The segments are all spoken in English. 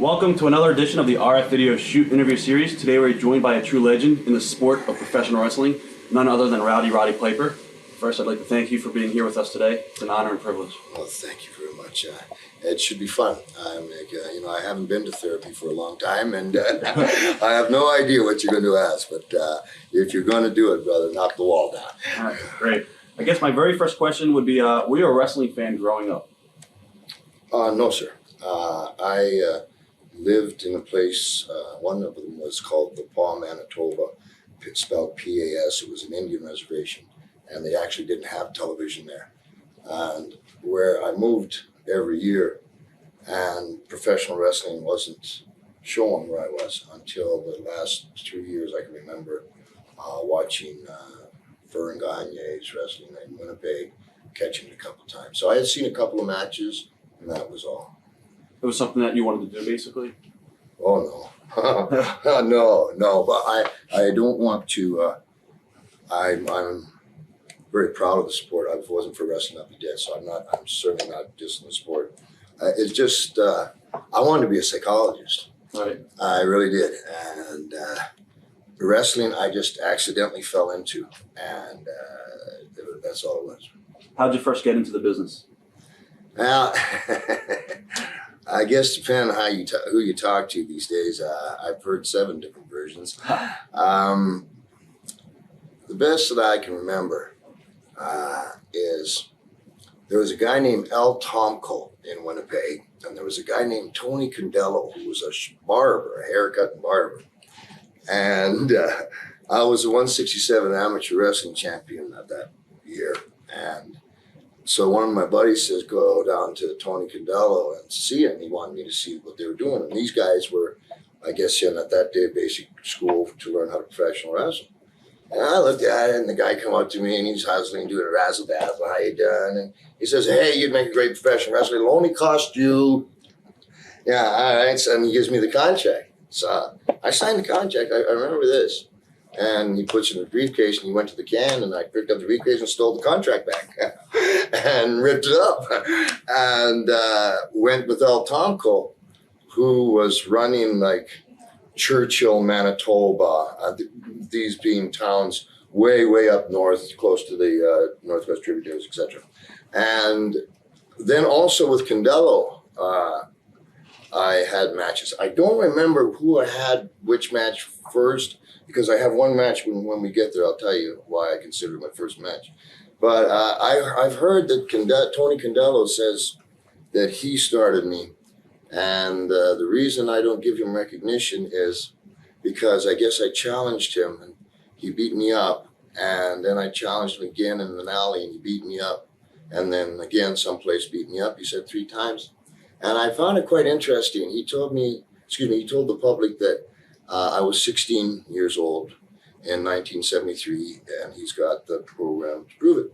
Welcome to another edition of the RF Video Shoot interview series. Today we're joined by a true legend in the sport of professional wrestling, none other than Rowdy Roddy Piper. First, I'd like to thank you for being here with us today. It's an honor and privilege. Well, thank you very much. It should be fun. I haven't been to therapy for a long time, and I have no idea what you're going to ask. But if you're going to do it, brother, knock the wall down. All right, great. I guess my very first question would be, were you a wrestling fan growing up? No, sir. I lived in a place, one of them was called the Paw, Manitoba, spelled P-A-S. It was an Indian reservation, and they actually didn't have television there. And where I moved every year, and professional wrestling wasn't shown where I was until the last 2 years. I can remember watching Vern Gagne's wrestling in Winnipeg, catching it a couple times. So I had seen a couple of matches, and that was all. It was something that you wanted to do, basically? Oh, no. No, but I don't want to, I'm very proud of the sport. If it wasn't for wrestling, I'd be dead. So I'm certainly not dissing the sport. It's just, I wanted to be a psychologist. Right. I really did. And wrestling, I just accidentally fell into. And that's all it was. How'd you first get into the business? Well, I guess depending on who you talk to these days, I've heard 7 different versions. The best that I can remember is there was a guy named Al Tomko in Winnipeg, and there was a guy named Tony Condello who was a barber, a haircut and barber. And I was the 167 amateur wrestling champion of that year. And so one of my buddies says, go down to Tony Condello and see him. He wanted me to see what they were doing. And these guys were, I guess, in at that day, basic school to learn how to professional wrestle. And I looked at it, and the guy come up to me, and he's hustling, doing a razzle-dazzle, how you doing? And he says, hey, you'd make a great professional wrestler. It'll only cost you, yeah, all right. So, and he gives me the contract. So I signed the contract. I remember this. And he puts it in the briefcase, and he went to the can, and I picked up the briefcase and stole the contract back and ripped it up. And went with Al Tomko, who was running like Churchill, Manitoba, these being towns way, way up north, close to the Northwest tributaries, etc. And then also with Condello, I had matches. I don't remember who I had which match first, because I have one match when we get there. I'll tell you why I consider it my first match. But I've heard that Tony Condello says that he started me. And the reason I don't give him recognition is because I guess I challenged him and he beat me up. And then I challenged him again in an alley and he beat me up. And then again, someplace beat me up. He said 3 times. And I found it quite interesting. He told the public that I was 16 years old in 1973, and he's got the program to prove it.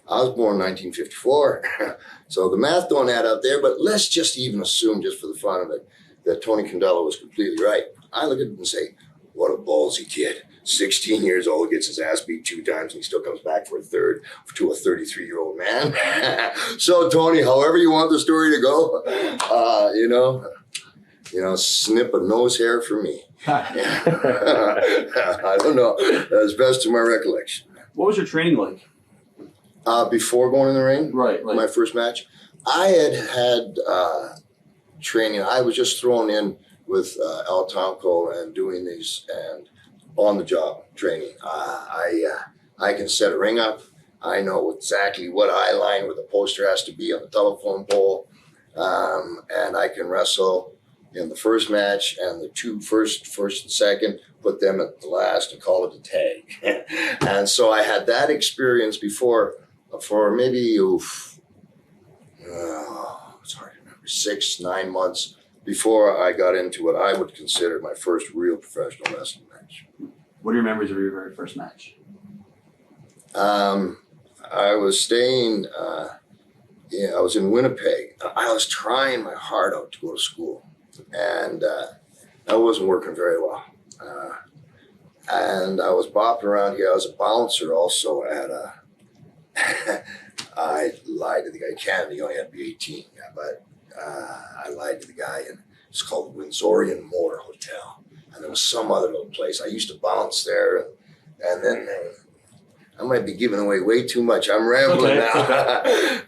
I was born in 1954, so the math don't add up there, but let's just even assume, just for the fun of it, that Tony Condello was completely right. I look at him and say, what a ballsy kid. 16 years old, gets his ass beat 2 times, and he still comes back for a third to a 33-year-old man. So, Tony, however you want the story to go, snip a nose hair for me. I don't know. That's best to my recollection. What was your training like? Before going in the ring? Right. My first match? I had training. I was just thrown in with Al Tomko and doing these and on-the-job training. I can set a ring up. I know exactly what eye line where the poster has to be on the telephone pole. And I can wrestle in the first match and the 2 first and second, put them at the last and call it a tag. And so I had that experience before for maybe, it's hard to remember, 6-9 months before I got into what I would consider my first real professional wrestling match. What are your memories of your very first match? I was staying, I was in Winnipeg. I was trying my heart out to go to school. And that wasn't working very well. And I was bopping around here. I was a bouncer also at I lied to the guy. Canada, you only had to be 18. Yeah, but I lied to the guy and It's called the Windsorian Motor Hotel. And there was some other little place. I used to bounce there. And then I might be giving away way too much. I'm rambling now. Okay.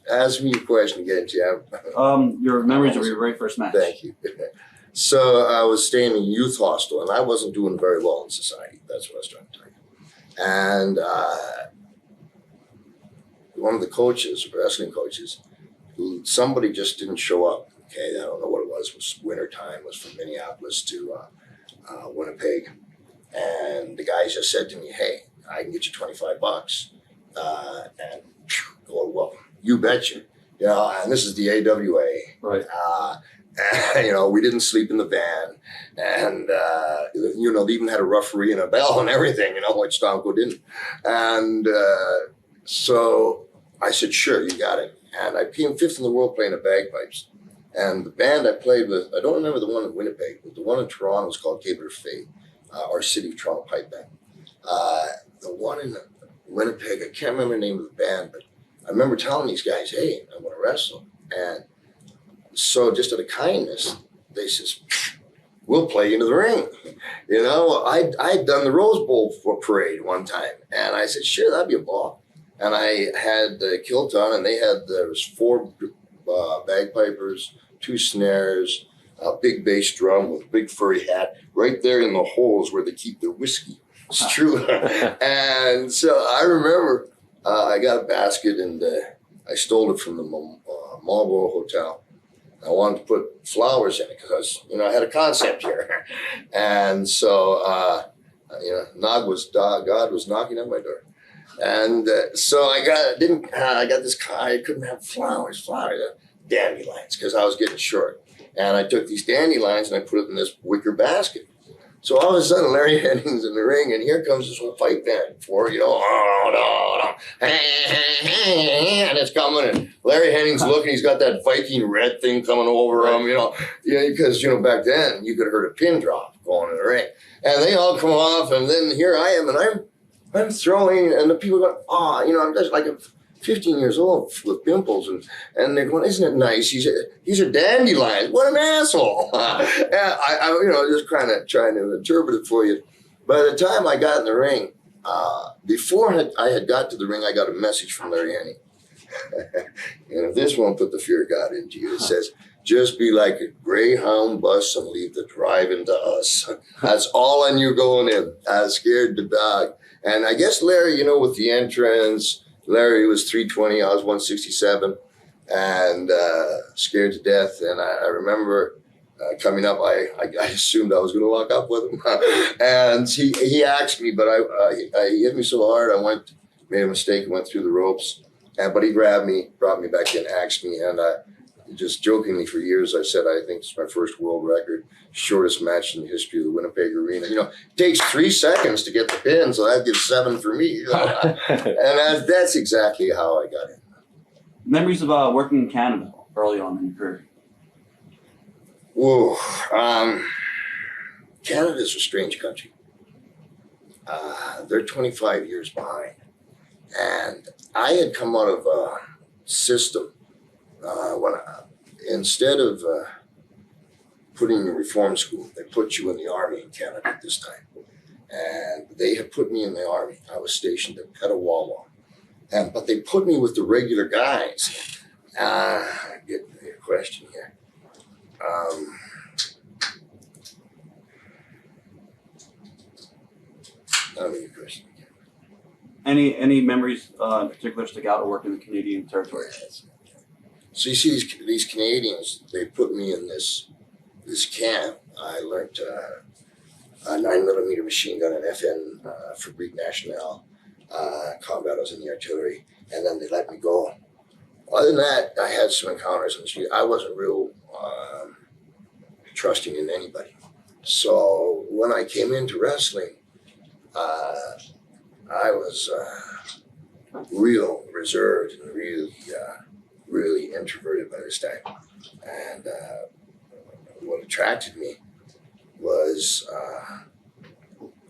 Ask me a question again, Jim. Your memories of your very first match. Thank you. So I was staying in a youth hostel, and I wasn't doing very well in society. That's what I was trying to tell you. And one of the coaches, wrestling coaches, somebody just didn't show up. Okay, I don't know what it was. It was winter time. It was from Minneapolis to Winnipeg. And the guy just said to me, hey, I can get you $25. And oh, well, you betcha. You know, and this is the AWA. Right. And, you know, we didn't sleep in the van. And, you know, they even had a referee and a bell and everything, you know, which Stonko didn't. And so I said, sure, you got it. And I came fifth in the world playing the bagpipes. And the band I played with, I don't remember the one in Winnipeg, but the one in Toronto was called Cable of Fate, our City of Toronto pipe band. The one in Winnipeg, I can't remember the name of the band, but I remember telling these guys, hey, I want to wrestle. And so just out of kindness, they says, we'll play you into the ring. You know, I'd done the Rose Bowl parade one time. And I said, sure, that'd be a ball. And I had the kilt on, and there was 4 bagpipers, 2 snares, a big bass drum with a big furry hat, right there in the holes where they keep their whiskey. It's true. And so I remember I got a basket, and I stole it from the Marlboro Hotel. I wanted to put flowers in it because, you know, I had a concept here. And so, you know, God was knocking at my door. And so I got this car. I couldn't have flowers, dandelions, because I was getting short. And I took these dandelions and I put it in this wicker basket. So all of a sudden, Larry Henning's in the ring, and here comes this whole pipe band for, you know, and it's coming, and Larry Henning's looking, he's got that Viking red thing coming over him, you know, because, you know, back then you could have heard a pin drop going in the ring. And they all come off, and then here I am, and I'm throwing, and the people go, you know, I'm just like 15 years old with pimples, and they're going, isn't it nice? These are dandelions. What an asshole. I you know, just kind of trying to interpret it for you. By the time I got in the ring, before I had got to the ring, I got a message from Larry Hennig. And if this won't put the fear of God into you, it says, just be like a Greyhound bus and leave the drive-in to us. That's all on you going in. I was scared to dog. And I guess Larry, you know, with the entrance, Larry was 320, I was 167, and scared to death. And I remember coming up, I assumed I was going to lock up with him. And he asked me, but he hit me so hard, I made a mistake and went through the ropes. But he grabbed me, brought me back in, asked me, and just jokingly for years, I said, I think it's my first world record, shortest match in the history of the Winnipeg Arena. You know, it takes 3 seconds to get the pin, so that gives 7 for me. You know? And that's exactly how I got in. Memories of working in Canada early on in your career? Whoa. Canada's a strange country. They're 25 years behind. And I had come out of a system when instead of putting you in reform school, they put you in the Army in Canada at this time. And they had put me in the Army. I was stationed at Petawawa. But they put me with the regular guys. Get a question here. Tell me your question again. Any memories in particular stick out of working in the Canadian territory? So you see these Canadians, they put me in this camp. I learned a 9mm machine gun, an FN Fabrique Nationale, combat. I was in the artillery, and then they let me go. Other than that, I had some encounters on the street. I wasn't real trusting in anybody. So when I came into wrestling, I was real reserved and really introverted by this time. And what attracted me was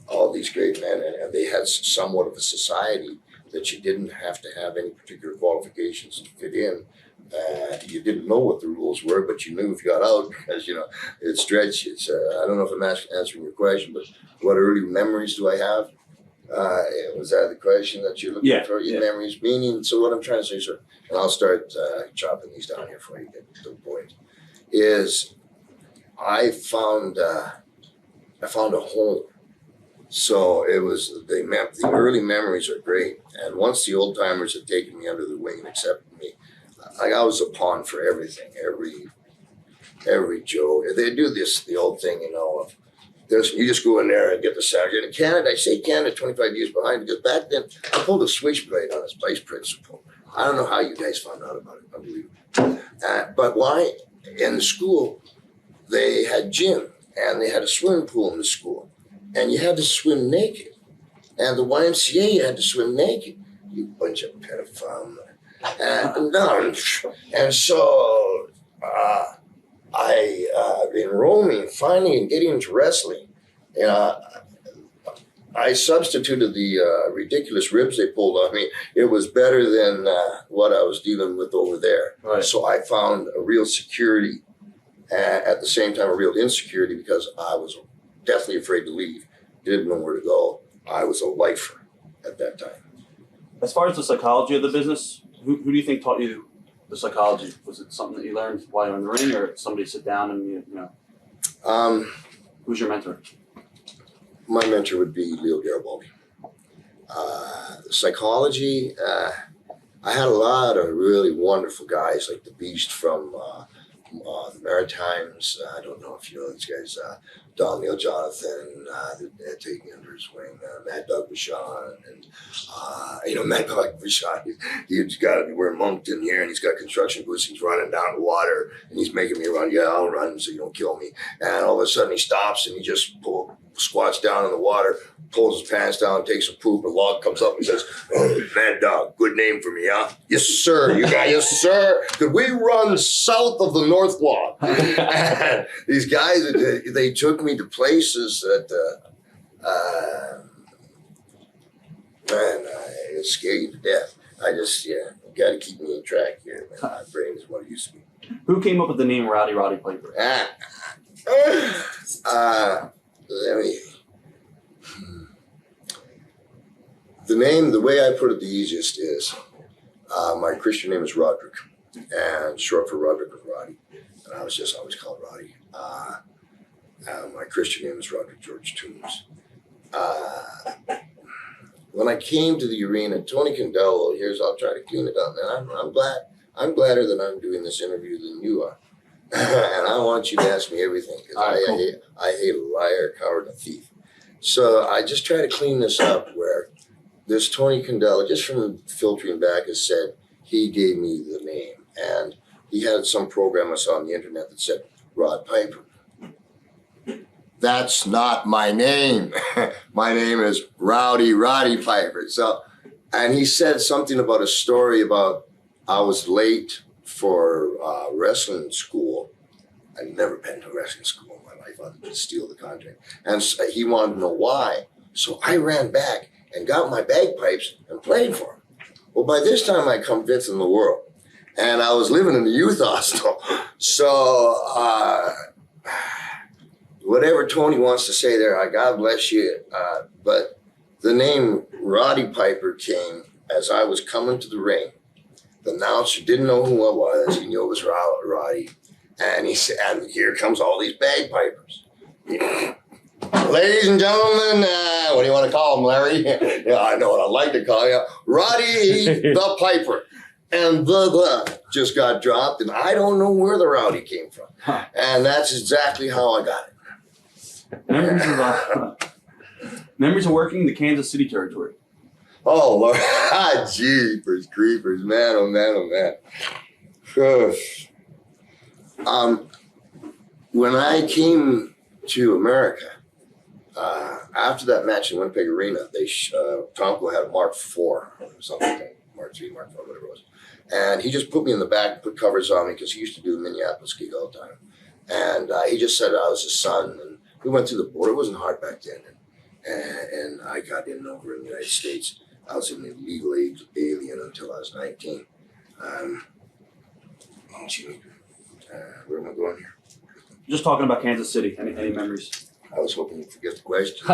all these great men, and they had somewhat of a society that you didn't have to have any particular qualifications to fit in. You didn't know what the rules were, but you knew if you got out because, you know, it stretched you. So I don't know if I'm answering your question, but what early memories do I have? Was that the question that you're looking for? Your memories, meaning, so what I'm trying to say, sir, and I'll start chopping these down here for you, get to the point, is I found a home. So it was, the early memories are great. And once the old timers had taken me under the wing and accepted me, I was a pawn for everything, every joke. They do the old thing, you know, of you just go in there and get the salary. In Canada, I say Canada 25 years behind because back then I pulled a switchblade on his vice principal. I don't know how you guys found out about it. Unbelievable. But why? In the school, they had gym and they had a swimming pool in the school. And you had to swim naked. And the YMCA, you had to swim naked. You bunch of pedophiles. And so I enrolled me finally in getting into wrestling. I substituted the ridiculous ribs they pulled on me. It was better than what I was dealing with over there. Right. So I found a real security, at the same time a real insecurity, because I was definitely afraid to leave. Didn't know where to go. I was a lifer at that time. As far as the psychology of the business, who do you think taught you the psychology? Was it something that you learned while you were in the ring, or somebody sit down and you know? Who's your mentor? My mentor would be Leo Garibaldi. Psychology, I had a lot of really wonderful guys like the Beast from the Maritimes. I don't know if you know these guys. Don Neil Jonathan, they're taking under his wing. Mad Dog Vachon, and Mad Dog Vachon. He's got to wear Moncton here, and he's got construction boots. He's running down the water, and he's making me run. Yeah, I'll run so you don't kill me. And all of a sudden, he stops and he just squats down in the water, pulls his pants down, takes a poop. A log comes up and says, "Oh, Mad Dog, good name for me, huh?" "Yes, sir, you got, yes, sir. Could we run south of the North Log?" And these guys, they took me to places that, it scared you to death. I just, got to keep me in track here. Man. My brain is what it used to be. Who came up with the name Rowdy Roddy Piper? The name, the way I put it the easiest is, my Christian name is Roderick, and short for Roderick was Roddy, and I was just always called Roddy. My Christian name is Roderick George Toombs. When I came to the arena, Tony Condello, I'll try to clean it up, man. I'm gladder that I'm doing this interview than you are. And I want you to ask me everything, because I hate a liar, a coward, and a thief. So I just try to clean this up where this Tony Condello, just from filtering back, has said he gave me the name. And he had some program I saw on the internet that said, Rod Piper. That's not my name. My name is Rowdy Roddy Piper. So, and he said something about a story about I was late for wrestling school. I'd never been to wrestling school in my life other than steal the contract. And so he wanted to know why. So I ran back and got my bagpipes and played for him. Well, by this time I come fifth in the world. And I was living in the youth hostel. So whatever Tony wants to say there, God bless you. But the name Roddy Piper came as I was coming to the ring. The announcer didn't know who I was. He knew it was Roddy. And he said, and here comes all these bagpipers. Ladies and gentlemen, what do you want to call him, Larry? Yeah, I know what I like to call you. Roddy the Piper. And the just got dropped, and I don't know where the Rowdy came from. Huh. And that's exactly how I got it. Memories of working the Kansas City territory. Oh, Lord. Jeepers creepers. Man, oh, man, oh, man. When I came to America, after that match in Winnipeg Arena, Tomko had a Mark IV or something like that. Mark III, Mark IV, whatever it was. And he just put me in the back and put covers on me because he used to do the Minneapolis gig all the time. And he just said I was his son. And we went through the border. It wasn't hard back then. And I got in over in the United States. I was an illegal alien until I was 19. Where am I going here? Just talking about Kansas City. Any memories? I was hoping you'd forget the question.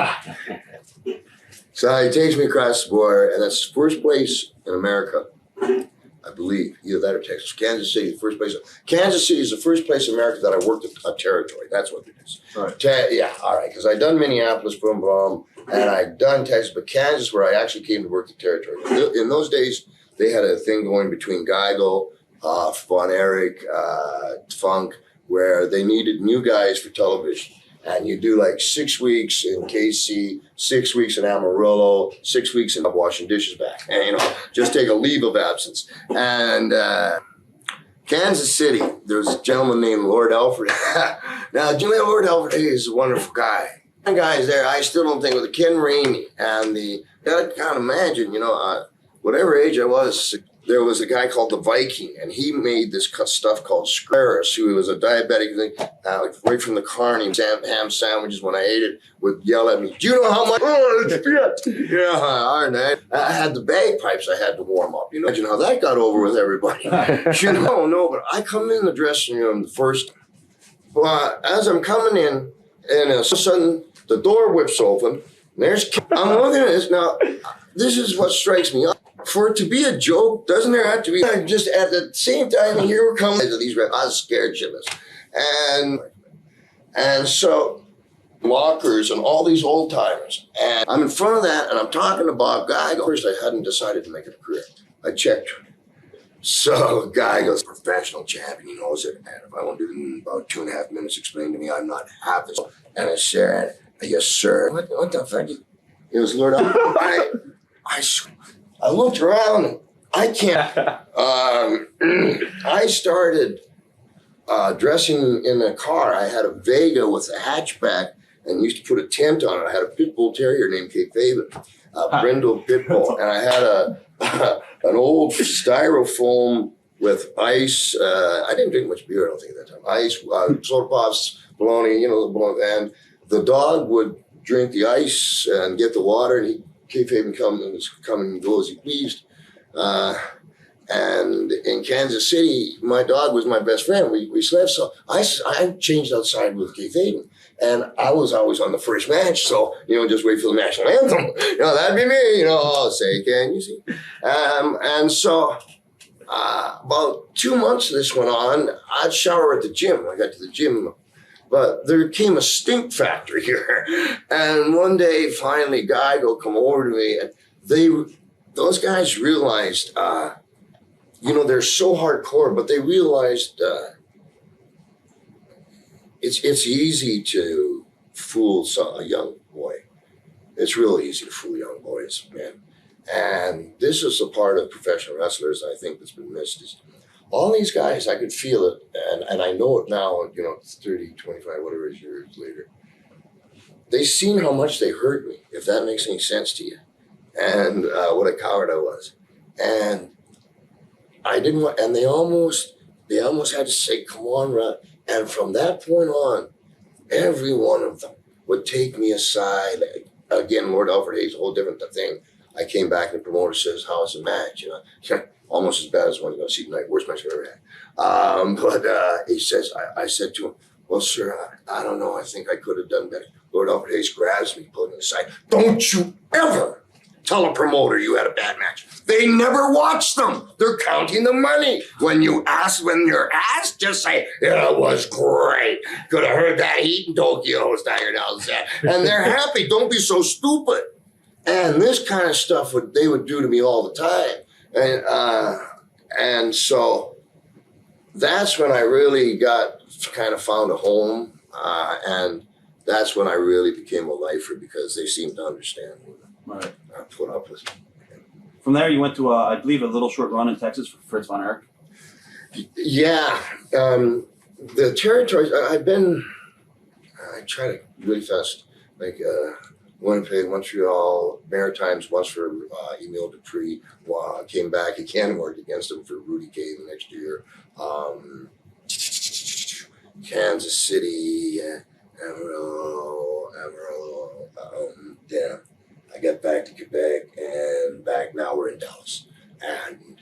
So he takes me across the border, and that's first place in America, I believe. Either that or Texas. Kansas City, the first place. Kansas City is the first place in America that I worked a territory. That's what it is. All right. Yeah, all right. Because I done Minneapolis, boom, boom, and I done Texas, but Kansas, where I actually came to work the territory. In those days, they had a thing going between Geigel, Von Erich, Funk, where they needed new guys for television. And you do like 6 weeks in KC, 6 weeks in Amarillo, 6 weeks in washing dishes back. And, just take a leave of absence. And Kansas City, there was a gentleman named Lord Alfred. Now, do you know Lord Alfred is a wonderful guy. The guys there, I still don't think, with the Ken Ramey and I can't imagine, whatever age I was, there was a guy called the Viking, and he made this stuff called Sclaris, who was a diabetic thing, right from the carny, ham sandwiches, when I ate it, would yell at me, do you know how much? Oh, it's shit. Yeah, all right. I had the bagpipes I had to warm up. Imagine how that got over with everybody. No, but I come in the dressing room the first, as I'm coming in, and all of a sudden, the door whips open, and I'm looking at this. Now, this is what strikes me. For it to be a joke, doesn't there have to be just at the same time? And here we're coming to these. I was scared shitless, and so lockers and all these old timers, and I'm in front of that, and I'm talking to Bob Geigel. First, I hadn't decided to make it a career. I checked. So Geigel's a professional champion. He knows it. And if I won't do it in about 2.5 minutes, explain to me I'm not half this. And I said, yes, sir. What the fuck? It was Lord. I looked around and I can't. I started dressing in a car. I had a Vega with a hatchback and used to put a tent on it. I had a pit bull terrier named Cape Faven, a brindle pit bull, and I had an old styrofoam with ice. I didn't drink much beer, I don't think, at that time. Ice, soda pops, bologna, and the dog would drink the ice and get the water, and Cape Haven come and go as he pleased. And in Kansas City, my dog was my best friend. We slept, so I changed outside with Cape Haven. And I was always on the first match, so, just wait for the national anthem. That'd be me, I'll say, can you see? And so about 2 months this went on, I'd shower at the gym. I got to the gym, but there came a stink factor here. And one day, finally, Geigel come over to me, and those guys realized, they're so hardcore, but they realized it's easy to fool a young boy. It's really easy to fool young boys, man. And this is a part of professional wrestlers I think that's been missed. Is all these guys, I could feel it, and I know it now, 30, 25, whatever it is years later. They seen how much they hurt me, if that makes any sense to you, and what a coward I was. And I didn't want, and they almost had to say, come on, Rod. And from that point on, every one of them would take me aside. Again, Lord Alfred Hayes, a whole different thing. I came back and the promoter says, how's the match? Almost as bad as one, see tonight, worst match I've ever had. But he says, I said to him, well, sir, I don't know. I think I could have done better. Lord Alfred Hayes grabs me, pulling me aside. Don't you ever tell a promoter you had a bad match. They never watch them. They're counting the money. When you're asked, just say, yeah, it was great. Could have heard that heat in Tokyo, staggered out set. And they're happy. Don't be so stupid. And this kind of stuff they would do to me all the time. And so that's when I really found a home. And that's when I really became a lifer, because they seemed to understand what I put up with. From there, you went to, I believe, a little short run in Texas for Fritz Von Erich. Yeah. The territories, I try to really fast, like Winnipeg, Montreal, Maritimes, once for Emile Dupree. Came back again and worked against him for Rudy K the next year. Kansas City, Amarillo. I got back to Quebec, and now we're in Dallas. And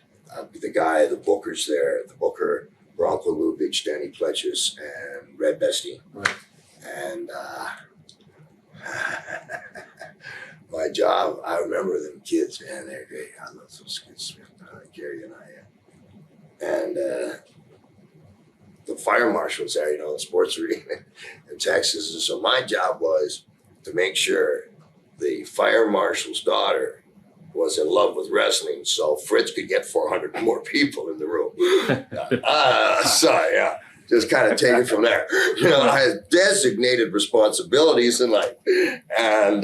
the booker's there, the booker, Bronco Lubitsch, Danny Pletchers, and Red Bestie. Right. And my job, I remember them kids, man, they're great. I love those kids, Gary and I. And the fire marshals there, the sports arena in Texas. And so my job was to make sure the fire marshal's daughter was in love with wrestling, so Fritz could get 400 more people in the room. Just kind of take it from there. I had designated responsibilities in life, and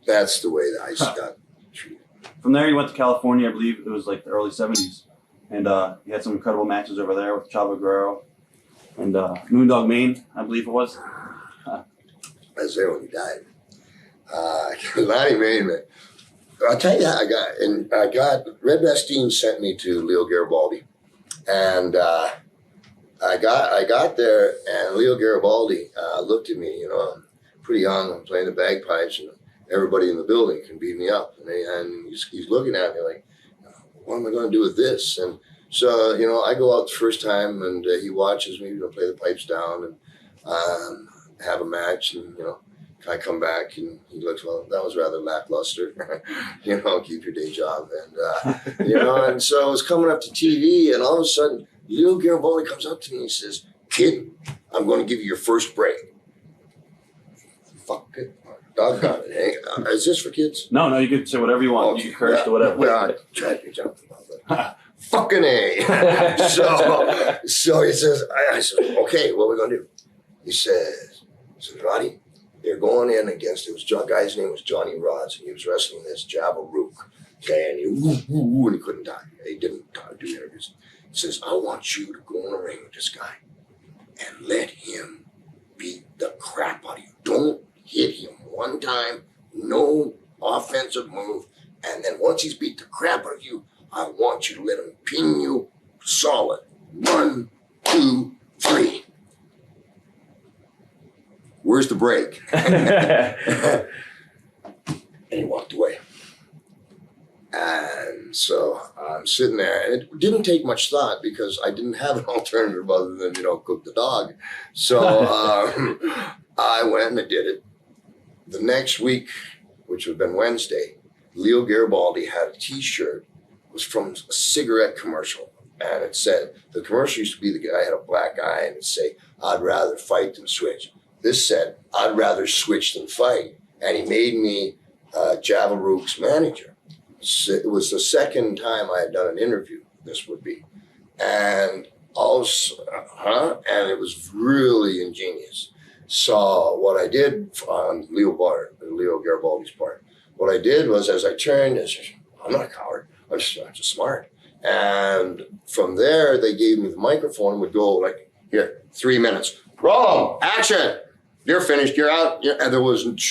that's the way that I got treated. From there, you went to California. I believe it was like the early '70s, and you had some incredible matches over there with Chavo Guerrero and Moondog Mayne, I believe it was. I was there when he died. Lonnie Mayne, man. I'll tell you how I got Red Bastien sent me to Leo Garibaldi, and I got there, and Leo Garibaldi looked at me. I'm pretty young. I'm playing the bagpipes, and everybody in the building can beat me up, and he's looking at me like, what am I going to do with this? And so I go out the first time, and he watches me play the pipes down and have a match, and I come back and he looks, well, that was rather lackluster. Keep your day job. And, and so I was coming up to TV, and all of a sudden, Leo Garibaldi comes up to me and he says, kid, I'm going to give you your first break. Fuck it. Doggone it. Hey, is this for kids? No, you could say whatever you want. Okay. You can curse or whatever. Well, I tried to jump about fucking A. So he says, I said, okay, what are we going to do? He says, Roddy, they're going in against, guy's name was Johnny Rods, and he was wrestling this Jabba Rook. And and he couldn't die. He didn't do interviews. He says, I want you to go in the ring with this guy and let him beat the crap out of you. Don't hit him one time, no offensive move. And then once he's beat the crap out of you, I want you to let him pin you solid. 1, 2, 3. Where's the break? And he walked away. And so I'm sitting there, and it didn't take much thought because I didn't have an alternative other than, cook the dog. So I went and I did it. The next week, which would have been Wednesday, Leo Garibaldi had a T-shirt. It was from a cigarette commercial. And it said, the commercial used to be the guy had a black eye, and it'd say, I'd rather fight than switch. This said, I'd rather switch than fight. And he made me Java Rook's manager. So it was the second time I had done an interview, this would be. And and it was really ingenious. So what I did on Leo Garibaldi's part, what I did was as I turned, I'm not a coward, I'm just smart. And from there, they gave me the microphone and would go like, here, 3 minutes. Roll, action. You're finished, you're out. And there wasn't.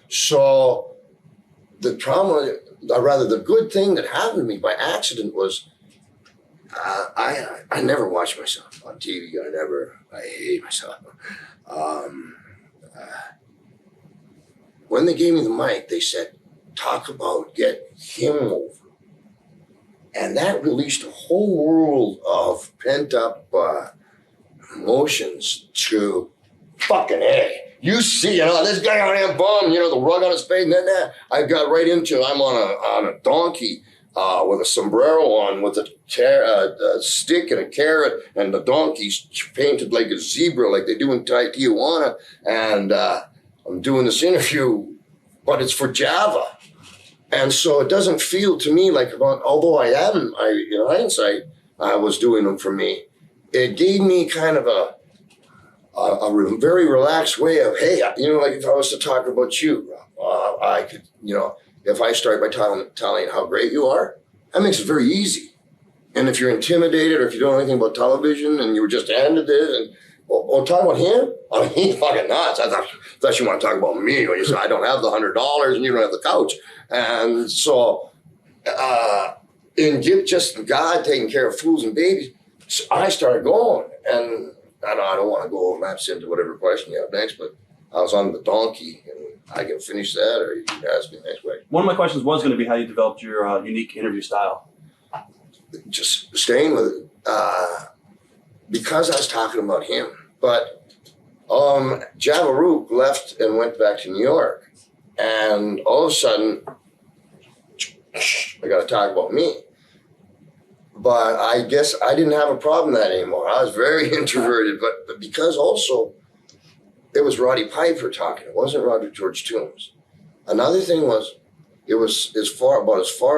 So the the good thing that happened to me by accident was I never watched myself on TV. I hate myself. When they gave me the mic, they said, talk about get him over. And that released a whole world of pent up emotions to fucking A. You see, this guy on that bum, the rug on his face, and then I got right into, I'm on a donkey with a sombrero on, with a stick and a carrot, and the donkey's painted like a zebra, like they do in Tijuana, and I'm doing this interview, but it's for Java. And so it doesn't feel to me like, although I in hindsight, I was doing them for me, it gave me kind of a very relaxed way of, hey, like if I was to talk about you, I could, if I start by telling how great you are, that makes it very easy. And if you're intimidated or if you don't know anything about television and you were just handed this and, talk about him? I mean, he's fucking nuts. I thought you want to talk about me when you said, I don't have the $100 and you don't have the couch. And so, just God taking care of fools and babies, so I started going. And I don't want to go lapse into whatever question you have next, but I was on the donkey, and I can finish that, or you can ask me the next question. One of my questions was going to be how you developed your unique interview style. just staying with it because I was talking about him. But Jabba Rook left and went back to New York. And all of a sudden, I got to talk about me. But I guess I didn't have a problem with that anymore. I was very introverted, but because also it was Roddy Piper talking. It wasn't Robert George Toombs. Another thing was it was as far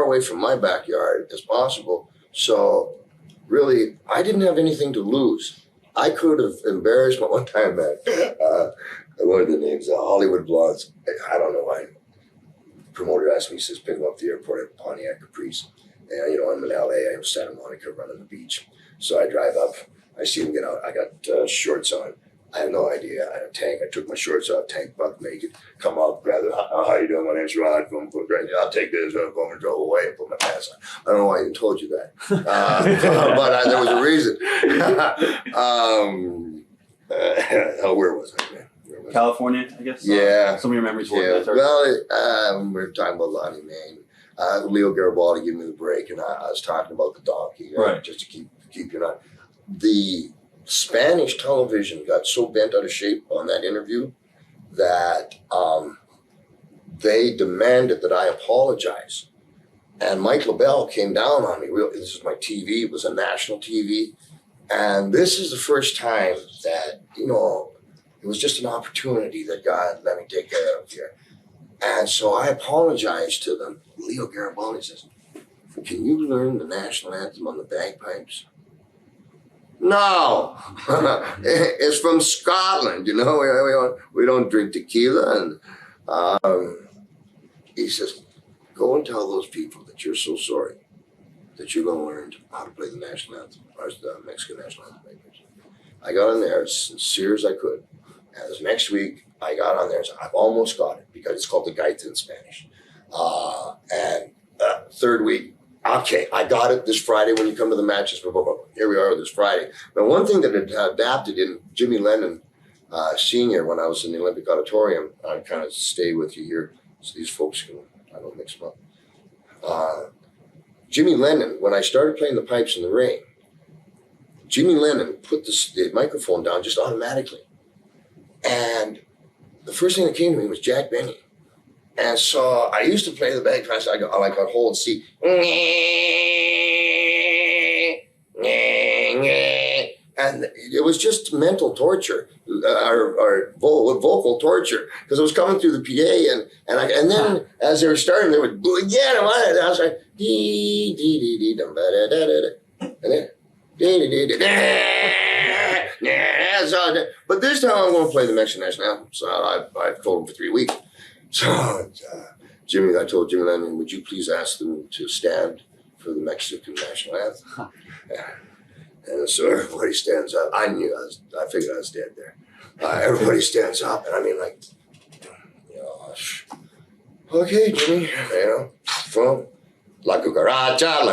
away from my backyard as possible. So really, I didn't have anything to lose. I could have embarrassed my one time at what are the names? Hollywood Blondes. I don't know why. Promoter asked me, he says, pick him up at the airport at Pontiac Caprice. And, I'm in LA, I'm in Santa Monica running the beach. So I drive up, I see him get out. I got shorts on. I have no idea. I had a tank. I took my shorts off, tank, buck naked, come out, grab it. How you doing? My name's Rod. I'll take this, go and drove away and put my pants on. I don't know why I even told you that. But there was a reason. Where was I, man? California, I guess? Yeah. Some of your memories were yeah. Well, we were talking about Lonnie, man. Leo Garibaldi gave me the break, and I was talking about the donkey, right? Just to keep you on. The Spanish television got so bent out of shape on that interview that they demanded that I apologize. And Mike LaBelle came down on me. This is my TV. It was a national TV. And this is the first time that, it was just an opportunity that God let me take care of here. And so I apologized to them. Leo Garibaldi says, can you learn the national anthem on the bagpipes? No, it's from Scotland, we don't drink tequila. And he says, go and tell those people that you're so sorry that you're going to learn how to play the national anthem, or the Mexican national anthem. I got on there as sincere as I could. And this next week, I got on there and said, I've almost got it, because it's called the Gaita in Spanish. Third week, okay, I got it this Friday when you come to the matches. Here we are this Friday. But one thing that had adapted in Jimmy Lennon Sr., when I was in the Olympic Auditorium, I kind of stay with you here so these folks can, I don't mix them up. Jimmy Lennon, when I started playing the pipes in the ring, Jimmy Lennon put the microphone down just automatically. And the first thing that came to me was Jack Benny. And so I used to play the bagpipes. I got hold and see. And it was just mental torture, or vocal torture, because it was coming through the PA. And then as they were starting, they would boo again. And I was like, dee, dee, dee, dee, dum, ba, da, da, da, da. And then, dee, dee, dee, dee, but this time I'm going to play the Mexican national anthem. So I've told him for 3 weeks. So I told Jimmy Lennon, would you please ask them to stand for the Mexican national anthem? Yeah. And so everybody stands up. I figured I was dead there. Everybody stands up, and I mean, like, okay, Jimmy, from La Cucaracha,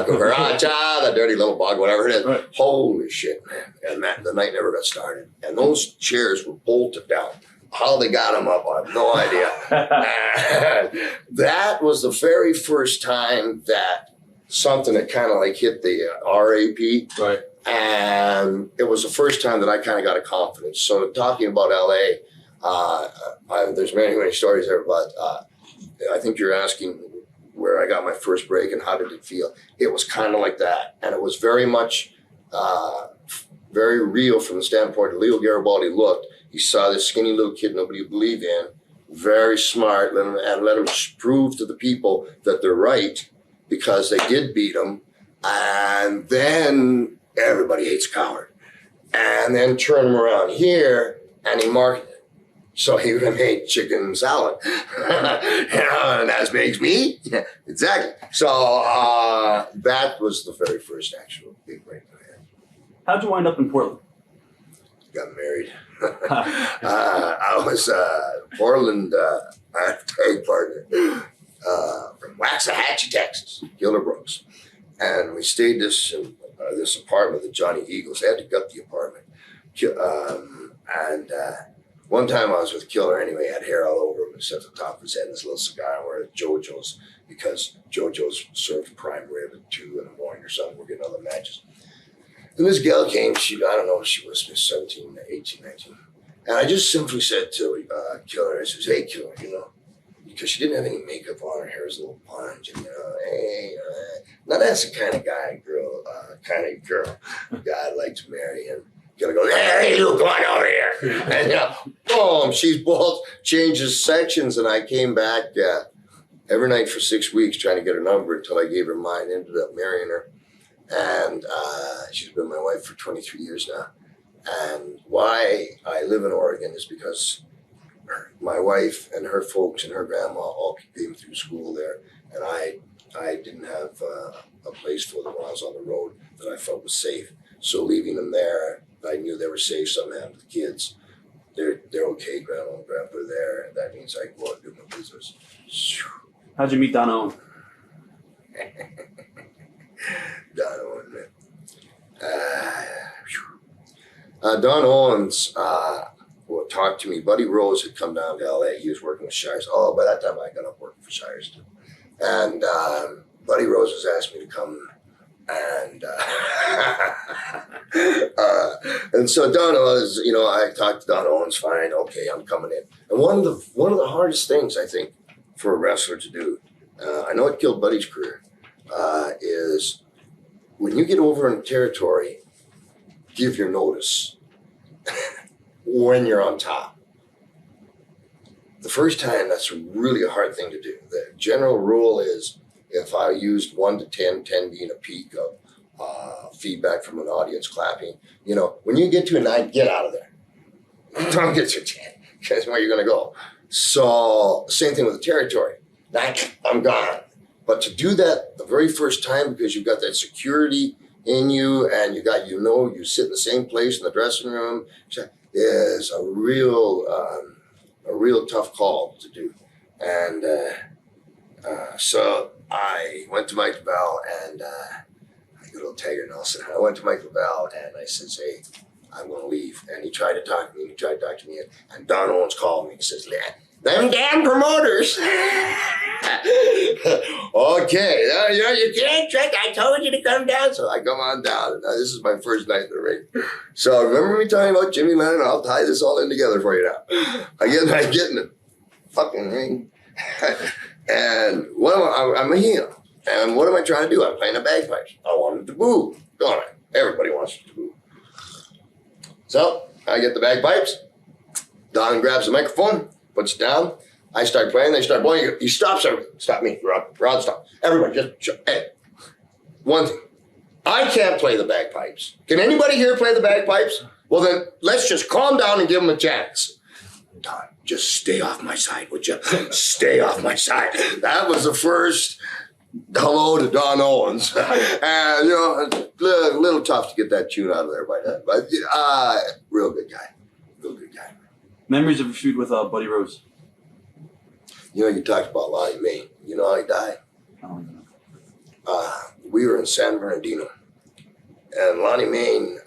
the dirty little bug, whatever it is. Right. Holy shit, man. And the night never got started. And those chairs were bolted down. How they got them up, I have no idea. That was the very first time that something that kind of like hit the RAP. Right. And it was the first time that I kind of got a confidence. So talking about LA, there's many stories there, but I think you're asking where I got my first break and how did it feel? It was kind of like that. And it was very much, very real from the standpoint of Leo Garibaldi looked. He saw this skinny little kid nobody would believe in, very smart, let him prove to the people that they're right, because they did beat him. And then everybody hates a coward. And then turn him around here, and he marketed it. So he made chicken salad. And that makes me. Yeah, exactly. So that was the very first actual big break I had. How'd you wind up in Portland? Got married. I was Portland. I had a tag partner from Waxahachie, Texas, Gilder Brooks, and we stayed this apartment, the Johnny Eagles. They had to gut the apartment, and One time I was with Killer anyway, had hair all over him, except the top of his head, and this little cigar, and we're at JoJo's, because JoJo's served prime rib at 2 in the morning or something. We're getting other matches. And this gal came, I don't know if she was 17, 18, 19. And I just simply said to Killer, I says, hey, Killer, you know, because she didn't have any makeup on, her hair was a little plunged, and, you know, hey, now that's the kind of guy, girl I'd like to marry. And Killer goes, hey, you, come on over here. And, you know, boom, she's both changes sections, and I came back every night for 6 weeks trying to get her number until I gave her mine, ended up marrying her. And she's been my wife for 23 years now. And why I live in Oregon is because my wife and her folks and her grandma all came through school there. And I didn't have a place for them when I was on the road that I felt was safe. So leaving them there, I knew they were safe somehow with the kids. They're okay, grandma and grandpa are there. And that means I can go out and do my business. How'd you meet Don Owens? Don Owens, man. Don Owens talked to me. Buddy Rose had come down to LA. He was working with Shires. Oh, by that time I got up working for Shires too. And Buddy Rose has asked me to come. And so Don Owens, you know, I talked to Don Owens, fine, okay, I'm coming in. And one of the hardest things I think for a wrestler to do, I know it killed Buddy's career, is when you get over in territory, give your notice when you're on top. The first time, that's really a hard thing to do. The general rule is if I used 1 to 10, 10 being a peak of feedback from an audience clapping, you know, when you get to a 9, get out of there. Don't get to 10, because where you're going to go. So same thing with the territory. 9, I'm gone. But to do that the very first time, because you've got that security in you, and you sit in the same place in the dressing room, is a real tough call to do. And so I went to Mike Bell, and good old Tiger Nelson. I went to Mike Bell and I says, hey, I'm going to leave. And he tried to talk to me, and Don Owens called me. He says, them damn promoters. Okay, yeah, you can't trick. I told you to come down. So I come on down. And this is my first night in the ring. So remember me talking about Jimmy Lennon? I'll tie this all in together for you now. I get in the fucking ring. And I'm a heel. And what am I trying to do? I'm playing the bagpipes. I wanted to boo, don't I? Everybody wants to boo. So I get the bagpipes. Don grabs the microphone, puts it down. I start playing. They start blowing. He stops everything. Stop me, Rod, stop. Everybody just shut. Hey, one thing. I can't play the bagpipes. Can anybody here play the bagpipes? Well, then let's just calm down and give them a chance. Don, just stay off my side, would you? Stay off my side. That was the first hello to Don Owens. And, you know, a little tough to get that tune out of there by then. But real good guy. Real good guy. Memories of a feud with Buddy Rose. You know, you talked about Lonnie Main. You know how he died? Oh, We were in San Bernardino. And Lonnie Main,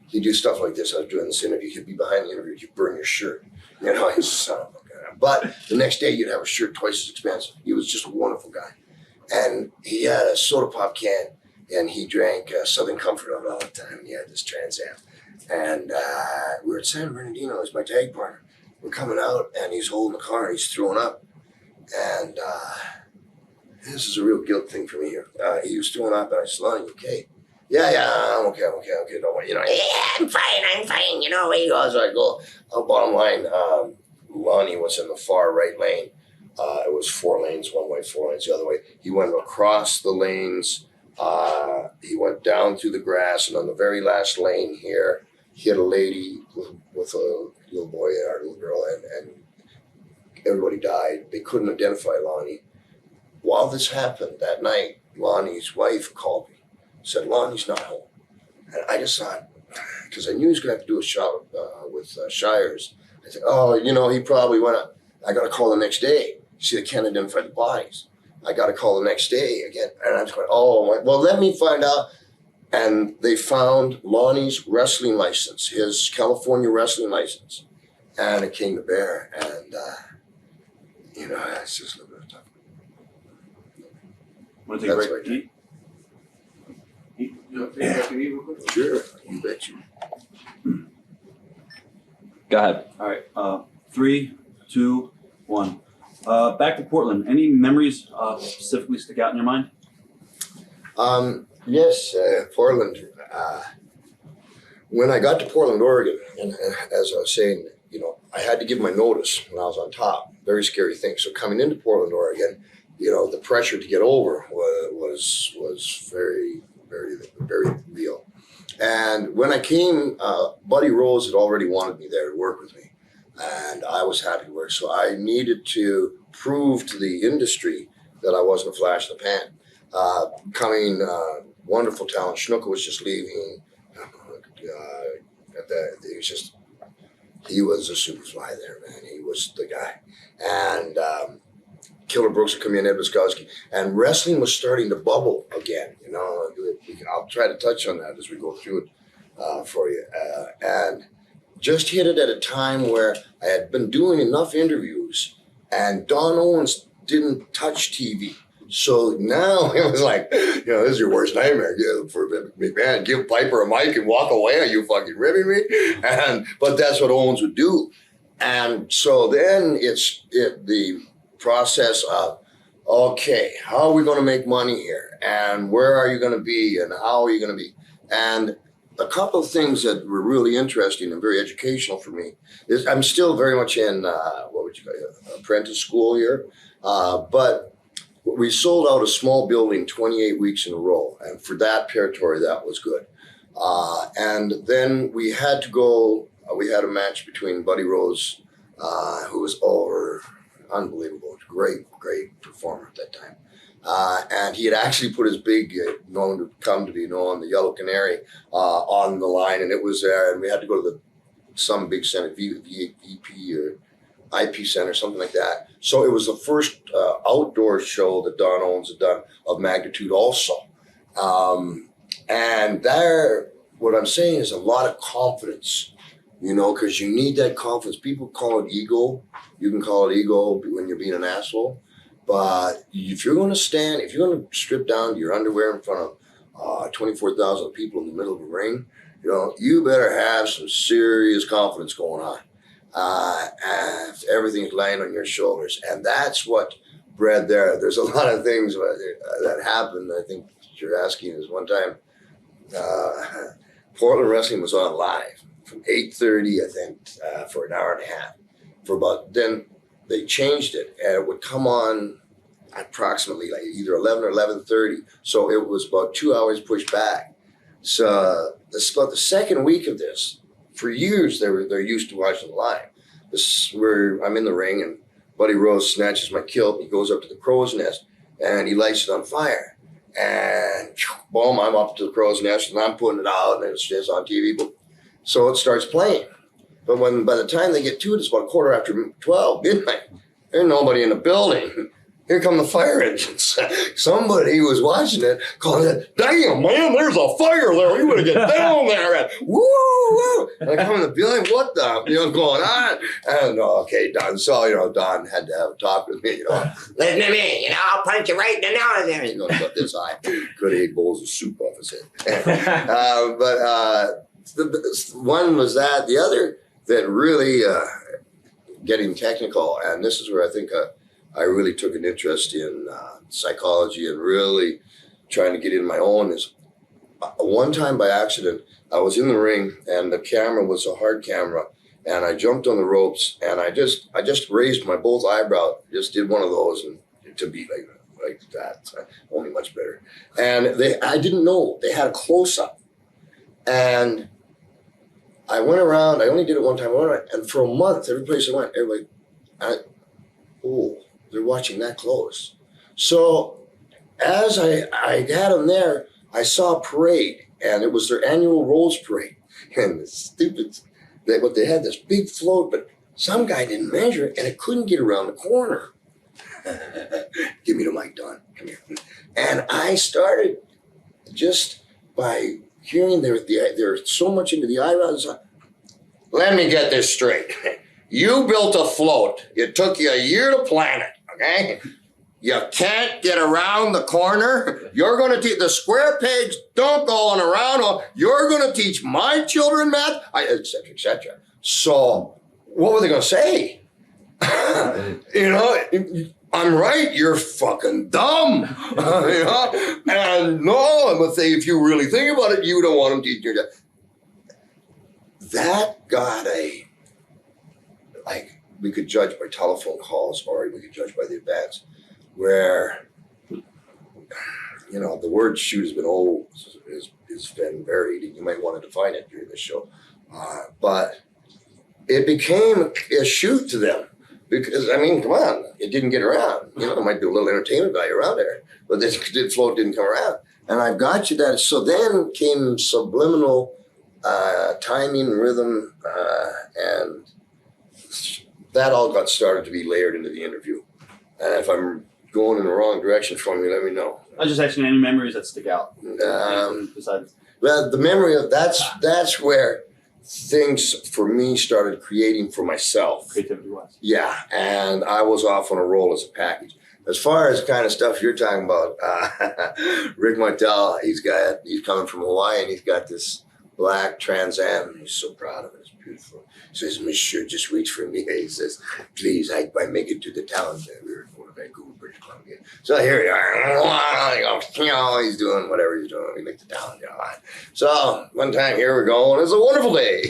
he'd do stuff like this. I was doing this interview. He'd be behind the interview. He'd burn your shirt. You know, he's son of a gun. But the next day, you'd have a shirt twice as expensive. He was just a wonderful guy. And he had a soda pop can, and he drank Southern Comfort of it all the time. And he had this Trans Am. And we were at San Bernardino. He was my tag partner. We're coming out, and he's holding the car, and he's throwing up. And this is a real guilt thing for me here. He was throwing up, and I said, Lonnie, you okay? Yeah, I'm okay, don't worry. You know, yeah, I'm fine. You know, he goes, I go. Bottom line, Lonnie was in the far right lane. It was 4 lanes one way, 4 lanes the other way. He went across the lanes. He went down through the grass, and on the very last lane here, he hit a lady with a little boy or a little girl, and everybody died. They couldn't identify Lonnie. While this happened that night, Lonnie's wife called me, said, Lonnie's not home. And I just thought, because I knew he was going to have to do a shot with Shires. I said, oh, you know, he probably went up. I got to call the next day. See, they can't identify the bodies. I got to call the next day again. And I was going, well, let me find out. And they found Lonnie's wrestling license, his California wrestling license. and a king the bear, and you know, it's just a little bit tough. Want to take a That's break? right. Eat? You want to take a break and eat real quick? Sure, you bet you. Go ahead. All right. 3, 2, 1. Back to Portland. Any memories specifically stick out in your mind? Yes, Portland. When I got to Portland, Oregon, and as I was saying, you know, I had to give my notice when I was on top. Very scary thing. So coming into Portland, Oregon, you know, the pressure to get over was very, very, very real. And when I came, Buddy Rose had already wanted me there to work with me, and I was happy to work. So I needed to prove to the industry that I wasn't a flash in the pan. Wonderful talent. Snuka was just leaving. He was a superfly there, man. He was the guy. And Killer Brooks would come in, Ed Wiskowski, and wrestling was starting to bubble again. You know, I'll try to touch on that as we go through it for you. And just hit it at a time where I had been doing enough interviews, and Don Owens didn't touch TV. So now it was like, you know, this is your worst nightmare for McMahon. Give Piper a mic and walk away. Are you fucking ribbing me? But that's what Owens would do. And so then it's the process of, okay, how are we going to make money here? And where are you going to be? And how are you going to be? And a couple of things that were really interesting and very educational for me is I'm still very much in, apprentice school here. But we sold out a small building 28 weeks in a row. And for that territory, that was good. And then we had to go, we had a match between Buddy Rose, who was unbelievable, great performer at that time. And he had actually put his big, known to come to be known, the Yellow Canary, on the line. And it was there, and we had to go to some big center, VP or IP center, something like that. So it was the first outdoor show that Don Owens had done of magnitude also. And there, what I'm saying is a lot of confidence, you know, because you need that confidence. People call it ego. You can call it ego when you're being an asshole. But if you're going to stand, if you're going to strip down to your underwear in front of 24,000 people in the middle of a ring, you know, you better have some serious confidence going on. And everything's lying on your shoulders. And that's what bred there. There's a lot of things that happened. I think you're asking is one time, Portland Wrestling was on live from 8:30, I think, for an hour and a half. Then they changed it, and it would come on approximately like either 11 or 11:30. So it was about 2 hours pushed back. So it's about the second week of this. For years, they're used to watching live. This is where I'm in the ring, and Buddy Rose snatches my kilt. He goes up to the crow's nest, and he lights it on fire. And boom, I'm up to the crow's nest, and I'm putting it out, and it's on TV. So it starts playing. But by the time they get to it, it's about 12:15, midnight. There's nobody in the building. Here come the fire engines. Somebody was watching it, calling it, "Damn, man, there's a fire there. We would have get down there." And woo, woo. And I come in the building, what the, going on? And okay, Don. So, Don had to have a talk with me, Listen to me, I'll punch you right in the nose there. He's going about this high. Could have ate bowls of soup off his head. One was that. The other that really getting technical, and this is where I think I really took an interest in psychology and really trying to get in my own. Is one time by accident, I was in the ring and the camera was a hard camera, and I jumped on the ropes and I just raised my both eyebrows, just did one of those, and to be like that, only much better. And I didn't know they had a close up, and I went around. I only did it one time. And for a month, every place I went, everybody, they're watching that close. So as I had them there, I saw a parade, and it was their annual Rose Parade. And the stupid, they had this big float, but some guy didn't measure it, and it couldn't get around the corner. Give me the mic, Don. Come here. And I started just by hearing they're so much into the eyebrows. Let me get this straight. You built a float. It took you a year to plan it, okay? You can't get around the corner. You're going to teach the square pegs don't go on around. You're going to teach my children math, et cetera, et cetera. So what were they going to say? You know, I'm right. You're fucking dumb. You know? And no, but if you really think about it, you don't want them teaching you. That got we could judge by telephone calls or we could judge by the events where, you know, the word shoot has been old, has been varied, and you might want to define it during this show. But it became a shoot to them because, I mean, come on, it didn't get around. You know, there might be a little entertainment value around there, but this float didn't come around. And I've got you that. So then came subliminal timing, rhythm, and that all got started to be layered into the interview. And if I'm going in the wrong direction for me, let me know. I was just asking any memories that stick out. Besides, well, the memory of that's where things for me started creating for myself. Creativity wise. Yeah, and I was off on a roll as a package. As far as the kind of stuff you're talking about, Rick Martel, he's coming from Hawaii and he's got this black Trans Am. He's so proud of it. It's beautiful. He says, Monsieur, just reach for me. He says, please, I make it to the town. We were going to Vancouver, British Columbia. So here we are. You know, he's doing whatever he's doing. We make the town. You know. So one time, here we're going. It's a wonderful day.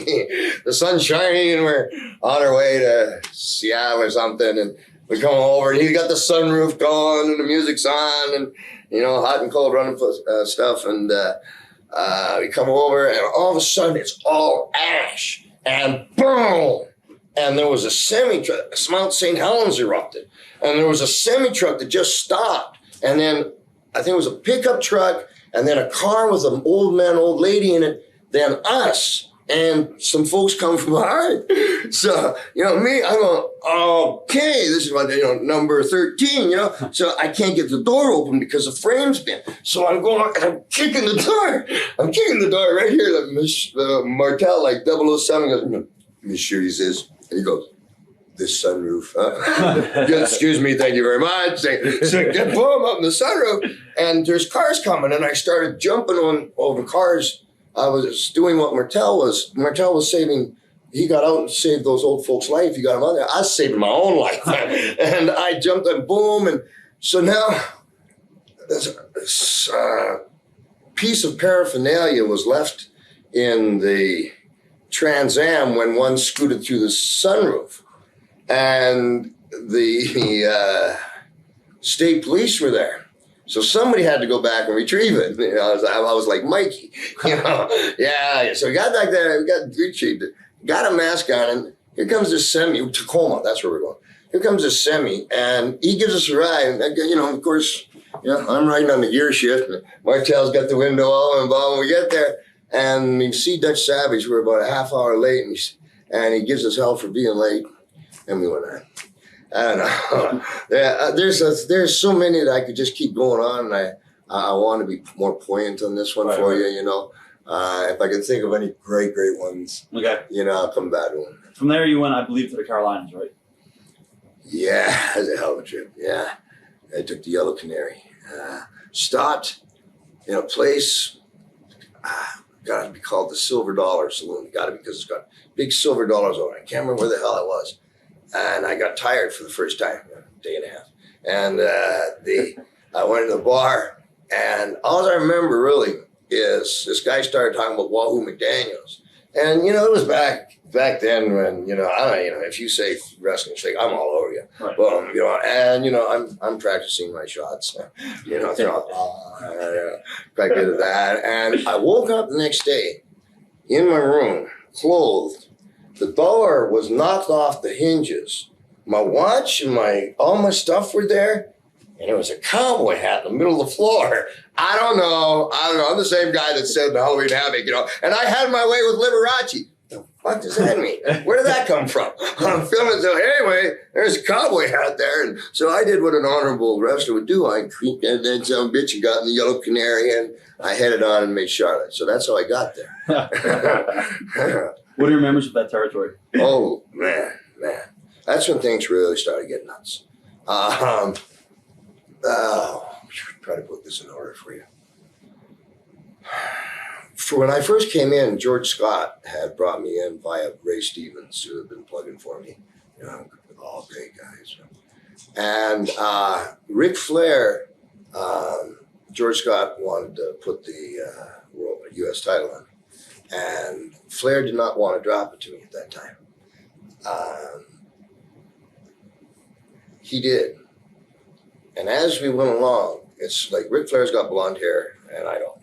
The sun's shining and we're on our way to Seattle or something. And we come over and he's got the sunroof going and the music's on and, you know, hot and cold running stuff. And we come over and all of a sudden it's all ash. And boom! And there was a semi-truck, Mount St. Helens erupted. And there was a semi-truck that just stopped. And then I think it was a pickup truck, and then a car with an old man, old lady in it, then us, and some folks come from behind. So, you know, me, I'm going, okay, this is what, you know, number 13, you know. So I can't get the door open because the frame's been. So I'm going, and I'm kicking the door. I'm kicking the door right here, like Martel, like 007 goes, Monsieur, he says, and he goes, this sunroof, huh? Excuse me, thank you very much. So get boom up in the sunroof, and there's cars coming, and I started jumping on over cars. I was doing what Martel was saving. He got out and saved those old folks' life. He got them out there. I was saving my own life. And I jumped and boom. And so now this piece of paraphernalia was left in the Trans Am when one scooted through the sunroof. And the state police were there. So somebody had to go back and retrieve it. You know, I was like Mikey, you know. Yeah, so we got back there, we got retrieved it, got a mask on, and here comes this semi, Tacoma, that's where we're going. Here comes this semi, and he gives us a ride. And, you know, of course, you know, I'm riding on the gear shift, and Martel's got the window all involved. We get there, and we see Dutch Savage. We're about a half hour late, and he gives us hell for being late, and we went on. I don't know. There's so many that I could just keep going on, and I want to be more poignant on this one for you. You know, if I can think of any great ones, okay, you know, I'll come back to them. From there, you went, I believe, to the Carolinas, right? Yeah, it was a hell of a trip. Yeah, I took the Yellow Canary. Stopped in a place. Got to be called the Silver Dollar Saloon. Got to be because it's got big silver dollars on it. I can't remember where the hell I was. And I got tired for the first time, a day and a half. And I went to the bar, and all I remember really is this guy started talking about Wahoo McDaniels. And, you know, it was back then when, you know, if you say wrestling shake, I'm all over you. Right. Boom, you know, and, you know, I'm practicing my shots, you know, quite good at that. And I woke up the next day in my room, clothed. The door was knocked off the hinges. My watch and all my stuff were there, and there was a cowboy hat in the middle of the floor. I don't know. I'm the same guy that said the Halloween Havoc, you know. And I had my way with Liberace. The fuck does that mean? Where did that come from? I'm filming, so anyway, there's a cowboy hat there. And so I did what an honorable wrestler would do. I creeped and then some bitch and got in the Yellow Canary, and I headed on and made Charlotte. So that's how I got there. What are your memories of that territory? Oh, man. man, that's when things really started getting nuts. Try to put this in order for you. For when I first came in, George Scott had brought me in via Ray Stevens, who had been plugging for me. You know, all great guys. And Ric Flair, George Scott wanted to put the U.S. title on. And Flair did not want to drop it to me at that time. He did. And as we went along, it's like Ric Flair's got blonde hair, and I don't.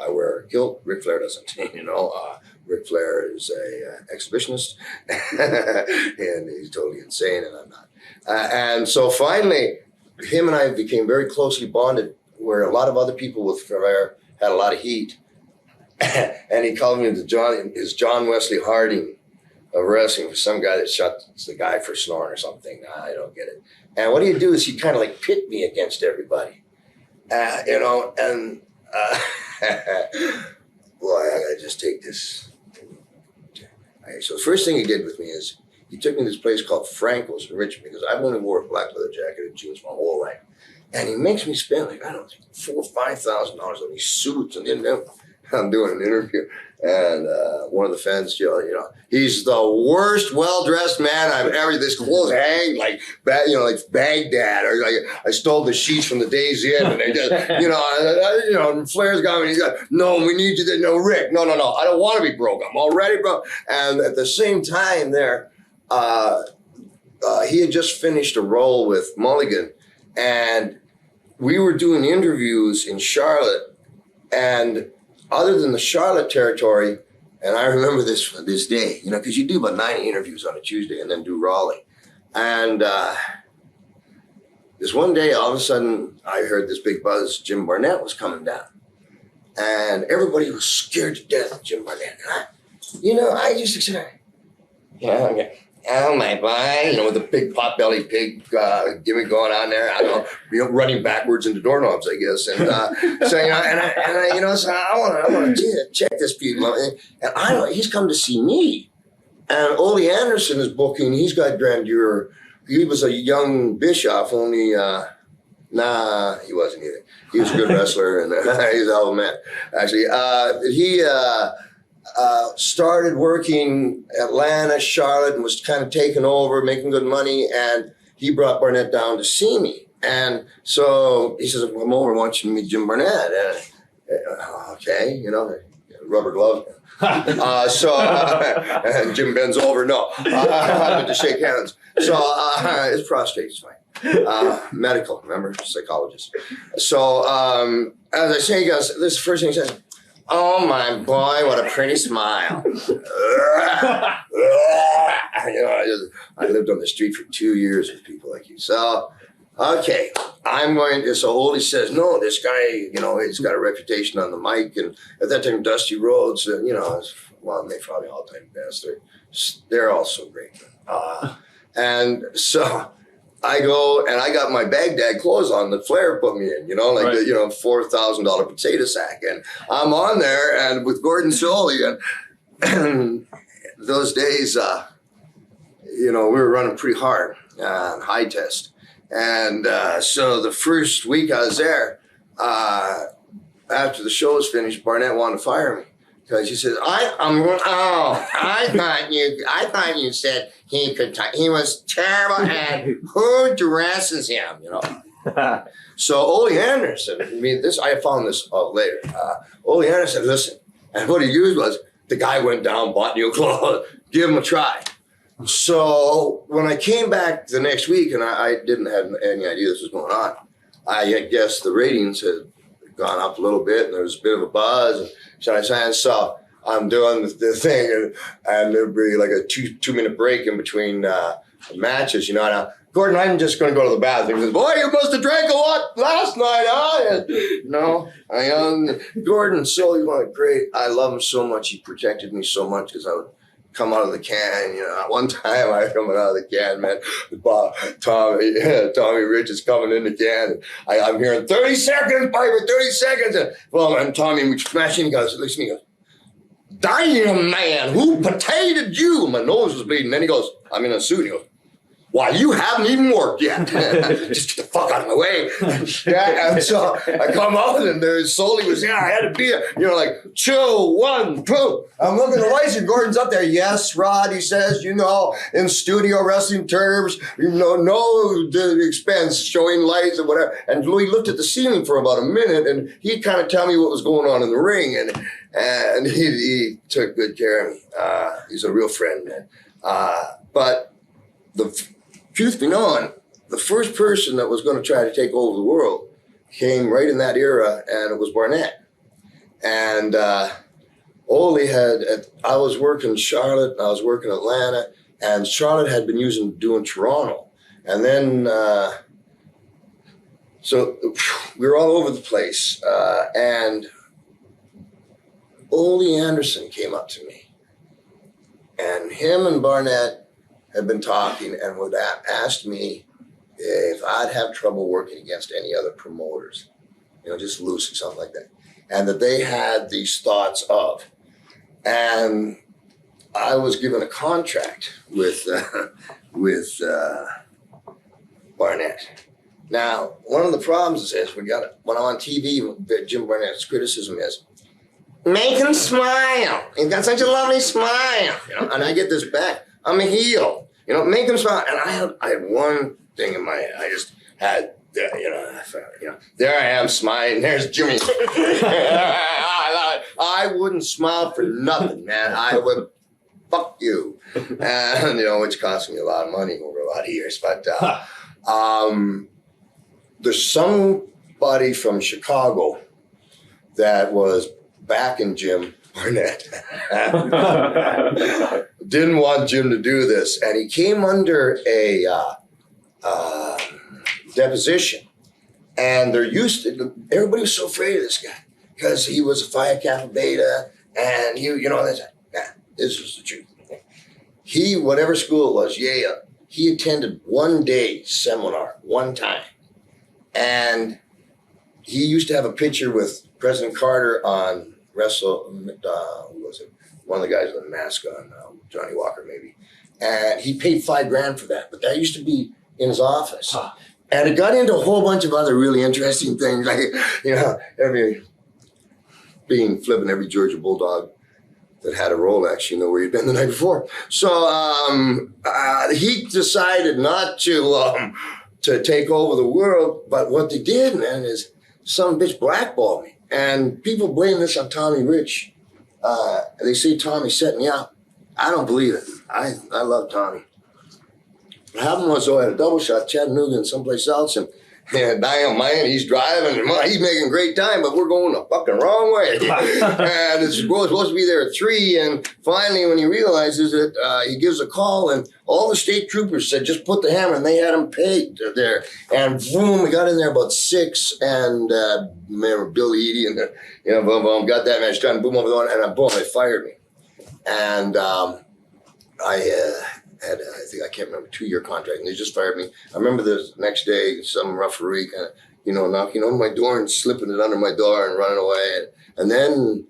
I wear a kilt. Ric Flair doesn't. You know, Ric Flair is a exhibitionist, and he's totally insane, and I'm not. And so finally, him and I became very closely bonded, where a lot of other people with Flair had a lot of heat. And he called me John Wesley Harding of wrestling, for some guy that shot the guy for snoring or something. I don't get it. And what he'd do is he'd kind of like pit me against everybody, you know, and boy, I gotta just take this. Okay, so the first thing he did with me is he took me to this place called Franco's in Richmond, because I've only wore a black leather jacket and jeans my whole life. And he makes me spend like, I don't know, $4,000 or $5,000 on these suits, and then I'm doing an interview, and one of the fans, you know, he's the worst well-dressed man I've ever. This clothes hang like Baghdad, or like I stole the sheets from the Days Inn, and they just, you know, and Flair's got me. He's got, no, we need you to, no, Rick, no, I don't want to be broke. I'm already broke. And at the same time, there, he had just finished a role with Mulligan, and we were doing interviews in Charlotte, and other than the Charlotte territory, and I remember this day, you know, because you do about 9 interviews on a Tuesday and then do Raleigh. And this one day, all of a sudden, I heard this big buzz. Jim Barnett was coming down. And everybody was scared to death of Jim Barnett. And I just said, oh my boy, you know, with the big pot-bellied pig gimmick going on there. I don't know, running backwards into doorknobs, I guess. And so, you know, so I want to check this people. And I know he's come to see me. And Ole Anderson is booking. He's got grandeur. He was a young Bischoff, only, he wasn't either. He was a good wrestler, and he's a hell of a man. Actually, he started working Atlanta, Charlotte, and was kind of taking over, making good money. And he brought Barnett down to see me. And so he says, "Come over, I want you to meet Jim Barnett." And, okay, you know, rubber glove. And Jim bends over. No, to shake hands. So his prostate's fine. Medical, remember, psychologist. So as I say, he goes, this is the first thing he says. Oh my boy, what a pretty smile. I lived on the street for 2 years with people like you. So, okay, so Ole says, no, this guy, you know, he's got a reputation on the mic. And at that time, Dusty Rhodes, you know, they probably all-time best. They're all so great. And so I go and I got my Baghdad clothes on that Flair put me in, you know, like, right. The $4,000 potato sack. And I'm on there and with Gordon Soley. And those days, we were running pretty hard, high test. And so the first week I was there, after the show was finished, Barnett wanted to fire me. Because he said, I thought you said he could talk. He was terrible, and who dresses him, you know? So Ole Anderson, I found this out later. Ole Anderson said, listen, and what he used was, the guy went down, bought new clothes, give him a try. So when I came back the next week, and I didn't have any idea this was going on, I guess the ratings had gone up a little bit, and there was a bit of a buzz. And so I'm doing the thing, and there'd be like a two-minute break in between matches, you know. Now, Gordon, I'm just going to go to the bathroom. He says, boy, you must have drank a lot last night, huh? No, Gordon, so great. I love him so much. He protected me so much because I would come out of the can, you know. One time I coming out of the can, man, Tommy Rich is coming in the can. And I'm hearing 30 seconds, Piper, 30 seconds. And Tommy, we smashing. He goes, looks at me, he goes, damn, man, who potatoed you? My nose was bleeding. Then he goes, I'm in a suit. He goes, why, you haven't even worked yet. Just get the fuck out of my way. Yeah, and so I come out and there's Sully was, I had a beer. Like, chill, 1, 2. I'm looking at the lights and Gordon's up there. Yes, Rod, he says, in studio wrestling terms, no the expense showing lights or whatever. And Louis looked at the ceiling for about a minute and he'd kind of tell me what was going on in the ring. And he took good care of me. He's a real friend, man. But the truth be known, the first person that was going to try to take over the world came right in that era, and it was Barnett. And Ole I was working Charlotte, I was working Atlanta, and Charlotte had been doing Toronto. And then, so we were all over the place. And Ole Anderson came up to me. And him and Barnett had been talking and would ask me if I'd have trouble working against any other promoters, just loose or something like that. And that they had these thoughts of. And I was given a contract with Barnett. Now, one of the problems is when I'm on TV, Jim Barnett's criticism is, make him smile. He's got such a lovely smile. And I get this back. I'm a heel. Make them smile. And I had one thing in my head. I just had, there I am smiling. There's Jimmy. I wouldn't smile for nothing, man. I would, fuck you. And, which cost me a lot of money over a lot of years. But there's somebody from Chicago that was backing Jim Barnett. Didn't want Jim to do this, and he came under a deposition. And everybody was so afraid of this guy because he was a Phi Kappa Beta, and this was the truth. He, whatever school it was, he attended one day seminar one time, and he used to have a picture with President Carter on who was it? One of the guys with the mask on, Johnny Walker maybe. And he paid $5,000 for that, but that used to be in his office. Huh. And it got into a whole bunch of other really interesting things, like, flipping every Georgia Bulldog that had a Rolex, where he'd been the night before. So he decided not to take over the world, but what they did, man, is some bitch blackballed me. And people blame this on Tommy Rich. They say Tommy set me up. I don't believe it. I love Tommy. What happened was, I had a double shot, Chattanooga and someplace else, and damn, man, he's driving, and he's making great time, but we're going the fucking wrong way. And it's supposed to be there at 3, and finally, when he realizes it, he gives a call, and all the state troopers said, just put the hammer, and they had him pegged there. And boom, we got in there about 6, and remember Bill Eady, and boom, boom, got that match done, boom, boom, and boom, they fired me. And I can't remember, 2-year contract, and they just fired me. I remember the next day, some referee kind of, knocking on my door and slipping it under my door and running away. And then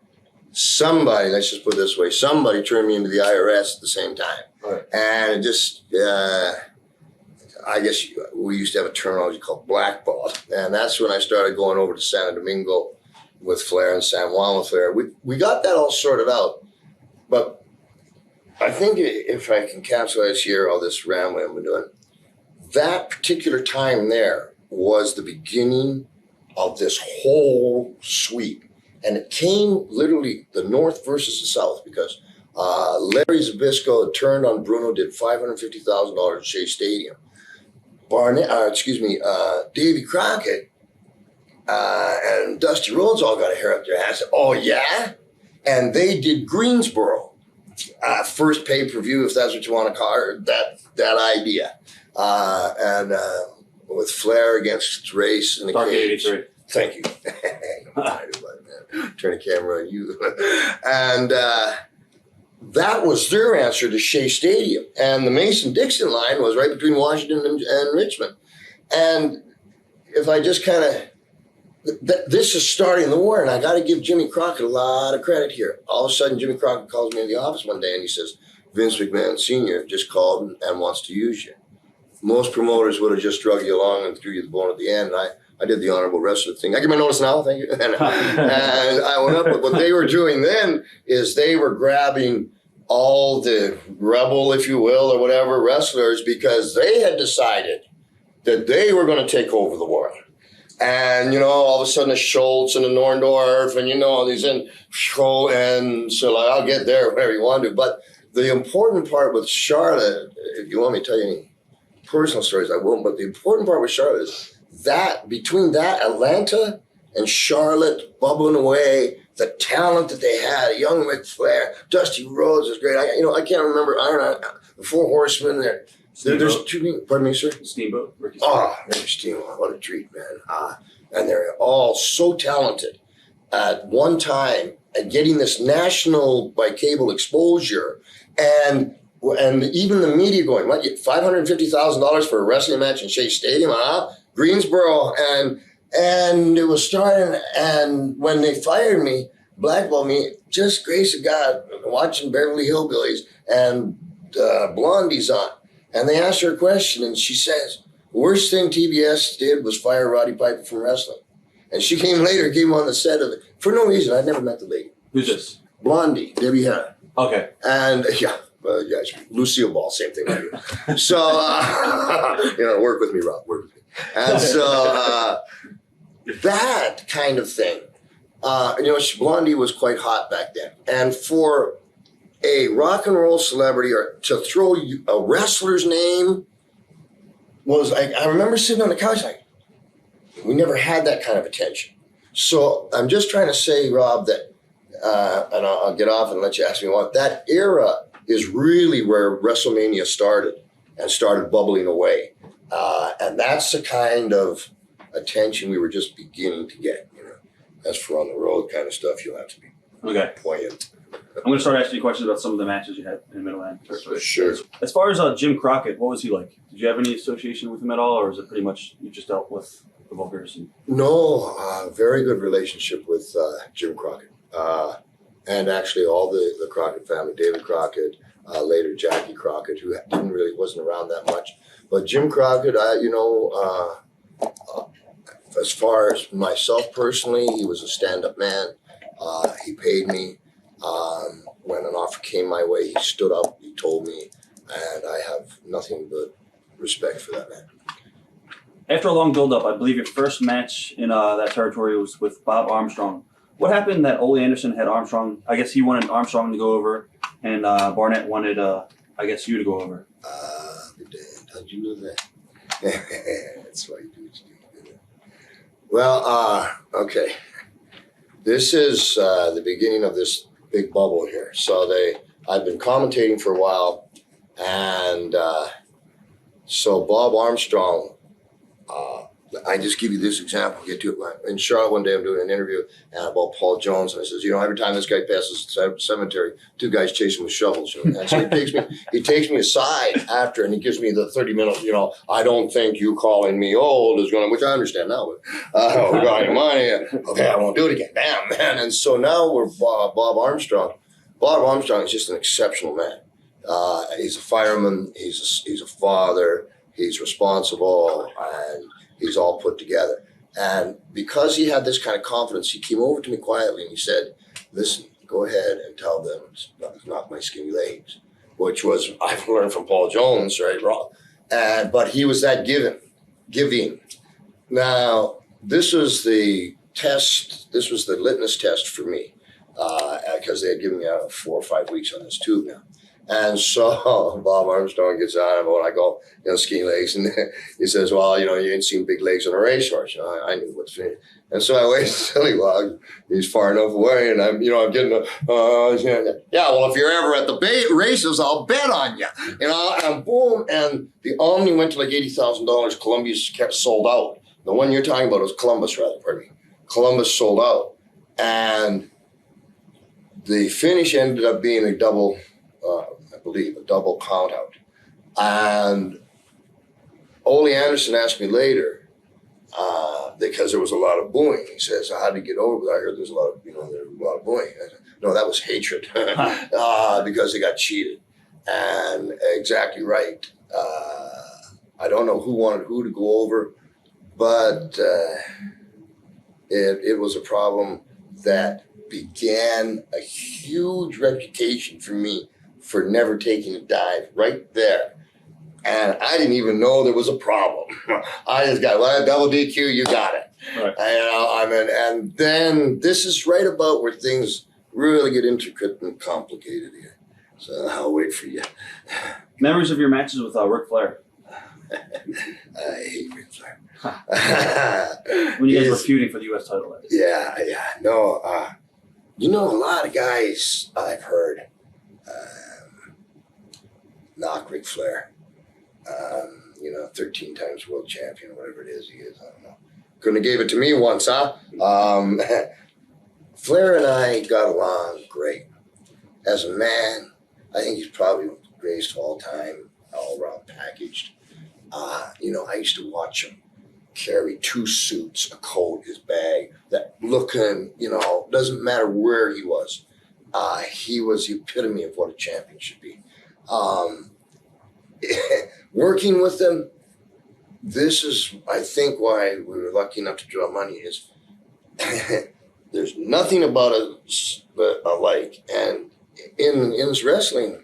somebody, let's just put it this way, somebody turned me into the IRS at the same time. Right. And it just, I guess we used to have a terminology called blackball. And that's when I started going over to Santo Domingo with Flair and San Juan with Flair. We got that all sorted out, but I think if I can capsulize here all this rambling I've been doing, that particular time there was the beginning of this whole sweep. And it came literally the North versus the South, because Larry Zbyszko had turned on Bruno, did $550,000 at Shea Stadium. Davy Crockett and Dusty Rhodes all got a hair up their ass. Oh, yeah? And they did Greensboro. First pay-per-view, if that's what you want to call it, that idea. With Flair against Race in the cage. 83. Thank you. Turn the camera on you. And that was their answer to Shea Stadium. And the Mason-Dixon line was right between Washington and Richmond. And if I just kind of this is starting the war, and I got to give Jimmy Crockett a lot of credit here. All of a sudden, Jimmy Crockett calls me in the office one day, and he says, Vince McMahon Sr. just called and wants to use you. Most promoters would have just drug you along and threw you the bone at the end. And I did the honorable wrestler thing. I get my notice now, thank you. And I went up. But what they were doing then is they were grabbing all the rebel, if you will, or whatever, wrestlers, because they had decided that they were going to take over the world. And, all of a sudden, the Schultz and the Norndorf and, these and so like, I'll get there whenever you want to. But the important part with Charlotte, if you want me to tell you any personal stories, I won't. But the important part with Charlotte is that between that Atlanta and Charlotte bubbling away, the talent that they had, young Ric Flair, Dusty Rhodes was great. I can't remember the Four Horsemen there. There's too. Pardon me, sir. Steamboat. Ricky Steamboat! What a treat, man! And they're all so talented at one time at getting this national by cable exposure, and even the media going, what? $550,000 for a wrestling match in Shea Stadium, Greensboro, and it was starting. And when they fired me, blackballed me, just grace of God, watching Beverly Hillbillies and Blondie's on. And they asked her a question, and she says, the worst thing TBS did was fire Roddy Piper from wrestling. And she came on the set of it for no reason. I'd never met the lady. Who's this? Blondie, Debbie Hanna. Okay. And Lucille Ball, same thing. So, work with me, Rob, work with me. And so that kind of thing, Blondie was quite hot back then. And for a rock and roll celebrity or to throw a wrestler's name was like, I remember sitting on the couch like, we never had that kind of attention. So I'm just trying to say, Rob, that, and I'll get off and let you ask me what, that era is really where WrestleMania started and started bubbling away. And that's the kind of attention we were just beginning to get, As for on the road kind of stuff, you'll have to be poignant. I'm going to start asking you questions about some of the matches you had in the middle end. Sure. As far as Jim Crockett, what was he like? Did you have any association with him at all, or is it pretty much you just dealt with the Vulgars? No, very good relationship with Jim Crockett. And actually all the Crockett family, David Crockett, later Jackie Crockett, who wasn't around that much. But Jim Crockett, as far as myself personally, he was a stand-up man. He paid me. When an offer came my way, he stood up, he told me, and I have nothing but respect for that man. After a long build-up, I believe your first match in that territory was with Bob Armstrong. What happened that Ole Anderson had Armstrong? I guess he wanted Armstrong to go over, and Barnett wanted, you to go over. How'd you know that? That's why you do what you do. Well, okay. This is the beginning of this big bubble here. So I've been commentating for a while, and so Bob Armstrong, I just give you this example, get to it. In Charlotte one day, I'm doing an interview about Paul Jones, and I says, every time this guy passes the cemetery, two guys chase him with shovels. And so he takes me aside after, and he gives me the 30-minute, I don't think you calling me old is going to, which I understand now, but we're going money. Okay, I won't do it again. Damn, man. And so now we're Bob Armstrong. Bob Armstrong is just an exceptional man. He's a fireman. He's a father. He's responsible, and he's all put together. And because he had this kind of confidence, he came over to me quietly and he said, listen, go ahead and tell them it's not my skinny legs, which was, I've learned from Paul Jones, right, Rob? But he was that giving. Now, this was the test, this was the litmus test for me, because they had given me 4 or 5 weeks on this tube now. And so Bob Armstrong gets on him when I go, ski legs. And he says, well, you ain't seen big legs on a racehorse. I knew what's finished. And so I wait silly log. He's far enough away. And I'm getting well, if you're ever at the races, I'll bet on you. And boom. And the Omni went to like $80,000. Columbia's kept sold out. The one you're talking about was Columbus, rather, pardon me. Columbus sold out. And the finish ended up being a double, I believe, a double count out. And Ole Anderson asked me later, because there was a lot of booing. He says, "How did you get over that? I heard there's a lot of, there's a lot of booing." I said, "No, that was hatred because they got cheated." And exactly right. I don't know who wanted who to go over, but it was a problem that began a huge reputation for me for never taking a dive right there. And I didn't even know there was a problem. I just got, well, double DQ, you got it. Right. And then this is right about where things really get intricate and complicated here. So I'll wait for you. Memories of your matches with Ric Flair? I hate Ric Flair. When you guys were feuding for the U.S. title. Yeah. No, a lot of guys I've heard knock Ric Flair. 13 times world champion, or whatever it is he is. I don't know. Couldn't have gave it to me once, huh? Flair and I got along great. As a man, I think he's probably the greatest of all time, all around packaged. I used to watch him carry 2 suits, a coat, his bag, that looking, doesn't matter where he was. He was the epitome of what a champion should be. Working with them, this is, I think, why we were lucky enough to draw money is there's nothing about us alike. And in this wrestling,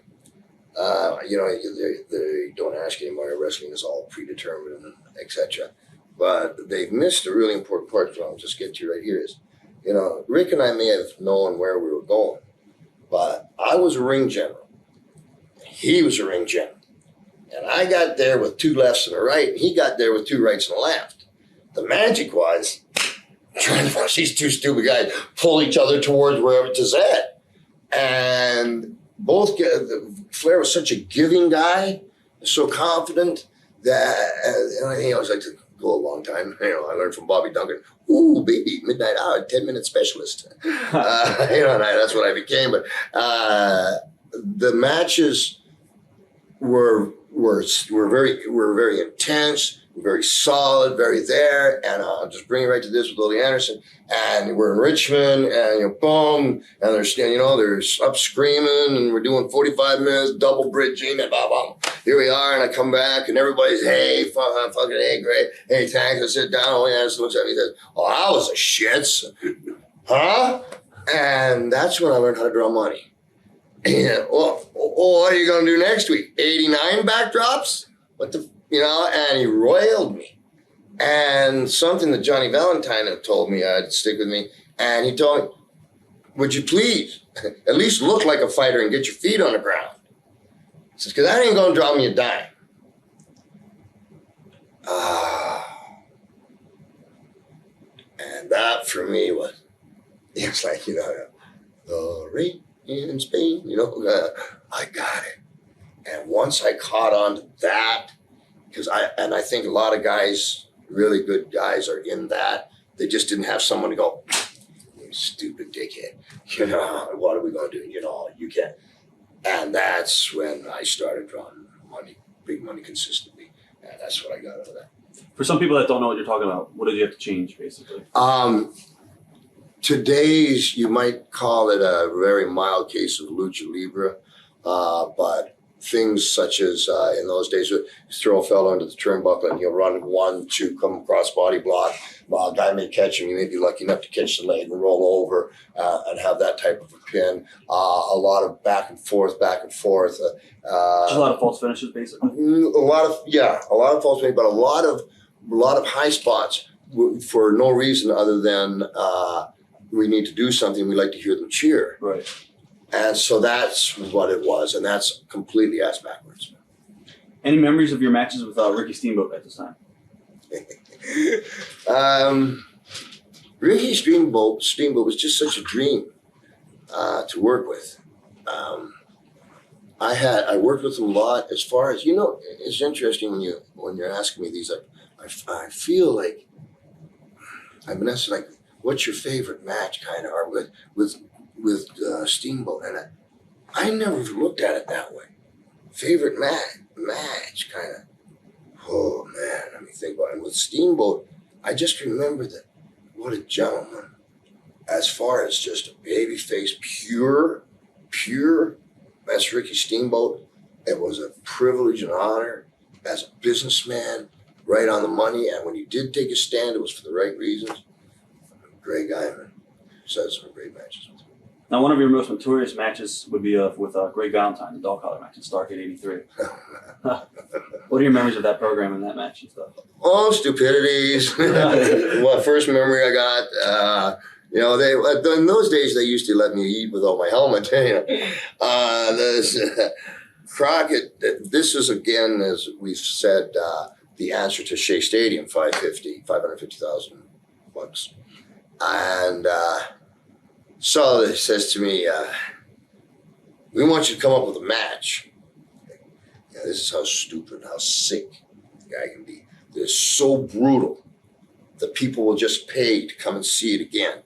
they don't ask anymore. Wrestling is all predetermined, and etc. But they've missed a really important part. I'll just get to right here is, Rick and I may have known where we were going, but I was a ring general. He was a ring general. And I got there with 2 lefts and a right, and he got there with 2 rights and a left. The magic was trying to watch these 2 stupid guys pull each other towards wherever it's at. And Flair was such a giving guy, so confident that, I always like to go a long time. I learned from Bobby Duncan, ooh, baby, midnight hour, 10-minute specialist. And that's what I became. But the matches were very intense, very solid, very there. And I'll just bring it right to this with Ole Anderson. And we're in Richmond, and boom, and there's up screaming, and we're doing 45 minutes, double bridging, and blah, blah. Here we are, and I come back, and everybody's, hey, fucking, hey, great. Hey, thanks, I sit down. Ole Anderson looks at me and says, oh, that was a shits. Huh? And that's when I learned how to draw money. Yeah, well, what are you going to do next week? 89 backdrops? And he roiled me. And something that Johnny Valentine had told me I'd stick with me. And he told me, would you please at least look like a fighter and get your feet on the ground? He says, because that ain't going to draw me a dime. And that for me was, it's like, the rate in Spain, I got it. And once I caught on to that, I think a lot of guys, really good guys, are in that. They just didn't have someone to go, you stupid dickhead. What are we going to do? You can't. And that's when I started drawing money, big money consistently. And that's what I got out of that. For some people that don't know what you're talking about, what did you have to change, basically? Today's, you might call it a very mild case of lucha libre, but things such as in those days, you throw a fella under the turnbuckle and he'll run 1-2, come across body block. A guy may catch him. You may be lucky enough to catch the leg and roll over and have that type of a pin. A lot of back and forth. Just a lot of false finishes, basically. A lot of false finishes, but a lot of high spots for no reason other than we need to do something. We like to hear them cheer. Right. And so that's what it was, and that's completely ass backwards. Any memories of your matches with Ricky Steamboat at this time? Ricky Steamboat was just such a dream to work with. I worked with him a lot. As far as it's interesting when you're asking me these. I feel like I've been asked, like, what's your favorite match, kind of, or with Steamboat, and I never looked at it that way. Favorite match, kind of. Oh man, let me think about it. With Steamboat, I just remember that, what a gentleman. As far as just a baby face, pure, that's Ricky Steamboat. It was a privilege and honor as a businessman, right on the money. And when you did take a stand, it was for the right reasons. Great guy, man. So had some great matches with him. Now, one of your most notorious matches would be with Greg Valentine, the dog collar match in Starrcade '83. What are your memories of that program and that match and stuff? Oh, stupidities. Well, first memory I got, you know, in those days they used to let me eat without my helmet. Crockett, this is again, as we've said, the answer to Shea Stadium, $550,000. And so he says to me, we want you to come up with a match. Yeah, this is how stupid, how sick the guy can be. They're so brutal that people will just pay to come and see it again.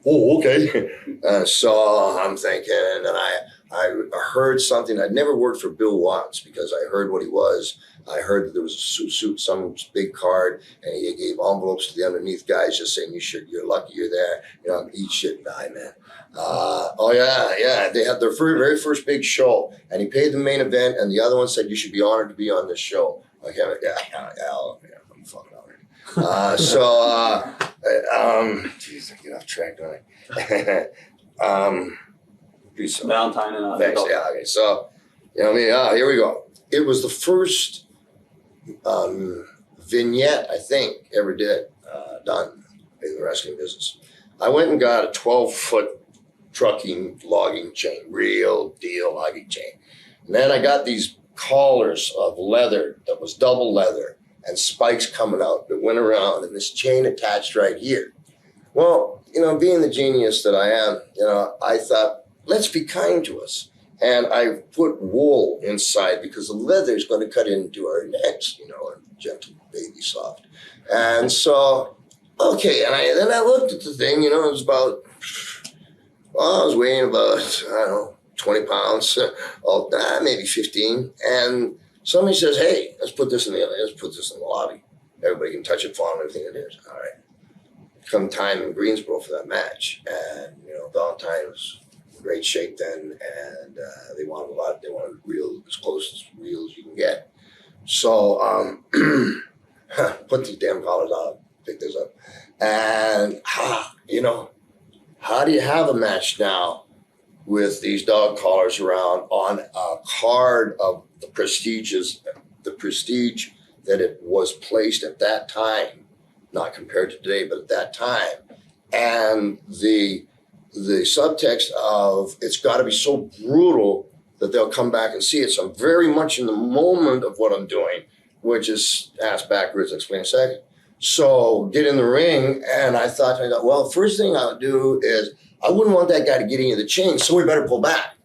Oh, okay. So I'm thinking, and then I heard something. I'd never worked for Bill Watts because I heard what he was. I heard that there was some big card, and he gave envelopes to the underneath guys just saying, you're lucky you're there. You know, eat shit and die, man. Oh, yeah. They had their very first big show, and he paid the main event, and the other one said, you should be honored to be on this show. Like, yeah, I'm fucking honored. Geez, I get off track, don't I? Valentine and thanks. Yeah, okay. So, you know what I mean? Here we go. It was the first vignette I think ever done in the wrestling business. I went and got a 12-foot trucking logging chain, real deal logging chain. And then I got these collars of leather that was double leather and spikes coming out that went around and this chain attached right here. Well, you know, being the genius that I am, you know, I thought, let's be kind to us. And I put wool inside because the leather is going to cut into our necks, you know, and gentle, baby soft. And so, okay. And then I looked at the thing, you know, it was about, well, I was weighing about, I don't know, 20 pounds, maybe 15. And somebody says, hey, let's put this in the lobby. Everybody can touch it, fall, and everything it is. All right. Come time in Greensboro for that match. And, you know, Valentine was in great shape then. And they wanted a lot. They wanted real, as close as real as you can get. So put these damn collars on, pick this up. And, you know, how do you have a match now with these dog collars around on a card of the prestige that it was placed at that time, not compared to today, but at that time. And the subtext of it's got to be so brutal that they'll come back and see it. So I'm very much in the moment of what I'm doing, which is ask backwards, explain a second. So get in the ring, and I thought, well, first thing I would do is I wouldn't want that guy to get into the chain, so we better pull back.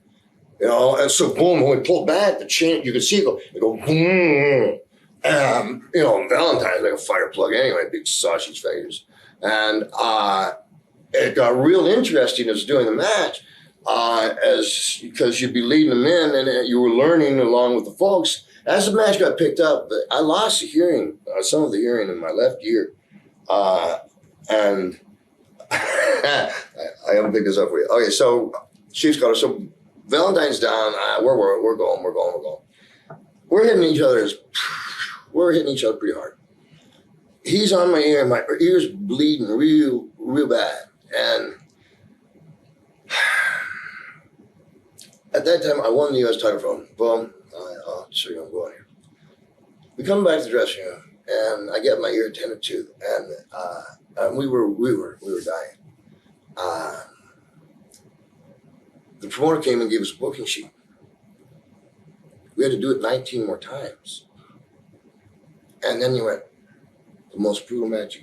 You know, and so boom, when we pulled back, the chain, you could see it go boom. You know, Valentine's like a fire plug anyway, big sausage fingers. And it got real interesting as doing the match, because you'd be leading them in and you were learning along with the folks. As the match got picked up, I lost the hearing, some of the hearing in my left ear. And I haven't picked this up for you. Okay, so Chief's collar. So Valentine's down. We're going. We're hitting each other pretty hard. He's on my ear. My ear's bleeding real bad. And at that time, I won the U.S. title from him. Boom. I'll show you I'm going here. We come back to the dressing room, and I get my ear attended to, and we were dying. The promoter came and gave us a booking sheet. We had to do it 19 more times. And then you went, the most brutal match.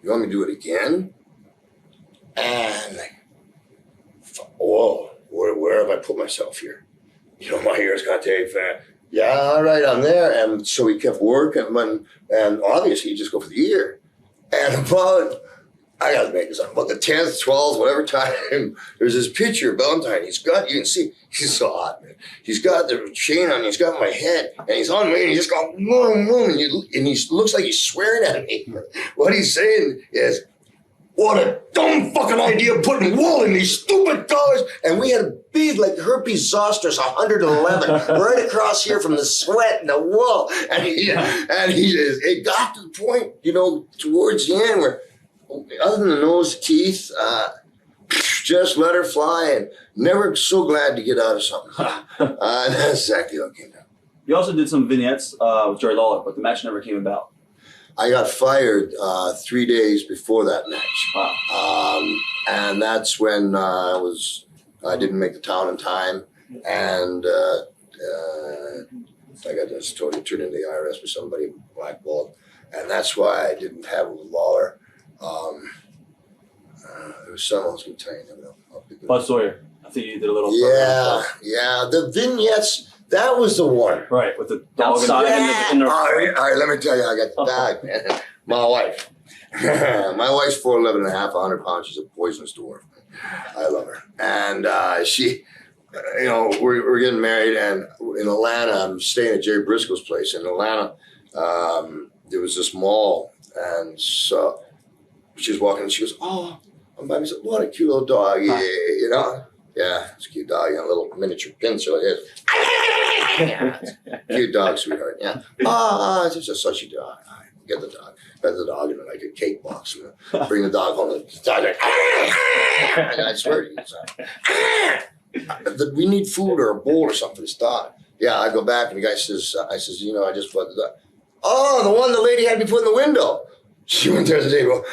You want me to do it again? And whoa, where have I put myself here? You know, my ear's got to take. Yeah, all right, I'm there. And so he kept working, and obviously you just go for the ear. And about I gotta make this up. About the 10th, 12th, whatever time, there's this picture of Valentine. You can see, he's so hot, man. He's got the chain on, he's got my head, and he's on me, and he just goes, boom, boom, and he looks like he's swearing at me. What he's saying is, what a dumb fucking idea putting wool in these stupid collars. And we had a big, like, herpes zoster's 111 right across here from the sweat and the wool. And it got to the point, you know, towards the end where, other than the nose, teeth, just let her fly and never so glad to get out of something. That's exactly what came down. You also did some vignettes with Jerry Lawler, but the match never came about. I got fired 3 days before that match. Wow. And that's when I didn't make the town in time. And I got just totally turned into the IRS for somebody blackballed. And that's why I didn't have it with Lawler. There was someone else going to tell you. Bud Sawyer. I think you did a little. Yeah. The vignettes. That was the one. Right, with the dog outside in the all right, let me tell you how I got the dog, man. My wife. My wife's 4'11" and a half, 100 pounds. She's a poisonous dwarf. I love her. And she, you know, we're getting married, and in Atlanta, I'm staying at Jerry Briscoe's place. In Atlanta, there was this mall, and so she was walking, and she goes, "Oh, I'm by myself. What a cute little dog, you know." Yeah, it's a cute dog, you know, a little miniature pincer like this. Cute dog, sweetheart. Yeah. It's just a such a dog. Get the dog. Pet the dog in like a cake box. Bring the dog home. The dog like, I swear to you, we need food or a bowl or something for this dog. Yeah, I go back and the guy says, I just put the dog. Oh, the one the lady had me put in the window. She went there the day before.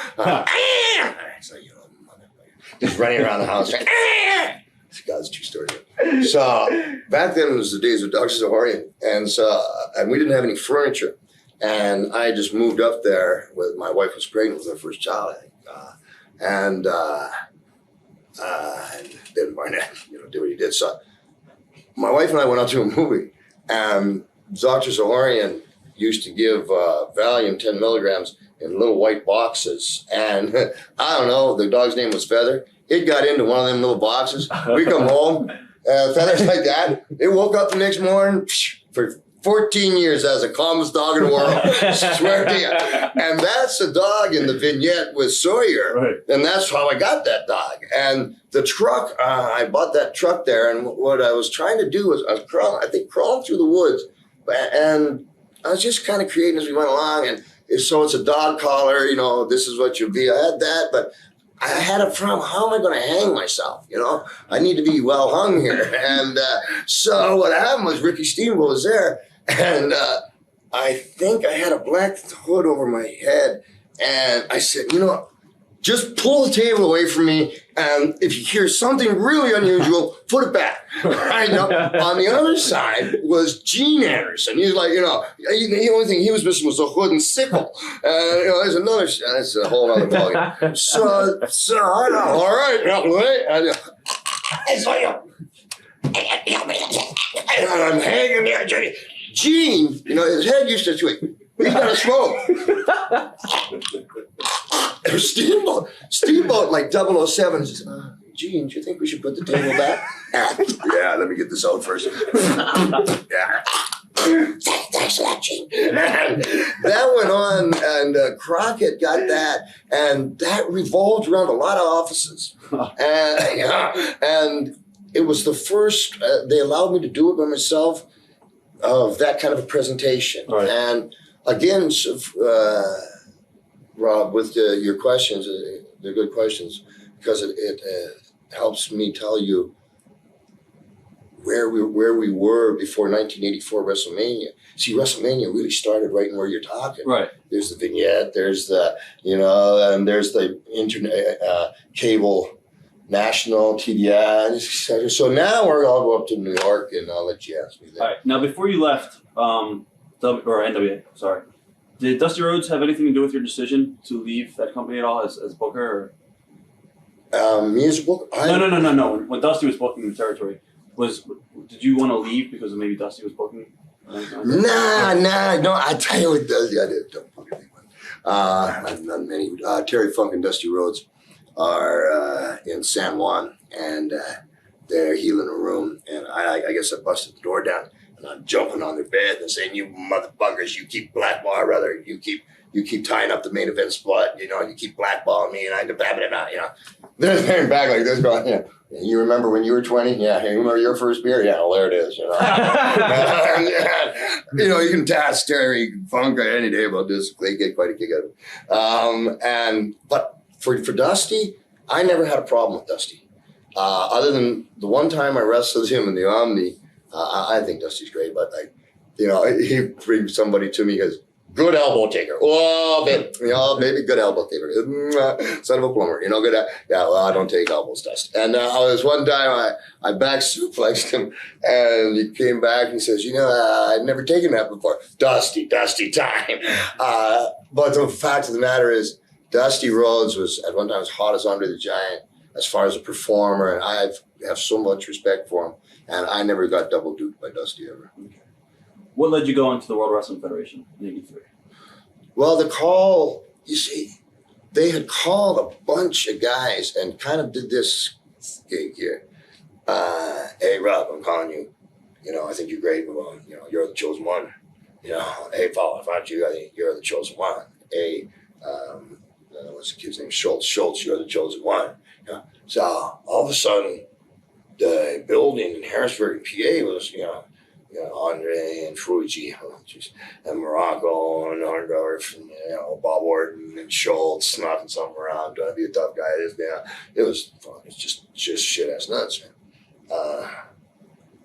So, you know, just running around the house. God's true story. So back then it was the days of Dr. Zahorian, and we didn't have any furniture, and I just moved up there with my wife was pregnant with her first child, I think, and then Barnett, you know, did what he did. So my wife and I went out to a movie, and Dr. Zahorian used to give Valium 10 milligrams in little white boxes, and I don't know, the dog's name was Feather. It got into one of them little boxes. We come home, Feathers like that. It woke up the next morning for 14 years as the calmest dog in the world. Swear to you. And that's the dog in the vignette with Sawyer. Right. And that's how I got that dog. And the truck, I bought that truck there. And what I was trying to do was I was crawling through the woods. And I was just kind of creating as we went along. And so it's a dog collar, you know, this is what you'll be. I had that, but I had a problem. How am I going to hang myself? You know, I need to be well hung here. And so what happened was Ricky Steamboat was there. And I think I had a black hood over my head. And I said, you know, just pull the table away from me. And if you hear something really unusual, put it back. Right? Now, on the other side was Gene Anderson. He's like, you know, the only thing he was missing was a hood and sickle. You know, there's another, that's a whole other ballgame. So I know, all right. I'm hanging there. Gene, you know, his head used to twitch. He's got a smoke. Steamboat like 007 says, Gene, do you think we should put the table back? Yeah, let me get this out first. Yeah. Thanks a lot, Gene. That went on, and Crockett got that, and that revolved around a lot of offices. And it was the first, they allowed me to do it by myself, of that kind of a presentation. Right. And again, Rob, with your questions, they're good questions, because it helps me tell you where we were before 1984 WrestleMania. See, WrestleMania really started right in where you're talking. Right. There's the vignette, there's the, you know, and there's the internet, cable, national, TDI, etc. So now I'll go up to New York, and I'll let you ask me that. All right. Now, before you left, NWA, sorry, did Dusty Rhodes have anything to do with your decision to leave that company at all as booker? Or? Me as a booker? No. When Dusty was booking the territory, did you want to leave because of maybe Dusty was booking? No. I tell you what, Dusty, I didn't book anyone. I've done many. Terry Funk and Dusty Rhodes are in San Juan, and they're healing a room. And I guess I busted the door down, and I'm jumping on their bed and saying, "You motherfuckers, you keep blackballing, rather, you keep tying up the main event spot. You know, you keep blackballing me, and I blah blah blah. You know." They're staring back like this, going, "Yeah, you remember when you were 20? Yeah, you remember your first beer? Yeah, well, there it is. You know, you know, you can task Terry Funk any day about this. They get quite a kick out of it. But for Dusty, I never had a problem with Dusty. Other than the one time I wrestled him in the Omni, I think Dusty's great, but like, you know, he brings somebody to me, he goes, "Good elbow taker." "Oh, baby, you know, baby, good elbow taker. Son of a plumber, you know, good. Yeah, well, I don't take elbows, Dusty." And I was one time, I back suplexed him, and he came back and says, "You know, I'd never taken that before." Dusty time. But the fact of the matter is, Dusty Rhodes was at one time as hot as Andre the Giant as far as a performer, and I have so much respect for him, and I never got double duped by Dusty ever. What led you go into the World Wrestling Federation in '83? Well, the call, you see, they had called a bunch of guys and kind of did this gig here. "Hey, Rob, I'm calling you. You know, I think you're great. Well, you know, you're the chosen one. You know, hey, Paul, if I find you, I think you're the chosen one. Hey, what's the kid's name? Schultz, you're the chosen one." You know? So all of a sudden, the building in Harrisburg, PA was, you know, Andre and Fuji, and Morocco and Orndorff, and, you know, Bob Orton and Schultz knocking something around, trying to be a tough guy. It was fun. It's just shit ass nuts, man.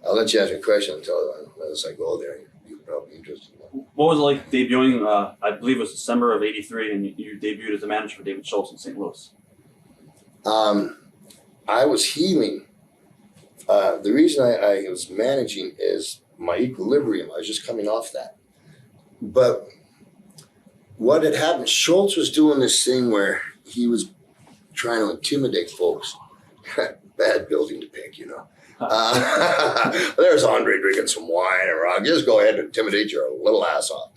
I'll let you ask me a question unless I go there. You're probably interested in that. What was it like debuting? I believe it was December of '83, and you debuted as a manager for David Schultz in St. Louis. I was healing. The reason I was managing is my equilibrium. I was just coming off that. But what had happened, Schultz was doing this thing where he was trying to intimidate folks. Bad building to pick, you know. There's Andre drinking some wine and rock. Just go ahead and intimidate your little ass off.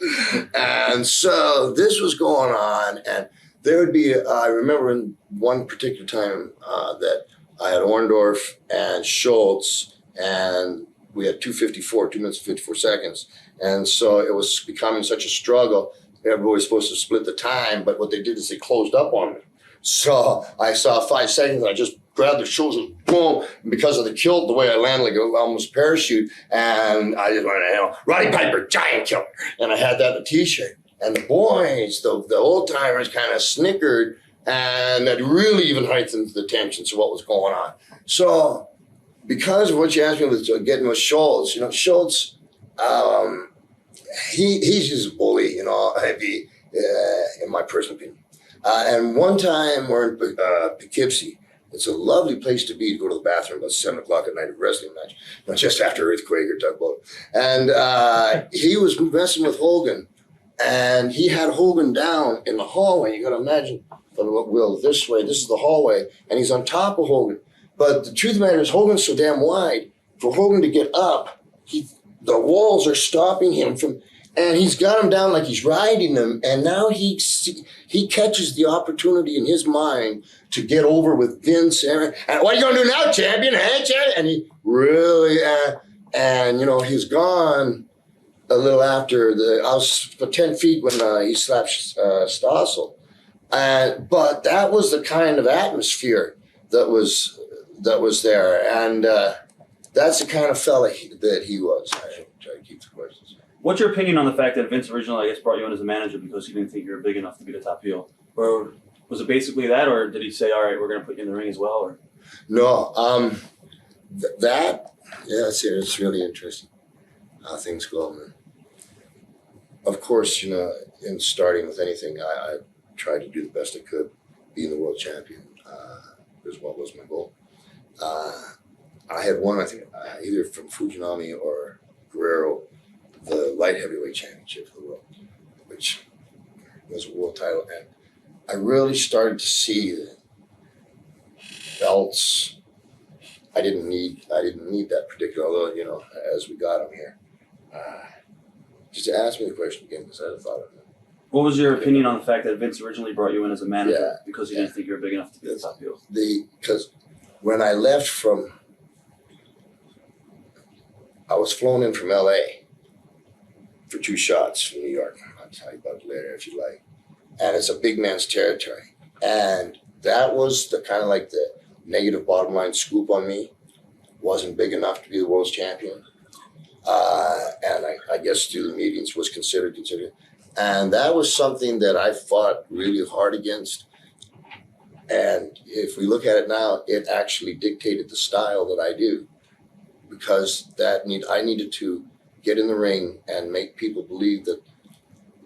And so this was going on, and there would be, I remember in one particular time that I had Orndorff and Schultz, and we had 2 minutes and 54 seconds. And so it was becoming such a struggle. Everybody was supposed to split the time, but what they did is they closed up on me. So I saw 5 seconds, and I just grabbed the shoulders, boom, and because of the kilt, the way I landed, like almost parachute, and I just went, you know, "Roddy Piper, giant killer." And I had that in a t-shirt. And the boys, the old timers kind of snickered, and that really even heightened the tension to what was going on. So because of what you asked me with getting with Schultz, you know, Schultz, he's just a bully, you know, in my personal opinion. And one time we're in Poughkeepsie. It's a lovely place to be, to go to the bathroom about 7 o'clock at night at a wrestling match, not just after Earthquake or Tugboat. And he was messing with Hogan, and he had Hogan down in the hallway. You got to imagine, Will, this way, this is the hallway, and he's on top of Hogan. But the truth of the matter is, Hogan's so damn wide, for Hogan to get up, the walls are stopping him from, and he's got him down like he's riding them, and now he catches the opportunity in his mind to get over with Vince. And "What are you going to do now, champion? Hey, champion?" And he really, and you know, he's gone a little after I was for 10 feet when he slapped Stossel. But that was the kind of atmosphere that was there. And that's the kind of fella that he was. I try to keep the questions. What's your opinion on the fact that Vince originally, I guess, brought you in as a manager because he didn't think you were big enough to be the top heel? Or was it basically that, or did he say, "All right, we're going to put you in the ring as well"? Or no, it's really interesting how things go, man. Of course, you know, in starting with anything, I tried to do the best I could, being the world champion, is what was my goal. I had won, I think, either from Fujinami or Guerrero, the light heavyweight championship of the world, which was a world title. And I really started to see that belts. I didn't need that particular, although, you know, as we got them here. Just ask me the question again, because I hadn't thought of it. What was your opinion on the fact that Vince originally brought you in as a manager because he didn't think you were big enough to be the top heel? Because when I left I was flown in from LA for 2 shots from New York. I'll tell you about it later if you like. And it's a big man's territory. And that was the kind of like the negative bottom line scoop on me. Wasn't big enough to be the world's champion. And I guess through the meetings was considered. And that was something that I fought really hard against. And if we look at it now, it actually dictated the style that I do, because I needed to get in the ring and make people believe that,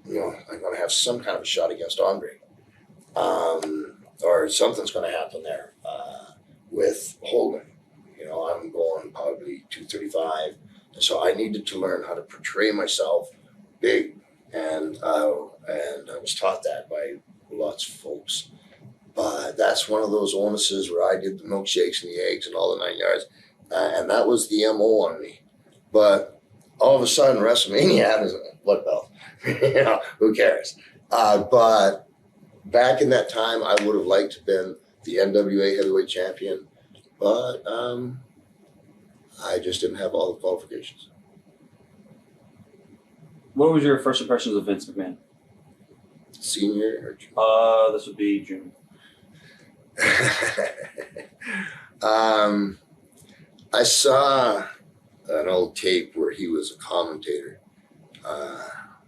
you know, I'm going to have some kind of a shot against Andre, or something's going to happen there with Hogan. You know, I'm going probably 235, so I needed to learn how to portray myself big, and I was taught that by lots of folks. But that's one of those onuses where I did the milkshakes and the eggs and all the 9 yards. And that was the MO on me. But all of a sudden, WrestleMania is what belt? You know, who cares? But back in that time, I would have liked to have been the NWA heavyweight champion. But I just didn't have all the qualifications. What was your first impressions of Vince McMahon? Senior or junior? This would be junior. I saw an old tape where he was a commentator.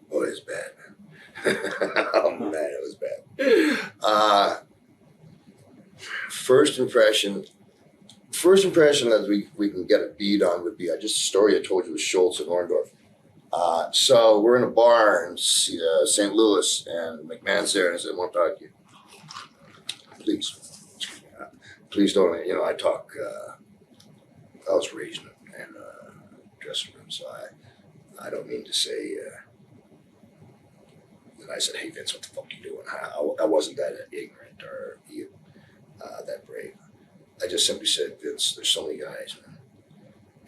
Boy, it was bad, man. Oh, man, it was bad. First impression that we can get a bead on would be just a story I told you with Schultz and Orndorff. So we're in a bar in St. Louis, and McMahon's there, and I said, I want to talk to you. Please don't, you know, I talk, I was raised in a dressing room, so I don't mean to say that I said, hey, Vince, what the fuck are you doing? I wasn't that ignorant or that brave. I just simply said, Vince, there's so many guys, man,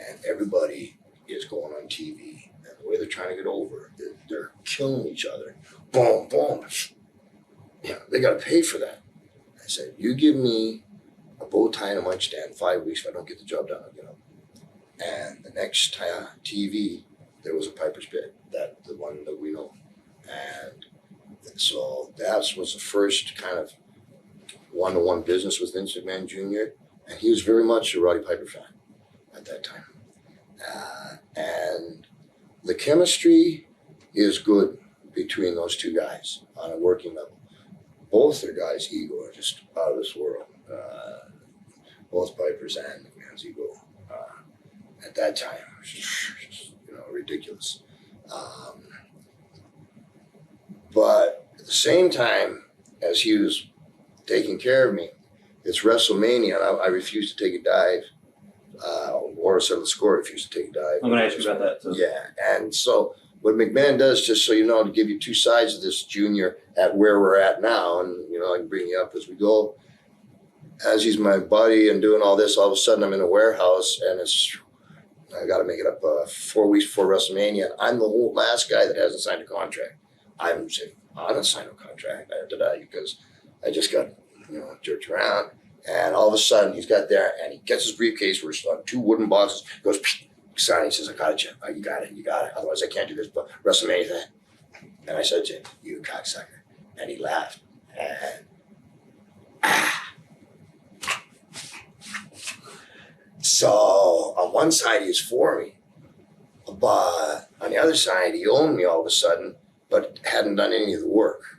and everybody is going on TV, and the way they're trying to get over, they're killing each other. Boom, boom. Yeah, they got to pay for that. I said, you give me a bow tie and a mic stand 5 weeks. If I don't get the job done, I'll get up. And the next TV, there was a Piper's Pit, the one that we know. And so that was the first kind of one-to-one business with Vince McMahon Jr. And he was very much a Roddy Piper fan at that time. And the chemistry is good between those two guys on a working level. Both their guys' ego are just out of this world. Both Piper's and McMahon's ego at that time was just, you know, ridiculous. But at the same time, as he was taking care of me, it's WrestleMania, and I refused to take a dive. Or settle the score, refused to take a dive. I'm going to ask you about that too. Yeah, and so what McMahon does, just so you know, to give you two sides of this junior at where we're at now, and, you know, I can bring you up as we go. As he's my buddy and doing all this, all of a sudden I'm in a warehouse, and I got to make it up 4 weeks before WrestleMania. And I'm the whole last guy that hasn't signed a contract. I'm saying, I don't sign a contract. I have to die because I just got, you know, jerked around. And all of a sudden he's got there, and he gets his briefcase where it's on 2 wooden boxes, goes, sign. He says, I got it, Jim. Oh, you got it. Otherwise I can't do this, but WrestleMania thing. And I said, Jim, you cocksucker. And he laughed. And so on one side he was for me, but on the other side he owned me all of a sudden, but hadn't done any of the work.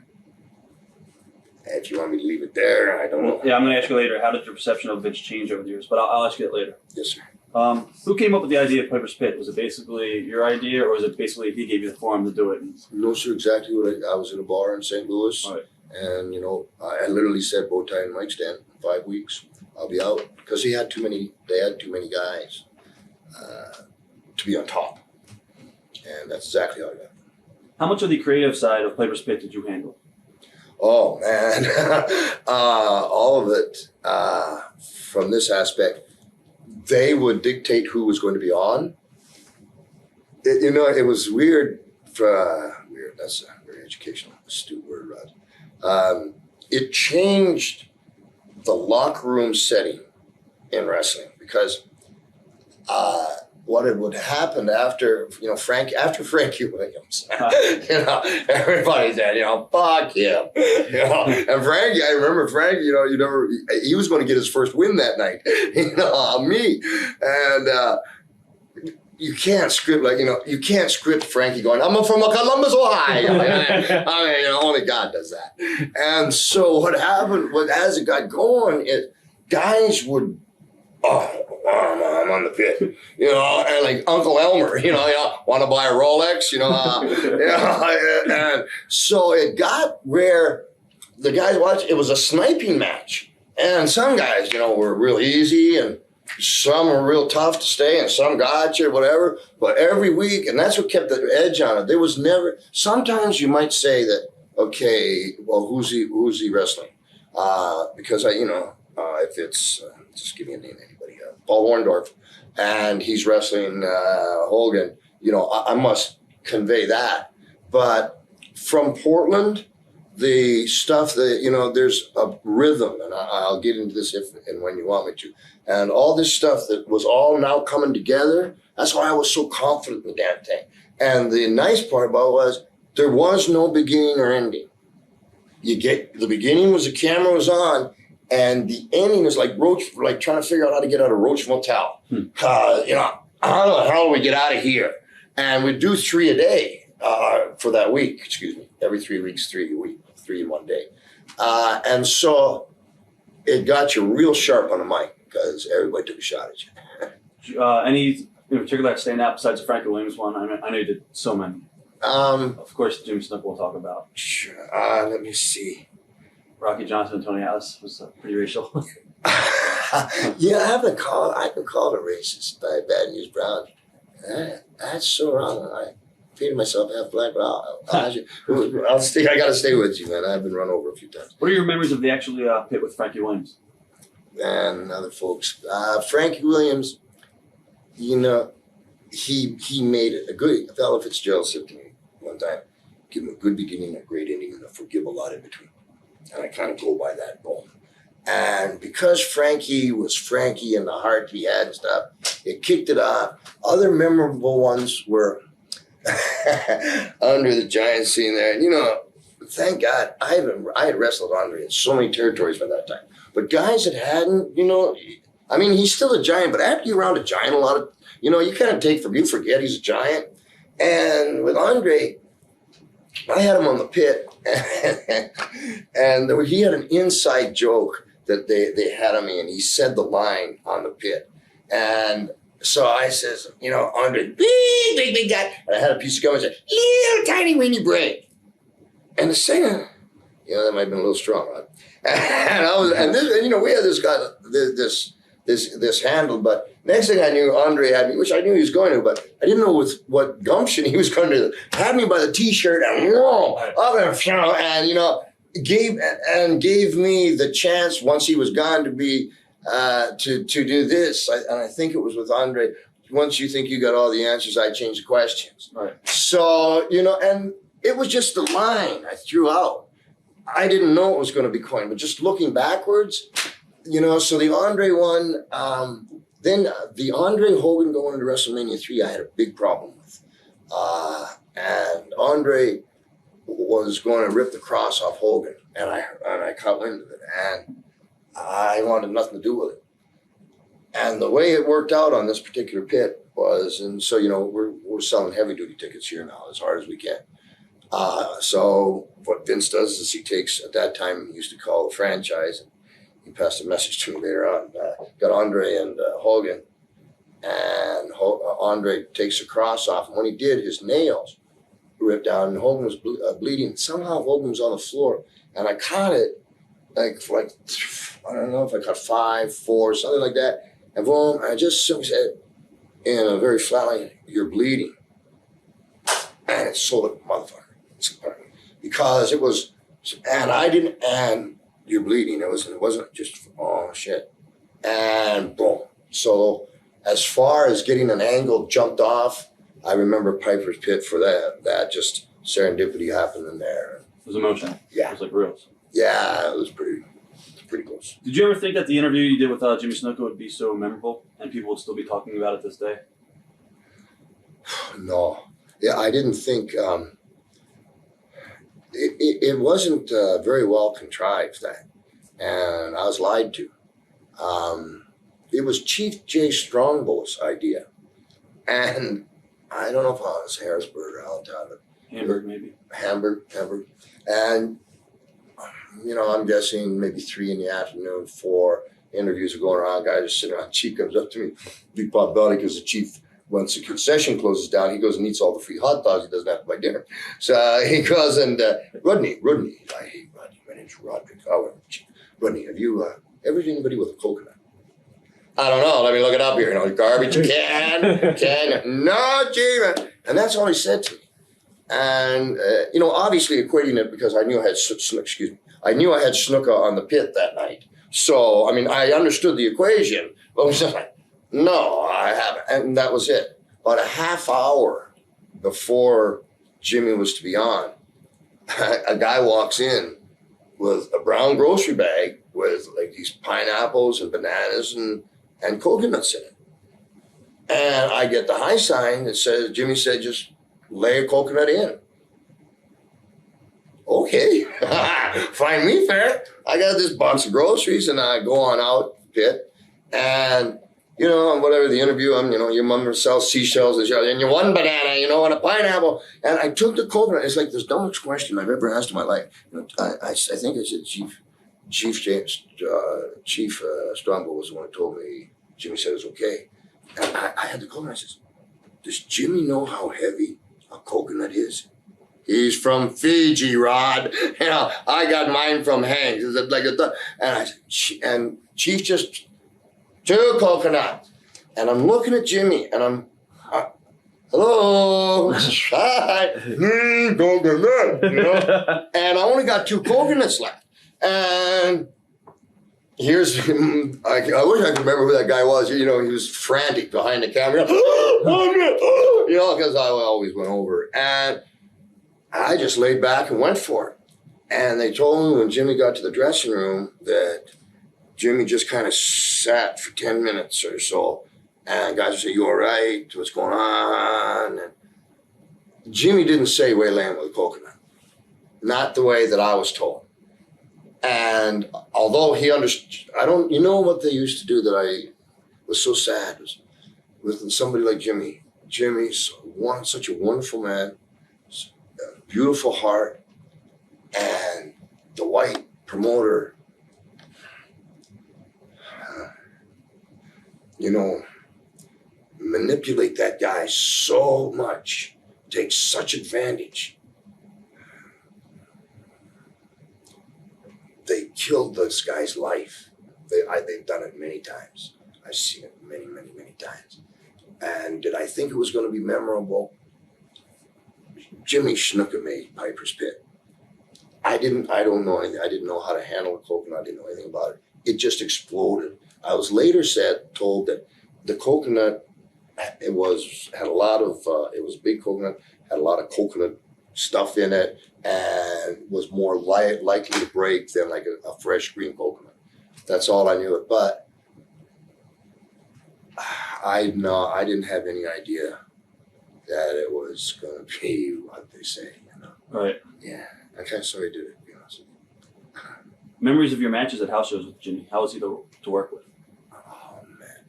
If you want me to leave it there, I don't know. Yeah, I'm going to ask you later. How did your perception of Vince change over the years? But I'll ask you that later. Yes, sir. Who came up with the idea of Piper's Pit? Was it basically your idea, or was it basically he gave you the forum to do it? No, sir, exactly what I was in a bar in St. Louis, right. And, you know, I literally said bow tie and mic stand, 5 weeks, I'll be out. Because they had too many guys to be on top. And that's exactly how I got it. How much of the creative side of Piper's Pit did you handle? Oh, man. All of it from this aspect. They would dictate who was going to be on. It was weird. Weird, that's very educational, astute word, Rod. It changed the locker room setting in wrestling because what it would happen after Frankie Williams, everybody said, fuck him, and Frankie, I remember Frankie, he was going to get his first win that night, on me, and you can't script you can't script Frankie going, I'm from Columbus, Ohio. I mean, only God does that. And so what happened was, as it got going, guys would, I'm on the pit, and like Uncle Elmer, want to buy a Rolex, and so it got where the guys watched. It was a sniping match, and some guys, were real easy, and some were real tough to stay, and some got you, whatever. But every week, and that's what kept the edge on it. There was never. Sometimes you might say that, okay, well, who's he wrestling? Because if it's just give me a name, anybody, Paul Orndorff, and he's wrestling Hogan, I must convey that. But from Portland, the stuff that, there's a rhythm, and I'll get into this if and when you want me to, and all this stuff that was all now coming together. That's why I was so confident in the damn thing. And the nice part about it was there was no beginning or ending. The beginning was the camera was on, and the ending is like trying to figure out how to get out of Roach Motel. How the hell do we get out of here? And we do 3 a day for that week. Excuse me, every 3 weeks, 3 in one day. And so it got you real sharp on the mic because everybody took a shot at you. Any in particular that stand out besides the Frankie Williams one? I know you did so many. Of course, Jimmy Snuka we'll talk about. Sure. Let me see. Rocky Johnson and Tony Atlas was pretty racial. Yeah, I've been called a racist by Bad News Brown. That's so wrong. I painted myself half black. I gotta stay with you, man. I've been run over a few times. What are your memories of the actual pit with Frankie Williams? And other folks. Frankie Williams, he made it a good. Fella Fitzgerald said to me one time, give him a good beginning, a great ending, and a forgivable lot in between. And I kind of go by that bone. And because Frankie was Frankie and the heart he had and stuff, it kicked it off. Other memorable ones were Andre the Giant scene there. And, thank God I had wrestled Andre in so many territories by that time. But guys that hadn't, he's still a giant, but after you're around a giant, a lot of, you kind of you forget he's a giant. And with Andre, I had him on the pit, and he had an inside joke that they had on me, and he said the line on the pit. And so I says, Andre, big guy. And I had a piece of gum and said, little tiny weeny brain. And the singer, that might have been a little strong, right? And we had this guy, this handled, but next thing I knew, Andre had me, which I knew he was going to, but I didn't know with what gumption he was going to. Had me by the t-shirt and gave me the chance once he was gone to be to do this. And I think it was with Andre. Once you think you got all the answers, I change the questions. Right. So and it was just the line I threw out. I didn't know it was going to be coined, but just looking backwards, so the Andre one, then the Andre Hogan going into WrestleMania III, I had a big problem with. And Andre was going to rip the cross off Hogan, and I caught wind of it, and I wanted nothing to do with it. And the way it worked out on this particular pit was, and so, we're selling heavy duty tickets here now as hard as we can. So what Vince does is he takes, at that time, he used to call the franchise, and he passed a message to me later on, got Andre and Hogan, and Andre takes the cross off, and when he did, his nails ripped out, and Hogan was bleeding. Somehow Hogan was on the floor, and I caught it, like I don't know if I caught 5, 4, something like that, and boom, I just said in a very flat line, "You're bleeding," and it sold it, motherfucker. Because it was, and I didn't, and you're bleeding. It wasn't just, oh shit. And boom. So as far as getting an angle jumped off, I remember Piper's Pit for that just serendipity happened in there. It was emotional. Yeah. It was like real. Yeah, it was pretty close. Did you ever think that the interview you did with Jimmy Snuka would be so memorable and people would still be talking about it this day? No. Yeah, I didn't think it wasn't very well contrived, that, and I was lied to. It was Chief Jay Strongbow's idea, and I don't know if it was Harrisburg or Allentown, but Hamburg, maybe. Hamburg, and I'm guessing maybe 3 in the afternoon, 4 interviews are going around. Guy just sitting around. Chief comes up to me, big pot belly, because the chief, once the concession closes down, he goes and eats all the free hot dogs. He doesn't have to buy dinner. So he goes and Rodney, I hate Rodney. My name's Roderick. Rodney, have you ever seen anybody with a coconut? I don't know. Let me look it up here. Garbage can. No, Chief. And that's all he said to me. And obviously equating it, because I knew I had Snuka on the pit that night. So I understood the equation, but I was just like, no, I haven't. And that was it. About a half hour before Jimmy was to be on, a guy walks in with a brown grocery bag with like these pineapples and bananas and coconuts in it. And I get the high sign that says, Jimmy said, just lay a coconut in. Okay, find me fair. I got this box of groceries and I go on out pit, and whatever the interview, your mother sells seashells and you one banana, and a pineapple. And I took the coconut. It's like the dumbest question I've ever asked in my life. I think I said Chief Strongbow was the one who told me Jimmy said it was okay. And I had the coconut. I said, does Jimmy know how heavy a coconut is? He's from Fiji, Rod. I got mine from Hanks. And Chief just 2 coconut. And I'm looking at Jimmy and I'm, hello, hi, coconut, And I only got 2 coconuts left. And here's, I wish I could remember who that guy was. He was frantic behind the camera, because I always went over. And I just laid back and went for it. And they told me when Jimmy got to the dressing room that Jimmy just kind of sat for 10 minutes or so. And guys would say, you all right? What's going on? And Jimmy didn't say Wayland with a coconut. Not the way that I was told. And although he understood, what they used to do that I was so sad was with somebody like Jimmy. Jimmy's such a wonderful man, a beautiful heart, and the white promoter, manipulate that guy so much, take such advantage. They killed this guy's life. They've done it many times. I've seen it many, many, many times. And did I think it was going to be memorable? Jimmy Snuka made Piper's Pit. I don't know anything. I didn't know how to handle a coconut. I didn't know anything about it. It just exploded. I was later told that the coconut, it was a big coconut, had a lot of coconut stuff in it, and was more likely to break than like a fresh green coconut. That's all I knew. But I didn't have any idea that it was going to be what they say. Right. Yeah. I'm kind of sorry I did it, to be honest with you. Memories of your matches at house shows with Jimmy. How was he to work with? Oh, man.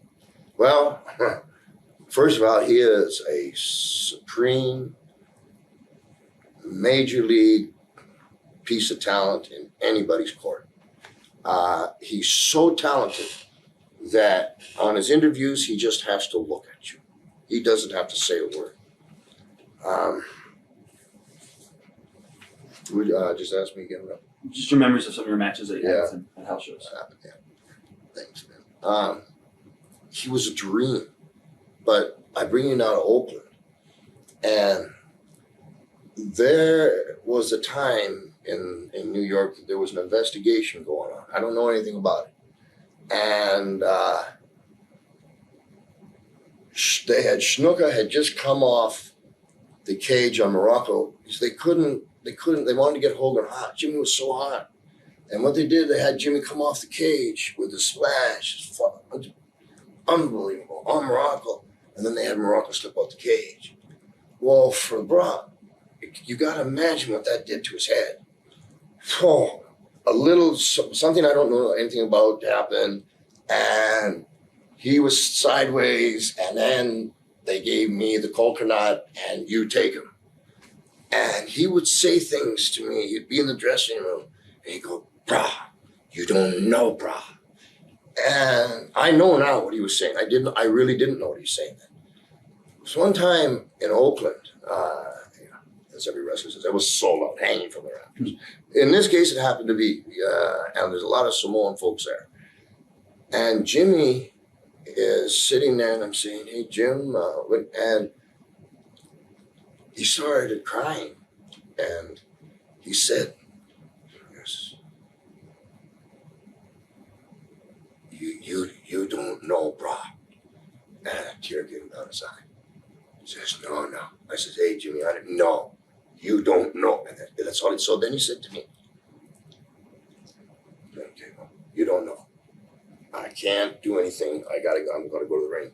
Well, first of all, he is a supreme major league piece of talent in anybody's court. He's so talented that on his interviews, he just has to look at you. He doesn't have to say a word. Just ask me again. Just your memories of some of your matches that you had at house shows. Yeah. Thanks, man. He was a dream, but I bring you now to Oakland, and there was a time in New York that there was an investigation going on. I don't know anything about it. And Snuka had just come off the cage on Morocco because they wanted to get Hogan hot. Jimmy was so hot. And what they did, they had Jimmy come off the cage with a splash. Unbelievable. On Morocco. And then they had Morocco step out the cage. Well, for Brock, you got to imagine what that did to his head. Oh, something I don't know anything about happened. And he was sideways. And then they gave me the coconut and you take him. And he would say things to me. He'd be in the dressing room and he'd go, "Brah, you don't know, brah." And I know now what he was saying. I really didn't know what he was saying then. So one time in Oakland, as every wrestler says, it was sold out, hanging from the rafters. In this case, it happened to be, and there's a lot of Samoan folks there. And Jimmy is sitting there, and I'm saying, "Hey, Jim," and he started crying, and he said, "Yes, you don't know, brah." And a tear came down his eye. He says, "No." I said, "Hey, Jimmy, I didn't know. You don't know." And that's all. So then he said to me, "Okay, well, you don't know. I can't do anything. I'm gonna go to the ring."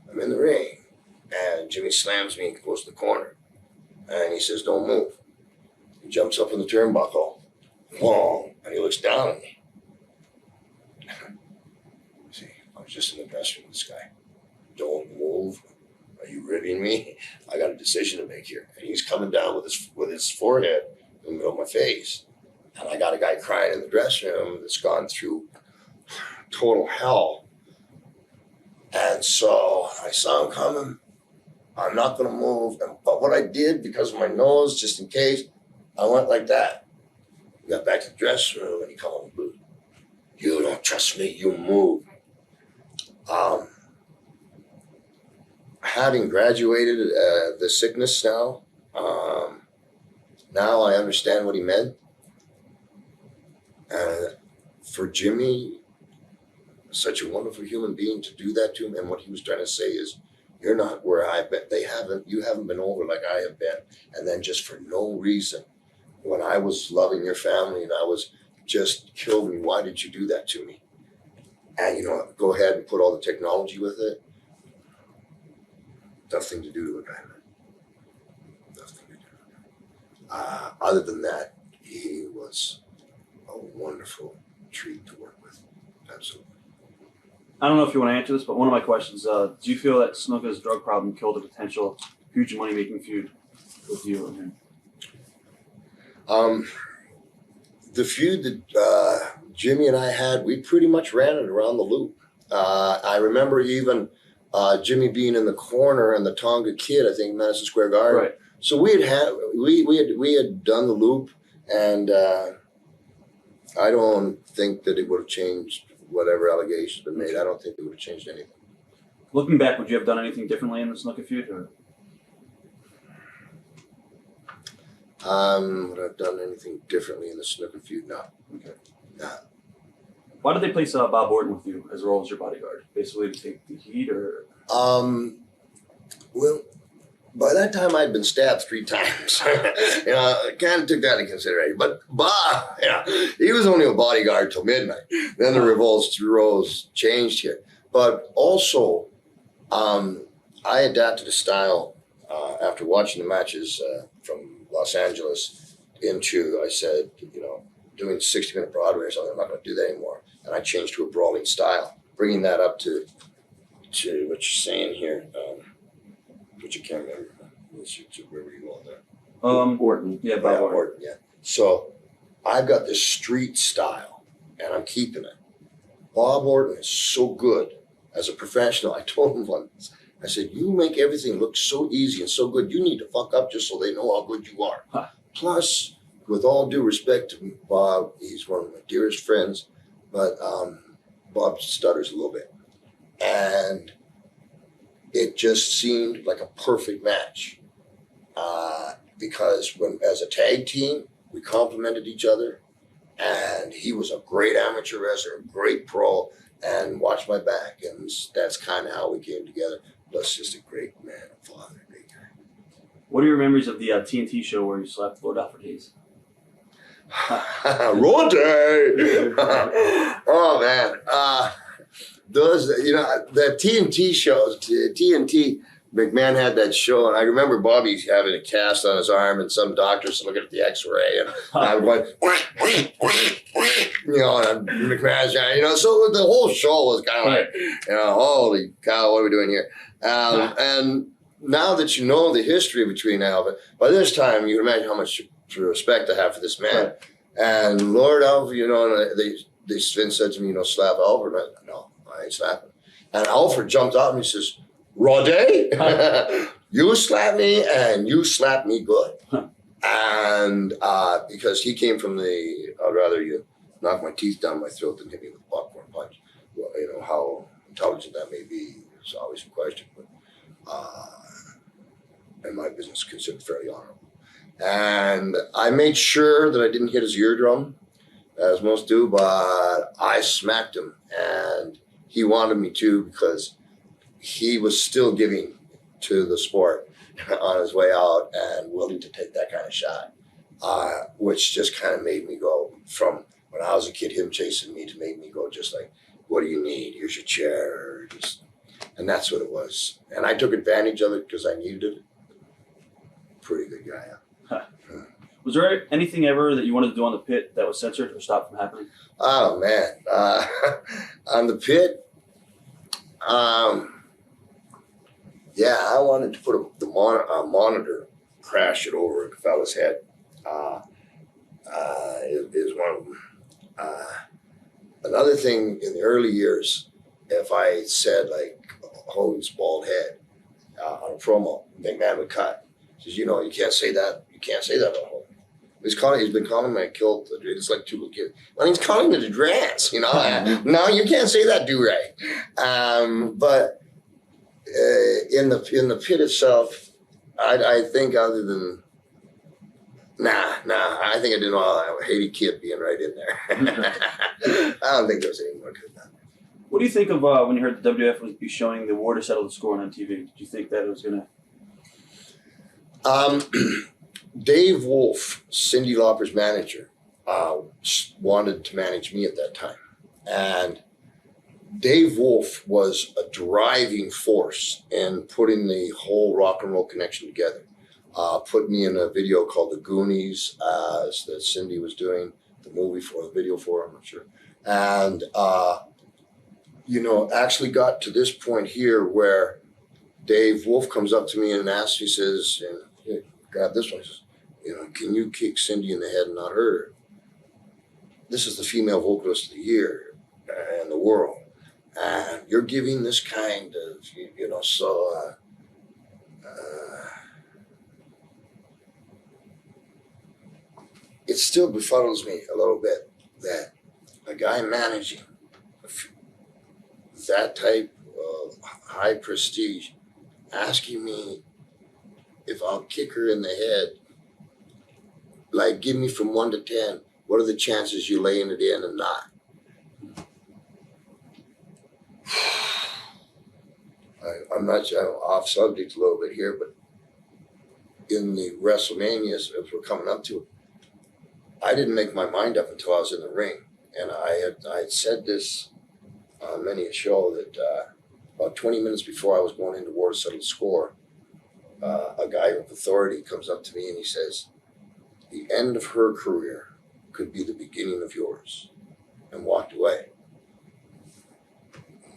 I'm in the ring, and Jimmy slams me and goes to the corner, and he says, "Don't move." He jumps up in the turnbuckle, boom, and he looks down at me. See, I was just in the dressing room with this guy. "Don't move. Are you ribbing me? I got a decision to make here." And he's coming down with his forehead in the middle of my face. And I got a guy crying in the dressing room that's gone through total hell. And so I saw him coming. I'm not going to move. But what I did, because of my nose, just in case, I went like that. We got back to the dressing room and he called me, "You don't trust me, you move." Having graduated the sickness now, now I understand what he meant. For Jimmy, such a wonderful human being, to do that to him, and what he was trying to say is, "You're not where I've been. You haven't been over like I have been." And then just for no reason, when I was loving your family and I was just killed me, why did you do that to me? And go ahead and put all the technology with it. Nothing to do with it. Nothing to do with it. Other than that, he was a wonderful treat to work with. Absolutely. I don't know if you want to answer this, but one of my questions, do you feel that Snuka's drug problem killed a potential huge money-making feud with you and him? The feud that Jimmy and I had, we pretty much ran it around the loop. I remember even Jimmy being in the corner and the Tonga Kid, I think, Madison Square Garden. Right. So we had done the loop, and I don't think that it would have changed whatever allegations been made. I don't think it would have changed anything. Looking back, would you have done anything differently in the Snuka feud? Or? Would I have done anything differently in the Snuka feud? No. Okay. No. Why did they place Bob Orton with you as well as your bodyguard? Basically to take the heat, or? Well, by that time I'd been stabbed 3 times. I kind of took that into consideration. But Bob, he was only a bodyguard till midnight. Then the roles changed here. But also, I adapted a style after watching the matches from Los Angeles into, I said, doing 60-minute Broadway or something, I'm not going to do that anymore. And I changed to a brawling style, bringing that up to what you're saying here, which you can't remember. Where were you going there? Orton. Yeah, Bob Orton. Yeah. So I've got this street style, and I'm keeping it. Bob Orton is so good as a professional. I told him once, I said, "You make everything look so easy and so good. You need to fuck up just so they know how good you are." Huh. Plus, with all due respect to Bob, he's one of my dearest friends, but Bob stutters a little bit. And it just seemed like a perfect match because as a tag team, we complemented each other, and he was a great amateur wrestler, a great pro, and watched my back, and that's kind of how we came together. Plus, just a great man, a father, a great guy. What are your memories of the TNT show where you slapped Lord out for days? Rowdy! Oh man, those the TNT shows, TNT. McMahon had that show, and I remember Bobby having a cast on his arm, and some doctors looking at the X-ray, and I was going, and McMahon's, so the whole show was kind of like, holy cow, what are we doing here? And now that you know the history between Alvin, by this time you can imagine how much respect I have for this man. Right. And Lord Alfred, Vince said to me, slap Alfred. I said, no, I ain't slapping. And Alfred jumped out and he says, Rowdy, you slap me and you slap me good. And because he came from I'd rather you knock my teeth down my throat than hit me with a popcorn punch. Well, how intelligent that may be is always a question, but in my business, considered fairly honorable. And I made sure that I didn't hit his eardrum, as most do, but I smacked him, and he wanted me to because he was still giving to the sport on his way out and willing to take that kind of shot, which just kind of made me go from when I was a kid, him chasing me, to make me go just like, what do you need? Here's your chair. And that's what it was. And I took advantage of it because I needed it. Pretty good guy. Was there anything ever that you wanted to do on the pit that was censored or stopped from happening? Oh, man. On the pit, I wanted to put a monitor, crash it over a fella's head. Is one of them. Another thing in the early years, if I said like Hogan's bald head on a promo, McMahon would cut. He says, you can't say that. You can't say that about Hogan. He's been calling me a kilt. It's like two little kids. Well, he's calling it a dress, No, you can't say that, do-rag. But in the pit itself, I think other than I think I did all Haiti Kid being right in there. I don't think there was any more to that. What do you think of when you heard the WF would be showing the war to settle the score on MTV? Did you think that it was gonna? Dave Wolf, Cyndi Lauper's manager, wanted to manage me at that time, and Dave Wolf was a driving force in putting the whole Rock and Roll Connection together. Put me in a video called The Goonies that Cyndi was doing the video for, I'm not sure. And, actually got to this point here where Dave Wolf comes up to me and asks, he says, hey, grab this one. He says, can you kick Cyndi in the head and not hurt her? This is the female vocalist of the year in the world. And you're giving this kind of, it still befuddles me a little bit that a guy managing that type of high prestige asking me if I'll kick her in the head, like give me from 1 to 10, what are the chances you laying it in and not? I'm off subject a little bit here, but in the WrestleManias, as we're coming up to it, I didn't make my mind up until I was in the ring. And I had said this on many a show that about 20 minutes before I was going into war to settle the score, a guy with authority comes up to me and he says, the end of her career could be the beginning of yours, and walked away.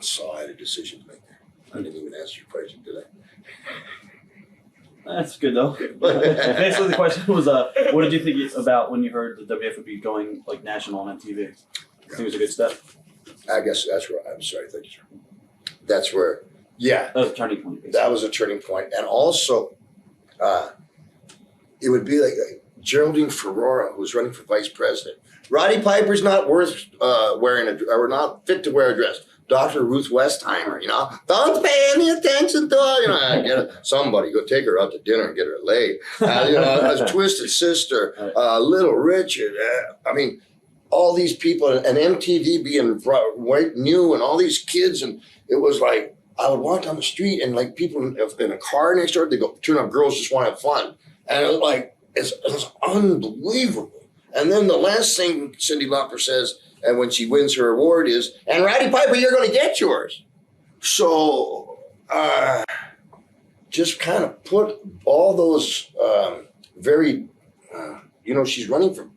So I had a decision to make there. I didn't even answer your question, did I? That's good though. Basically, the question was, what did you think about when you heard the WF would be going like national on MTV? I think it was a good step. I guess that's where. I'm sorry, thank you, sir. That's where. Yeah, that was a turning point. Basically. That was a turning point, and also, it would be like Geraldine Ferrara, who was running for vice president. Roddy Piper's not worth or not fit to wear a dress. Dr. Ruth Westheimer, don't pay any attention to her. Get her, somebody go take her out to dinner and get her laid. A Twisted Sister, Little Richard. All these people, and MTV being new, and all these kids, and it was like, I would walk down the street and like people in a car next door, they go, turn up, girls just want to have fun. And it was like, it was unbelievable. And then the last thing Cyndi Lauper says, and when she wins her award is, and Roddy Piper, you're going to get yours. So just kind of put all those she's running for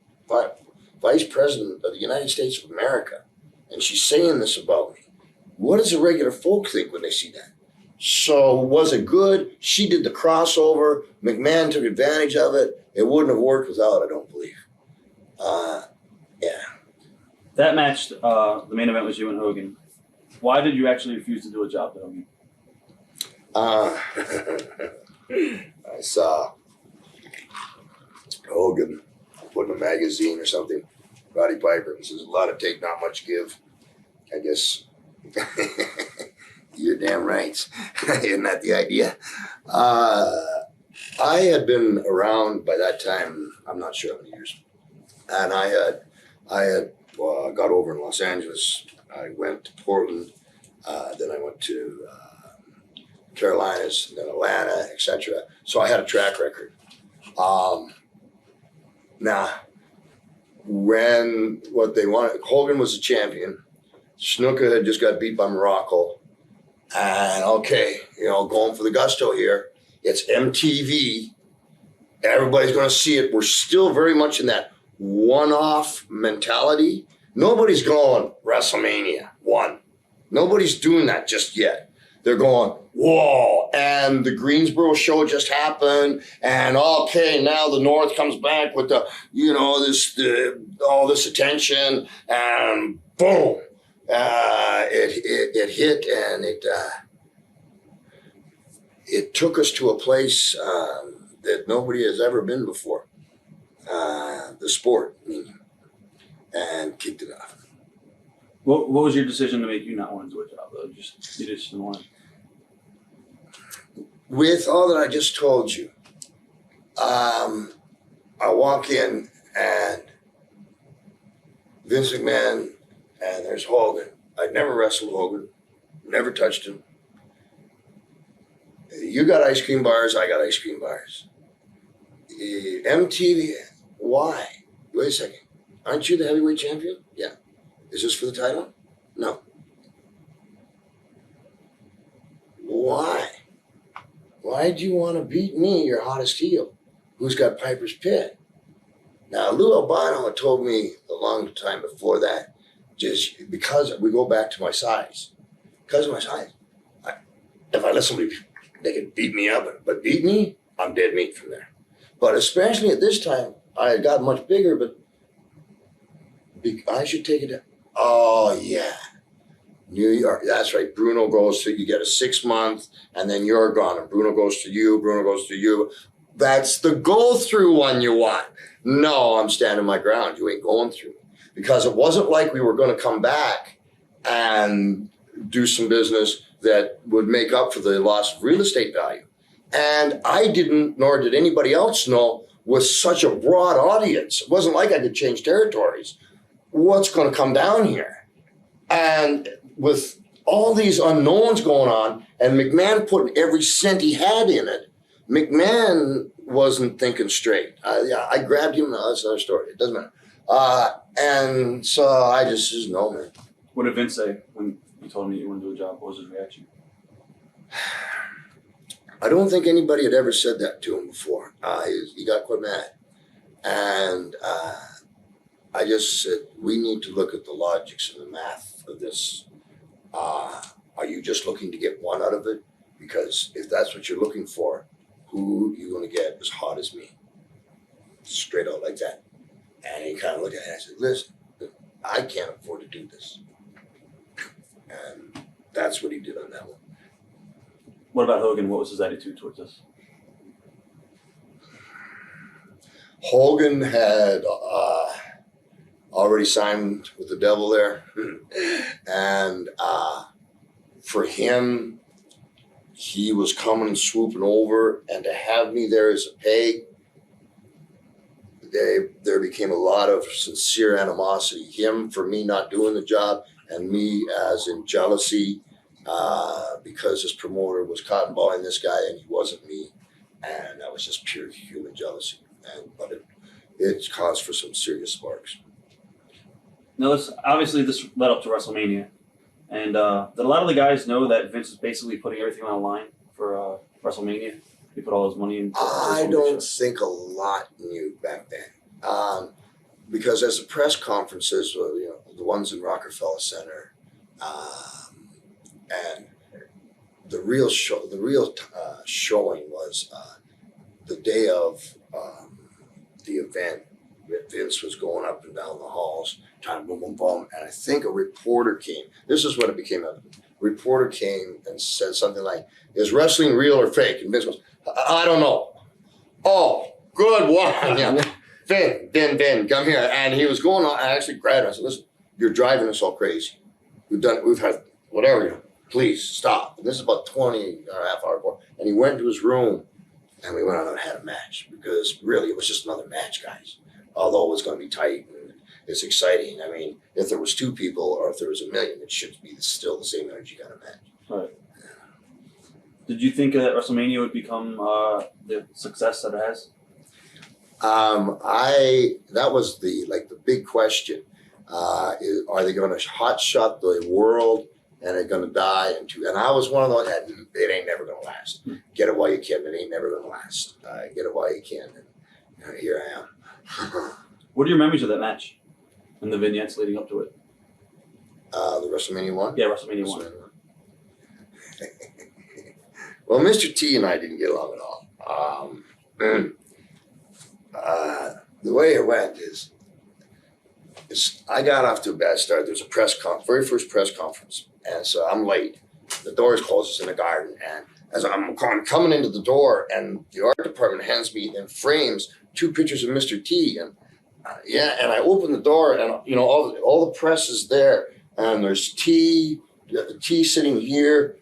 Vice President of the United States of America. And she's saying this about me. What does the regular folk think when they see that? So was it good? She did the crossover. McMahon took advantage of it. It wouldn't have worked without, I don't believe. Yeah. That match, the main event was you and Hogan. Why did you actually refuse to do a job to Hogan? I saw Hogan put in a magazine or something, Roddy Piper, and says, a lot of take, not much give. I guess you're damn right. Isn't that the idea? I had been around by that time, I'm not sure how many years, and I had got over in Los Angeles. I went to Portland, then I went to Carolinas, then Atlanta, etc. So I had a track record. Now, when what they wanted, Hogan was a champion. Snuka had just got beat by Morocco. And okay, going for the gusto here. It's MTV. Everybody's going to see it. We're still very much in that one-off mentality. Nobody's going WrestleMania I. Nobody's doing that just yet. They're going, whoa, and the Greensboro show just happened, and okay, now the North comes back with the, all this attention, and boom, it hit, and it took us to a place that nobody has ever been before, the sport, and kicked it off. What was your decision to make you not want to do a job, though? You just didn't want to? With all that I just told you, I walk in and Vince McMahon and there's Hogan. I'd never wrestled Hogan, never touched him. You got ice cream bars, I got ice cream bars. MTV, why? Wait a second. Aren't you the heavyweight champion? Yeah. Is this for the title? No. Why? Why do you want to beat me, your hottest heel, who's got Piper's Pit? Now, Lou Albano had told me a long time before that, just because we go back to my size. Because of my size. If I let somebody, they can beat me up, but beat me, I'm dead meat from there. But especially at this time, I had gotten much bigger, but I should take it down. Oh, yeah. New York, that's right. Bruno goes to, you get a 6 month, and then you're gone. And Bruno goes to you. That's the go-through one you want. No, I'm standing my ground. You ain't going through. Because it wasn't like we were going to come back and do some business that would make up for the loss of real estate value. And I didn't, nor did anybody else know, with such a broad audience. It wasn't like I could change territories. What's going to come down here? And with all these unknowns going on, and McMahon putting every cent he had in it, McMahon wasn't thinking straight. I grabbed him. No, that's another story. It doesn't matter. And so I just says, no, man. What did Vince say when you told him you wanted to do a job? What was his reaction? I don't think anybody had ever said that to him before. He got quite mad. And I just said, we need to look at the logics and the math of this. Are you just looking to get one out of it? Because if that's what you're looking for, who you going to get as hot as me? Straight out like that. And he kind of looked at it and I said, listen, I can't afford to do this. And that's what he did on that one. What about Hogan? What was his attitude towards us? Hogan had already signed with the devil there. And for him, he was coming and swooping over, and to have me there as a pay, there became a lot of sincere animosity. Him for me not doing the job, and me as in jealousy because this promoter was cottonballing this guy and he wasn't me, and that was just pure human jealousy. But it caused for some serious sparks. Now, obviously this led up to WrestleMania, and did a lot of the guys know that Vince was basically putting everything on the line for WrestleMania? He put all his money into. I don't think a lot knew back then, because as the press conferences, the ones in Rockefeller Center, and the real showing was the day of the event. Vince was going up and down the halls, trying to boom, boom, boom, and I think a reporter came. This is when it became evident. A reporter came and said something like, "Is wrestling real or fake?" And Vince goes, "I don't know." "Oh, good one." Yeah. Vin, come here. And he was going on. I actually grabbed him. I said, "Listen, you're driving us all crazy. We've had whatever. Please stop." And this is about 20 or a half hour before. And he went to his room, and we went on and had a match, because really it was just another match, guys. Although it was going to be tight and it's exciting. I mean, if there was 2 people or if there was 1,000,000, it should be still the same energy kind of match. Right. Did you think that WrestleMania would become the success that it has? That was the big question. Are they going to hot shot the world and they're going to die? And I was one of those that it ain't never going to last. Get it while you can. It ain't never going to last. Get it while you can. And here I am. What are your memories of that match and the vignettes leading up to it? The WrestleMania I? Yeah, WrestleMania I. Well, Mr. T and I didn't get along at all. The way it went is I got off to a bad start. There was a very first press conference, and so I'm late. The doors closes in the garden, and as I'm coming into the door, and the art department hands me in frames 2 pictures of Mr. T, and and I open the door, and all the press is there, and there's T sitting here,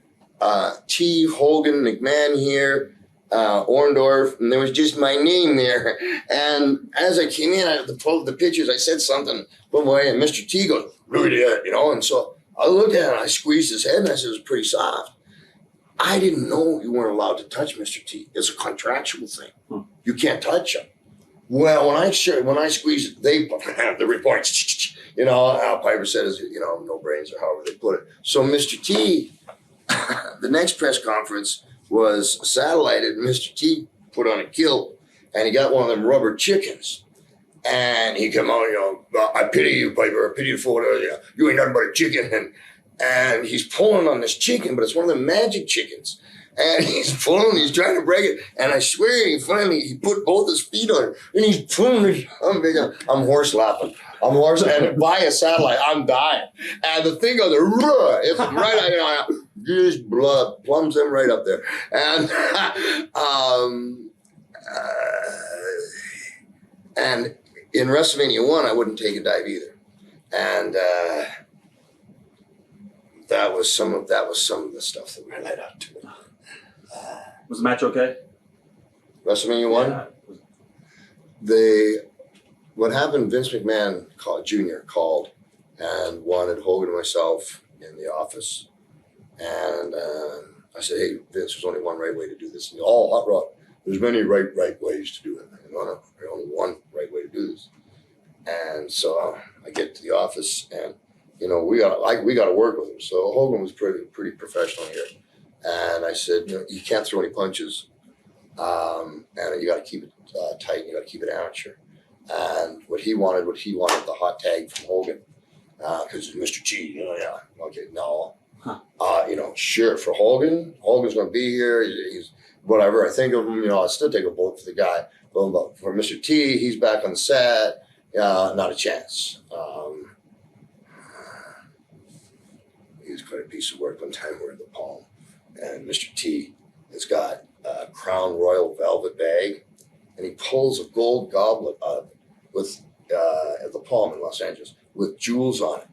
T, Hogan, McMahon here, Orndorff, and there was just my name there. And as I came in, I pulled the pictures, I said something, put away, and Mr. T goes, "Really, and so I looked at it, and I squeezed his head, and I said, it was pretty soft. I didn't know you weren't allowed to touch Mr. T. It's a contractual thing. You can't touch him. Well, when I squeeze it, the reports, Al Piper said, no brains, or however they put it. So Mr. T, the next press conference was satellited. Mr. T put on a kilt, and he got one of them rubber chickens. And he come out, "I pity you, Piper. I pity you for it. You ain't nothing but a chicken." And he's pulling on this chicken, but it's one of the magic chickens. And he's pulling, he's trying to break it. And I swear, he put both his feet on it. And he's pulling it. I'm horse laughing. And by a satellite, I'm dying. And the thing goes, it's right, just blood plums him right up there. And in WrestleMania I wouldn't take a dive either. And that was some of the stuff that we led up to. Was the match okay? WrestleMania I? What happened, Vince McMahon Jr. called and wanted Hogan and myself in the office. And I said, "Hey, Vince, there's only one right way to do this." And Hot Rod, there's many right ways to do it. No, there's only one right way to do this. And so I get to the office, and we got to work with him. So Hogan was pretty professional here. And I said, you can't throw any punches, and you got to keep it tight. And you got to keep it amateur. And what he wanted the hot tag from Hogan, because Mr. T, okay, no, sure, for Hogan's going to be here. He's whatever. I think of him, I'll still take a bullet for the guy. But for Mr. T, he's back on the set. Not a chance. He was quite a piece of work one time. We're in the Palm, and Mr. T has got a Crown Royal velvet bag, and he pulls a gold goblet up with at the Palm in Los Angeles with jewels on it.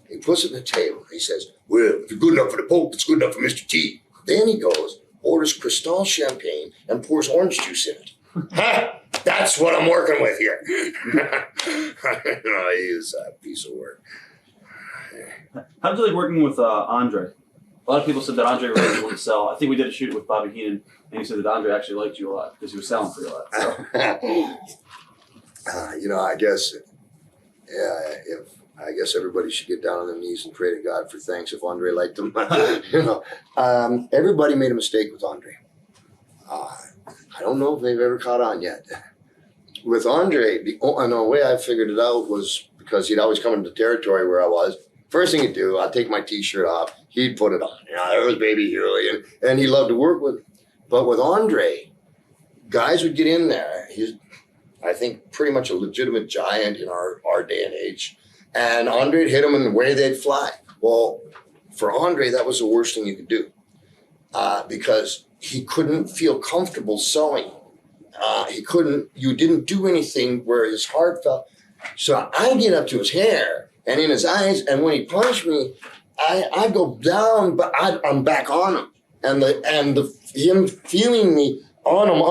He puts it on the table. He says, "Well, if you're good enough for the Pope, it's good enough for Mr. T." Then he goes, orders Cristal champagne, and pours orange juice in it. Ha! That's what I'm working with here. He is a piece of work. How did you like working with Andre? A lot of people said that Andre was able to sell. I think we did a shoot with Bobby Heenan, and he said that Andre actually liked you a lot because he was selling for you a lot. So. I guess, I guess everybody should get down on their knees and pray to God for thanks if Andre liked him. Everybody made a mistake with Andre. I don't know if they've ever caught on yet. With Andre, the way I figured it out was because he'd always come into territory where I was. First thing he'd do, I'd take my T-shirt off. He'd put it on. There was Baby Huey, and he loved to work with. But with Andre, guys would get in there. He's, I think, pretty much a legitimate giant in our day and age. And Andre would hit him in the way they'd fly. Well, for Andre, that was the worst thing you could do because he couldn't feel comfortable selling. You didn't do anything where his heart felt. So I get up to his hair and in his eyes, and when he punched me, I go down, but I'm back on him. And him feeling me on him,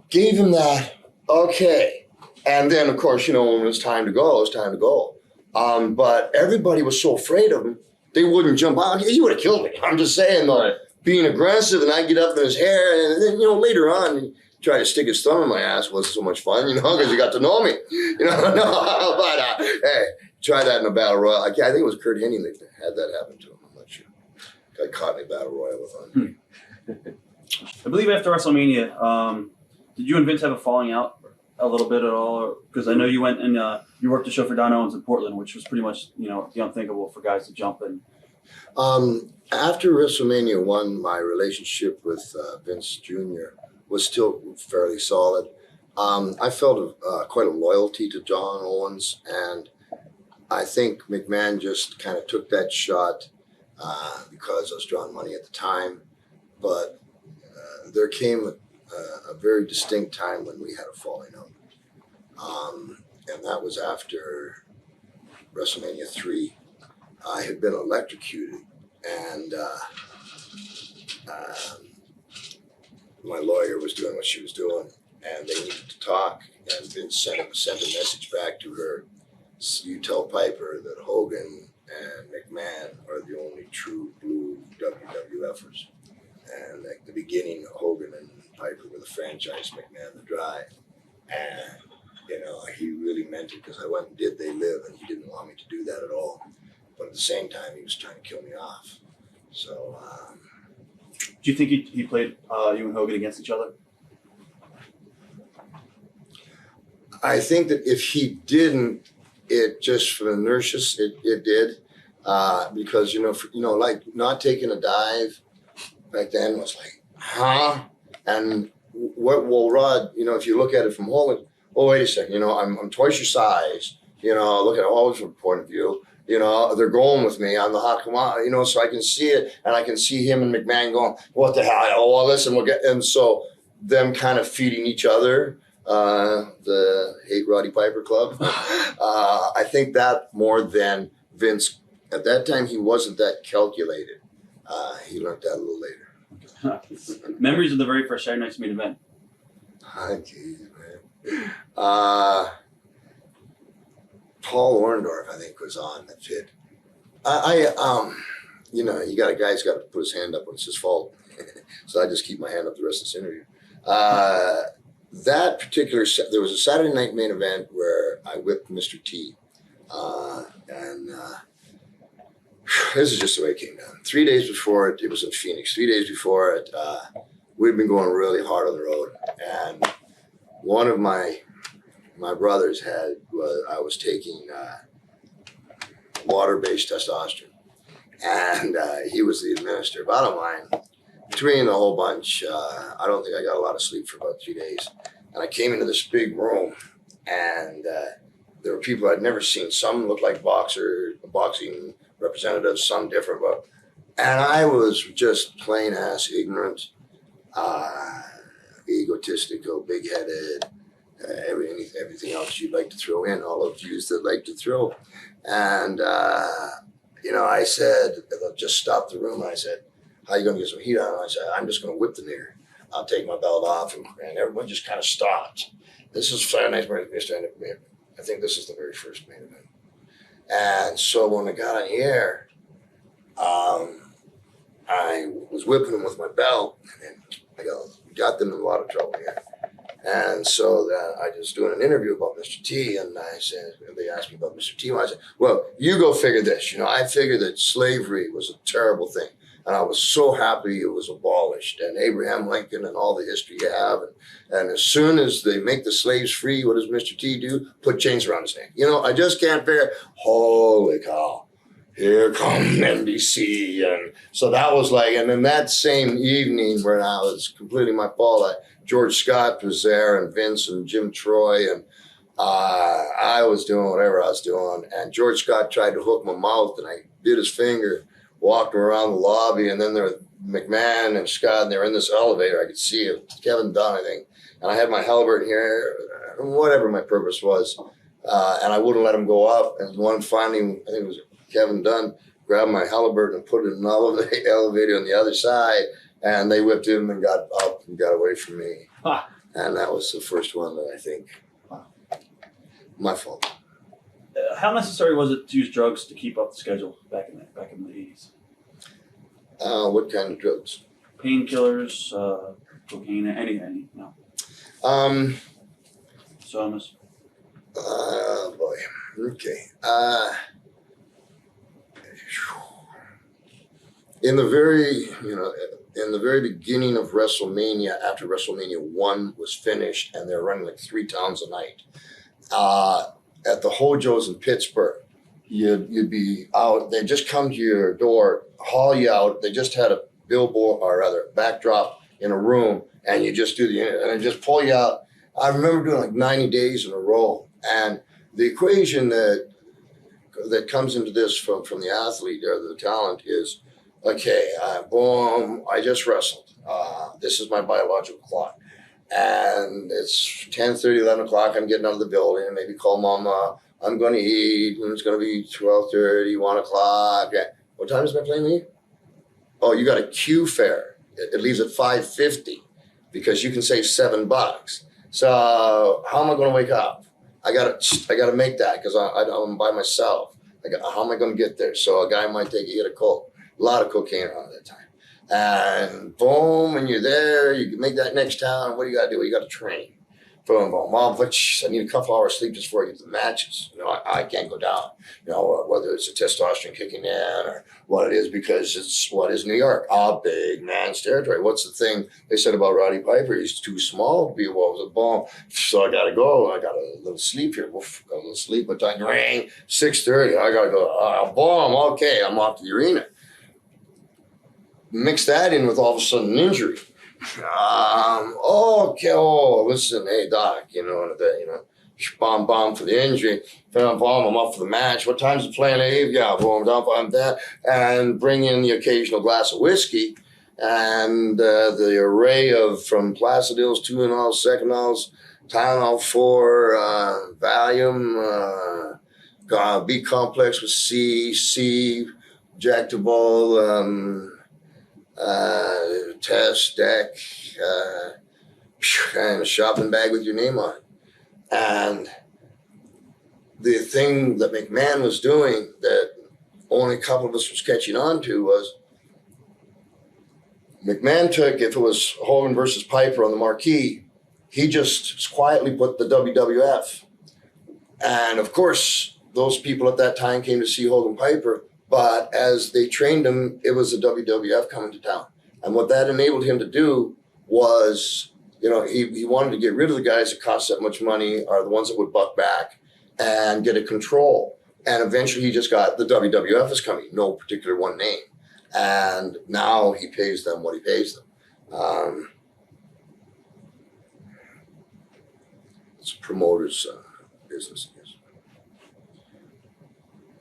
gave him that, okay. And then, of course, when it was time to go, it was time to go. But everybody was so afraid of him, they wouldn't jump out. He would have killed me. I'm just saying, though, right. Being aggressive, and I get up in his hair, and then, later on, he tried to stick his thumb in my ass. It wasn't so much fun, because he got to know me. But hey, try that in a battle royal. I think it was Kurt Hennig that had that happen to him. I'm not sure. Got caught in a battle royal with him. I believe after WrestleMania, did you and Vince have a falling out a little bit at all? Because I know you went and you worked a show for Don Owens in Portland, which was pretty much the unthinkable for guys to jump in. After WrestleMania I, my relationship with Vince Jr. was still fairly solid. I felt quite a loyalty to Don Owens, and I think McMahon just kind of took that shot because I was drawing money at the time. But there came a very distinct time when we had a falling out. And that was after WrestleMania III. I had been electrocuted, and my lawyer was doing what she was doing, and they needed to talk. And Vince sent a message back to her. You tell Piper that Hogan and McMahon are the only true blue WWFers. And at the beginning, Hogan and Piper were the franchise, McMahon the drive. And, he really meant it because I went and did They Live, and he didn't want me to do that at all. But at the same time, he was trying to kill me off. So, do you think he played you and Hogan against each other? I think that if he didn't, it just for inertia, it did. Because, like not taking a dive back then was like, huh? And Rod, if you look at it from Hogan, wait a second, I'm twice your size, look at it always from a point of view. They're going with me on the hot command, so I can see it, and I can see him and McMahon going, what the hell? Oh, well, listen, and so them kind of feeding each other, the Hate Roddy Piper Club. I think that more than Vince. At that time, he wasn't that calculated. He learned that a little later. Memories of the very first Saturday Night's Main Event. Jeez, man. Paul Orndorff, I think, was on that fit. You got a guy who's got to put his hand up when it's his fault. So I just keep my hand up the rest of this interview. That particular, there was a Saturday Night Main Event where I whipped Mr. T. This is just the way it came down. 3 days before it was in Phoenix. 3 days before it, we'd been going really hard on the road. And one of my brothers I was taking water-based testosterone. And he was the administrator. Bottom line, between the whole bunch, I don't think I got a lot of sleep for about 3 days. And I came into this big room, and there were people I'd never seen. Some looked like boxing representatives, some different. And I was just plain ass ignorant, egotistical, big-headed, everything else you'd like to throw in, all of yous that like to throw. And, I said, just stopped the room. I said, how you going to get some heat on? And I said, I'm just going to whip the nigger. I'll take my belt off. And everyone just kind of stopped. This is Saturday Night's Main Event. I think this is the very first main event. And so when I got on the air, I was whipping them with my belt, and I got them in a lot of trouble here. And so I was doing an interview about Mr. T, and they asked me about Mr. T. And I said, well, you go figure this. I figured that slavery was a terrible thing. And I was so happy it was abolished. And Abraham Lincoln and all the history you have. And as soon as they make the slaves free, what does Mr. T do? Put chains around his neck. I just can't figure, holy cow, here comes NBC. And so that was like, and then that same evening when I was completing my fall, George Scott was there, and Vince and Jim Troy, and I was doing whatever I was doing. And George Scott tried to hook my mouth, and I bit his finger, walked around the lobby, and then there were McMahon and Scott, and they were in this elevator. I could see it, Kevin Dunn, I think. And I had my halberd here, whatever my purpose was, and I wouldn't let him go up. And one finally, I think it was Kevin Dunn, grabbed my halberd and put it in the elevator on the other side. And they whipped him and got up and got away from me. Huh. And that was the first one that I think, my fault. How necessary was it to use drugs to keep up the schedule back in the 80s? What kind of drugs? Painkillers, cocaine, anything, no. Somas. Boy. Okay. In the very beginning of WrestleMania, after WrestleMania I was finished, and they're running like 3 towns a night, at the Hojo's in Pittsburgh, you'd be out. They just come to your door, haul you out. They just had a billboard, or rather, backdrop in a room, and you just do and they just pull you out. I remember doing like 90 days in a row, and the equation that comes into this from the athlete or the talent is, okay, boom, I just wrestled. This is my biological clock. And it's 10:30, 11 o'clock. I'm getting out of the building. Maybe call mama. I'm going to eat. And it's going to be 12:30, 1 o'clock. What time does my plane leave? Oh, you got a queue fare. It leaves at 5:50 because you can save $7. So how am I going to wake up? I got to make that because I'm by myself. How am I going to get there? So a guy might take a hit of coke. A lot of cocaine around that time. And boom, and you're there. You can make that next town. What do you got to do? You got to train. Boom, boom. Mom, I need a couple hours sleep just before I get to the matches. I can't go down. Whether it's a testosterone kicking in or what it is, because it's what is New York? A big man's territory. What's the thing they said about Roddy Piper? He's too small to be a bomb. So I got to go. I got a little sleep here. Got a little sleep. What time? Ring 6:30. I got to go. Boom. Okay, I'm off to the arena. Mix that in with all of a sudden an injury. Okay, listen, hey doc, bomb for the injury, bomb, I'm up for the match. What time's the play leave? Yeah, boom, I'm that, and bring in the occasional glass of whiskey, and the array of from Placidils, 2-0, Seconals, Tylenol 4, Valium, B complex with C, Jactable, test deck, and a shopping bag with your name on it. And the thing that McMahon was doing that only a couple of us was catching on to was McMahon took, if it was Hogan versus Piper on the marquee, he just quietly put the WWF. And of course, those people at that time came to see Hogan Piper. But as they trained him, it was the WWF coming to town. And what that enabled him to do was, he wanted to get rid of the guys that cost that much money or the ones that would buck back and get a control. And eventually he just got the WWF is coming, no particular one name. And now he pays them what he pays them. It's a promoter's business.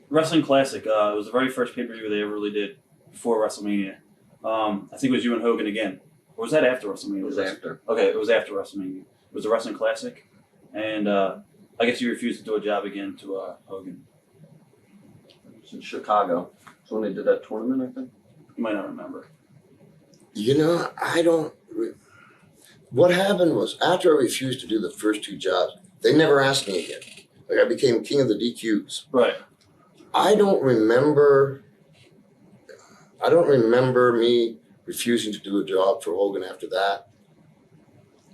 Wrestling Classic. It was the very first pay-per-view they ever really did before WrestleMania. I think it was you and Hogan again. Or was that after WrestleMania? It was after. Okay, it was after WrestleMania. It was a Wrestling Classic. And I guess you refused to do a job again to Hogan. It was in Chicago. That's when they did that tournament, I think. You might not remember. I don't... What happened was, after I refused to do the first 2 jobs, they never asked me again. Like, I became king of the DQs. Right. I don't remember I don't remember me refusing to do a job for Hogan after that.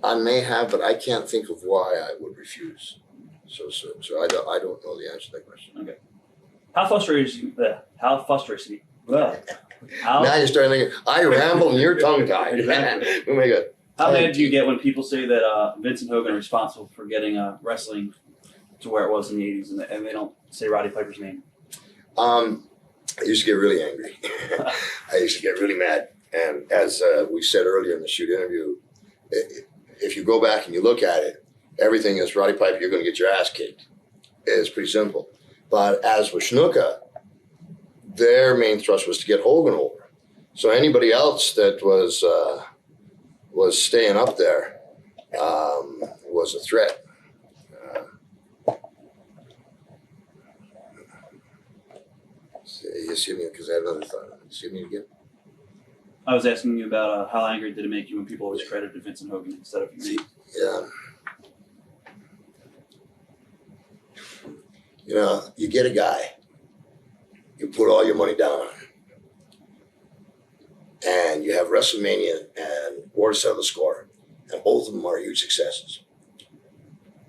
I may have, but I can't think of why I would refuse. So I don't know the answer to that question. Okay. How frustrating? How frustrating? How Now you're starting thinking, I ramble and you're tongue-tied. Man, oh my God. How mad do you get when people say that Vince and Hogan are responsible for getting wrestling to where it was in the 80s and they don't say Roddy Piper's name? I used to get really angry. I used to get really mad. And as we said earlier in the shoot interview, if you go back and you look at it, everything is Roddy Piper, you're going to get your ass kicked. It's pretty simple. But as with Snuka, their main thrust was to get Hogan over. So anybody else that was staying up there was a threat. You see me, because I have another thought. You see me again? I was asking you about how angry did it make you when people always credited Vince and Hogan instead of you? Yeah. You know, you get a guy, you put all your money down on him, and you have WrestleMania and War to Settle the Score, and both of them are huge successes.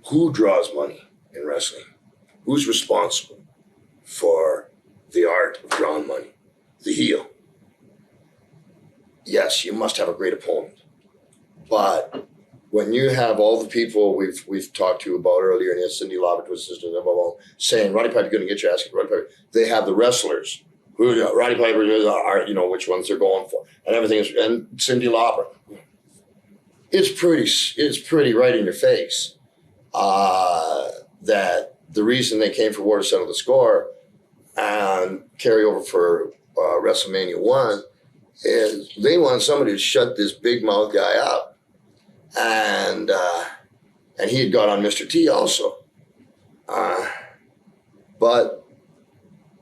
Who draws money in wrestling? Who's responsible for the art of drawing money? The heel. Yes, you must have a great opponent, but when you have all the people we've talked to about earlier, and yes, Cindy Lauper was sister, saying Roddy Piper's going to get your ass kicked, Roddy Piper. They have the wrestlers who Roddy Piper are, which ones they're going for, and everything is, and Cindy Lauper. It's pretty right in your face that the reason they came for War to Settle the Score and carry over for WrestleMania I is they want somebody to shut this big mouth guy up. And he had got on Mr. T also. But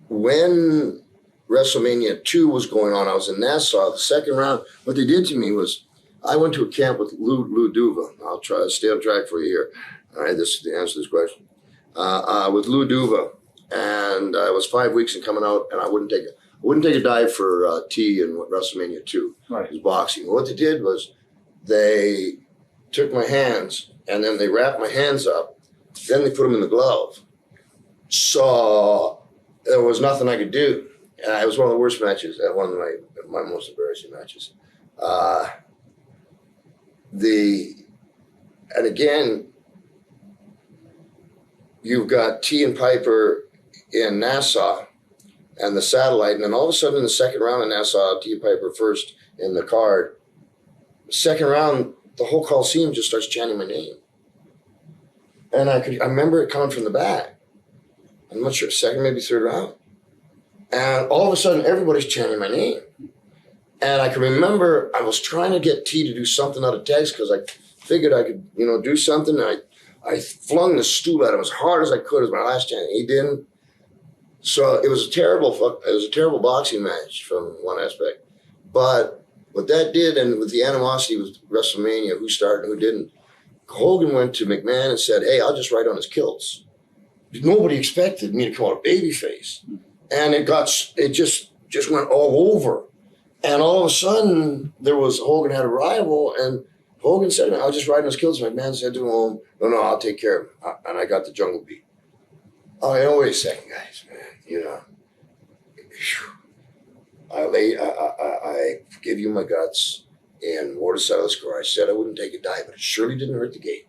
when WrestleMania II was going on, I was in Nassau, the second round. What they did to me was, I went to a camp with Lou Duva. I'll try to stay on track for a year. All right, this is the answer to this question. With Lou Duva, and I was 5 weeks in coming out, and I wouldn't take a dive for T in WrestleMania II. Right. It was boxing. What they did was they took my hands and then they wrapped my hands up. Then they put them in the glove. So there was nothing I could do. It was one of the worst matches. One of my most embarrassing matches. And again, you've got T and Piper in Nassau and the satellite, and then all of a sudden in the second round in Nassau, T and Piper first in the card. Second round, the whole Coliseum just starts chanting my name. And I remember it coming from the back. I'm not sure, second, maybe third round. And all of a sudden, everybody's chanting my name. And I can remember I was trying to get T to do something out of tags because I figured I could, do something. And I flung the stool at him as hard as I could as my last chant. He didn't. So it was a terrible boxing match from one aspect. But what that did, and with the animosity with WrestleMania, who started and who didn't, Hogan went to McMahon and said, hey, I'll just write on his kilts. Nobody expected me to come out babyface. And it just went all over. And all of a sudden, Hogan had a rival, and Hogan said, I'll just write on his kilts. McMahon said to him, no, I'll take care of him. And I got the jungle beat. Oh, wait a second, guys, man. I give you my guts in War to Settle the Score. I said I wouldn't take a dive, but it surely didn't hurt the gate.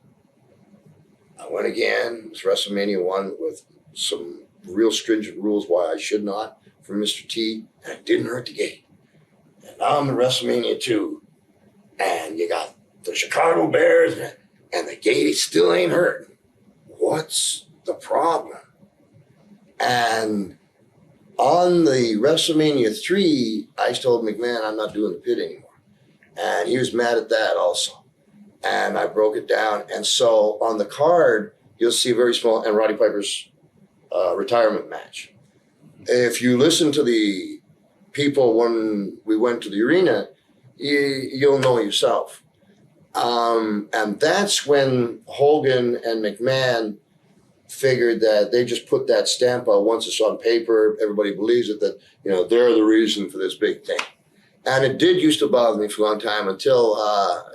I went again. It was WrestleMania I with some real stringent rules why I should not for Mr. T, and it didn't hurt the gate. And now I'm in WrestleMania II, and you got the Chicago Bears, and the gate still ain't hurting. What's the problem? And on the WrestleMania III, I told McMahon I'm not doing the pit anymore. And he was mad at that also. And I broke it down. And so on the card, you'll see very small, and Roddy Piper's retirement match. If you listen to the people when we went to the arena, you'll know yourself. And that's when Hogan and McMahon figured that they just put that stamp out once it's on paper, everybody believes it, that, you know, they're the reason for this big thing. And it did used to bother me for a long time until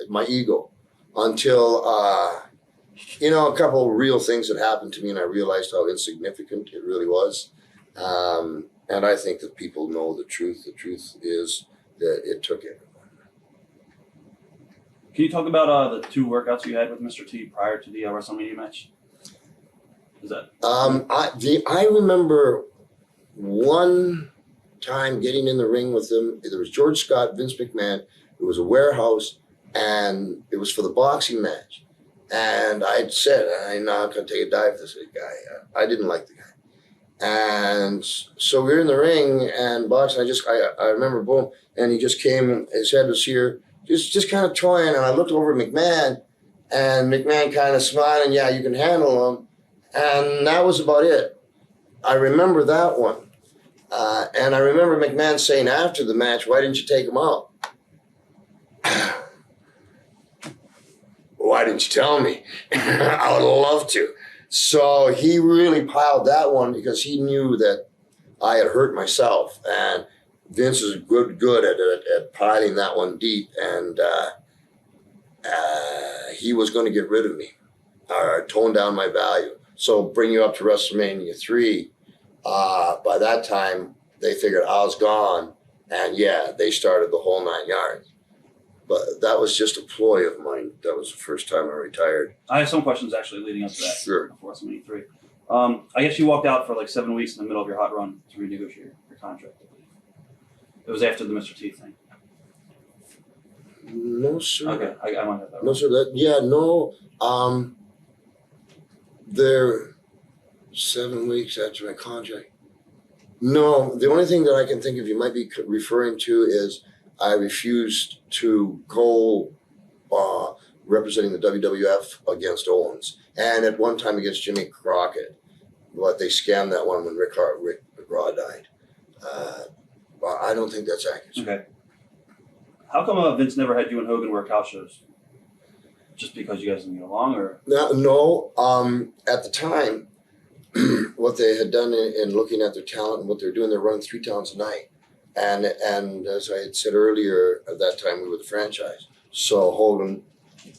my ego, until, you know, a couple of real things that happened to me and I realized how insignificant it really was. And I think that people know the truth. The truth is that it took everyone. Can you talk about the 2 workouts you had with Mr. T prior to the WrestleMania match? Is that? I remember one time getting in the ring with him. There was George Scott, Vince McMahon. It was a warehouse, and it was for the boxing match. And I said, I'm not going to take a dive with this guy. I didn't like the guy. And so we were in the ring and boxing. I remember, boom, and he just came, and his head was here, just kind of toying. And I looked over at McMahon, and McMahon kind of smiling, yeah, you can handle him. And that was about it. I remember that one. And I remember McMahon saying after the match, why didn't you take him out? Why didn't you tell me? I would love to. So he really piled that one because he knew that I had hurt myself. And Vince is good at piling that one deep. And he was going to get rid of me or tone down my value. So bring you up to WrestleMania III. By that time, they figured I was gone. And yeah, they started the whole 9 yards. But that was just a ploy of mine. That was the first time I retired. I have some questions actually leading up to that. Sure. Before WrestleMania III. I guess you walked out for like 7 weeks in the middle of your hot run to renegotiate your contract, I believe. It was after the Mr. T thing. No, sir. Okay, I might have that. No, sir. No. They're 7 weeks after my contract. No, the only thing that I can think of you might be referring to is I refused to go representing the WWF against Owens, and at one time against Jimmy Crockett, but they scammed that one when Rick McGraw died. I don't think that's accurate. Okay. How come Vince never had you and Hogan work house shows? Just because you guys didn't get along, or? No. At the time, what they had done in looking at their talent and what they're doing, they're running 3 towns a night. And as I had said earlier, at that time we were the franchise. So Hogan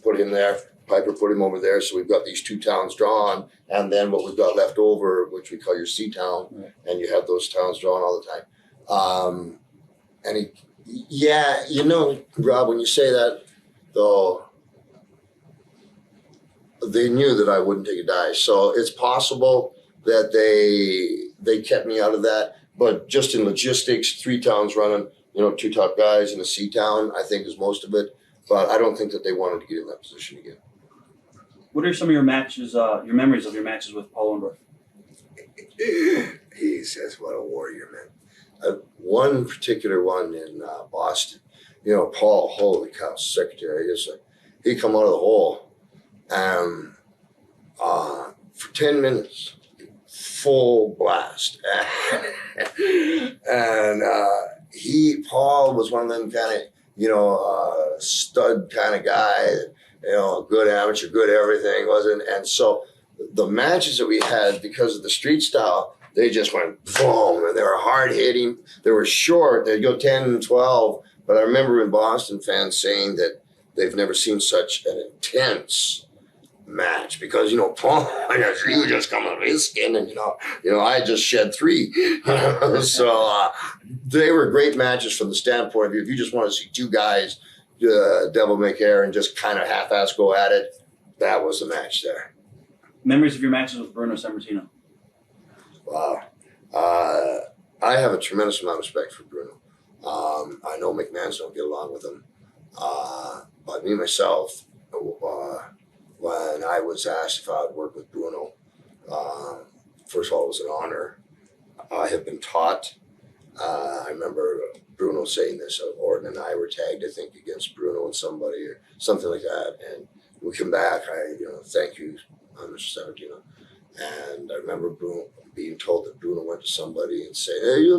put him there, Piper put him over there. So we've got these 2 towns drawn, and then what we've got left over, which we call your C town, right. And you have those towns drawn all the time. You know, Rob, when you say that, though, they knew that I wouldn't take a dive. So it's possible that they kept me out of that. But just in logistics, 3 towns running, 2 top guys in a C town, I think is most of it. But I don't think that they wanted to get in that position again. What are some of your matches, your memories of your matches with Paul Orndorff? He says, what a warrior, man. One particular one in Boston, Paul, holy cow, secretary, he come out of the hole for 10 minutes. Full blast. And Paul was one of them kind of, stud kind of guy, good amateur, good everything, wasn't. And so the matches that we had, because of the street style, they just went boom, and they were hard hitting. They were short. They'd go 10 and 12. But I remember in Boston fans saying that they've never seen such an intense match because Paul, you just come out of his skin, and I just shed 3. So they were great matches from the standpoint of view. If you just want to see 2 guys devil may care and just kind of half-ass go at it, that was the match there. Memories of your matches with Bruno Sammartino? Wow. I have a tremendous amount of respect for Bruno. I know McMahons don't get along with him, but me myself, when I was asked if I would work with Bruno, first of all, it was an honor. I have been taught. I remember Bruno saying this. Orton and I were tagged, I think, against Bruno and somebody or something like that. And we come back. Thank you, Mr. Sammartino. And I remember Bruno being told that Bruno went to somebody and said, "Hey,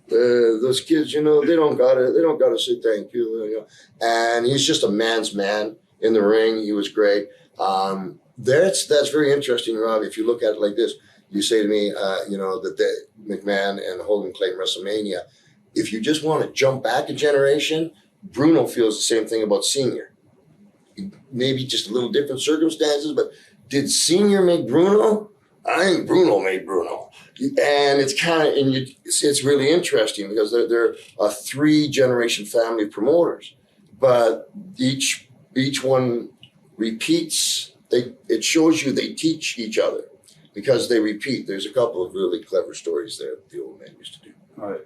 those kids, they don't gotta say thank you." And he's just a man's man. in the ring. He was great. That's very interesting, Rob. If you look at it like this, you say to me, that McMahon and Hogan claim WrestleMania. If you just want to jump back a generation, Bruno feels the same thing about Senior. Maybe just a little different circumstances, but did Senior make Bruno? I think Bruno made Bruno. And it's kind of, it's really interesting because they're a 3-generation family of promoters, but each one repeats. It shows you they teach each other because they repeat. There's a couple of really clever stories there that the old man used to do. All right.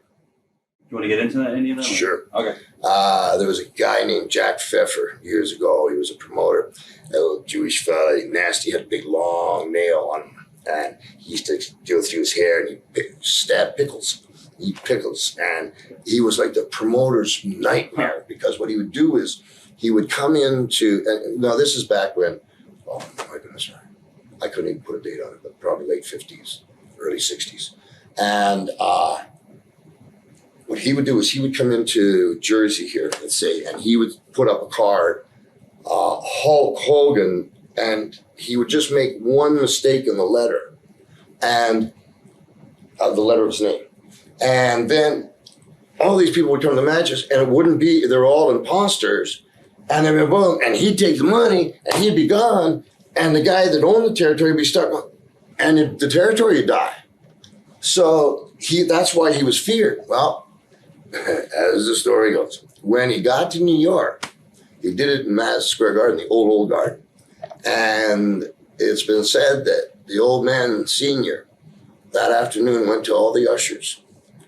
You want to get into that, any of that? Sure. Okay. There was a guy named Jack Pfeffer years ago. He was a promoter, a little Jewish fella, nasty, had a big long nail on him. And he used to go through his hair and he'd stab pickles, eat pickles. And he was like the promoter's nightmare because what he would do is he would come into, and now this is back when, oh my goodness, I couldn't even put a date on it, but probably late 50s, early 60s. And what he would do is he would come into Jersey here, let's say, and he would put up a card, Hulk Hogan, and he would just make one mistake in the letter, and the letter of his name. And then all these people would come to matches, and it wouldn't be, they're all imposters. And then boom, and he'd take the money, and he'd be gone, and the guy that owned the territory would be stuck, and the territory would die. So that's why he was feared. Well, as the story goes, when he got to New York, he did it in Madison Square Garden, the old garden. And it's been said that the old man, Senior, that afternoon went to all the ushers,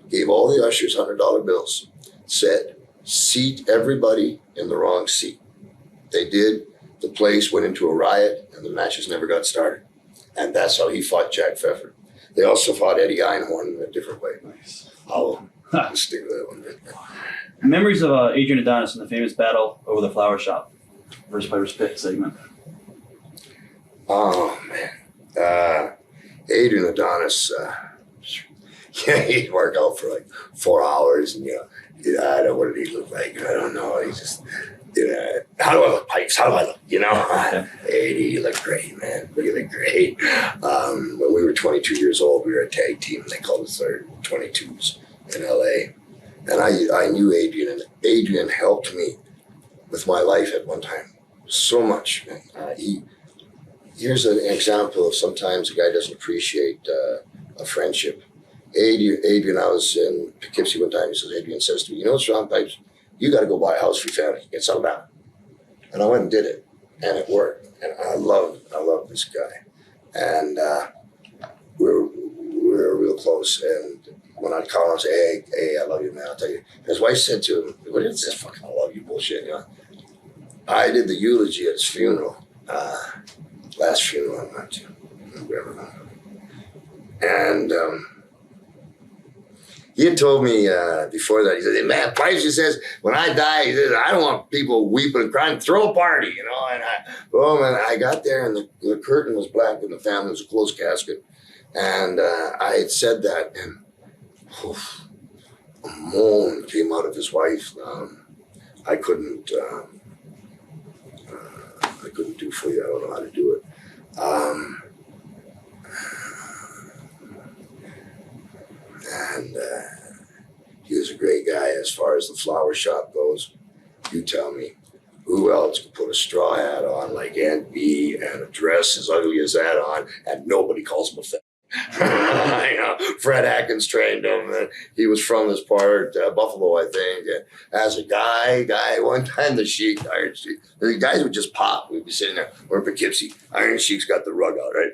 gave all the ushers $100 bills, said, seat everybody in the wrong seat. They did. The place went into a riot and the matches never got started. And that's how he fought Jack Pfeffer. They also fought Eddie Einhorn in a different way. Nice. I'll stick with that one. Memories of Adrian Adonis in the famous battle over the flower shop. First Player's Pit segment. Oh, man. Adrian Adonis, he'd work out for like 4 hours and, I don't know what did he look like. I don't know. He just, how do I look, Pipes? How do I look? Okay. Adrian, you look great, man. Really great. When we were 22 years old, we were a tag team. And they called us our 22s in LA. And I knew Adrian, and Adrian helped me with my life at one time so much. Here's an example of sometimes a guy doesn't appreciate a friendship. Adrian, I was in Poughkeepsie one time. He says, Adrian says to me, what's wrong, Pipes? You got to go buy a house for your family. Get settled down. And I went and did it, and it worked. And I love this guy. And we're real close. And when I'd call him and say, hey, I love you, man, I'll tell you. His wife said to him, what is this fucking I love you bullshit? I did the eulogy at his funeral. Last funeral I went to, whatever. And he had told me before that, he said, man, Pipes, he says, when I die, he says, I don't want people weeping and crying, throw a party, And I got there and the curtain was black and the family was a closed casket. And I had said that and a moan came out of his wife. I couldn't do for you. I don't know how to do it. And he was a great guy as far as the flower shop goes. You tell me, who else could put a straw hat on like Aunt B and a dress as ugly as that on, and nobody calls him a fat? Fred Atkins trained him. He was from this part, Buffalo, I think. As a guy, one time the Iron Sheik, the guys would just pop. We'd be sitting there, we're in Poughkeepsie. Iron Sheik's got the rug out, right?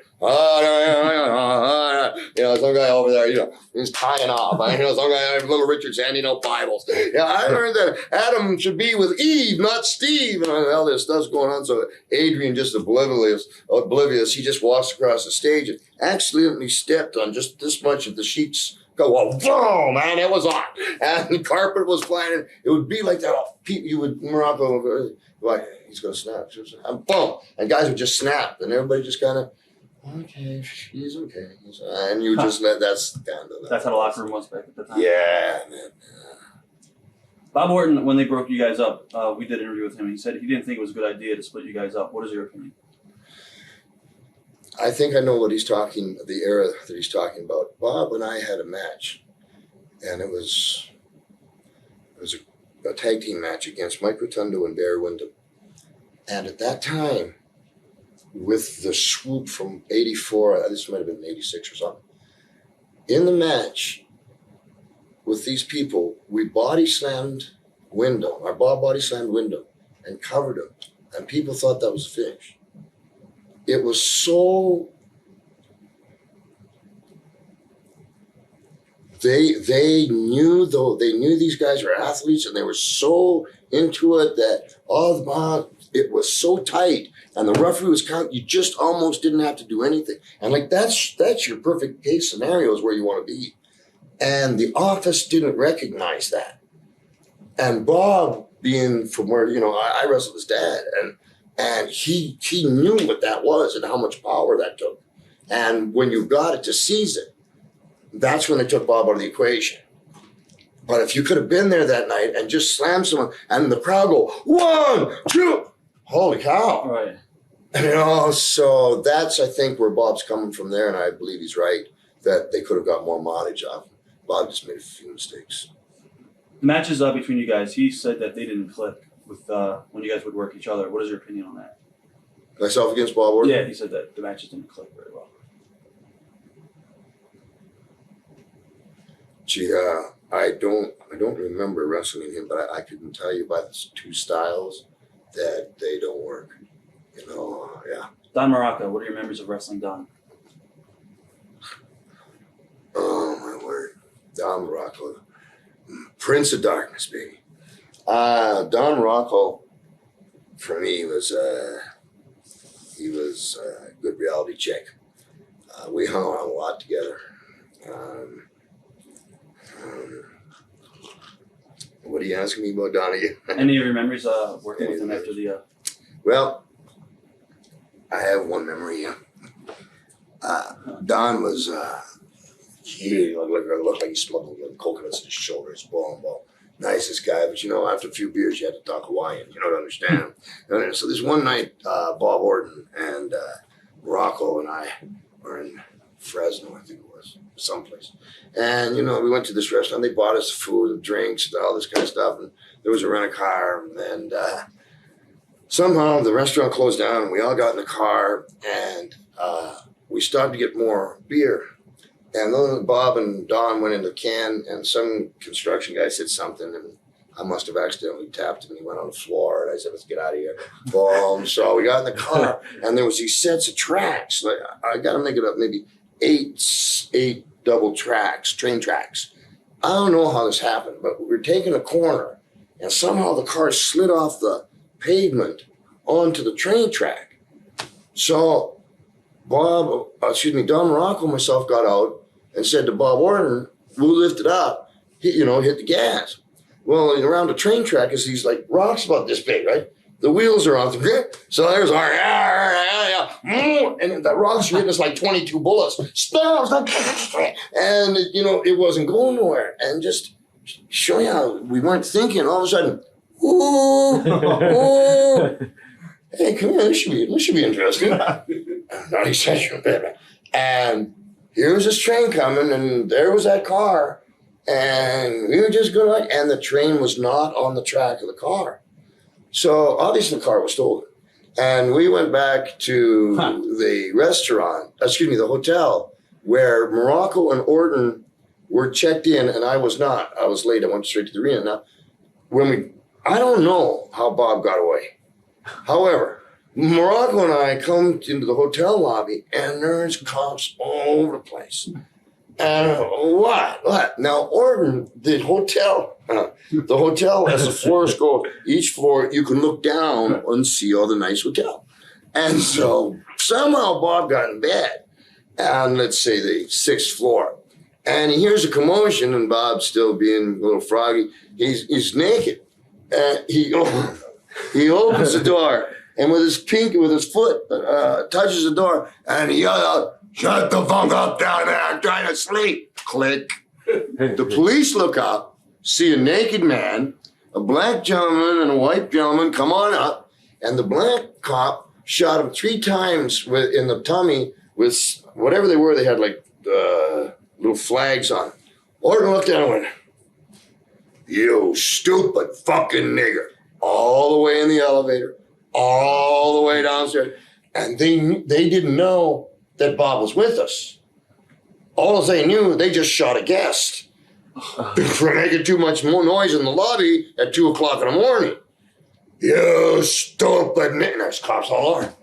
Some guy over there, he's tying off. Some guy, Little Richard's handing out Bibles. I learned that Adam should be with Eve, not Steve. And all this stuff's going on. So Adrian, just oblivious, he just walks across the stage and accidentally stepped on just this much of the sheets. Go, well, boom, man, it was on. And the carpet was flying. It would be like that. You would, Morocco, like, he's going to snap. And boom. And guys would just snap. And everybody just kind of, okay, he's okay. And you just let that's down to that. That's how the locker room was back at the time. Yeah, man. Bob Orton, when they broke you guys up, we did an interview with him. He said he didn't think it was a good idea to split you guys up. What is your opinion? I think I know what the era that he's talking about. Bob and I had a match, and it was a tag team match against Mike Rotundo and Barry Windham. And at that time, with the swoop from 84, this might have been 86 or something, in the match with these people, we body slammed Windham, our Bob body slammed Windham and covered him. And people thought that was a finish. It was so, they knew these guys were athletes, and they were so into it that it was so tight, and the referee was counting. You just almost didn't have to do anything. And like that's your perfect case scenario is where you want to be. And the office didn't recognize that. And Bob, being from where, I wrestled his dad, and he knew what that was and how much power that took. And when you got it to seize it, that's when they took Bob out of the equation. But if you could have been there that night and just slammed someone, and the crowd go, 1, 2, holy cow. Right. So that's, I think, where Bob's coming from there, and I believe he's right, that they could have got more mileage off him. Bob just made a few mistakes. The matches between you guys, he said that they didn't click with when you guys would work each other. What is your opinion on that? Myself against Bob Orton? Yeah, he said that the matches didn't click very well. Gee, I don't remember wrestling him, but I couldn't tell you by the two styles that they don't work. Yeah. Don Morocco, what are your memories of wrestling Don? Oh, my word. Don Morocco. Prince of Darkness, baby. Don Morocco, for me, was he was a good reality check. We hung around a lot together. What are you asking me about Don again? Any of your memories working with him after the... Well, I have one memory. Don was... he looked like he smuggled coconuts in his shoulders, ball. Nicest guy, but after a few beers, you had to talk Hawaiian, to understand. And so this one night, Bob Orton and Morocco and I were in Fresno, I think it was, someplace. And, we went to this restaurant. They bought us food, drinks, all this kind of stuff. And there was a rent-a-car. And somehow the restaurant closed down, and we all got in the car, and we stopped to get more beer. And then Bob and Don went in the can, and some construction guy said something, and I must have accidentally tapped him, and he went on the floor, and I said, let's get out of here. Boom. So we got in the car, and there was these sets of tracks. Like, I got to make it up, maybe eight double tracks, train tracks. I don't know how this happened, but we were taking a corner, and somehow the car slid off the pavement onto the train track. So Don Morocco and myself got out and said to Bob Orton, we'll lift it up, hit the gas. Well, around the train track is these like rocks about this big, right? The wheels are off the grip. So there's our, and the rocks were hitting us like 22 bullets. And, it wasn't going nowhere. And just show you how we weren't thinking. All of a sudden, hey, come here, this should be interesting. Naughty session, baby. And here was this train coming, and there was that car. And we were just going and the train was not on the track of the car. So obviously the car was stolen. And we went back to the hotel where Morocco and Orton were checked in, and I was not. I was late. I went straight to the arena. Now, I don't know how Bob got away. However, Morocco and I come into the hotel lobby, and there's cops all over the place. And what? Now, Orton, the hotel as the floors go, each floor, you can look down and see all the nice hotel. And so somehow Bob got in bed on, let's say, the 6th floor. And he hears a commotion, and Bob's still being a little froggy. He's naked. And he opens the door, and with his foot, touches the door, and he yells out, "Shut the fuck up down there, I'm trying to sleep." Click. The police look up, see a naked man, a black gentleman and a white gentleman, come on up. And the black cop shot him 3 times in the tummy with whatever they were. They had like little flags on. Orton looked at him and went, "You stupid fucking nigger." All the way in the elevator, all the way downstairs. And they didn't know that Bob was with us. All they knew, they just shot a guest for making too much more noise in the lobby at 2 o'clock in the morning. "You stupid nigger." There's cops all over.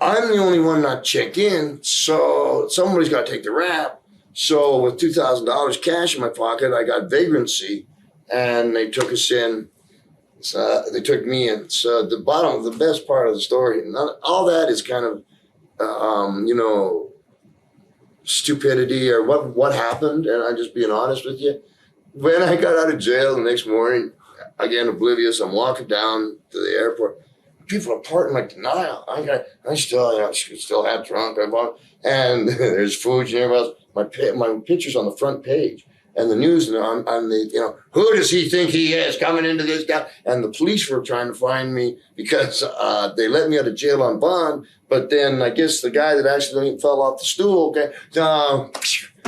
I'm the only one not checked in, so somebody's got to take the rap. So with $2,000 cash in my pocket, I got vagrancy, and they took us in. So they took me in. So the best part of the story, all that is kind of, stupidity or what happened. And I'm just being honest with you. When I got out of jail the next morning, again, oblivious, I'm walking down to the airport. People are parting like denial. I still had drunk. And there's food and everything else. My picture's on the front page. And the news, who does he think he is coming into this guy? And the police were trying to find me because they let me out of jail on bond. But then I guess the guy that actually fell off the stool,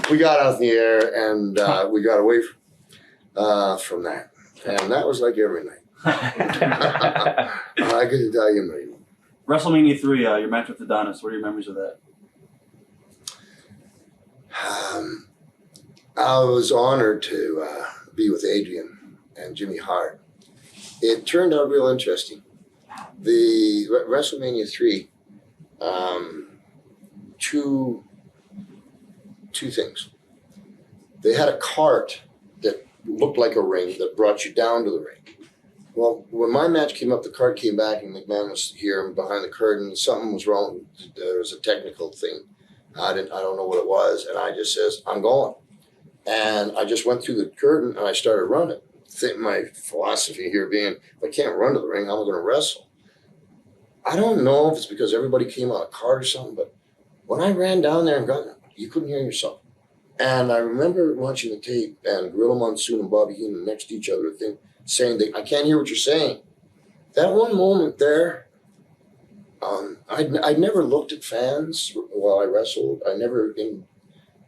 we got out in the air and we got away from that. And that was like every night. I couldn't tell you anymore. WrestleMania III, your match with Adonis. What are your memories of that? I was honored to be with Adrian and Jimmy Hart. It turned out real interesting. The WrestleMania III, two things. They had a cart that looked like a ring that brought you down to the ring. Well, when my match came up, the cart came back and McMahon was here and behind the curtain. Something was wrong. There was a technical thing. I don't know what it was. And I just says, "I'm going." And I just went through the curtain and I started running. My philosophy here being, if I can't run to the ring, I'm going to wrestle. I don't know if it's because everybody came on a cart or something, but when I ran down there and got it, you couldn't hear yourself. And I remember watching the tape and Gorilla Monsoon and Bobby Heenan next to each other saying, "I can't hear what you're saying." That one moment there, I'd never looked at fans while I wrestled. I never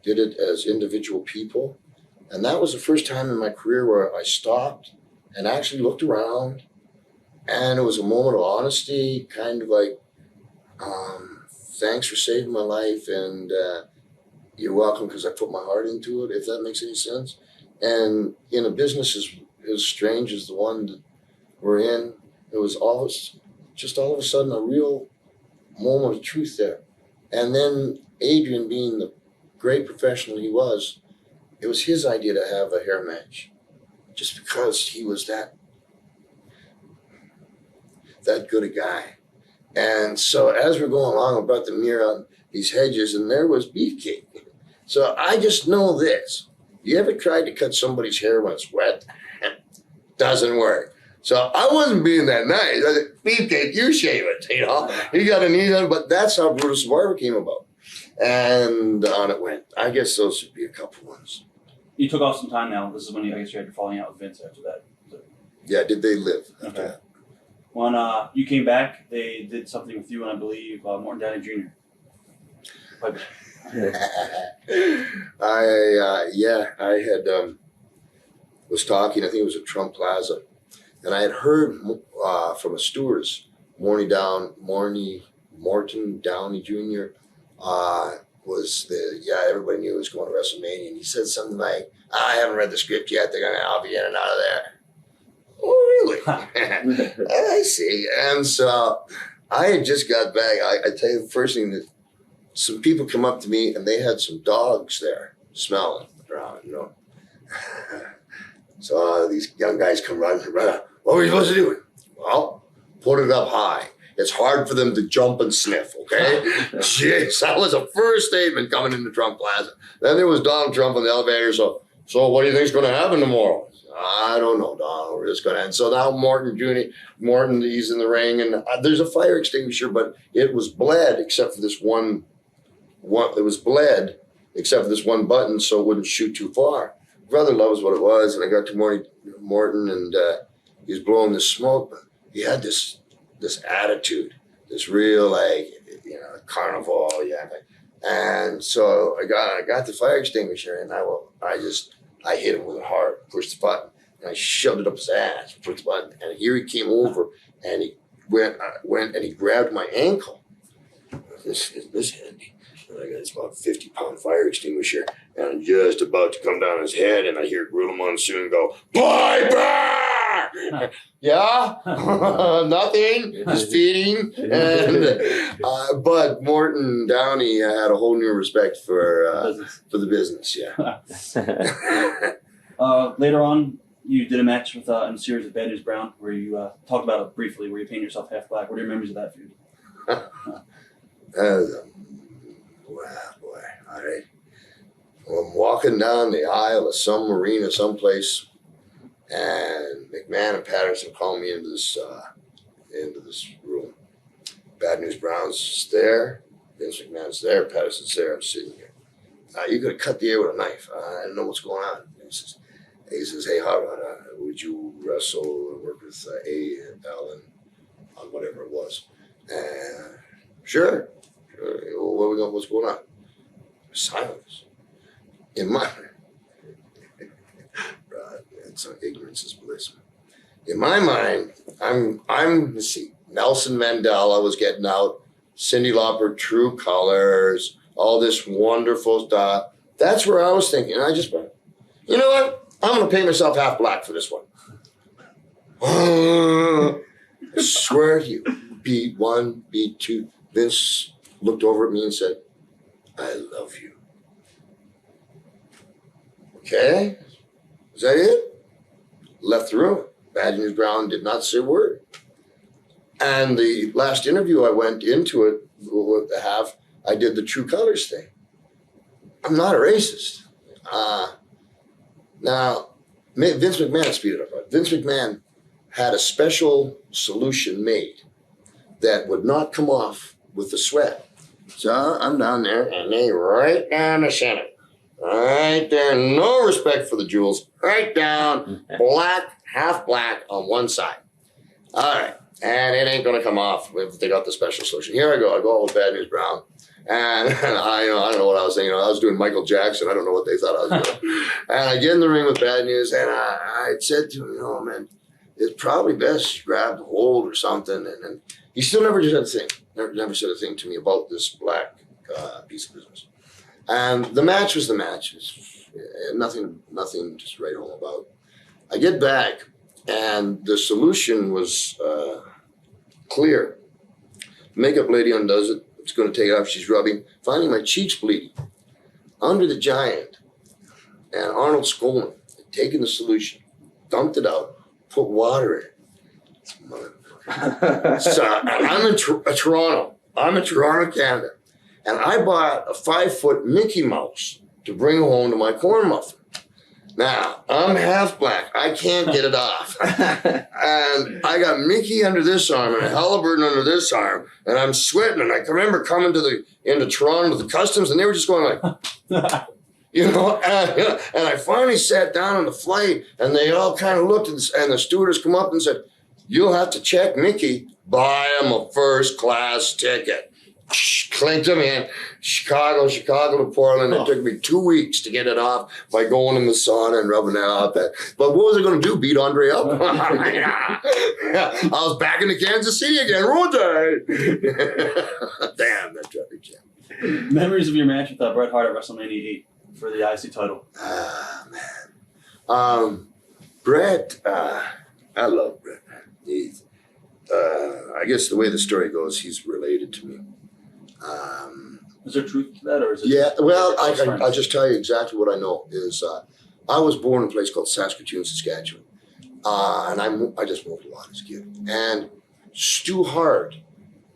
did it as individual people. And that was the first time in my career where I stopped and actually looked around. And it was a moment of honesty, kind of like, thanks for saving my life. And you're welcome because I put my heart into it, if that makes any sense. And in a business as strange as the one that we're in, it was all of a sudden a real moment of truth there. And then Adrian, being the great professional he was, it was his idea to have a hair match, just because he was that good a guy. And so as we're going along, I brought the mirror on these hedges, and there was Beefcake. So I just know this: you ever tried to cut somebody's hair when it's wet? Doesn't work. So I wasn't being that nice. I said, "Beefcake, you shave it." He got a knee on, but that's how Brutus Barber came about. And on it went. I guess those would be a couple ones. You took off some time now. This is when you had your falling out with Vince after that. Yeah, did they live? Okay. When you came back, they did something with you and I believe Morton Downey Jr. I had was talking. I think it was at Trump Plaza, and I had heard from a stewardess, Morton Downey Jr. Everybody knew he was going to WrestleMania, and he said something like, "I haven't read the script yet. I'll be in and out of there." Oh, really? I see. And so I had just got back. I tell you the first thing, that some people come up to me and they had some dogs there smelling around, So these young guys come running. What were you supposed to do? Well, put it up high. It's hard for them to jump and sniff, okay? Jeez, that was a first statement coming into Trump Plaza. Then there was Donald Trump in the elevator. So what do you think is going to happen tomorrow? I don't know, Donald. We're just going to. And so now Morton, he's in the ring, and there's a fire extinguisher, but it was bled except for this one. It was bled except for this one button, so it wouldn't shoot too far. Brother loves what it was, and I got to Morton, and he was blowing this smoke, but he had this attitude, this real carnival, and so I got the fire extinguisher, and I hit him with it hard, pushed the button, and I shoved it up his ass, pushed the button, and here he came over, and he went and he grabbed my ankle. This handy. And I got this about 50-pound fire extinguisher, and I'm just about to come down his head, and I hear Gorilla Monsoon go, Piper! Yeah? Nothing, just feeding. And, but Morton Downey had a whole new respect for the business, yeah. Later on, you did a match with in a series of Bad News Brown where you talked about it briefly, where you painted yourself half black. What are your memories of that feud? Wow, boy. All right. Well, I'm walking down the aisle of some arena someplace, and McMahon and Patterson call me into this room. Bad News Brown's there, Vince McMahon's there, Patterson's there. I'm sitting here. You could have cut the air with a knife. I don't know what's going on. He says, hey, Hot Rod, would you wrestle or work with Alan on whatever it was? Sure. What's going on? Silence. In my ignorance is bliss. In my mind, let's see, Nelson Mandela was getting out, Cyndi Lauper, True Colors, all this wonderful stuff. That's where I was thinking. I just went, you know what? I'm going to paint myself half black for this one. I swear to you, beat one, beat two. Vince looked over at me and said, I love you. Okay, is that it? Left the room. Bad News Brown did not say a word. And the last interview I went into it I did the True Colors thing. I'm not a racist. Now, Vince McMahon speeded up. Right? Vince McMahon had a special solution made that would not come off with the sweat. So I'm down there, and they right down the center. Right there, no respect for the jewels. Right down, black, half black on one side. All right, and it ain't gonna come off if they got the special solution. Here I go with Bad News Brown. And I don't know what I was thinking. I was doing Michael Jackson. I don't know what they thought I was doing. And I get in the ring with Bad News, and I said to him, man, it's probably best you grab the hold or something. And he still never said a thing. Never said a thing to me about this black piece of business. And the match was the match. Nothing just right home about. I get back, and the solution was clear. Makeup lady undoes it. It's going to take it off. She's rubbing. Finally, my cheeks bleeding. Under the Giant and Arnold Skolnick had taken the solution, dumped it out, put water in it. So I'm in Toronto. I'm in Toronto, Canada. And I bought a 5-foot Mickey Mouse to bring home to my corn muffin. Now, I'm half black. I can't get it off. And I got Mickey under this arm and a Halliburton under this arm, and I'm sweating. And I can remember coming into Toronto to the customs, and they were just going like, and I finally sat down on the flight, and they all kind of looked, and the stewardess come up and said, you'll have to check Mickey, buy him a first-class ticket. Clinked him in. Chicago to Portland. It took me 2 weeks to get it off by going in the sauna and rubbing it out. But what was I going to do? Beat Andre up? I was back into Kansas City again. Rowdy. Damn, that traffic jam. Memories of your match with Bret Hart at WrestleMania VIII for the IC title. Man. Bret, I love Bret. He's, I guess the way the story goes, he's related to me. Is there truth to that, or is it? Yeah, well, I'll just tell you exactly what I know is I was born in a place called Saskatoon, Saskatchewan, and I just moved a lot as a kid. And Stu Hart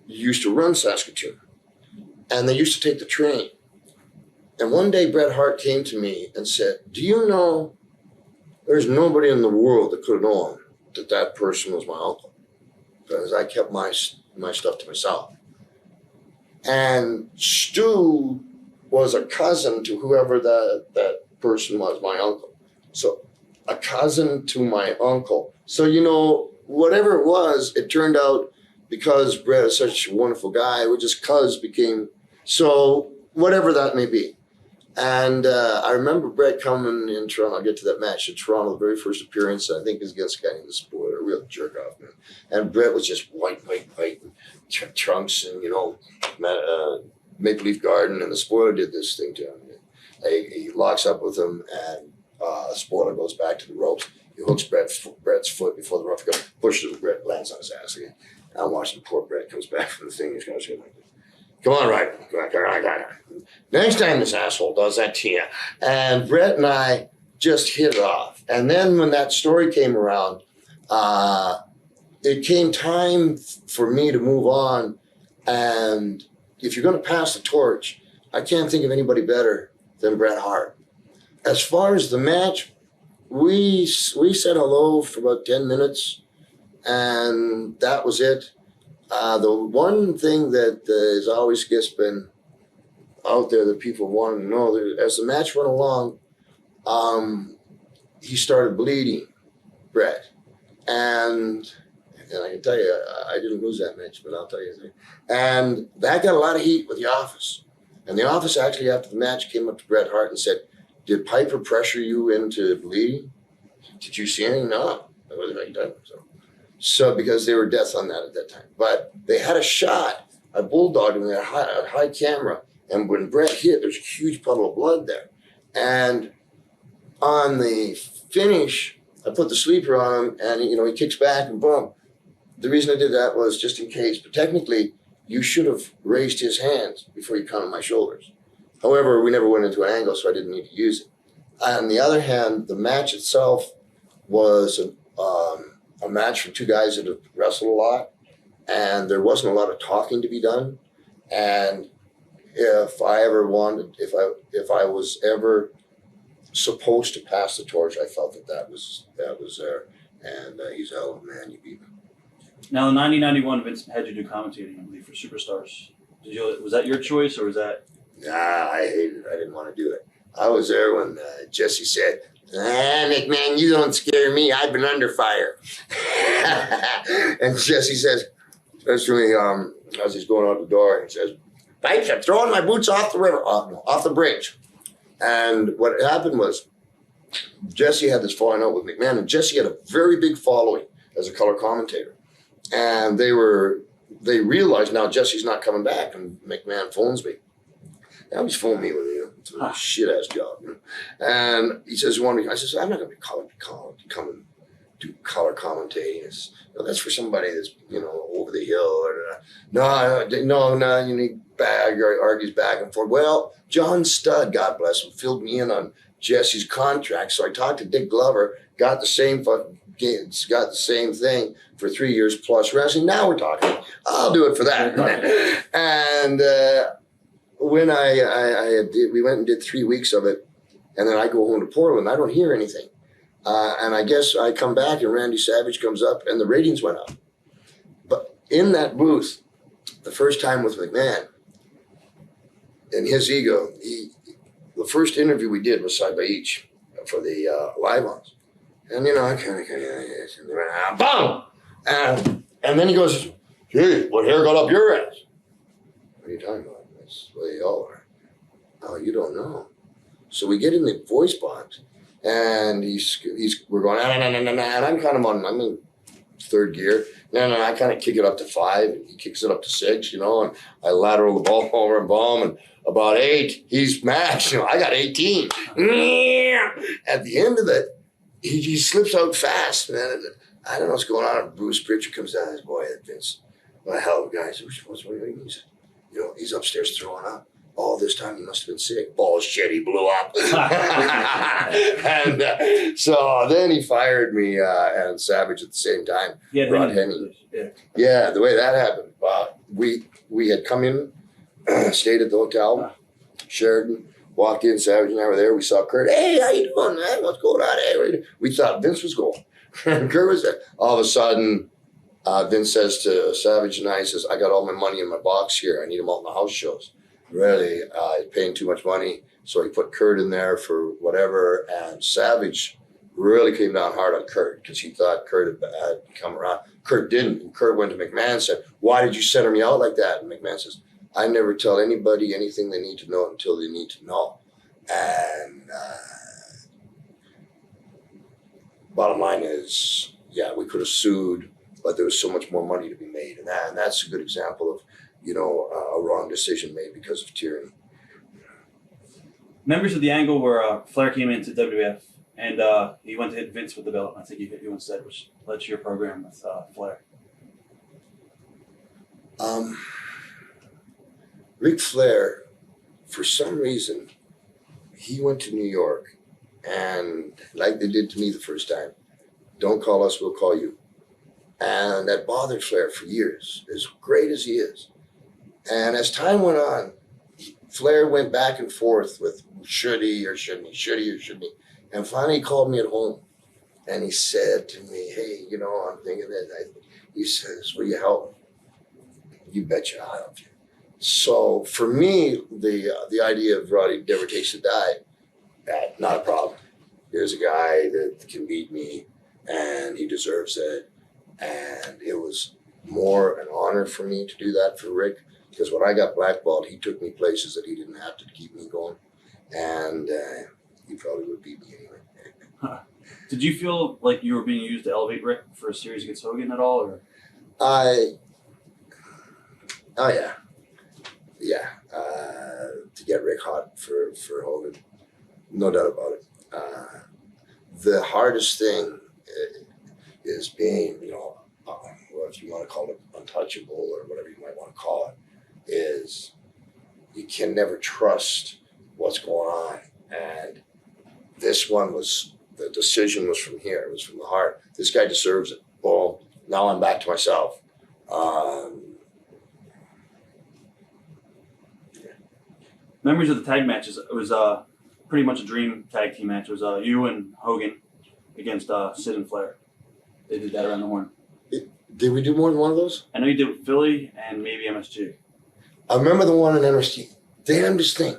used to run Saskatoon, and they used to take the train. And one day Bret Hart came to me and said, do you know there's nobody in the world that could have known that person was my uncle, because I kept my stuff to myself. And Stu was a cousin to whoever that person was, my uncle. So a cousin to my uncle. So, whatever it was, it turned out because Bret is such a wonderful guy, we just cuz became, so whatever that may be. And I remember Bret coming in Toronto. I'll get to that match in Toronto, the very first appearance. I think it was against a guy named the Spoiler, a real jerk off, man. And Bret was just white, and trunks and, Maple Leaf Garden. And the Spoiler did this thing to him. He locks up with him, and Spoiler goes back to the ropes. He hooks Bret's foot before the rough goes, pushes him. Bret lands on his ass again. I'm watching poor Bret comes back from the thing. He's going to say like this. Come on, right. Next time this asshole does that to you. And Bret and I just hit it off. And then when that story came around, it came time for me to move on. And if you're going to pass the torch, I can't think of anybody better than Bret Hart. As far as the match, we said hello for about 10 minutes, and that was it. The one thing that has always just been out there that people want to know, as the match went along, he started bleeding, Bret. And I can tell you, I didn't lose that match, but I'll tell you. And that got a lot of heat with the office. And the office actually, after the match, came up to Bret Hart and said, did Piper pressure you into bleeding? Did you see anything? No. That wasn't how you done it. So because they were deaths on that at that time. But they had a shot. I bulldogged him. They had a high camera. And when Bret hit, there's a huge puddle of blood there. And on the finish, I put the sleeper on him, and he kicks back and boom. The reason I did that was just in case. But technically, you should have raised his hands before you counted my shoulders. However, we never went into an angle, so I didn't need to use it. On the other hand, the match itself was a match for two guys that have wrestled a lot, and there wasn't a lot of talking to be done. And if I was ever supposed to pass the torch, I felt that was there. And he's a hell of a man. You beat him. Now, in 1991, Vince had you do commentating, I believe, for Superstars. Was that your choice, or was that? Nah, I hated it. I didn't want to do it. I was there when Jesse said, McMahon, you don't scare me. I've been under fire. And Jesse says to me, as he's going out the door, he says, Pipes, I'm throwing my boots off the river, off the bridge. And what happened was Jesse had this falling out with McMahon, and Jesse had a very big following as a color commentator. And they realized now Jesse's not coming back, and McMahon phones me. He always phoned me with it's a shit-ass job. And he says, I says, I'm not going to be come and do color commentating. That's for somebody that's, over the hill. Or, no, you need bag, argues back and forth. Well, John Studd, God bless him, filled me in on Jesse's contract. So I talked to Dick Glover, got the same thing for 3 years plus wrestling. Now we're talking. I'll do it for that. And when we went and did 3 weeks of it, and then I go home to Portland, I don't hear anything. And I guess I come back and Randy Savage comes up and the ratings went up. But in that booth, the first time with McMahon, and his ego, the first interview we did was side by each for the live-ons. And, I kind of, boom! And then he goes, hey, what hair got up your ass? What are you talking about? That's the way y'all are. Oh, you don't know. So we get in the voice box, and we're going, no, and I'm in third gear. No, I kind of kick it up to 5, and he kicks it up to 6, and I lateral the ball over and bomb, and about 8, he's max, I got 18. At the end of it, he slips out fast, man. I don't know what's going on. Bruce Pritchard comes down and says, boy, that Vince, what a hell of a guy. What's what he means? He's upstairs throwing up. All this time he must have been sick. Bullshit, he blew up. And so then he fired me and Savage at the same time. Yeah, brought Hennig. Yeah, the way that happened. We had come in, stayed at the hotel, Sheridan, walked in, Savage and I were there. We saw Kurt. Hey, how you doing, man? What's going on? Hey, we thought Vince was going. And Kurt was there. All of a sudden, Vince says to Savage and I, he says, I got all my money in my box here. I need them all in the house shows. Really, paying too much money. So he put Kurt in there for whatever. And Savage really came down hard on Kurt because he thought Kurt had come around. Kurt didn't. And Kurt went to McMahon and said, "Why did you center me out like that?" And McMahon says, "I never tell anybody anything they need to know until they need to know." And bottom line is, yeah, we could have sued, but there was so much more money to be made. And that's a good example of, a wrong decision made because of tyranny. Members of the Angle were Flair came into WWF and he went to hit Vince with the belt. I think he hit you instead, which led to your program with Flair. Ric Flair, for some reason, he went to New York, and like they did to me the first time, "Don't call us, we'll call you." And that bothered Flair for years, as great as he is. And as time went on, Flair went back and forth with should he or shouldn't he, should he or shouldn't he. And finally he called me at home and he said to me, "Hey, I'm thinking that." He says, "Will you help?" "You betcha I'll help you." So for me, the idea of Rowdy never tastes to die, not a problem. Here's a guy that can beat me and he deserves it. And it was more an honor for me to do that for Rick, because when I got blackballed, he took me places that he didn't have to keep me going. And he probably would beat me anyway. Did you feel like you were being used to elevate Rick for a series against Hogan at all? Or? Oh yeah. Yeah. To get Rick hot for Hogan. No doubt about it. The hardest thing is being, if you want to call it untouchable or whatever you might want to call it, is you can never trust what's going on. And this one the decision was from here. It was from the heart. This guy deserves it. Well, now I'm back to myself. Memories of the tag matches. It was pretty much a dream tag team match. It was you and Hogan against Sid and Flair. They did that around the horn. Did we do more than one of those? I know you did with Philly and maybe MSG. I remember the one in MSG. Damnedest thing.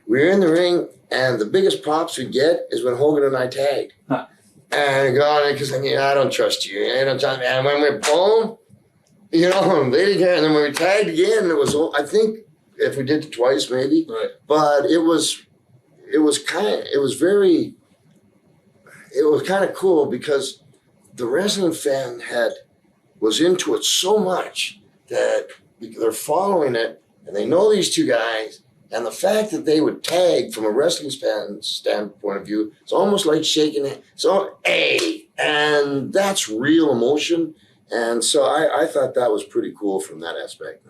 We were in the ring, and the biggest pops we get is when Hogan and I tagged. Huh. And God, because I don't trust you. I don't trust me. And when we're boom, they didn't care. And then when we tagged again, it was, I think, if we did it twice, maybe. Right. But it was kind of cool because the wrestling fan was into it so much that they're following it and they know these two guys, and the fact that they would tag from a wrestling standpoint of view, it's almost like shaking it. So, hey, and that's real emotion. And so I thought that was pretty cool from that aspect.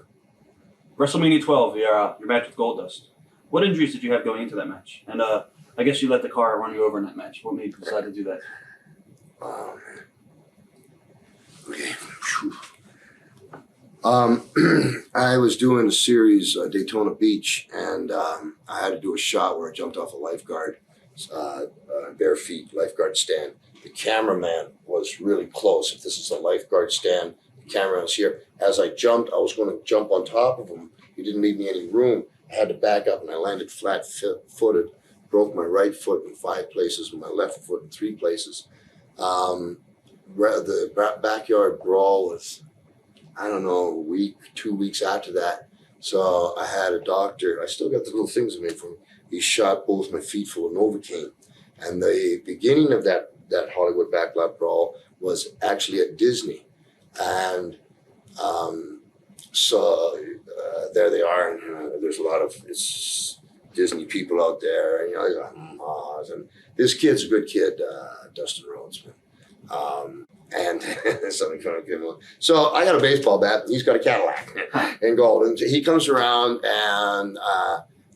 WrestleMania 12, your match with Goldust. What injuries did you have going into that match? And I guess you let the car run you over in that match. What made you decide to do that? Oh, man. Okay. I was doing a series, Daytona Beach, and I had to do a shot where I jumped off a lifeguard, bare feet, lifeguard stand. The cameraman was really close. If this is a lifeguard stand, the cameraman was here. As I jumped, I was going to jump on top of him. He didn't leave me any room. I had to back up, and I landed flat-footed, broke my right foot in 5 places, and my left foot in 3 places. The backyard brawl was, I don't know, a week, 2 weeks after that. So I had a doctor. I still got the little things I made for him. He shot both my feet full of Novocaine. And the beginning of that Hollywood backyard brawl was actually at Disney. And so there they are. And there's a lot of Disney people out there. And this kid's a good kid, Dustin Rhodes. And something kind of good one. So I got a baseball bat. He's got a Cadillac in gold. And he comes around, and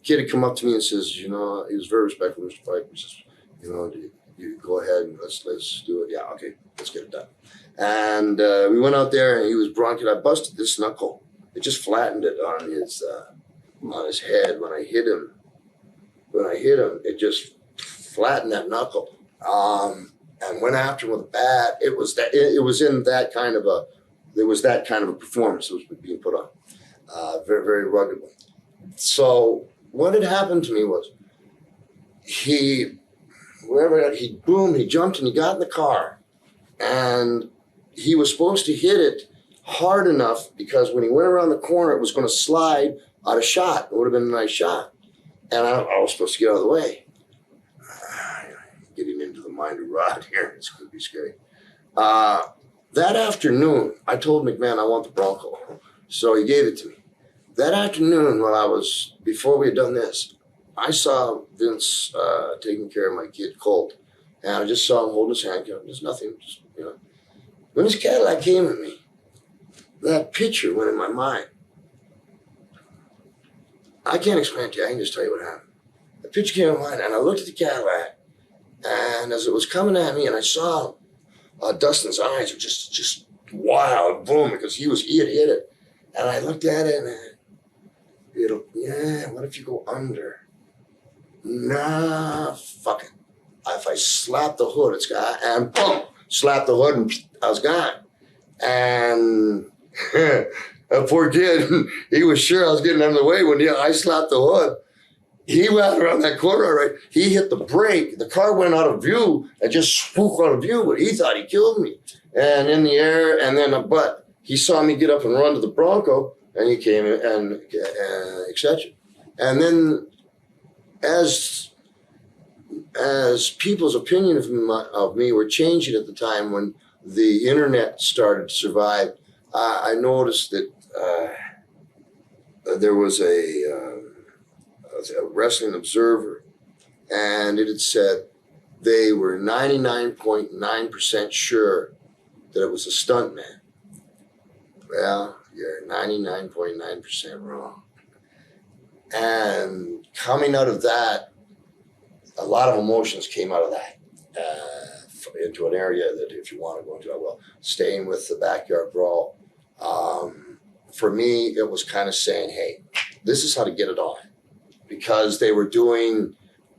kid had come up to me and says, he was very respectful, Mr. Piper. He says, you go ahead and let's do it. Yeah, okay, let's get it done. And we went out there, and he was bronchial. I busted this knuckle. It just flattened it on his head. When I hit him, it just flattened that knuckle. And went after him with a bat. There was that kind of a performance that was being put on. Very, very rugged one. So what had happened to me was wherever, he jumped and he got in the car. And he was supposed to hit it hard enough because when he went around the corner, it was going to slide out of shot. It would have been a nice shot. And I was supposed to get out of the way. Getting into the mind of Rod here, it's going to be scary. That afternoon, I told McMahon I want the Bronco. So he gave it to me. That afternoon, before we had done this, I saw Vince taking care of my kid, Colt. And I just saw him holding his hand. There's nothing, just, you know. When this Cadillac came at me, that picture went in my mind. I can't explain it to you. I can just tell you what happened. The picture came in my mind, and I looked at the Cadillac, and as it was coming at me, and I saw Dustin's eyes were just wild, boom, because he had hit it. And I looked at it, and what if you go under? Nah, fuck it. If I slap the hood, it's gone, and boom, slap the hood, and I was gone. And that poor kid, he was sure I was getting out of the way when I slapped the hood. He went around that corner, right? He hit the brake. The car went out of view and just spooked out of view, but he thought he killed me. And in the air, and then, but he saw me get up and run to the Bronco, and he came in, and etc. And then as people's opinion of me were changing at the time when the internet started to survive, I noticed that there was a Wrestling Observer, and it had said they were 99.9% sure that it was a stuntman. Well, you're 99.9% wrong. And coming out of that, a lot of emotions came out of that into an area that if you want to go into, I will. Staying with the Backyard Brawl, for me, it was kind of saying, hey, this is how to get it on. Because they were doing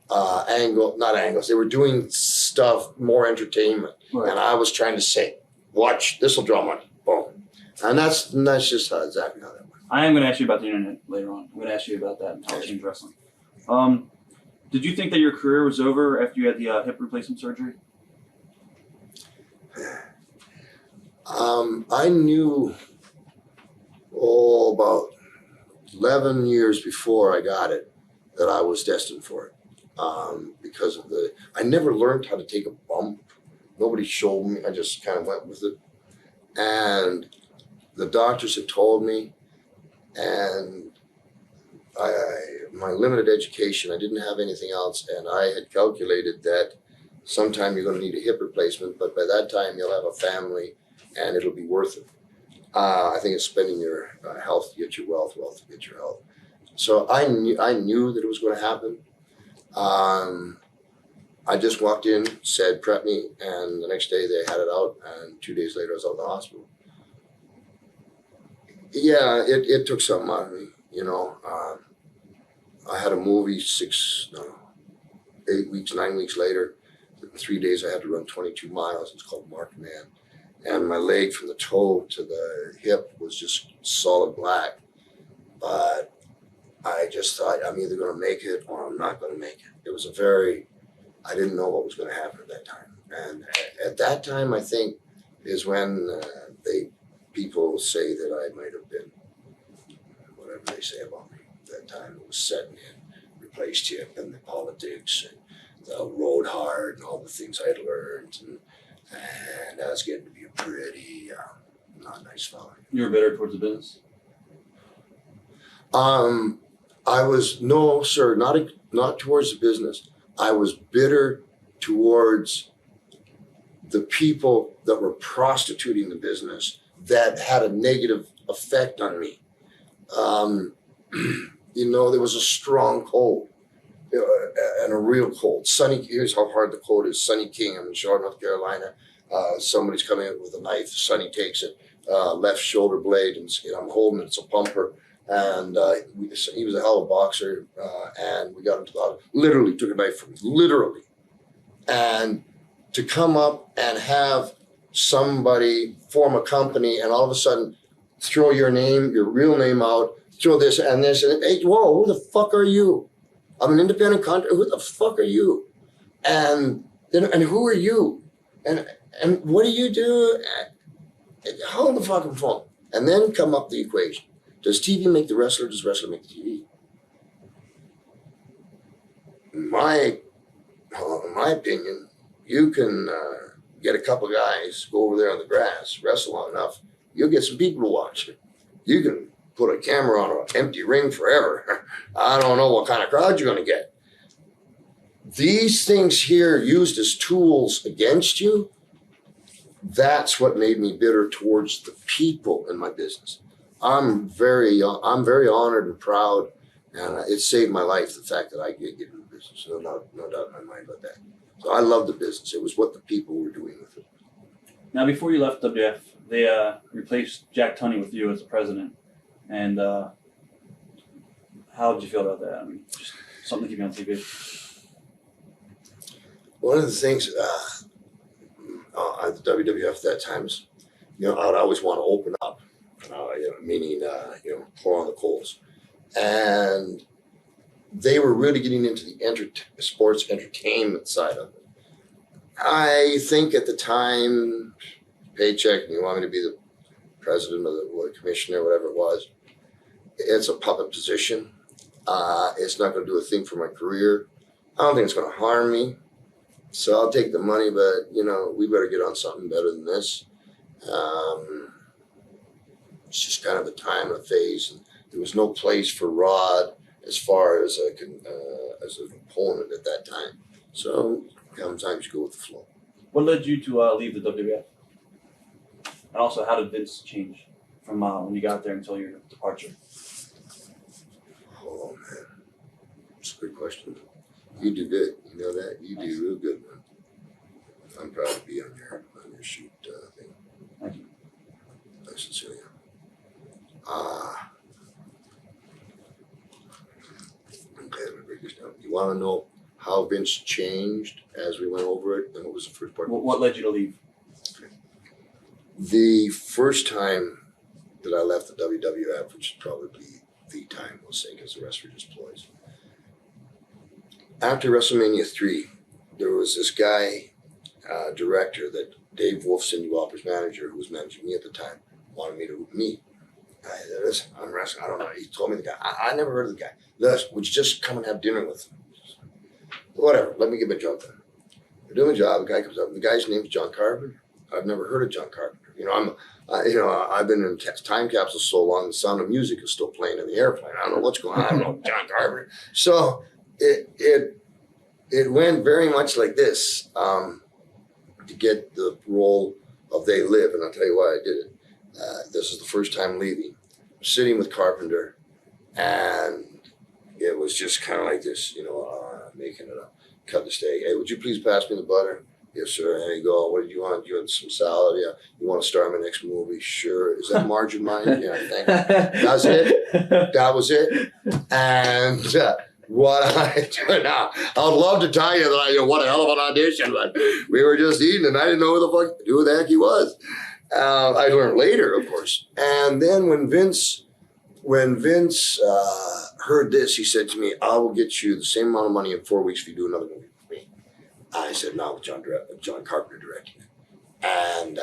they were doing stuff, more entertainment. Right. And I was trying to say, watch, this will draw money, boom. And that's just exactly how that went. I am going to ask you about the internet later on. I'm going to ask you about that and how it changed wrestling. Did you think that your career was over after you had the hip replacement surgery? I knew about 11 years before I got it that I was destined for it because of I never learned how to take a bump. Nobody showed me. I just kind of went with it. And the doctors had told me, and my limited education, I didn't have anything else, and I had calculated that sometime you're going to need a hip replacement, but by that time you'll have a family and it'll be worth it. I think it's spending your health to get your wealth, wealth to get your health. So I knew that it was going to happen. I just walked in, said, prep me, and the next day they had it out, and 2 days later I was out of the hospital. Yeah, it took something out of me, you know. I had a movie 9 weeks later. In 3 days I had to run 22 miles. It's called Mark Man. And my leg from the toe to the hip was just solid black. But I just thought, I'm either going to make it or I'm not going to make it. It was I didn't know what was going to happen at that time. And at that time, I think, is when people say that I might have been, whatever they say about me. At that time, it was setting in, replaced hip and the politics and the road hard and all the things I had learned. And I was getting to be a pretty not nice fellow. You were bitter towards the business? I was, no, sir, not towards the business. I was bitter towards the people that were prostituting the business that had a negative effect on me. You know, there was a strong cold and a real cold. Here's how hard the cold is. Sonny King, I'm in Charlotte, North Carolina. Somebody's coming in with a knife. Sonny takes it, left shoulder blade, and I'm holding it. It's a pumper. And he was a hell of a boxer, and we got into the hospital. Literally took a knife from me, literally. And to come up and have somebody form a company and all of a sudden throw your name, your real name out, throw this and this, and hey, whoa, who the fuck are you? I'm an independent contractor. Who the fuck are you? And Then, and who are you? And what do you do? Hold the fucking phone. And then come up the equation. Does TV make the wrestler? Does wrestler make the TV? In my opinion, you can get a couple guys, go over there on the grass, wrestle long enough, you'll get some people to watch it. You can put a camera on an empty ring forever. I don't know what kind of crowd you're going to get. These things here used as tools against you, that's what made me bitter towards the people in my business. I'm very honored and proud, and it saved my life, the fact that I get into the business. No doubt in my mind about that. So I love the business. It was what the people were doing with it. Now, before you left WF, they replaced Jack Tunney with you as the president. And how did you feel about that? I mean, just something to keep you on TV. One of the things at the WWF at that time is, I'd always want to open up, meaning, pour on the coals. And they were really getting into the sports entertainment side of it. I think at the time, paycheck, and you want me to be the president or the commissioner, whatever it was, it's a puppet position. It's not going to do a thing for my career. I don't think it's going to harm me. So I'll take the money, but, we better get on something better than this. It's just kind of a time and a phase. And there was no place for Rod as far as a component at that time. So sometimes you go with the flow. What led you to leave the WWF? And also, how did Vince change from when you got there until your departure? Oh, man. That's a good question. You do good. You know that? You do real good, man. I'm proud to be on your shoot thing. Thank you. I sincerely am. Okay, let me break this down. You want to know how Vince changed as we went over it? And what was the first part? What led you to leave? Okay. The first time that I left the WWF, which is probably the time, we'll say, because the rest were just ploys. After WrestleMania III, there was this guy, director, that Dave Wolf, Cindy Lauper's manager, who was managing me at the time, wanted me to meet. Listen, I'm wrestling. I don't know. He told me the guy. I never heard of the guy. Listen, would you just come and have dinner with him? Whatever. Let me get my job done. I'm doing my job. The guy comes up. The guy's name's John Carpenter. I've never heard of John Carpenter. I've been in time capsule so long. The Sound of Music is still playing in the airplane. I don't know what's going on. I don't know John Carpenter. So it went very much like this to get the role of They Live, and I'll tell you why I did it. This is the first time leaving. I'm sitting with Carpenter, and it was just kind of like this, making it up. Cut the steak. Hey, would you please pass me the butter? Yes, sir. There you go. What did you want? You want some salad? Yeah. You want to star in my next movie? Sure. Is that margin mine? Yeah, thank you. That's it. That was it. And what I do now, I would love to tell you that what a hell of an audition, but we were just eating, and I didn't know who the heck he was. I learned later, of course. And then when Vince heard this, he said to me, I will get you the same amount of money in 4 weeks if you do another movie with me. I said, no, with John Carpenter directing it. And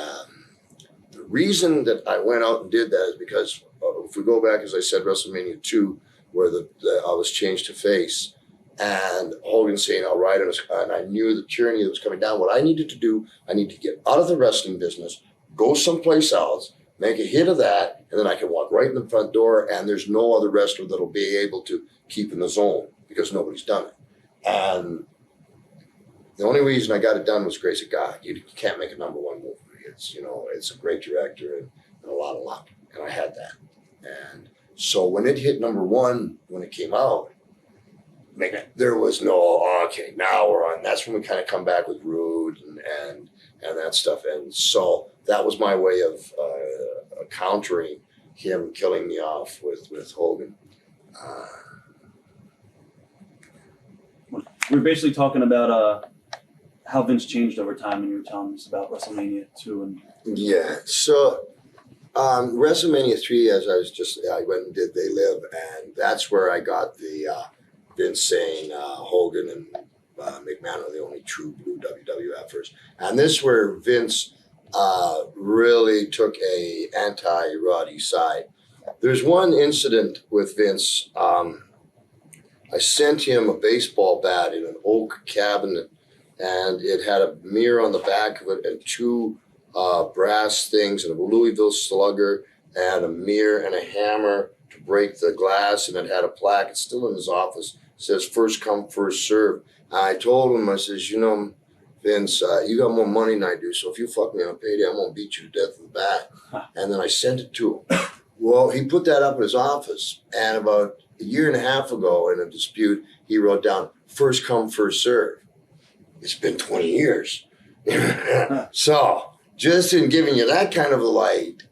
the reason that I went out and did that is because if we go back, as I said, WrestleMania II, where I was changed to face, and Hogan saying, I'll ride on his car, and I knew the tyranny that was coming down. What I needed to do, I need to get out of the wrestling business, go someplace else, make a hit of that, and then I can walk right in the front door, and there's no other wrestler that'll be able to keep in the zone because nobody's done it. And the only reason I got it done was grace of God. You can't make a number one movie. It's a great director and a lot of luck, and I had that. And so when it hit number one, when it came out, there was no, okay, now we're on. That's when we kind of come back with Rude and that stuff. And so that was my way of countering him killing me off with Hogan. We're basically talking about how Vince changed over time, and you were telling us about WrestleMania II and Yeah. So WrestleMania III, I went and did They Live, and that's where I got the Vince saying Hogan and McMahon were the only true blue WWFers. And this where Vince really took a anti-Roddy side. There's one incident with Vince. I sent him a baseball bat in an oak cabinet, and it had a mirror on the back of it and two brass things and a Louisville slugger and a mirror and a hammer to break the glass, and it had a plaque. It's still in his office. It says first come, first serve. I told him, I says, you know, Vince, you got more money than I do, so if you fuck me on payday, I'm going to beat you to death with a bat. And then I sent it to him. Well, he put that up in his office, and about a year and a half ago in a dispute, he wrote down first come, first serve. It's been 20 years. So just in giving you that kind of a light,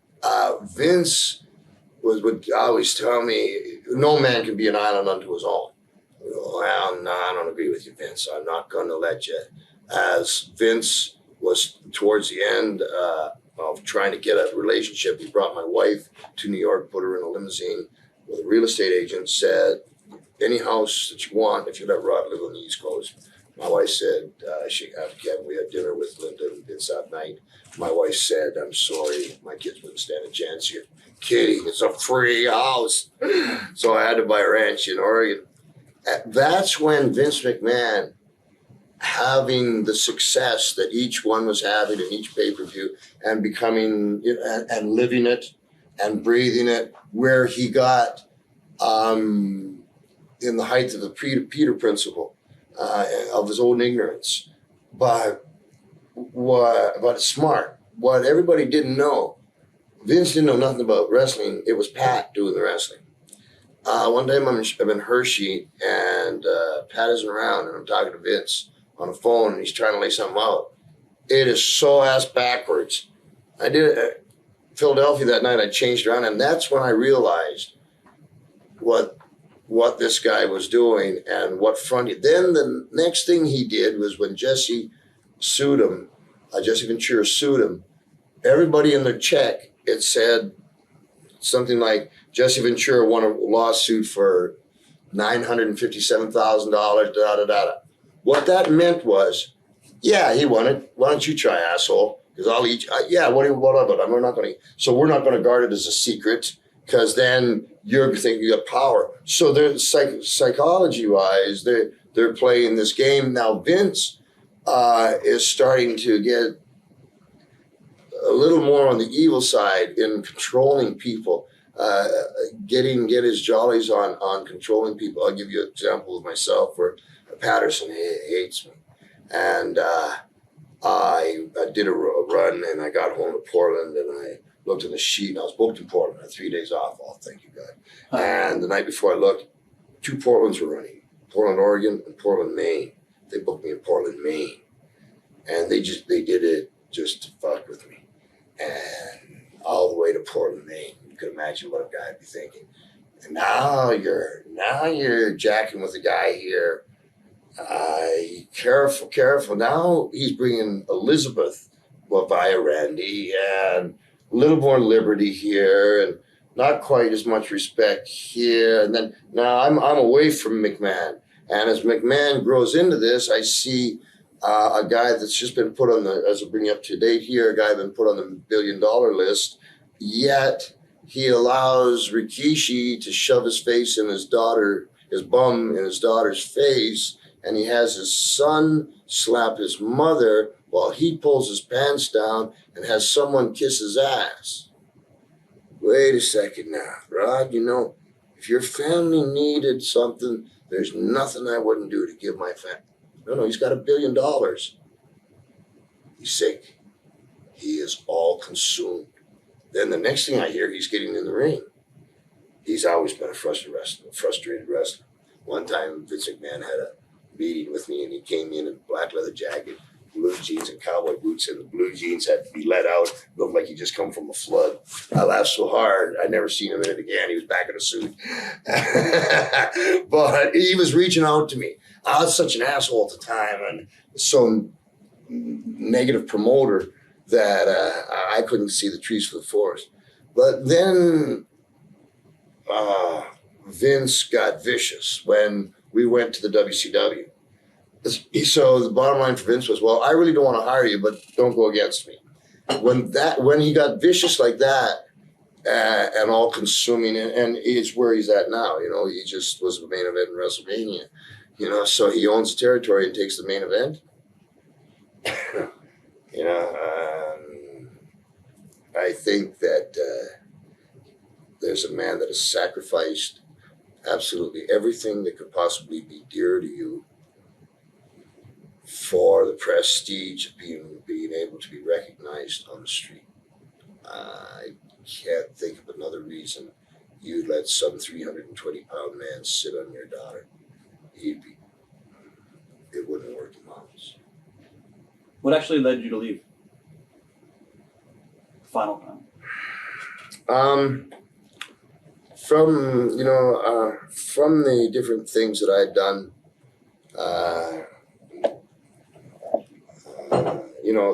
Vince would always tell me, no man can be an island unto his own. Well, no, I don't agree with you, Vince. I'm not going to let you. As Vince was towards the end of trying to get a relationship, he brought my wife to New York, put her in a limousine with a real estate agent, said, any house that you want, if you let Rod live on the East Coast. My wife said, we had dinner with Linda and Vince that night. My wife said, I'm sorry, my kids wouldn't stand a chance here. Kitty, it's a free house. So I had to buy a ranch in Oregon. That's when Vince McMahon, having the success that each one was having in each pay-per-view and becoming, and living it and breathing it, where he got in the height of the Peter principle of his own ignorance. But smart. What everybody didn't know, Vince didn't know nothing about wrestling. It was Pat doing the wrestling. One time I'm in Hershey and Pat isn't around and I'm talking to Vince on the phone and he's trying to lay something out. It is so ass backwards. I did Philadelphia that night. I changed around and that's when I realized what this guy was doing and what front. Then the next thing he did was when Jesse sued him, Jesse Ventura sued him, everybody in their check, it said something like Jesse Ventura won a lawsuit for $957,000, da-da-da-da. What that meant was, yeah, he won it. Why don't you try, asshole? Because I'll eat. Yeah, what of it? We're not going to. So we're not going to guard it as a secret because then you're thinking you got power. So they're psychology-wise, they're playing this game now. Vince is starting to get a little more on the evil side in controlling people, get his jollies on controlling people. I'll give you an example of myself where Patterson hates me. And I did a run and I got home to Portland and I looked in the sheet and I was booked in Portland. I had 3 days off. Oh, thank you, God. And the night before I looked, 2 Portlands were running, Portland, Oregon and Portland, Maine. They booked me in Portland, Maine. And they did it just to fuck with me. And all the way to Portland, Maine. You could imagine what a guy would be thinking. And now you're jacking with a guy here. Careful. Now he's bringing Elizabeth via Randy and a little more liberty here and not quite as much respect here. And then now I'm away from McMahon. And as McMahon grows into this, I see a guy that's just been put on as I bring you up to date here, a guy been put on the $1 billion list, yet he allows Rikishi to shove his face in his bum in his daughter's face, and he has his son slap his mother while he pulls his pants down and has someone kiss his ass. Wait a second now, Rod, if your family needed something, there's nothing I wouldn't do to give my family. No, he's got $1 billion. He's sick. He is all consumed. Then the next thing I hear, he's getting in the ring. He's always been a frustrated wrestler. One time, Vince McMahon had a meeting with me, and he came in a black leather jacket, blue jeans, and cowboy boots, and the blue jeans had to be let out. Looked like he just come from a flood. I laughed so hard, I never seen him in it again. He was back in a suit. But he was reaching out to me. I was such an asshole at the time and so negative promoter that I couldn't see the trees for the forest. But then Vince got vicious when we went to the WCW. So the bottom line for Vince was, well, I really don't want to hire you, but don't go against me. When he got vicious like that and all consuming, and it's where he's at now. You know, he just was the main event in WrestleMania. You know, so he owns the territory and takes the main event. You know, I think that there's a man that has sacrificed absolutely everything that could possibly be dear to you for the prestige of being able to be recognized on the street. I can't think of another reason you'd let some 320-pound man sit on your daughter. It wouldn't work in moms. What actually led you to leave? Final time. From the different things that I'd done,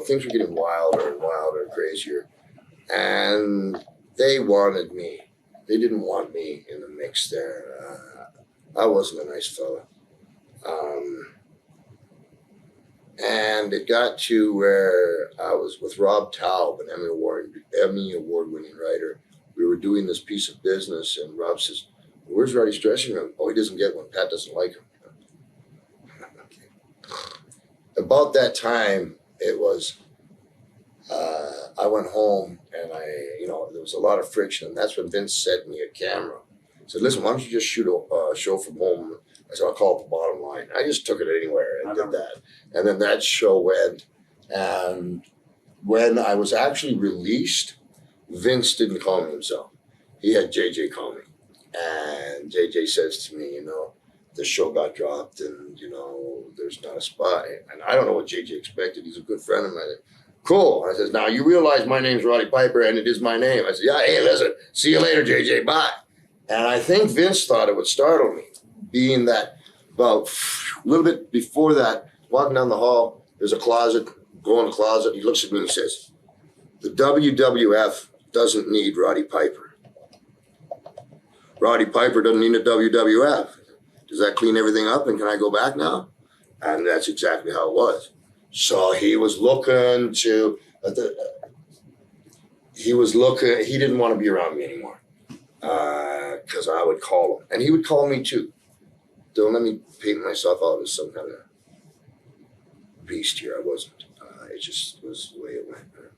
things were getting wilder and wilder and crazier, and they wanted me. They didn't want me in the mix there. I wasn't a nice fella. And it got to where I was with Rob Taub, an Emmy Award-winning writer. We were doing this piece of business, and Rob says, "Where's Roddy's dressing room?" "Oh, he doesn't get one. Pat doesn't like him." Okay. About that time, it was, I went home, and there was a lot of friction, and that's when Vince sent me a camera. He said, "Listen, why don't you just shoot a show from home?" I said, "I'll call it The Bottom Line." I just took it anywhere and did that. And then that show went. And when I was actually released, Vince didn't call me himself. He had JJ call me. And JJ says to me, the show got dropped and, there's not a spot. And I don't know what JJ expected. He's a good friend of mine. Cool. I says, "Now you realize my name's Roddy Piper and it is my name." I said, "Yeah, hey, listen, see you later, JJ, bye." And I think Vince thought it would startle me, being that about a little bit before that, walking down the hall, there's a closet, go in the closet, he looks at me and he says, "The WWF doesn't need Roddy Piper. Roddy Piper doesn't need a WWF. Does that clean everything up and can I go back now?" And that's exactly how it was. So he was looking to, he didn't want to be around me anymore because I would call him. And he would call me too. Don't let me paint myself out as some kind of beast here. I wasn't. It just was the way it went. Do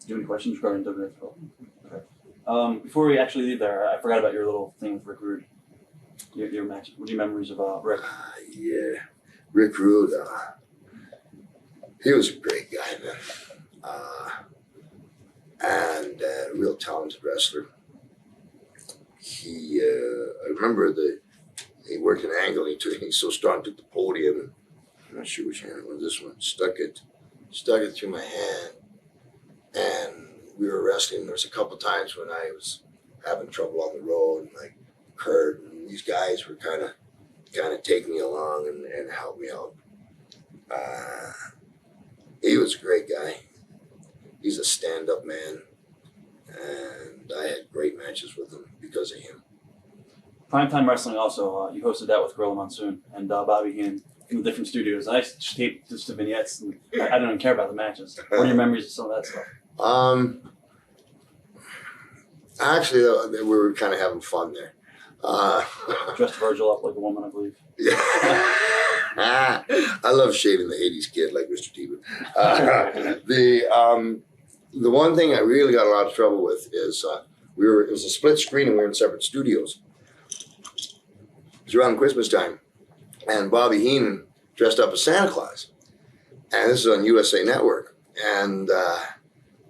you have any questions regarding WWF? Okay. Before we actually leave there, I forgot about your little thing with Rick Rude. Your match. What are your memories of Rick? Yeah, Rick Rude. He was a great guy, man. And a real talented wrestler. I remember he worked an angle. He's so strong, took the podium. I'm not sure which hand it was. This one stuck it through my hand, and we were wrestling. There was a couple times when I was having trouble on the road, and like Kurt and these guys were kind of take me along and help me out. He was a great guy. He's a stand-up man, and I had great matches with him because of him. Primetime Wrestling also, you hosted that with Gorilla Monsoon and Bobby Heenan in the different studios. I just taped just the vignettes, and I don't even care about the matches. What are your memories of some of that stuff? Actually, we were kind of having fun there. Dressed Virgil up like a woman, I believe. Yeah. I love shaving the 80s kid like Mr. T. The one thing I really got a lot of trouble with is it was a split screen and we were in separate studios. It was around Christmas time, and Bobby Heenan dressed up as Santa Claus. And this is on USA Network. And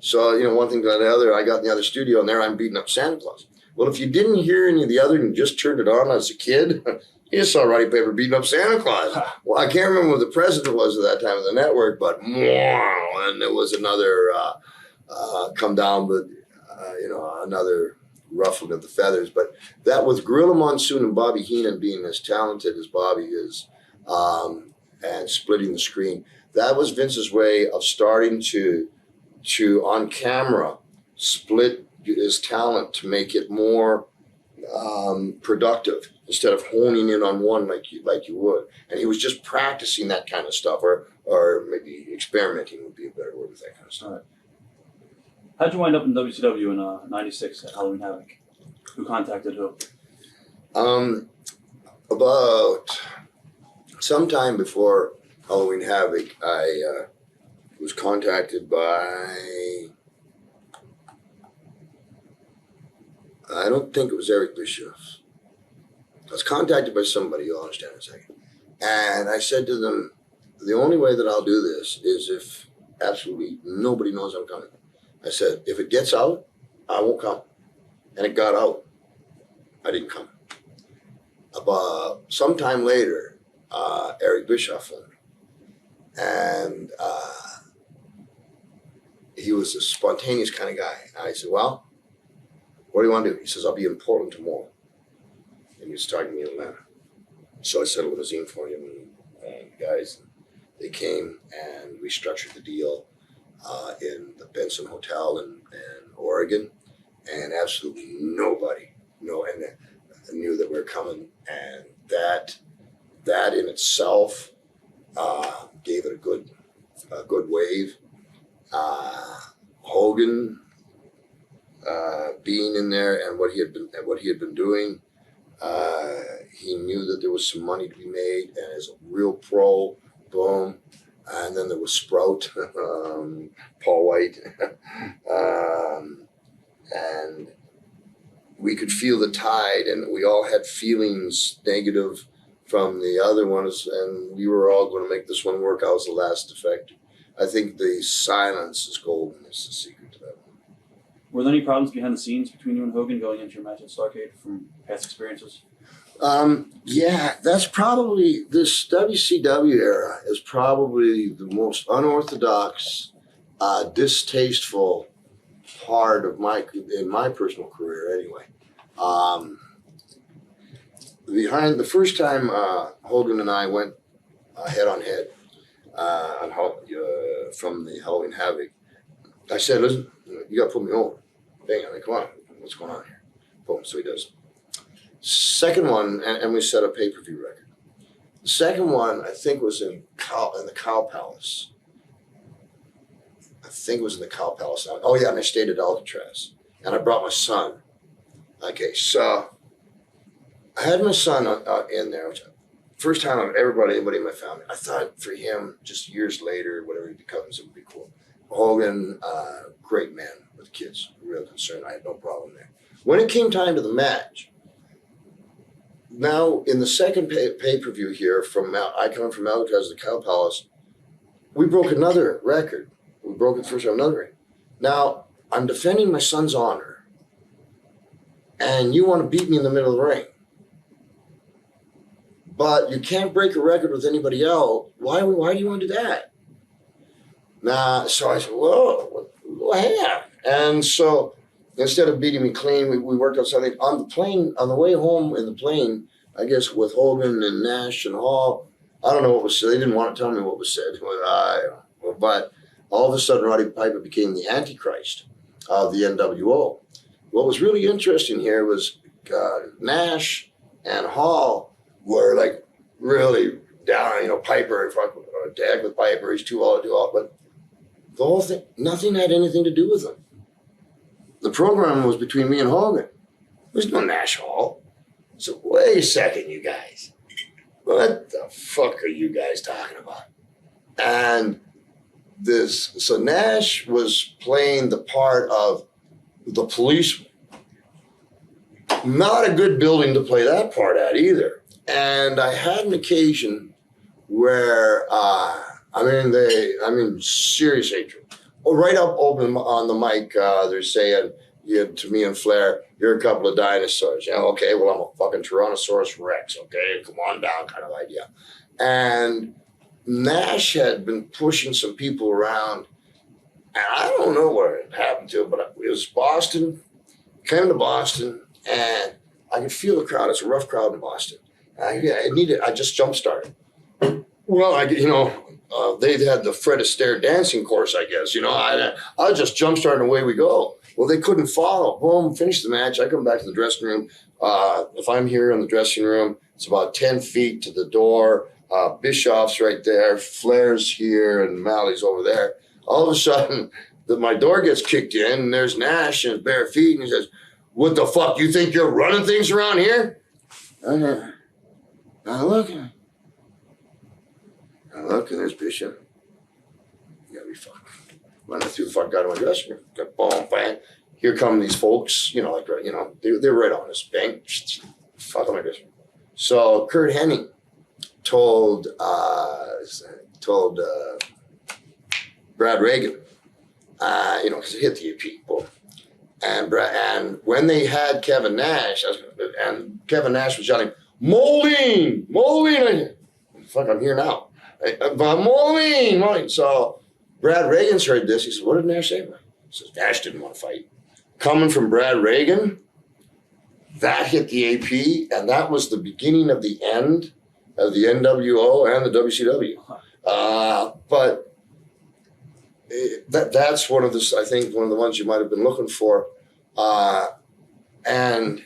so, one thing to the other, I got in the other studio, and there I'm beating up Santa Claus. Well, if you didn't hear any of the other and you just turned it on as a kid, you just saw Roddy Piper beating up Santa Claus. Well, I can't remember what the president was at that time of the network, but and there was another come down with, another ruffling of the feathers. But that with Gorilla Monsoon and Bobby Heenan being as talented as Bobby is and splitting the screen, that was Vince's way of starting to on camera split his talent to make it more productive. instead of honing in on one like you would. And he was just practicing that kind of stuff, or maybe experimenting would be a better word with that kind of stuff. All right. How'd you wind up in WCW in '96 at Halloween Havoc? Who contacted who? About sometime before Halloween Havoc, I was contacted by, I don't think it was Eric Bischoff. I was contacted by somebody, you'll understand in a second. And I said to them, the only way that I'll do this is if absolutely nobody knows I'm coming. I said, if it gets out, I won't come. And it got out. I didn't come. About sometime later, Eric Bischoff phoned me. And he was a spontaneous kind of guy. And I said, well, what do you want to do? He says, I'll be in Portland tomorrow. And he was talking to me in Atlanta. So I set a limousine for him and the guys. They came and we structured the deal in the Benson Hotel in Oregon. And absolutely nobody knew that we were coming. And that in itself gave it a good wave. Hogan being in there and what he had been doing, he knew that there was some money to be made, and as a real pro, boom. And then there was Sprout, Paul White, and we could feel the tide, and we all had feelings negative from the other ones, and we were all going to make this one work. I was the last defector. I think the silence is golden. Is the secret to that one. Were there any problems behind the scenes between you and Hogan going into your match at Starrcade from past experiences? Yeah, that's probably, this WCW era is probably the most unorthodox, distasteful part of in my personal career anyway. Behind the first time Hogan and I went head on head from the Halloween Havoc, I said, listen, you got to put me over. Dang, I mean, come on, what's going on here? Boom, so he does. Second one, and we set a pay-per-view record. The second one, I think, was in the Cow Palace. I think it was in the Cow Palace. Oh yeah, and I stayed at Alcatraz, and I brought my son. Okay, so I had my son in there, which first time I've ever brought anybody in my family. I thought for him, just years later, whatever he becomes, it would be cool. Hogan, great man with kids, real concern. I had no problem there. When it came time to the match, now in the second pay-per-view here, I come from Alcatraz to the Cow Palace, we broke another record. We broke it the first time, another record. Now, I'm defending my son's honor, and you want to beat me in the middle of the ring. But you can't break a record with anybody else. Why do you want to do that? So I said, whoa, hang on. And so instead of beating me clean, we worked out something. On the plane, on the way home in the plane, I guess with Hogan and Nash and Hall, I don't know what was said. They didn't want to tell me what was said. But all of a sudden, Roddy Piper became the Antichrist of the NWO. What was really interesting here was Nash and Hall were like really down, Piper, tag with Piper, he's too old, but the whole thing, nothing had anything to do with him. The program was between me and Hogan. There's no Nash Hall. So wait a second, you guys. What the fuck are you guys talking about? And so Nash was playing the part of the policeman. Not a good building to play that part at either. And I had an occasion where, serious hatred. Right up open on the mic, they're saying, to me and Flair, you're a couple of dinosaurs. Yeah, okay, well, I'm a fucking Tyrannosaurus Rex, okay? Come on down kind of idea. And Nash had been pushing some people around, and I don't know what it happened to, but it was Boston, came to Boston, and I could feel the crowd. It's a rough crowd in Boston. I just jump-started. Well, they had the Fred Astaire dancing course, I guess. I just jump-started and away we go. Well, they couldn't follow. Boom, finished the match. I come back to the dressing room. If I'm here in the dressing room, it's about 10 feet to the door. Bischoff's right there, Flair's here, and Malley's over there. All of a sudden, my door gets kicked in, and there's Nash in his bare feet, and he says, "What the fuck? You think you're running things around here?" And I look, and there's Bishop. You gotta be fucking running through the fuck out of my dressing room. Got boom, bang. Here come these folks, they're right on us. Bang, fuck on my dressing room. So Kurt Hennig told Brad Reagan, because he hit the EP, boom. And when they had Kevin Nash, and Kevin Nash was yelling, Moline! Fuck, I'm here now. Moline! So Brad Reagan's heard this. He said, "What did Nash say?" He says, "Nash didn't want to fight." Coming from Brad Reagan, that hit the AP, and that was the beginning of the end of the NWO and the WCW. But that's one of the ones you might have been looking for. And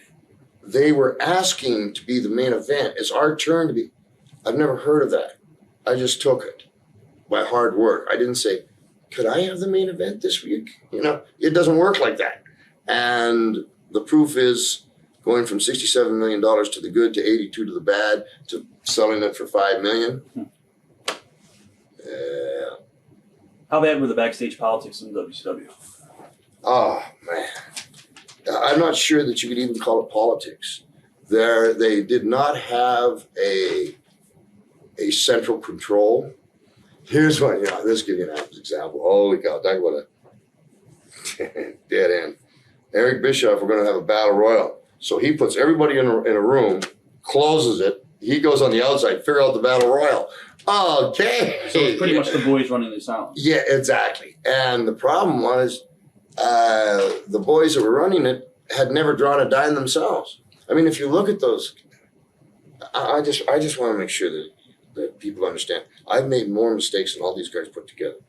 they were asking to be the main event. It's our turn to be. I've never heard of that. I just took it by hard work. I didn't say, "Could I have the main event this week?" It doesn't work like that. And the proof is going from $67 million to the good to 82 to the bad to selling it for $5 million. Yeah. How bad were the backstage politics in WCW? Oh, man. I'm not sure that you could even call it politics. They did not have a central control. Here's one, this give you an example. Holy cow, talk about a dead end. Eric Bischoff, we're going to have a battle royal. So he puts everybody in a room, closes it. He goes on the outside, figure out the battle royal. Okay. So it's pretty much the boys running this out. Yeah, exactly. And the problem was the boys that were running it had never drawn a dime themselves. I mean, if you look at those, I just want to make sure that people understand. I've made more mistakes than all these guys put together.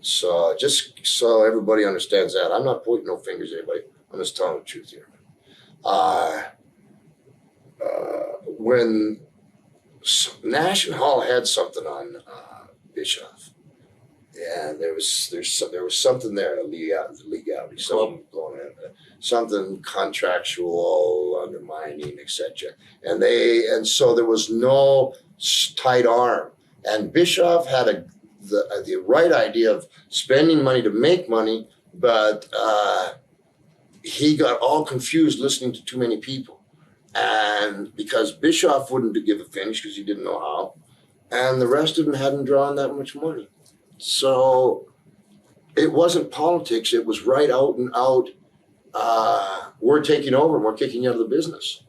So just so everybody understands that, I'm not pointing no fingers at anybody. I'm just telling the truth here. When Nash and Hall had something on Bischoff, and there was something there, legality, something contractual, undermining, etc. And so there was no tight arm. And Bischoff had the right idea of spending money to make money, but he got all confused listening to too many people. And because Bischoff wouldn't give a finish because he didn't know how, and the rest of them hadn't drawn that much money. So it wasn't politics. It was right out and out. We're taking over and we're kicking you out of the business.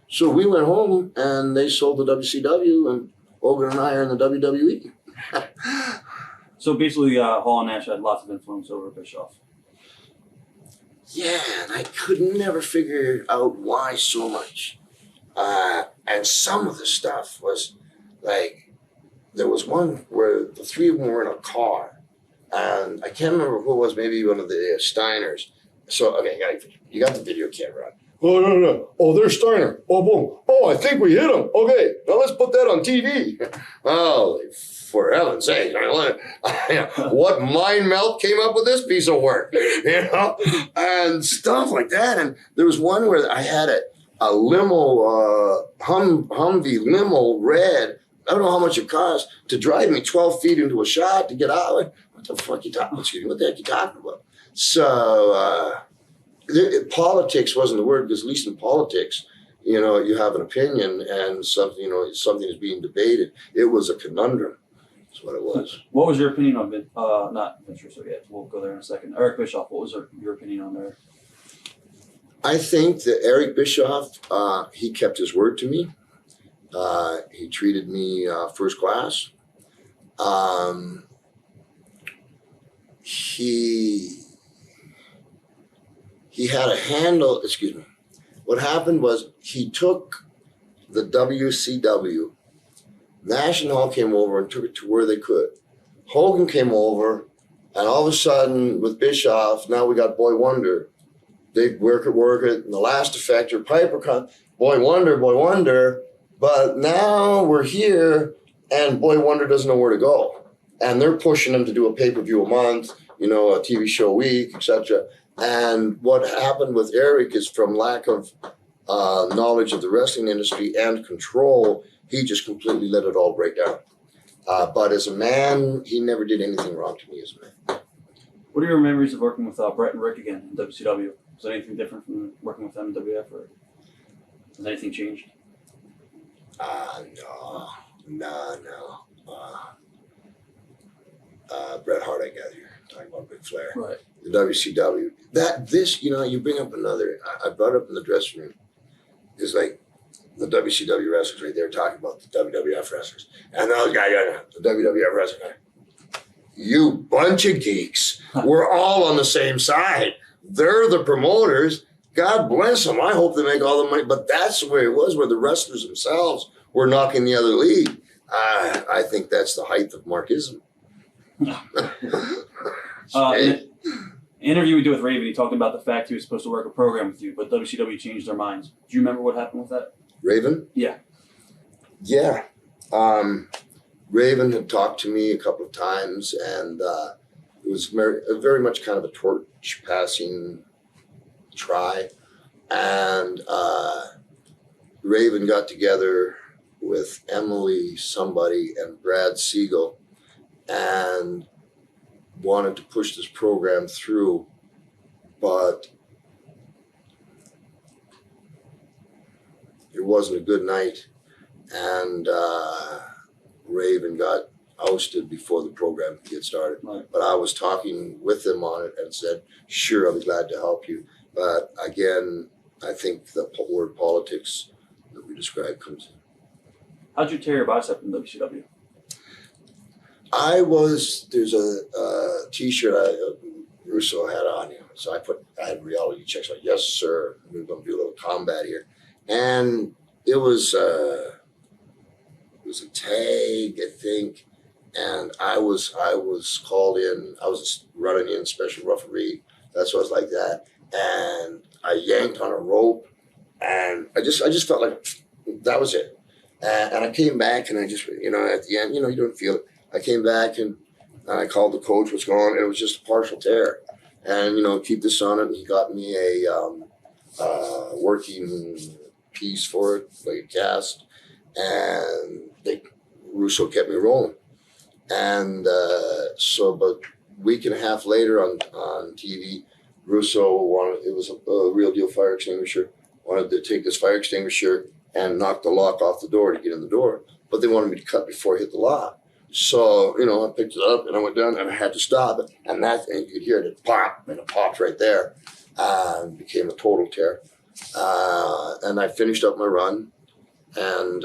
So we went home and they sold the WCW, and Hogan and I are in the WWE. So basically, Hall and Nash had lots of influence over Bischoff. Yeah, and I could never figure out why so much. And some of the stuff was like, there was one where the three of them were in a car, and I can't remember who it was, maybe one of the Steiners. So, okay, you got the video camera on. Oh, no. Oh, there's Steiner. Oh, boom. Oh, I think we hit him. Okay, now let's put that on TV. Oh, for heaven's sake. What mind melt came up with this piece of work? And stuff like that. And there was one where I had a limo, Humvee limo red. I don't know how much it cost to drive me 12 feet into a shot to get out. What the fuck you talking about? Excuse me, what the heck you talking about? So, politics wasn't the word, because at least in politics, you have an opinion and something, something is being debated. It was a conundrum. That's what it was. What was your opinion on not Vince Russo yet? We'll go there in a second. Eric Bischoff, what was your opinion on there? I think that Eric Bischoff, he kept his word to me. He treated me first class. He had a handle, excuse me. What happened was he took the WCW. Nash and Hall came over and took it to where they could. Hogan came over, and all of a sudden with Bischoff, now we got Boy Wonder. They'd work it, and the last effector, Piper comes, boy wonder. But now we're here, and boy wonder doesn't know where to go. And they're pushing him to do a pay-per-view a month, a TV show a week, etc. And what happened with Eric is from lack of knowledge of the wrestling industry and control, he just completely let it all break down. But as a man, he never did anything wrong to me as a man. What are your memories of working with Bret and Rick again in WCW? Was there anything different from working with them in WF, or has anything changed? No. Bret Hart, I gather you're talking about Ric Flair. Right. The WCW. You bring up another, I brought up in the dressing room, is like the WCW wrestlers right there talking about the WWF wrestlers. And those guys, the WWF wrestlers, you bunch of geeks. We're all on the same side. They're the promoters. God bless them. I hope they make all the money. But that's the way it was, where the wrestlers themselves were knocking the other league. I think that's the height of Marxism. In an interview we did with Raven, he talked about the fact he was supposed to work a program with you, but WCW changed their minds. Do you remember what happened with that? Raven? Yeah. Yeah. Raven had talked to me a couple of times, and it was very much kind of a torch passing try. And Raven got together with Emily somebody and Brad Siegel and wanted to push this program through, but it wasn't a good night, and Raven got ousted before the program could get started. Right. But I was talking with them on it and said, sure, I'll be glad to help you. But again, I think the word politics that we described comes in. How'd you tear your bicep in WCW? There's a t-shirt Russo had on, so I had reality checks like, yes, sir, we're going to do a little combat here. And it was a tag, I think, and I was called in. I was running in special referee. That's what I was like that. And I yanked on a rope, and I just felt like that was it. And I came back, and I just, at the end, you don't feel it. I came back, and I called the coach what's going on, and it was just a partial tear. And, keep this on it. And he got me a working piece for it, like a cast. And Russo kept me rolling. And so about a week and a half later on TV, Russo wanted, it was a real deal fire extinguisher, wanted to take this fire extinguisher and knock the lock off the door to get in the door. But they wanted me to cut before I hit the lock. So, I picked it up and I went down and I had to stop it. And you could hear it pop, and it popped right there. And became a total tear. And I finished up my run, and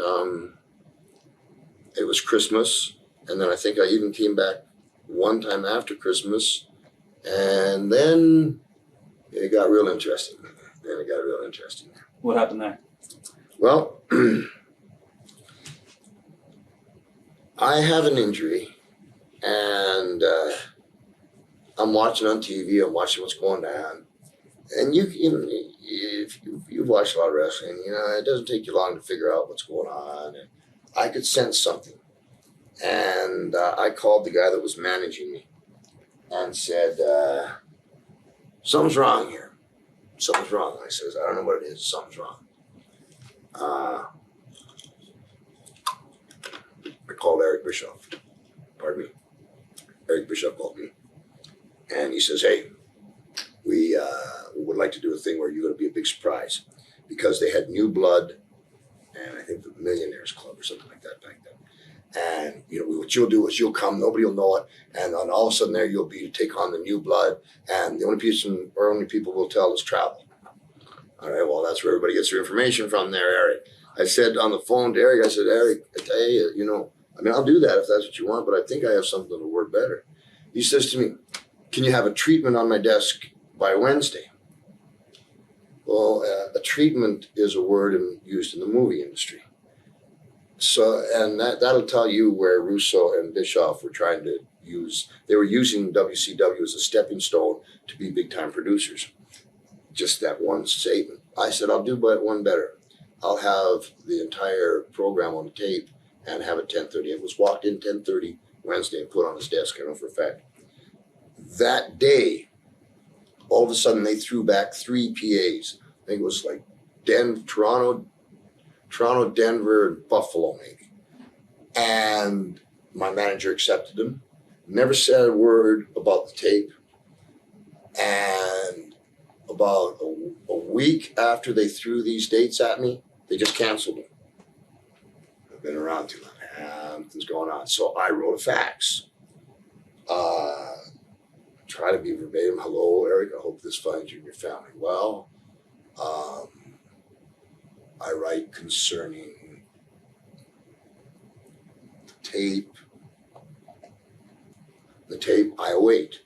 it was Christmas. And then I think I even came back one time after Christmas. And then it got real interesting. What happened there? Well, I have an injury, and I'm watching on TV. I'm watching what's going down, and if you've watched a lot of wrestling, it doesn't take you long to figure out what's going on. And I could sense something, and I called the guy that was managing me, and said, "Something's wrong here. Something's wrong." I says, "I don't know what it is. Something's wrong." I called Eric Bischoff. Pardon me. Eric Bischoff called me. And he says, "Hey, we would like to do a thing where you're going to be a big surprise." Because they had New Blood and I think the Millionaires Club or something like that back then. And, what you'll do is you'll come, nobody will know it. And then all of a sudden there you'll be to take on the New Blood. And the only people will tell is travel. All right, well, that's where everybody gets their information from there, Eric. I said on the phone to Eric, Eric, I tell you, I'll do that if that's what you want, but I think I have something that'll work better. He says to me, "Can you have a treatment on my desk by Wednesday?" Well, a treatment is a word used in the movie industry. So, and that'll tell you where Russo and Bischoff were trying to they were using WCW as a stepping stone to be big time producers. just that one statement. I said, I'll do but one better. I'll have the entire program on the tape and have it 10:30. It was walked in 10:30 Wednesday and put on his desk, I know for a fact. That day, all of a sudden they threw back 3 PAs. I think it was like Toronto, Denver, and Buffalo maybe. And my manager accepted them, never said a word about the tape. And about a week after they threw these dates at me, they just canceled them. I've been around too long. Something's going on. So I wrote a fax. Try to be verbatim. Hello, Eric. I hope this finds you and your family well. I write concerning the tape. The tape, I await.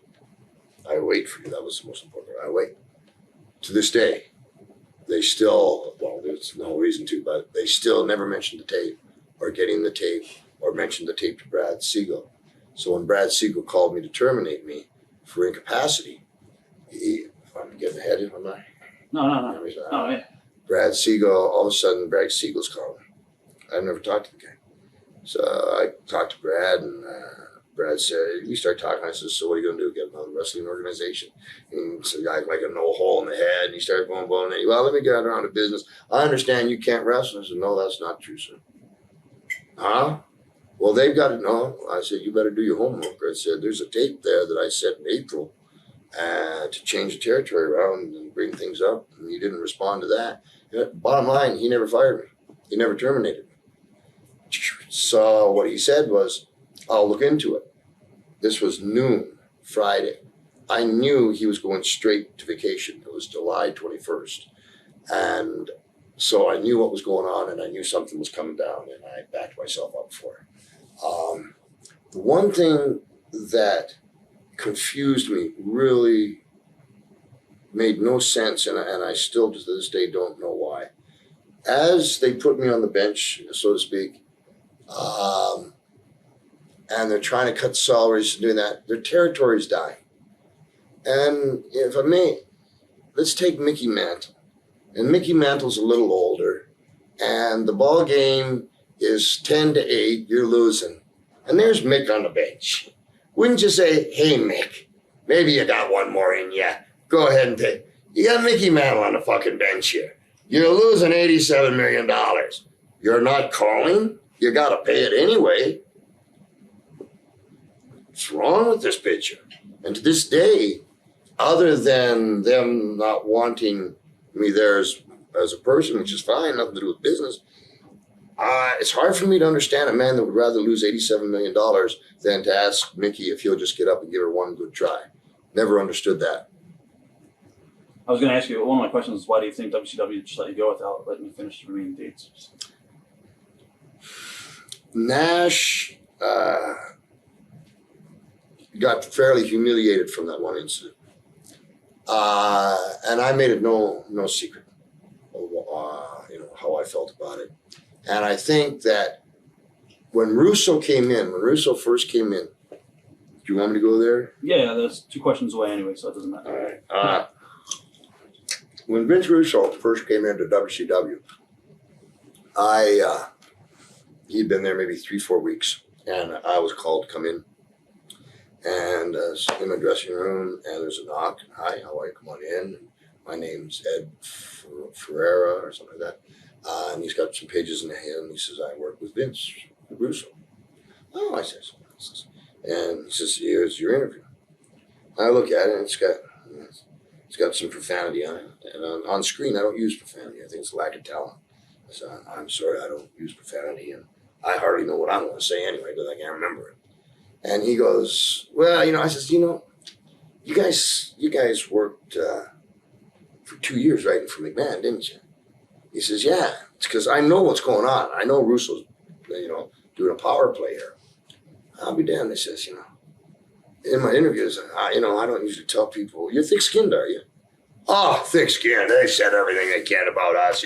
I await for you. That was the most important. I await. To this day, they still, well, there's no reason to, but they still never mentioned the tape or getting the tape or mentioned the tape to Brad Siegel. So when Brad Siegel called me to terminate me for incapacity, I'm getting ahead of him, am I? No, yeah. Brad Siegel, all of a sudden, Brad Siegel's calling. I've never talked to the guy. So I talked to Brad, and Brad said, we start talking. I said, so what are you going to do? Get another wrestling organization? And so the guy like a no hole in the head, and he started going, well, let me get around to business. I understand you can't wrestle. I said, no, that's not true, sir. Huh? Well, they've got to know. I said, you better do your homework. I said, there's a tape there that I sent in April to change the territory around and bring things up, and you didn't respond to that. Bottom line, he never fired me. He never terminated me. So what he said was, I'll look into it. This was noon Friday. I knew he was going straight to vacation. It was July 21st. And so I knew what was going on, and I knew something was coming down, and I backed myself up for it. The one thing that confused me, really made no sense, and I still to this day don't know why. As they put me on the bench, so to speak, and they're trying to cut salaries and doing that, their territory's dying. And if I may, let's take Mickey Mantle. And Mickey Mantle's a little older, and the ball game is 10-8, you're losing. And there's Mick on the bench. Wouldn't you say, hey, Mick, maybe you got one more in you. Go ahead and take. You got Mickey Mantle on the fucking bench here. You're losing $87 million. You're not calling? You got to pay it anyway. What's wrong with this pitcher? And to this day, other than them not wanting me there as a person, which is fine, nothing to do with business, it's hard for me to understand a man that would rather lose $87 million than to ask Mickey if he'll just get up and give her one good try. Never understood that. I was going to ask you, one of my questions is, why do you think WCW just let you go without letting you finish the remaining dates? Nash got fairly humiliated from that one incident. And I made it no secret of how I felt about it. And I think that when Russo first came in, do you want me to go there? Yeah, that's 2 questions away anyway, so it doesn't matter. All right. When Vince Russo first came into WCW, he'd been there maybe 3-4 weeks, and I was called to come in. And in my dressing room, and there's a knock. Hi, how are you? Come on in. And my name's Ed Ferreira or something like that. And he's got some pages in hand. He says, I work with Vince Russo. Oh, I said, and he says, here's your interview. I look at it, and it's got some profanity on it. And on screen, I don't use profanity. I think it's a lack of talent. I said, I'm sorry, I don't use profanity. And I hardly know what I'm going to say anyway, because I can't remember it. And he goes, well, I says, you guys worked for 2 years writing for McMahon, didn't you? He says, yeah, it's because I know what's going on. I know Russo's, doing a power play here. I'll be damned, he says, in my interviews, I don't usually tell people, you're thick-skinned, are you? Oh, thick-skinned. They said everything they can about us,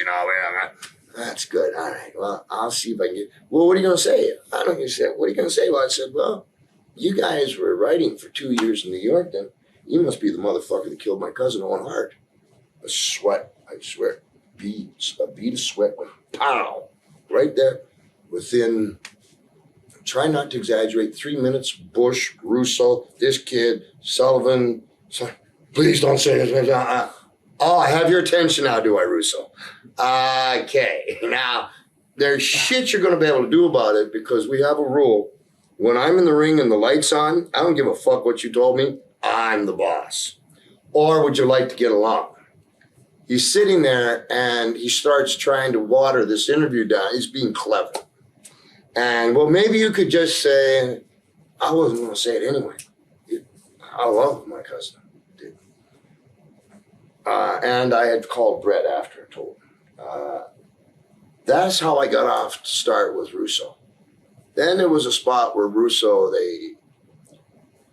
That's good. All right. Well, I'll see if I can get. Well, what are you going to say? I don't know. What are you going to say? Well, I said, well, you guys were writing for 2 years in New York, then you must be the motherfucker that killed my cousin, Owen Hart. a sweat, I swear, a bead of sweat went pow, right there within, try not to exaggerate, 3 minutes. Bush, Russo, this kid, Sullivan, please don't say this. Oh, I have your attention now, do I, Russo? Okay, now there's shit you're going to be able to do about it because we have a rule. When I'm in the ring and the light's on, I don't give a fuck what you told me. I'm the boss. Or would you like to get along? He's sitting there and he starts trying to water this interview down. He's being clever. And, well, maybe you could just say, I wasn't going to say it anyway. I love my cousin. Dude. And I had called Bret after I told him. That's how I got off to start with Russo. Then there was a spot where Russo,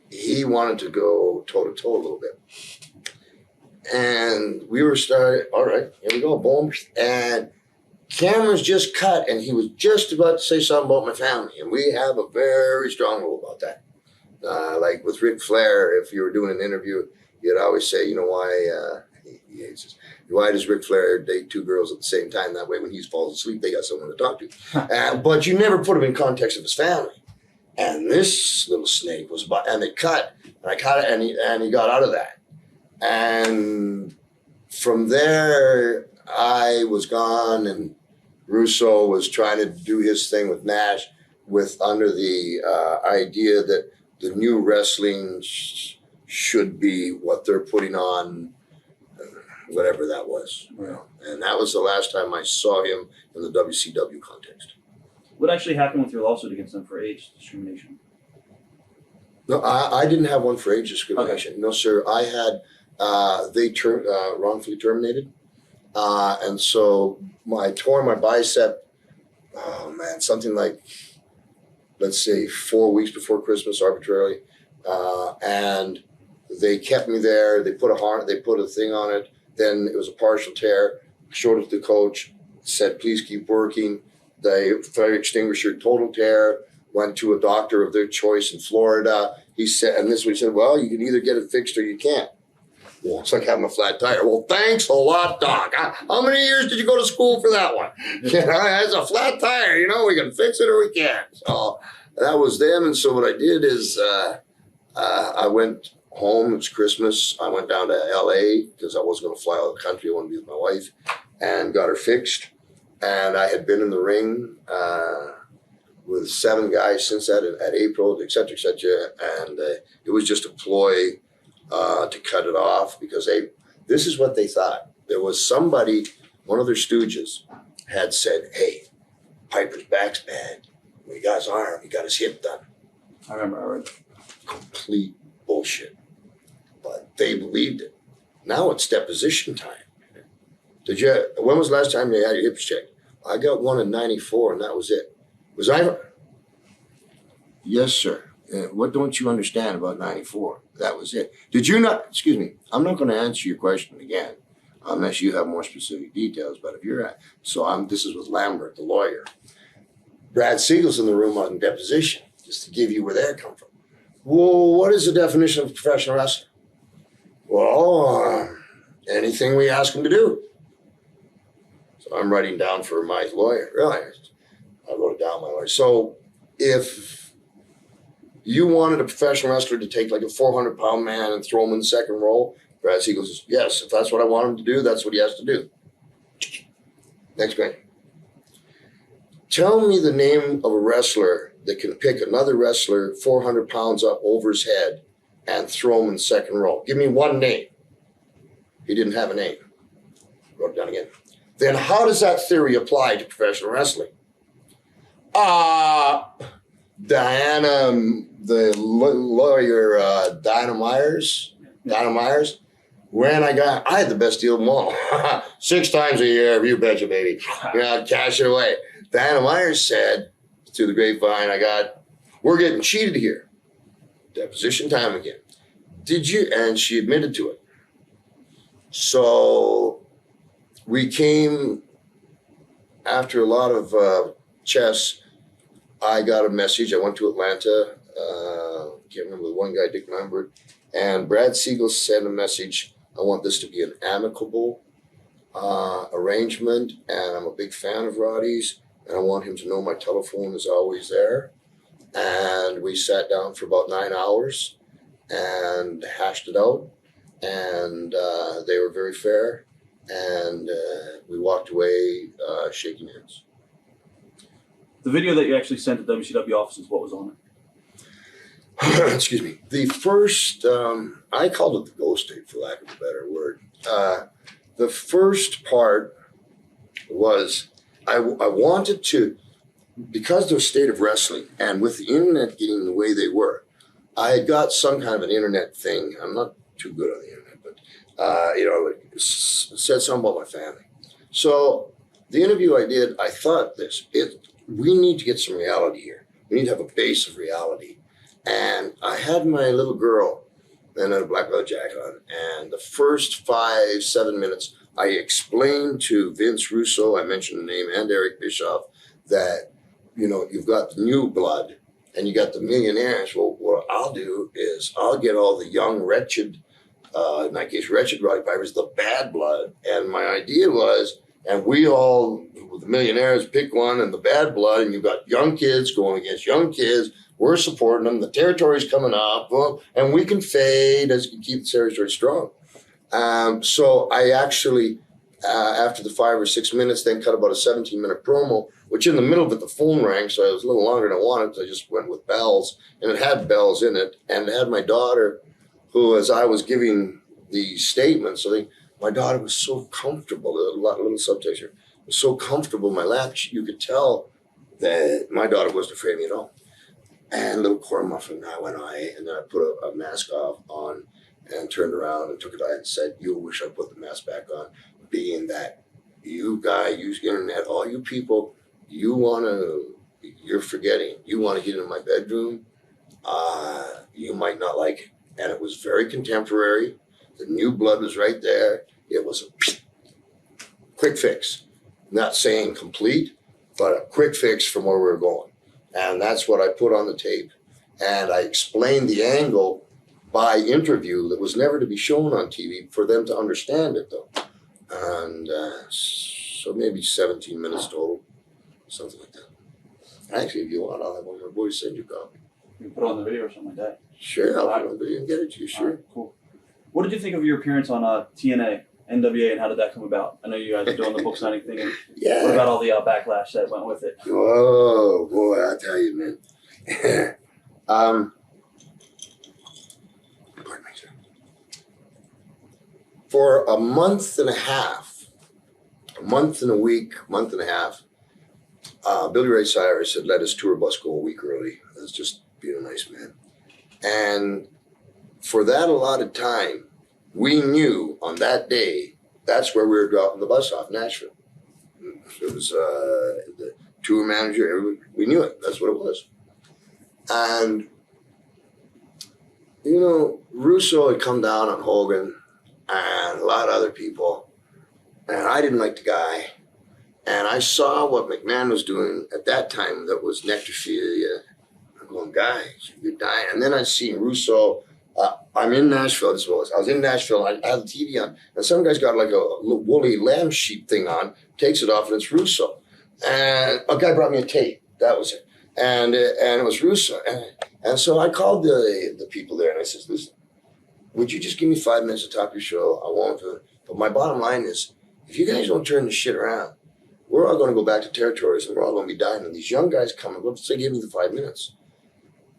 he wanted to go toe-to-toe a little bit. And we were starting, all right, here we go, boom. And cameras just cut, and he was just about to say something about my family. And we have a very strong rule about that. Like with Ric Flair, if you were doing an interview, you'd always say, you know why, he hates this. Why does Ric Flair date 2 girls at the same time? That way when he falls asleep, they got someone to talk to. But you never put him in context of his family. And this little snake was about, and they cut, and I cut it, and he got out of that. And from there, I was gone, and Russo was trying to do his thing with Nash, under the idea that the new wrestling should be what they're putting on, whatever that was. You know? And that was the last time I saw him in the WCW context. What actually happened with your lawsuit against them for age discrimination? No, I didn't have one for age discrimination. Okay. No, sir. I had, they wrongfully terminated. And so I tore my bicep, oh man, something like, let's say 4 weeks before Christmas arbitrarily. And they kept me there. They put a thing on it. Then it was a partial tear. Showed it to the coach, said, please keep working. The fire extinguisher, total tear, went to a doctor of their choice in Florida. He said, and this one he said, well, you can either get it fixed or you can't. Well, it's like having a flat tire. Well, thanks a lot, doc. How many years did you go to school for that one? You know, it's a flat tire. You know, we can fix it or we can't. So that was them. And so what I did is I went home. It's Christmas. I went down to LA because I wasn't going to fly out of the country. I wanted to be with my wife and got her fixed. And I had been in the ring with 7 guys since that at April, et cetera, et cetera. And it was just a ploy to cut it off because this is what they thought. There was somebody, one of their stooges had said, hey, Piper's back's bad. He got his arm, he got his hip done. I remember, I read. Complete bullshit. But they believed it. Now it's deposition time. When was the last time you had your hips checked? I got one in 94 and that was it. Was I? Yes, sir. What don't you understand about 94? That was it. Did you not, excuse me, I'm not going to answer your question again unless you have more specific details, but if you're this is with Lambert, the lawyer. Brad Siegel's in the room on deposition, just to give you where they're come from. Well, what is the definition of a professional wrestler? Well, anything we ask him to do. So I'm writing down for my lawyer. Really? I wrote it down, my lawyer. So if you wanted a professional wrestler to take like a 400-pound man and throw him in the second row, Brad Siegel says, yes, if that's what I want him to do, that's what he has to do. Next man. Tell me the name of a wrestler that can pick another wrestler 400 pounds up over his head and throw him in the second row. Give me one name. He didn't have a name. Wrote it down again. Then how does that theory apply to professional wrestling? Diana, the lawyer, Dinah Myers, when I had the best deal of them all. 6 times a year, you betcha, baby. Yeah, cash it away. Diana Myers said, through the grapevine, we're getting cheated here. Deposition time again. Did you? And she admitted to it. So we came after a lot of chess. I got a message. I went to Atlanta. Can't remember the one guy, Dick Lambert. And Brad Siegel sent a message I want this to be an amicable arrangement, and I'm a big fan of Rowdy's, and I want him to know my telephone is always there. And we sat down for about 9 hours and hashed it out, and they were very fair, and we walked away shaking hands. The video that you actually sent to WCW offices, what was on it? Excuse me. The first, I called it the ghost tape, for lack of a better word. The first part was I wanted to, because of the state of wrestling and with the internet getting the way they were, I had got some kind of an internet thing. I'm not too good on the internet, but, it said something about my family. So the interview I did, I thought we need to get some reality here. We need to have a base of reality. And I had my little girl and had a black leather jacket on. And the first 5-7 minutes, I explained to Vince Russo, I mentioned the name, and Eric Bischoff, that, you've got the new blood and you got the millionaires. Well, what I'll do is I'll get all the young, wretched, in my case, wretched Roddy Pipers, the bad blood. And my idea was, and we all, the millionaires, pick one, and the bad blood, and you've got young kids going against young kids. We're supporting them. The territory's coming up, and we can fade as we keep the territory strong. So I actually, after the 5 or 6 minutes, then cut about a 17-minute promo, which in the middle of it, the phone rang, so it was a little longer than I wanted. So I just went with bells, and it had bells in it, and it had my daughter, who, as I was giving the statements, my daughter was so comfortable. There was a little subtext here. Was so comfortable in my lap, you could tell that my daughter wasn't afraid of me at all. And little corn muffin and I went away, and then I put a mask on and turned around and took it out and said, "You wish I put the mask back on," being that you guys use internet, all you people, you're forgetting. You want to get in my bedroom, you might not like it. And it was very contemporary. The new blood was right there. It was a quick fix. Not saying complete, but a quick fix from where we were going. And that's what I put on the tape. And I explained the angle by interview that was never to be shown on TV for them to understand it, though. And so maybe 17 minutes total, something like that. Actually, if you want, I'll have one of my boys send you a copy. You can put it on the video or something like that. Sure, I'll put it on the video and get it to you, sure. Right, cool. What did you think of your appearance on TNA, NWA, and how did that come about? I know you guys are doing the book signing thing. And yeah. What about all the backlash that went with it? Oh, boy, I tell you, man. Pardon me, sir. For a month and a half, a month and a week, month and a half, Billy Ray Cyrus had let his tour bus go a week early. That's just being a nice man. And for that allotted time, we knew on that day, that's where we were dropping the bus off, Nashville. It was the tour manager, we knew it, that's what it was. And, Russo had come down on Hogan and a lot of other people, and I didn't like the guy. And I saw what McMahon was doing at that time that was necrophilia. I'm going, guys, you're dying. And then I seen Russo. I'm in Nashville. This was. I was in Nashville. I had the TV on, and some guy's got like a woolly lamb sheep thing on. Takes it off, and it's Russo. And a guy brought me a tape. That was it. And it was Russo. And so I called the people there, and I said, "Listen, would you just give me 5 minutes to top your show? I won't. But my bottom line is, if you guys don't turn this shit around, we're all going to go back to territories, and we're all going to be dying. And these young guys coming. Let's say, give me the 5 minutes."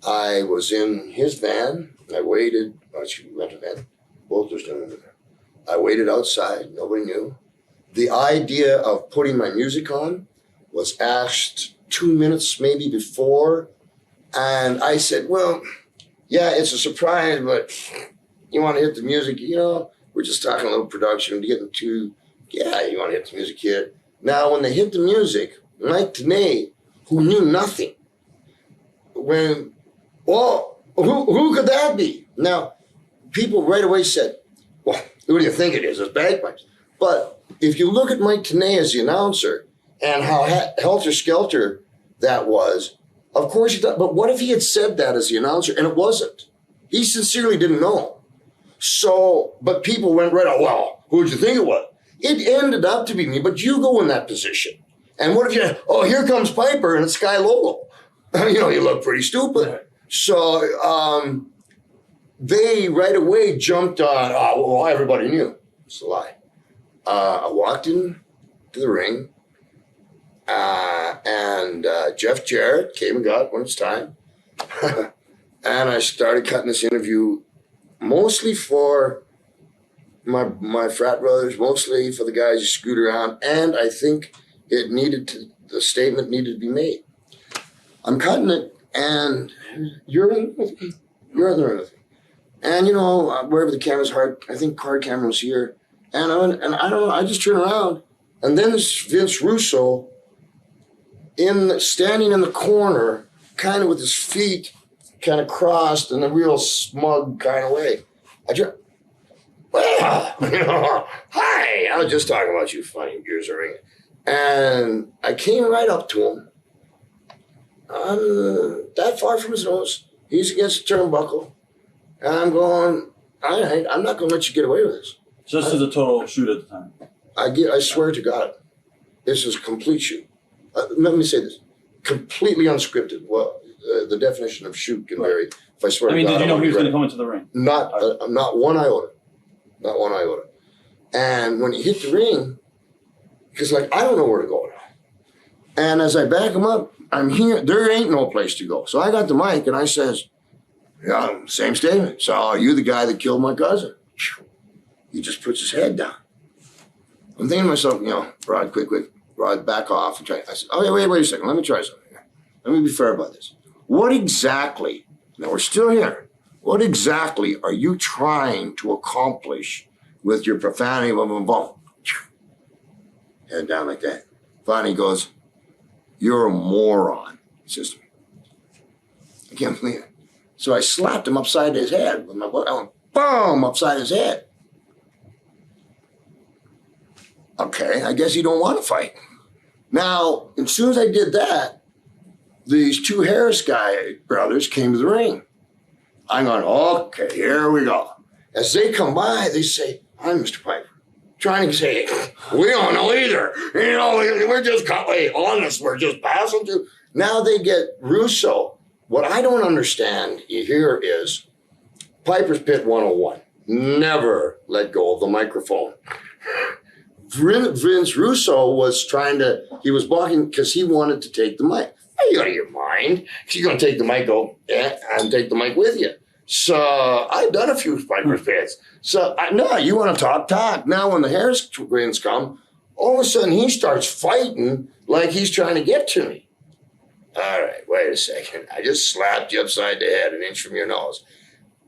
I was in his van. I waited. Rented van. Both was doing it. I waited outside. Nobody knew. The idea of putting my music on was asked 2 minutes maybe before. And I said, well, yeah, it's a surprise, but you want to hit the music, we're just talking a little production, you want to hit the music here. Now, when they hit the music, Mike Tenay, who knew nothing, who could that be? Now, people right away said, well, who do you think it is? It's bagpipes. But if you look at Mike Tenay as the announcer and how helter-skelter that was, of course he thought, but what if he had said that as the announcer and it wasn't? He sincerely didn't know. So, but people went right out, well, who'd you think it was? It ended up to be me, but you go in that position. And what if you, oh, here comes Piper and it's Sky Logo. You know, you look pretty stupid. So they right away jumped on, well, everybody knew. It's a lie. I walked in to the ring and Jeff Jarrett came and got it when it's time. And I started cutting this interview mostly for my frat brothers, mostly for the guys who scoot around. And I think the statement needed to be made. I'm cutting it, and you're in with me. You're in there with me. And, you know, wherever the camera's hard, I think card camera was here. And I don't know, I just turn around. And then this Vince Russo standing in the corner, kind of with his feet kind of crossed in a real smug kind of way. I just, well, you know, hi, I was just talking about you, funny gears are ringing. And I came right up to him. I'm that far from his nose. He's against the turnbuckle. And I'm going, all right, I'm not going to let you get away with this. So this is a total shoot at the time. I swear to God, this is a complete shoot. Let me say this. Completely unscripted. Well, the definition of shoot can vary. If I swear to God, did you know he was going to come into the ring? Not one iota. Not one iota. And when he hit the ring, because like, I don't know where to go now. And as I back him up, I'm here. There ain't no place to go. So I got the mic and I says, yeah, same statement. So are you the guy that killed my cousin? He just puts his head down. I'm thinking to myself, you know, Rod, quick, Rod, back off. And try. I said, oh, wait a second. Let me try something here. Let me be fair about this. What exactly, now we're still here, what exactly are you trying to accomplish with your profanity? Head down like that. Finally goes, you're a moron, sister. I can't believe it. So I slapped him upside his head with my book. I went, boom, upside his head. Okay, I guess you don't want to fight. Now, as soon as I did that, these two Harris brothers came to the ring. I'm going, okay, here we go. As they come by, they say, I'm Mr. Piper. Trying to say, we don't know either. You know, we're just honest. We're just passing through. Now they get Russo. What I don't understand here is Piper's Pit 101. Never let go of the microphone. Vince Russo was he was blocking because he wanted to take the mic. Are you out of your mind? You're going to take the mic and take the mic with you. So I've done a few Piper's Pits. So no, you want to talk. Now when the Harris twins come, all of a sudden he starts fighting like he's trying to get to me. All right, wait a second. I just slapped you upside the head an inch from your nose.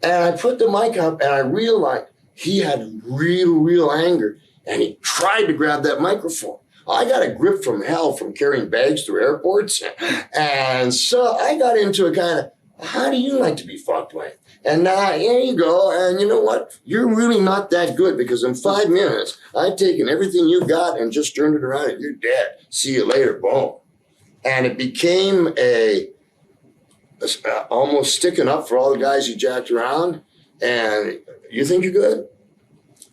And I put the mic up and I realized he had real anger and he tried to grab that microphone. I got a grip from hell from carrying bags through airports. And so I got into a kind of, how do you like to be fucked with? And now here you go. And you know what? You're really not that good because in 5 minutes, I've taken everything you got and just turned it around and you're dead. See you later. Boom. And it became almost sticking up for all the guys you jacked around. And you think you're good?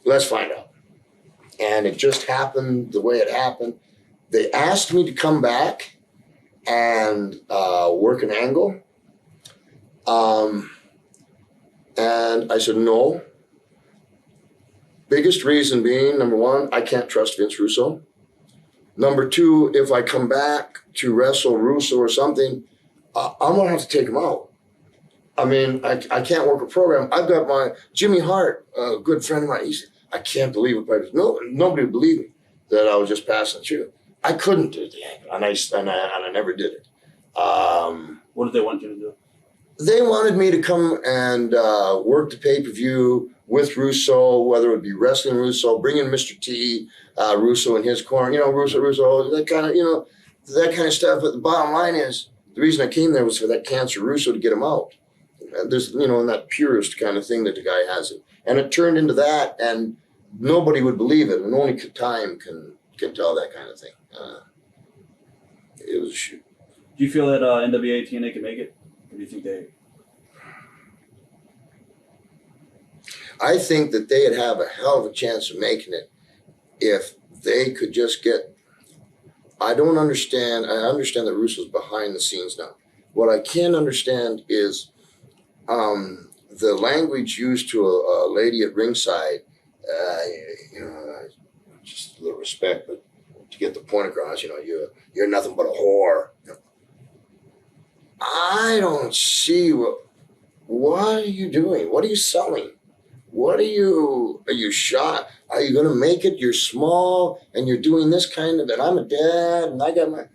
Let's find out. And it just happened the way it happened. They asked me to come back and work an angle. And I said, no. Biggest reason being, number one, I can't trust Vince Russo. Number two, if I come back to wrestle Russo or something, I'm going to have to take him out. I mean, I can't work a program. I've got my Jimmy Hart, a good friend of mine. He said, I can't believe it. Nobody would believe me that I was just passing through. I couldn't do the angle, and I never did it. What did they want you to do? They wanted me to come and work the pay-per-view with Russo, whether it would be wrestling Russo, bring in Mr. T, Russo in his corner, Russo, that kind of stuff. But the bottom line is, the reason I came there was for that cancer Russo to get him out. There's, in that purist kind of thing that the guy has it. And it turned into that, and nobody would believe it, and only time can tell that kind of thing. It was a shoot. Do you feel that NWA, TNA can make it? Or do you think they... I think that they'd have a hell of a chance of making it if they could just get. I don't understand. I understand that Russo's behind the scenes now. What I can't understand is the language used to a lady at ringside. Just a little respect, but to get the point across, you're nothing but a whore. I don't see what are you doing? What are you selling? Are you shot? Are you going to make it? You're small and you're doing this kind of, and I'm a dad and I got my,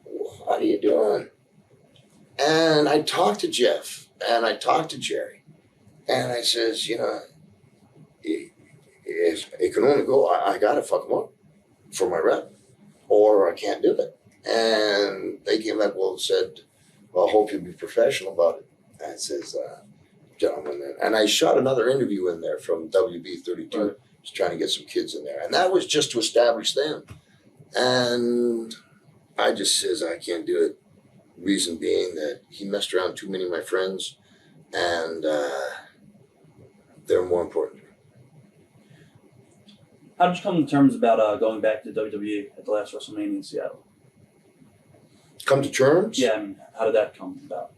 what are you doing? And I talked to Jeff and I talked to Jerry and I says, it can only go, I got to fuck them up for my rep or I can't do it. And they came back, said, I hope you'll be professional about it. And I says, gentlemen, and I shot another interview in there from WB32, right. Just trying to get some kids in there. And that was just to establish them. And I just says, I can't do it. Reason being that he messed around too many of my friends and they're more important. How did you come to terms about going back to WWE at the last WrestleMania in Seattle? Come to terms? Yeah, I mean, how did that come about?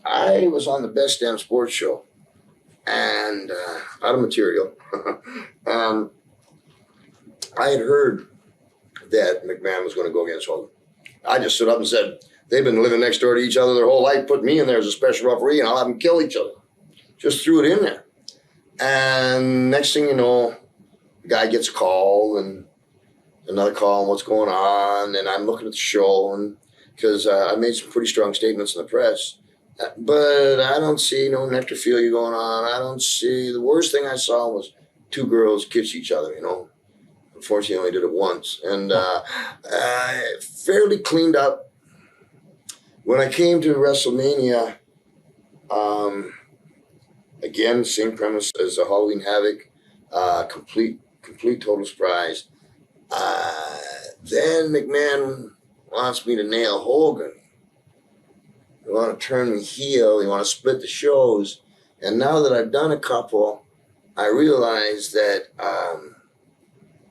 I was on the Best Damn Sports Show and out of material. And I had heard that McMahon was going to go against Hogan. I just stood up and said, they've been living next door to each other their whole life. Put me in there as a special referee and I'll have them kill each other. Just threw it in there. And next thing you know, the guy gets a call and another call on what's going on. And I'm looking at the show and because I made some pretty strong statements in the press. But I don't see no necrophilia going on. I don't see, the worst thing I saw was two girls kiss each other, Unfortunately, I only did it once. And fairly cleaned up. When I came to WrestleMania, again, same premise as a Halloween Havoc, complete total surprise. Then McMahon wants me to nail Hogan. They want to turn me heel. They want to split the shows. And now that I've done a couple, I realize that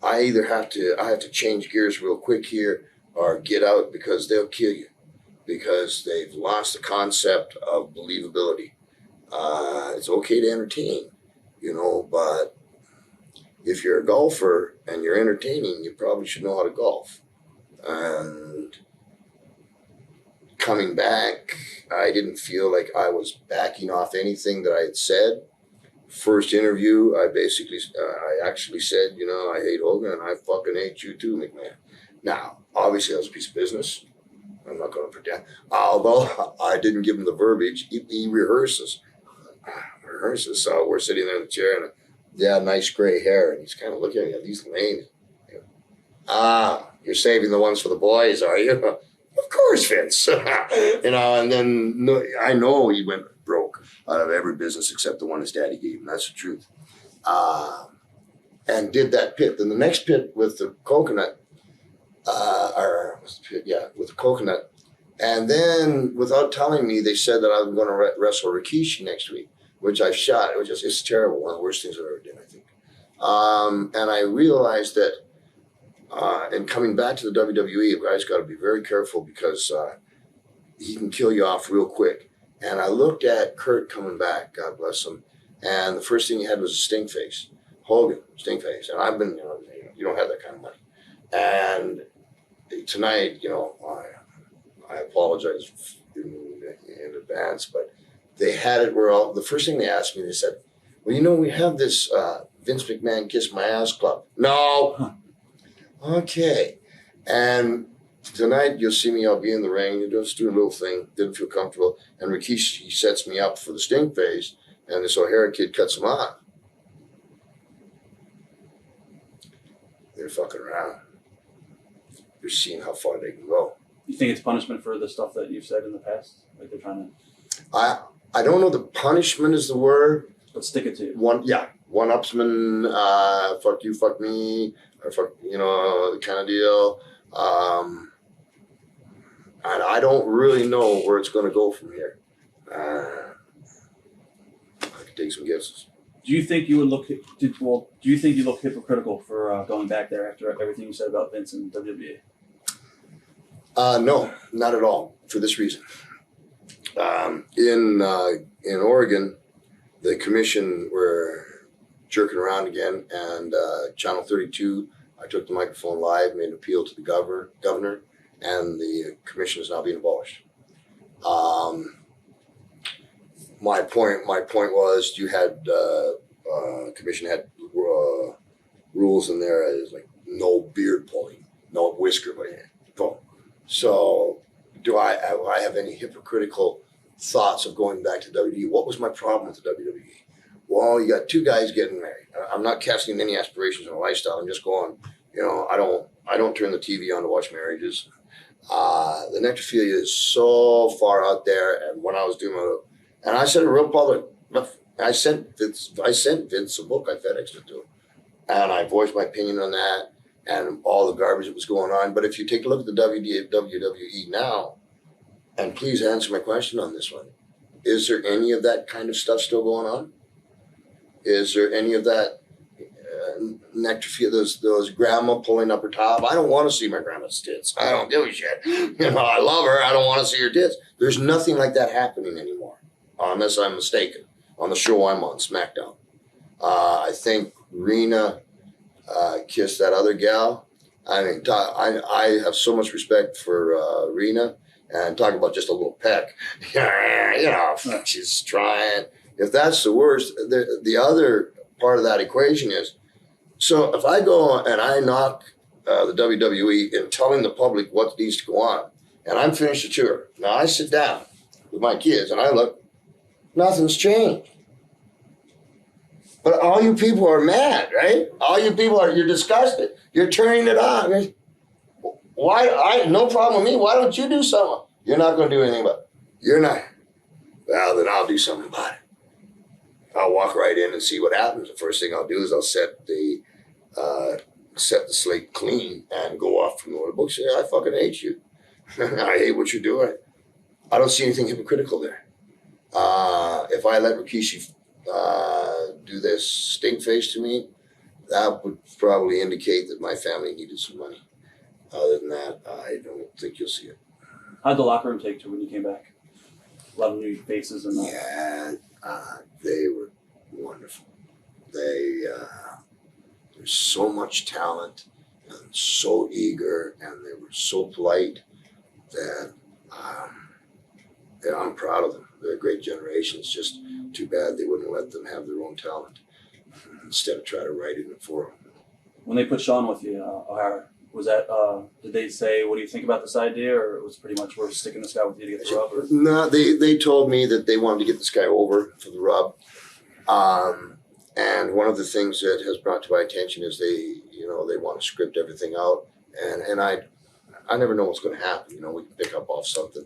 I either have to change gears real quick here or get out because they'll kill you because they've lost the concept of believability. It's okay to entertain, but if you're a golfer and you're entertaining, you probably should know how to golf. And coming back, I didn't feel like I was backing off anything that I had said. First interview, I actually said, I hate Hogan and I fucking hate you too, McMahon. Now, obviously that was a piece of business. I'm not going to pretend. Although I didn't give him the verbiage, he rehearses. So we're sitting there in the chair and nice gray hair. And he's kind of looking at me, these lame. You're saving the ones for the boys, are you? Of course, Vince. And then I know he went broke out of every business except the one his daddy gave him. That's the truth. And did that pit. Then the next pit with the coconut, with the coconut. And then without telling me, they said that I was going to wrestle Rikishi next week, which I shot. It's terrible. One of the worst things I've ever done, I think. And I realized that and coming back to the WWE, you guys got to be very careful because he can kill you off real quick. And I looked at Kurt coming back, God bless him, and the first thing he had was a stink face. Hogan, stink face. And I've been, you don't have that kind of money. And tonight, I apologize in advance, but they had it where the first thing they asked me, they said, well, we have this Vince McMahon Kiss My Ass Club. No. Huh. Okay. And tonight you'll see me, I'll be in the ring. You just do a little thing. Didn't feel comfortable. And Rikishi sets me up for the stink face. And this O'Hara kid cuts him off. They're fucking around. They're seeing how far they can go. You think it's punishment for the stuff that you've said in the past? Like they're trying to... I don't know the punishment is the word. Let's stick it to you. One-upsman, fuck you, fuck me, or fuck, the kind of deal. And I don't really know where it's going to go from here. I could take some guesses. Do you think you would look? Do you think you look hypocritical for going back there after everything you said about Vince and WWE? No, not at all. For this reason, in Oregon, the commission were jerking around again, and Channel 32. I took the microphone live, made an appeal to the governor, and the commission is now being abolished. My point was you had commission had rules in there as like no beard pulling, no whisker pulling. So do I have any hypocritical thoughts of going back to WWE? What was my problem with the WWE? Well, you got two guys getting married. I'm not casting any aspirations on a lifestyle. I'm just going, I don't turn the TV on to watch marriages. The necrophilia is so far out there. And when I was doing and I said it real public, I sent Vince a book. I FedExed it to him. And I voiced my opinion on that and all the garbage that was going on. But if you take a look at the WWE now, and please answer my question on this one, is there any of that kind of stuff still going on? Is there any of that necrophilia, those grandma pulling up her top? I don't want to see my grandma's tits. I don't give a shit. I love her. I don't want to see her tits. There's nothing like that happening anymore, unless I'm mistaken. On the show I'm on, SmackDown, I think Rena kissed that other gal. I mean, I have so much respect for Rena, and talk about just a little peck. She's trying. If that's the worst, the other part of that equation is, so if I go and I knock the WWE in telling the public what needs to go on, and I'm finished the tour, now I sit down with my kids and I look, nothing's changed. But all you people are mad, right? All you people you're disgusted. You're turning it on. Why? No problem with me. Why don't you do something? You're not going to do anything about it. You're not. Well, then I'll do something about it. I'll walk right in and see what happens. The first thing I'll do is I'll set the slate clean and go off from the books. I fucking hate you. I hate what you're doing. I don't see anything hypocritical there. If I let Rikishi do this stink face to me, that would probably indicate that my family needed some money. Other than that, I don't think you'll see it. How'd the locker room take to when you came back? A lot of new faces and Yeah, they were wonderful. There's so much talent and so eager, and they were so polite that I'm proud of them. They're a great generation. It's just too bad they wouldn't let them have their own talent instead of try to write it for them. When they put Sean with you, was that, did they say, what do you think about this idea? Or it was pretty much, we're sticking this guy with you to get the rub? Or? No, they told me that they wanted to get this guy over for the rub. And one of the things that has brought to my attention is they want to script everything out. And I never know what's going to happen. We can pick up off something.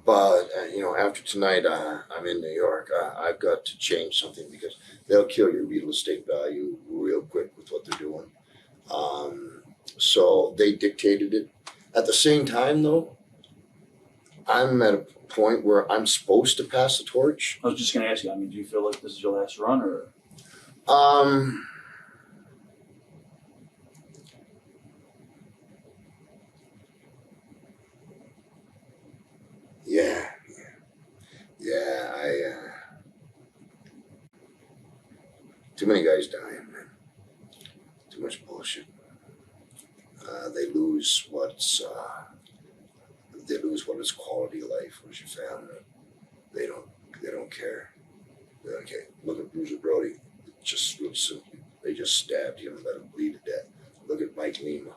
But after tonight, I'm in New York. I've got to change something because they'll kill your real estate value real quick with what they're doing. So they dictated it. At the same time, though, I'm at a point where I'm supposed to pass the torch. I was just going to ask you, do you feel like this is your last run, or? Yeah. Too many guys dying, man. Too much bullshit. They lose what is quality of life. What's your family? They don't care. Okay, look at Bruiser Brody. Just real simply, they just stabbed him and let him bleed to death. Look at Mike Lima.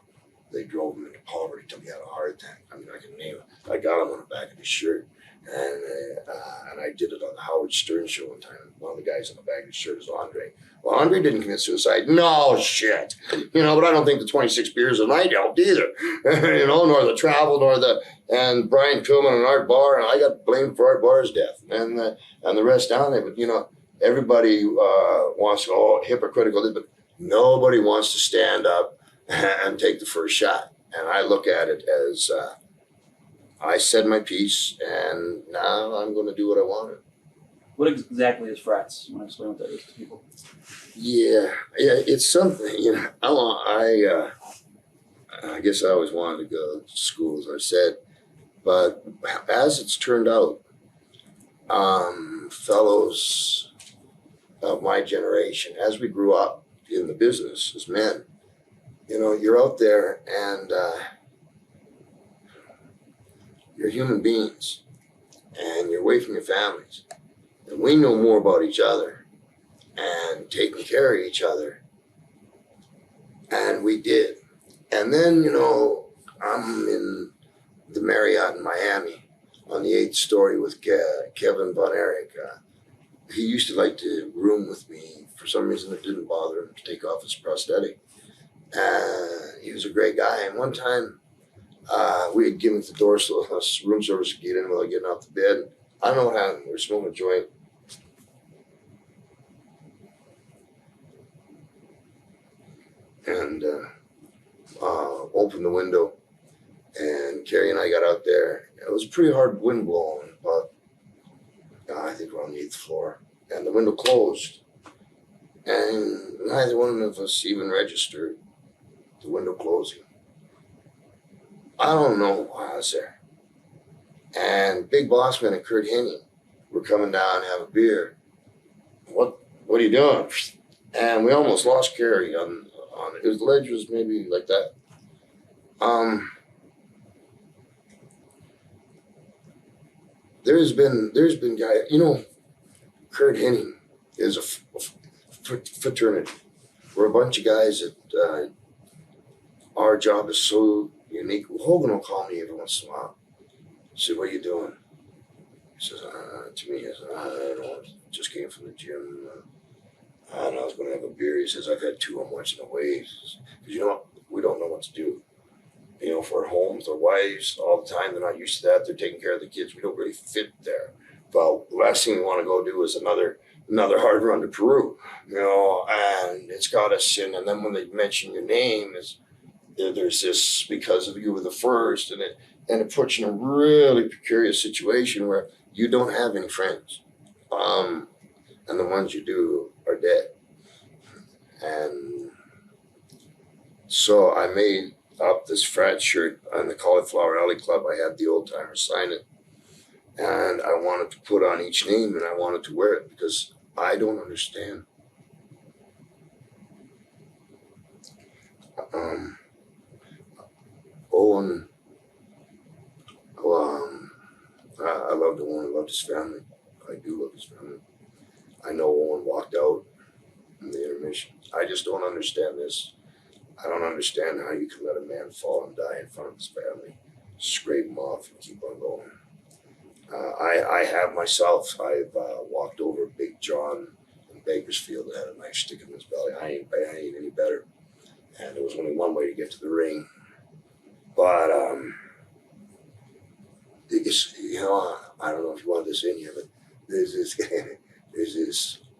They drove him into poverty till he had a heart attack. I can name it. I got him on the back of his shirt. And I did it on the Howard Stern show one time. One of the guys on the back of his shirt is Andre. Well, Andre didn't commit suicide. No shit. But I don't think the 26 beers a night helped either. Nor the travel, and Brian Pillman and Art Barr, and I got blamed for Art Barr's death and the rest down there. But everybody wants to hypocritical, but nobody wants to stand up and take the first shot. And I look at it as I said my piece, and now I'm going to do what I wanted. What exactly is frats? You want to explain what that is to people? Yeah, it's something. I guess I always wanted to go to school, as I said, but as it's turned out, fellows of my generation, as we grew up in the business as men, you're out there and you're human beings, and you're away from your families, and we know more about each other and taking care of each other, and we did. And then, I'm in the Marriott in Miami on the 8th story with Kevin Von Erich. He used to like to room with me. For some reason, it didn't bother him to take off his prosthetic. He was a great guy. And one time, we had given the door so room service could get in without getting off the bed. I don't know what happened. We were smoking a joint. And opened the window, and Carrie and I got out there. It was a pretty hard wind blowing, but I think we're on the 8th floor, and the window closed, and neither one of us even registered the window closing. I don't know why I was there. And Big Boss Man and Kurt Hennig were coming down to have a beer. What are you doing? And we almost lost Carrie on it. His ledge was maybe like that. There's been guys, Kurt Hennig is a fraternity. We're a bunch of guys that our job is so unique. Hogan will call me every once in a while. I said, "What are you doing?" He says, to me, I don't know, just came from the gym. I was going to have a beer. He says, "I've had 2. I'm watching the waves." Because, we don't know what to do. For our homes, our wives, all the time, they're not used to that. They're taking care of the kids. We don't really fit there. Well, the last thing we want to go do is another hard run to Peru, and it's got us in. And then when they mention your name, there's this, because of you were the first, and it puts you in a really precarious situation where you don't have any friends. And the ones you do are dead. And so I made up this frat shirt on the Cauliflower Alley Club. I had the old timers sign it, and I wanted to put on each name, and I wanted to wear it because I don't understand. Owen, I loved Owen. I loved his family. I do love his family. I know Owen walked out in the intermission. I just don't understand this. I don't understand how you can let a man fall and die in front of his family, scrape him off and keep on going. I have myself. I've walked over Big John in Bakersfield that had a knife stick in his belly. I ain't any better. And there was only one way to get to the ring. But, I don't know if you want this in here, but there's this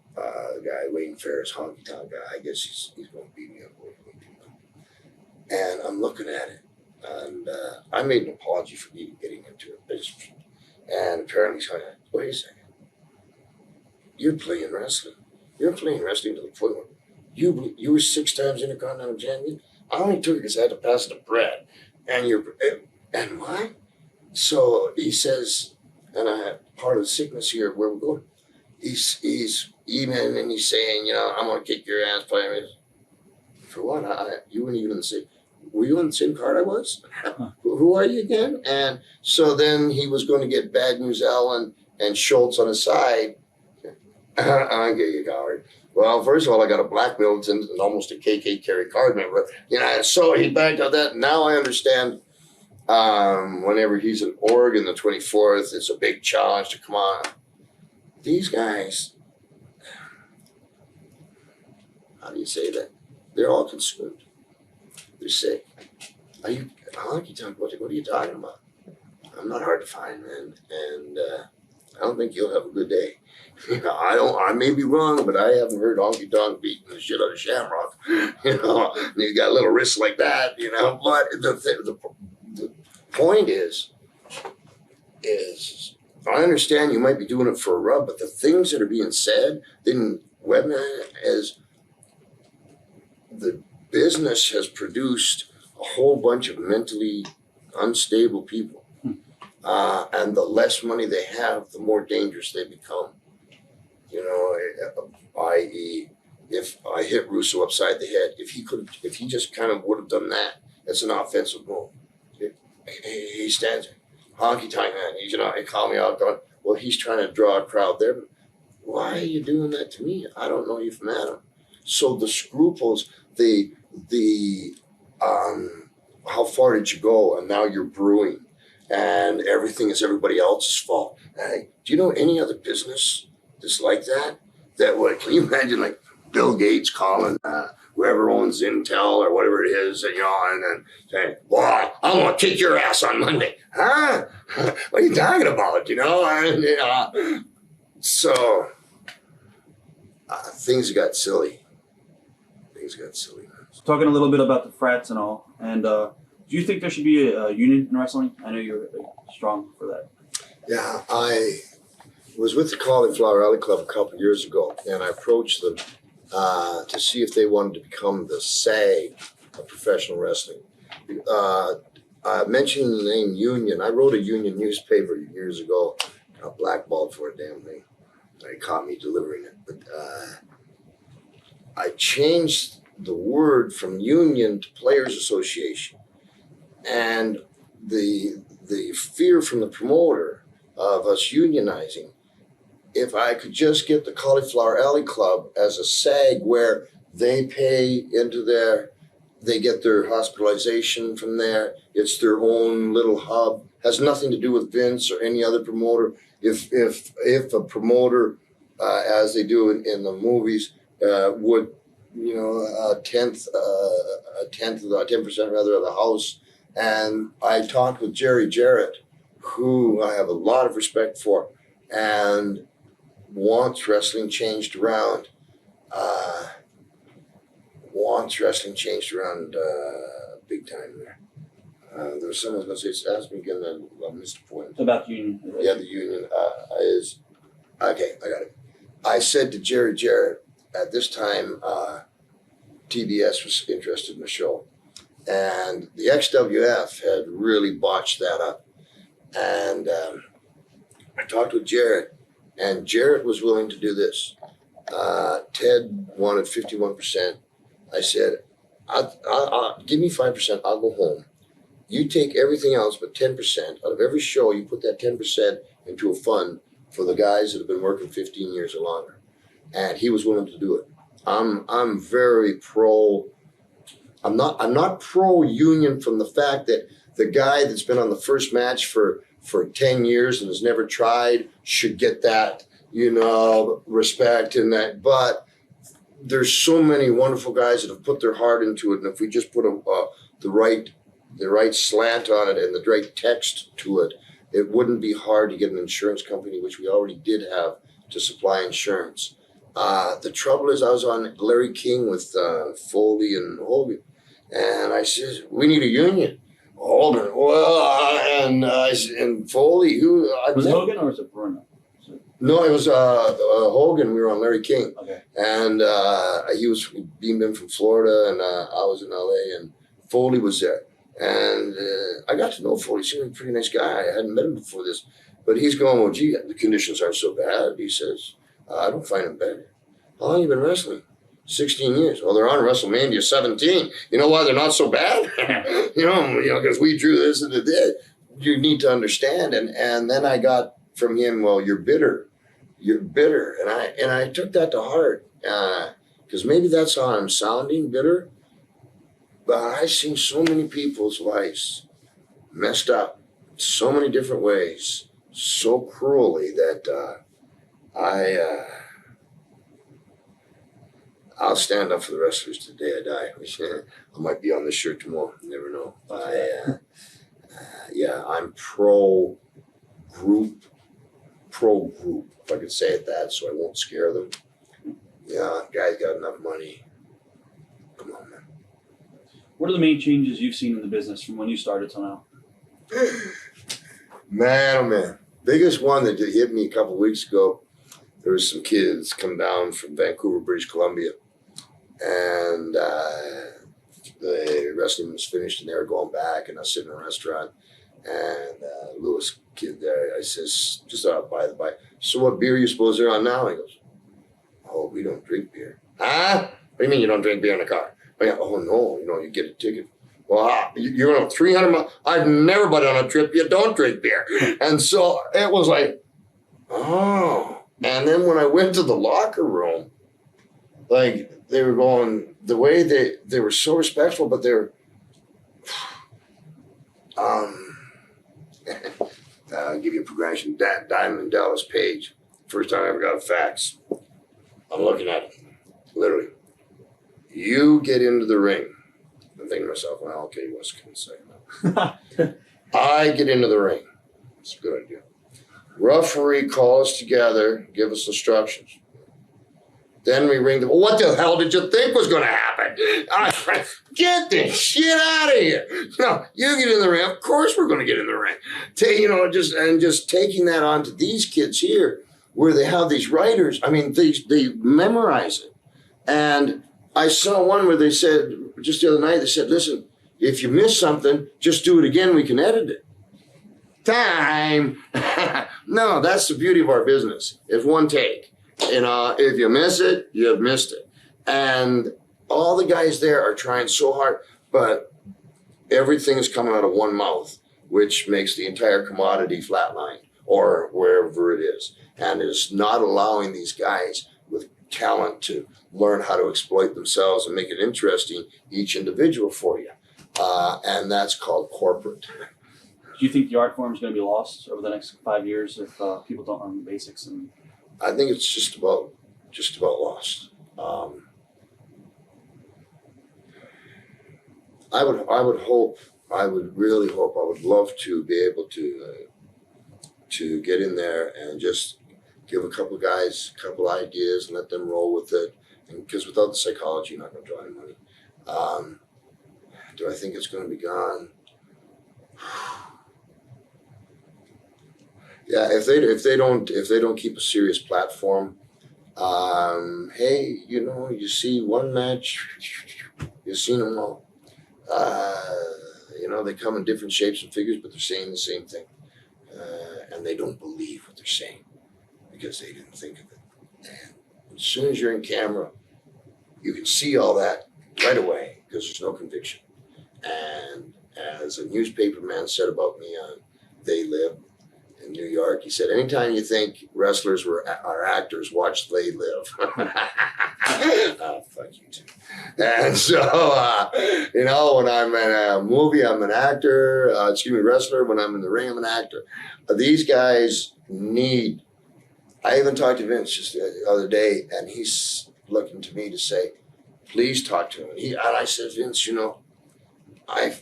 guy, Wayne Ferris, honky tonk guy. I guess he's going to beat me up. And I'm looking at it, and I made an apology for even getting into it. And apparently he's going, "Wait a second. You're playing wrestling. You're playing wrestling to the point where you were 6 times Intercontinental Champion. I only took it because I had to pass it to Brett. And what?" So he says, and I have part of the sickness here where we're going. He's even, and he's saying, "I'm going to kick your ass." For what? You weren't even in the same. Were you on the same card I was? Who are you again? And so then he was going to get Bad News Al and Schultz on his side. I get you, coward. Well, first of all, I got a black belt and almost a KK carry card member. So he backed out that. Now I understand. Whenever he's in Oregon, the 24th, it's a big challenge to come on. These guys, how do you say that? They're all consumed. They're sick. What are you talking about? I'm not hard to find, man. And I don't think you'll have a good day. I may be wrong, but I haven't heard Honky Tonk beating the shit out of Shamrock. And he's got little wrists like that, But the point is, is I understand you might be doing it for a rub, but the things that are being said, then webman is the business has produced a whole bunch of mentally unstable people. And the less money they have, the more dangerous they become. You know, i.e., if I hit Russo upside the head, if he just kind of would have done that, that's an offensive move. He stands there, honky tonk man. You know, he called me out, going, well, he's trying to draw a crowd there. Why are you doing that to me? I don't know you from Adam. So the scruples, the how far did you go? And now you're brewing, and everything is everybody else's fault. Hey, do you know any other business that's like that? That would, can you imagine like Bill Gates calling whoever owns Intel or whatever it is, and, you know, and then saying, well, I'm going to kick your ass on Monday. Huh? What are you talking about? You know? And, so things got silly. So talking a little bit about the frats and all, and do you think there should be a union in wrestling? I know you're strong for that. Yeah, I was with the Cauliflower Alley Club a couple of years ago, and I approached them to see if they wanted to become the SAG of professional wrestling. Mentioning the name union, I wrote a union newspaper years ago. Got blackballed for a damn thing. They caught me delivering it. But I changed the word from union to players association. And the fear from the promoter of us unionizing, if I could just get the Cauliflower Alley Club as a SAG where they pay into they get their hospitalization from there. It's their own little hub. Has nothing to do with Vince or any other promoter. If a promoter, as they do in the movies, would, you know, 10% rather of the house. And I talked with Jerry Jarrett, who I have a lot of respect for, and wants wrestling changed around. Big time there. There was someone going to say, ask me again, then I missed the point. About the union. Yeah, the union is, okay, I got it. I said to Jerry Jarrett, at this time, TBS was interested in the show. And the XWF had really botched that up. And I talked with Jarrett, and Jarrett was willing to do this. Ted wanted 51%. I said, I'll give me 5%, I'll go home. You take everything else but 10% out of every show, you put that 10% into a fund for the guys that have been working 15 years or longer. And he was willing to do it. I'm very pro. I'm not pro union from the fact that the guy that's been on the first match for 10 years and has never tried should get that, you know, respect and that. But there's so many wonderful guys that have put their heart into it, and if we just put the right slant on it and the right text to it, it wouldn't be hard to get an insurance company, which we already did have, to supply insurance. The trouble is, I was on Larry King with Foley and Hogan, and I said, we need a union. Hogan, well, and Foley, who was it Hogan or was it Bruno? No, it was Hogan. We were on Larry King. Okay. And he beamed in from Florida, and I was in LA, and Foley was there. And I got to know Foley. He seemed like a pretty nice guy. I hadn't met him before this. But he's going, well, gee, the conditions aren't so bad. He says, I don't find them bad. How long have you been wrestling? 16 years. Well, they're on WrestleMania 17. You know why they're not so bad? you know, because we drew this and did. You need to understand. And then I got from him, well, you're bitter. You're bitter. And I took that to heart because maybe that's how I'm sounding, bitter. But I've seen so many people's lives messed up so many different ways, so cruelly that I'll stand up for the wrestlers to the day I die. I might be on this shirt tomorrow. You never know. I'm pro group, if I could say it that, so I won't scare them. Yeah, guys got enough money. Come on, man. What are the main changes you've seen in the business from when you started till now? Man, oh man. Biggest one that hit me a couple weeks ago, there was some kids come down from Vancouver, British Columbia, and the wrestling was finished and they were going back, and I was sitting in a restaurant, and Lewis kid there, I says, just by the by, so what beer you suppose they're on now? He goes, oh, we don't drink beer. Huh? What do you mean you don't drink beer in the car? I go, oh no, you get a ticket. Well, you're on 300 miles. I've never been on a trip you don't drink beer. And so it was like, oh. And then when I went to the locker room, like they were going, the way they were so respectful, but they were, I'll give you a progression. Diamond Dallas Page. First time I ever got a fax. I'm looking at it, literally. You get into the ring. I'm thinking to myself, well, okay, what's going to say that? I get into the ring. It's a good idea. Referee call us together, give us instructions. Then we ring the, well, what the hell did you think was going to happen? Get this shit out of here. No, you get in the ring. Of course we're going to get in the ring. Just taking that on to these kids here where they have these writers. I mean, they memorize it. And I saw one where they said, just the other night, they said, listen, if you miss something, just do it again. We can edit it. Time. No, that's the beauty of our business. It's one take. If you miss it, you've missed it. And all the guys there are trying so hard, but everything is coming out of one mouth, which makes the entire commodity flatline or wherever it is. And it's not allowing these guys with talent to learn how to exploit themselves and make it interesting, each individual for you. And that's called corporate. Do you think the art form is going to be lost over the next 5 years if people don't learn the basics? And I think it's just about lost. I would really hope, I would love to be able to get in there and just give a couple of guys a couple ideas and let them roll with it. And because without the psychology, you're not going to draw any money. Do I think it's going to be gone? Yeah, if they don't keep a serious platform, hey, you see one match, you've seen them all. They come in different shapes and figures, but they're saying the same thing, and they don't believe what they're saying because they didn't think of it. And as soon as you're in camera, you can see all that right away because there's no conviction. And as a newspaper man said about me on They Live in New York, he said, anytime you think wrestlers are actors, watch They Live. Oh, fuck you too. And so, when I'm in a movie, I'm an actor, wrestler. When I'm in the ring, I'm an actor. These guys need, I even talked to Vince just the other day, and he's looking to me to say, please talk to him. And I said, Vince, I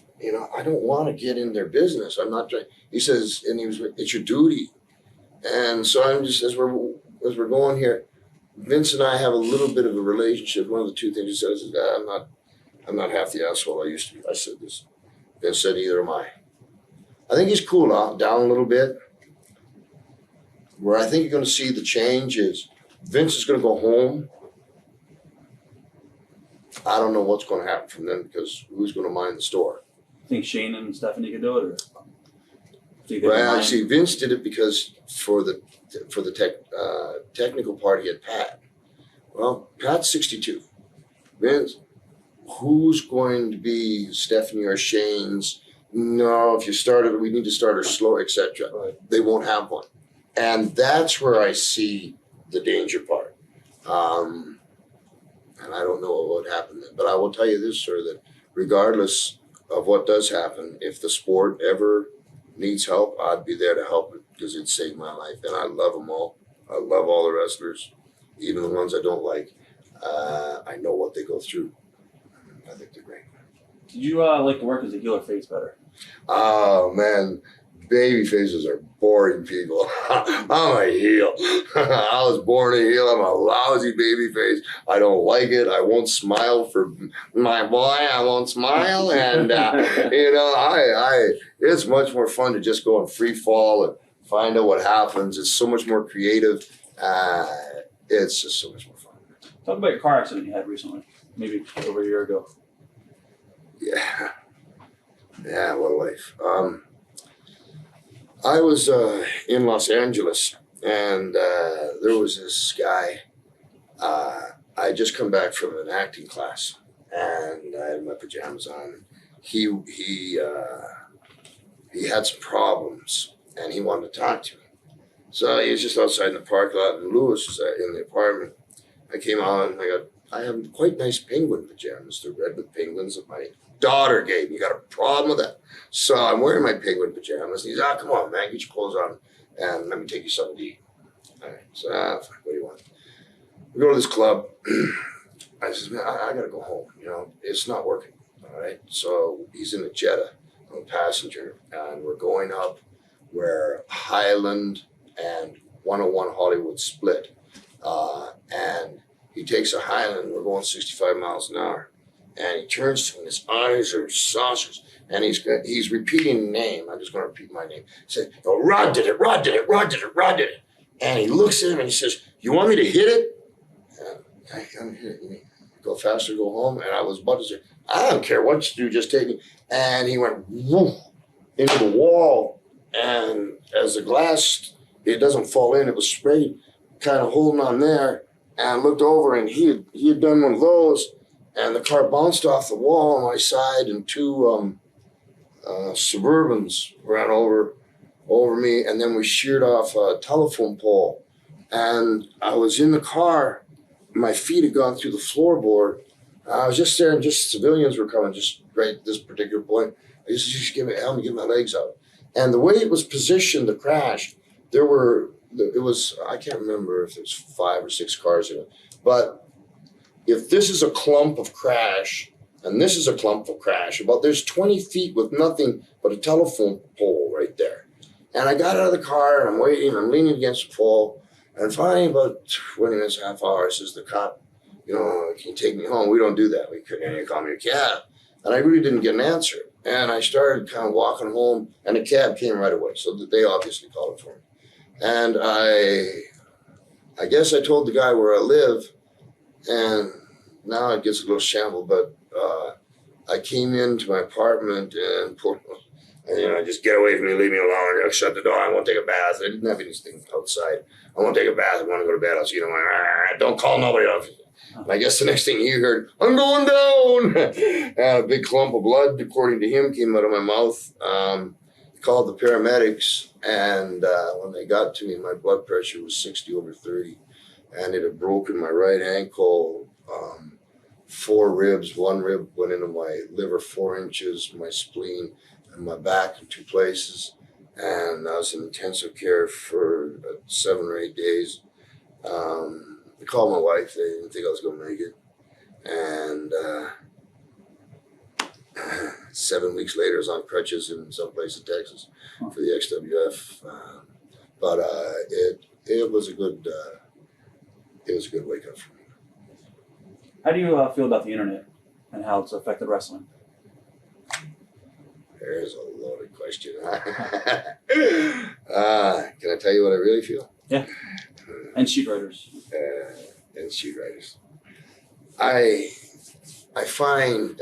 don't want to get in their business. I'm not trying. He says, it's your duty. And so I'm just, as we're going here, Vince and I have a little bit of a relationship. One of the two things he says is, I'm not half the asshole I used to be. I said this. Vince said, either am I. I think he's cooled down a little bit. Where I think you're going to see the change is Vince is going to go home. I don't know what's going to happen from them because who's going to mind the store? Think Shane and Stephanie could do it, or? Well, see, Vince did it because for the technical part, he had Pat. Well, Pat's 62. Vince, who's going to be Stephanie or Shane's? No, if you started, we need to start her slow, etc. Right. They won't have one, and that's where I see the danger part. And I don't know what would happen then, but I will tell you this, sir, that regardless of what does happen, if the sport ever needs help, I'd be there to help it because it saved my life. And I love them all. I love all the wrestlers, even the ones I don't like. I know what they go through. I think they're great. Did you like to work as a heel or face better? Oh, man. baby faces are boring people. I'm a heel. I was born a heel. I'm a lousy baby face. I don't like it. I won't smile for my boy. I won't smile. And, you know, it's much more fun to just go in free fall and find out what happens. It's so much more creative. It's just so much more fun. Talk about your car accident you had recently, maybe over a year ago. Yeah. Yeah, what a life. I was in Los Angeles, and there was this guy. I just come back from an acting class, and I had my pajamas on. He had some problems, and he wanted to talk to me. So he was just outside in the parking lot, and Lewis was in the apartment. I came out, and I have quite nice penguin pajamas. They're red with penguins that my daughter gave me. You got a problem with that? So I'm wearing my penguin pajamas. And he's, come on, man, get your clothes on and let me take you something to eat. All right. So, what do you want? We go to this club. I says, man, I got to go home. You know, it's not working. All right. So he's in a Jetta. I'm a passenger. And we're going up where Highland and 101 Hollywood split. And he takes a Highland. We're going 65 miles an hour. And he turns to me, and his eyes are saucers, and he's repeating the name. I'm just going to repeat my name. He said, oh, Rod did it, Rod did it, Rod did it, Rod did it. And he looks at him and he says, you want me to hit it? And I can't hit it. Go faster, go home. And I was about to say, I don't care what you do, just take me. And he went woof into the wall. And as the glass, it doesn't fall in, it was sprayed, kind of holding on there. And I looked over, and he had done one of those. And the car bounced off the wall on my side, and two Suburbans ran over me, and then we sheared off a telephone pole. And I was in the car. My feet had gone through the floorboard. I was just there, and just civilians were coming just right at this particular point. I just help me get my legs out. And the way it was positioned, the crash, I can't remember if there's 5 or 6 cars in it, but if this is a clump of crash, and this is a clump of crash, there's 20 feet with nothing but a telephone pole right there. And I got out of the car, and I'm waiting, I'm leaning against the pole, and finally about 20 minutes, half hour, says the cop, you know, can you take me home? We don't do that. We couldn't call me a cab. And I really didn't get an answer. And I started kind of walking home, and a cab came right away. So they obviously called it for me. And I guess I told the guy where I live, and now it gets a little shambled, but I came into my apartment and just get away from me, leave me alone. I'll shut the door. I won't take a bath. I didn't have anything outside. I won't take a bath. I want to go to bed. I'll see you tomorrow. Don't call nobody else. And I guess the next thing he heard, I'm going down. And a big clump of blood, according to him, came out of my mouth. He called the paramedics, and when they got to me, my blood pressure was 60/30, and it had broken my right ankle. 4 ribs, 1 rib went into my liver 4 inches, my spleen, and my back in 2 places. And I was in intensive care for 7 or 8 days. I called my wife. They didn't think I was going to make it. And 7 weeks later, I was on crutches in some place in Texas for the XWF. But it was a good wake up for me. How do you feel about the internet and how it's affected wrestling? There's a loaded question. Can I tell you what I really feel? Yeah. And sheet writers. And sheet writers. I find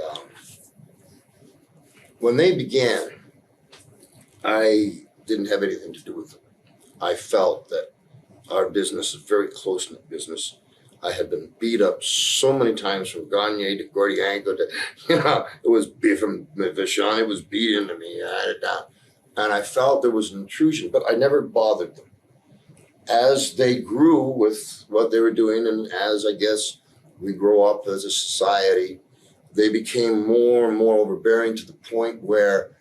when they began, I didn't have anything to do with them. I felt that our business is a very close-knit business. I had been beat up so many times from Gagne to Gordianko to, it was from Vishon, it was beat into me. I had it down. And I felt there was an intrusion, but I never bothered them. As they grew with what they were doing, and as I guess we grow up as a society, they became more and more overbearing to the point where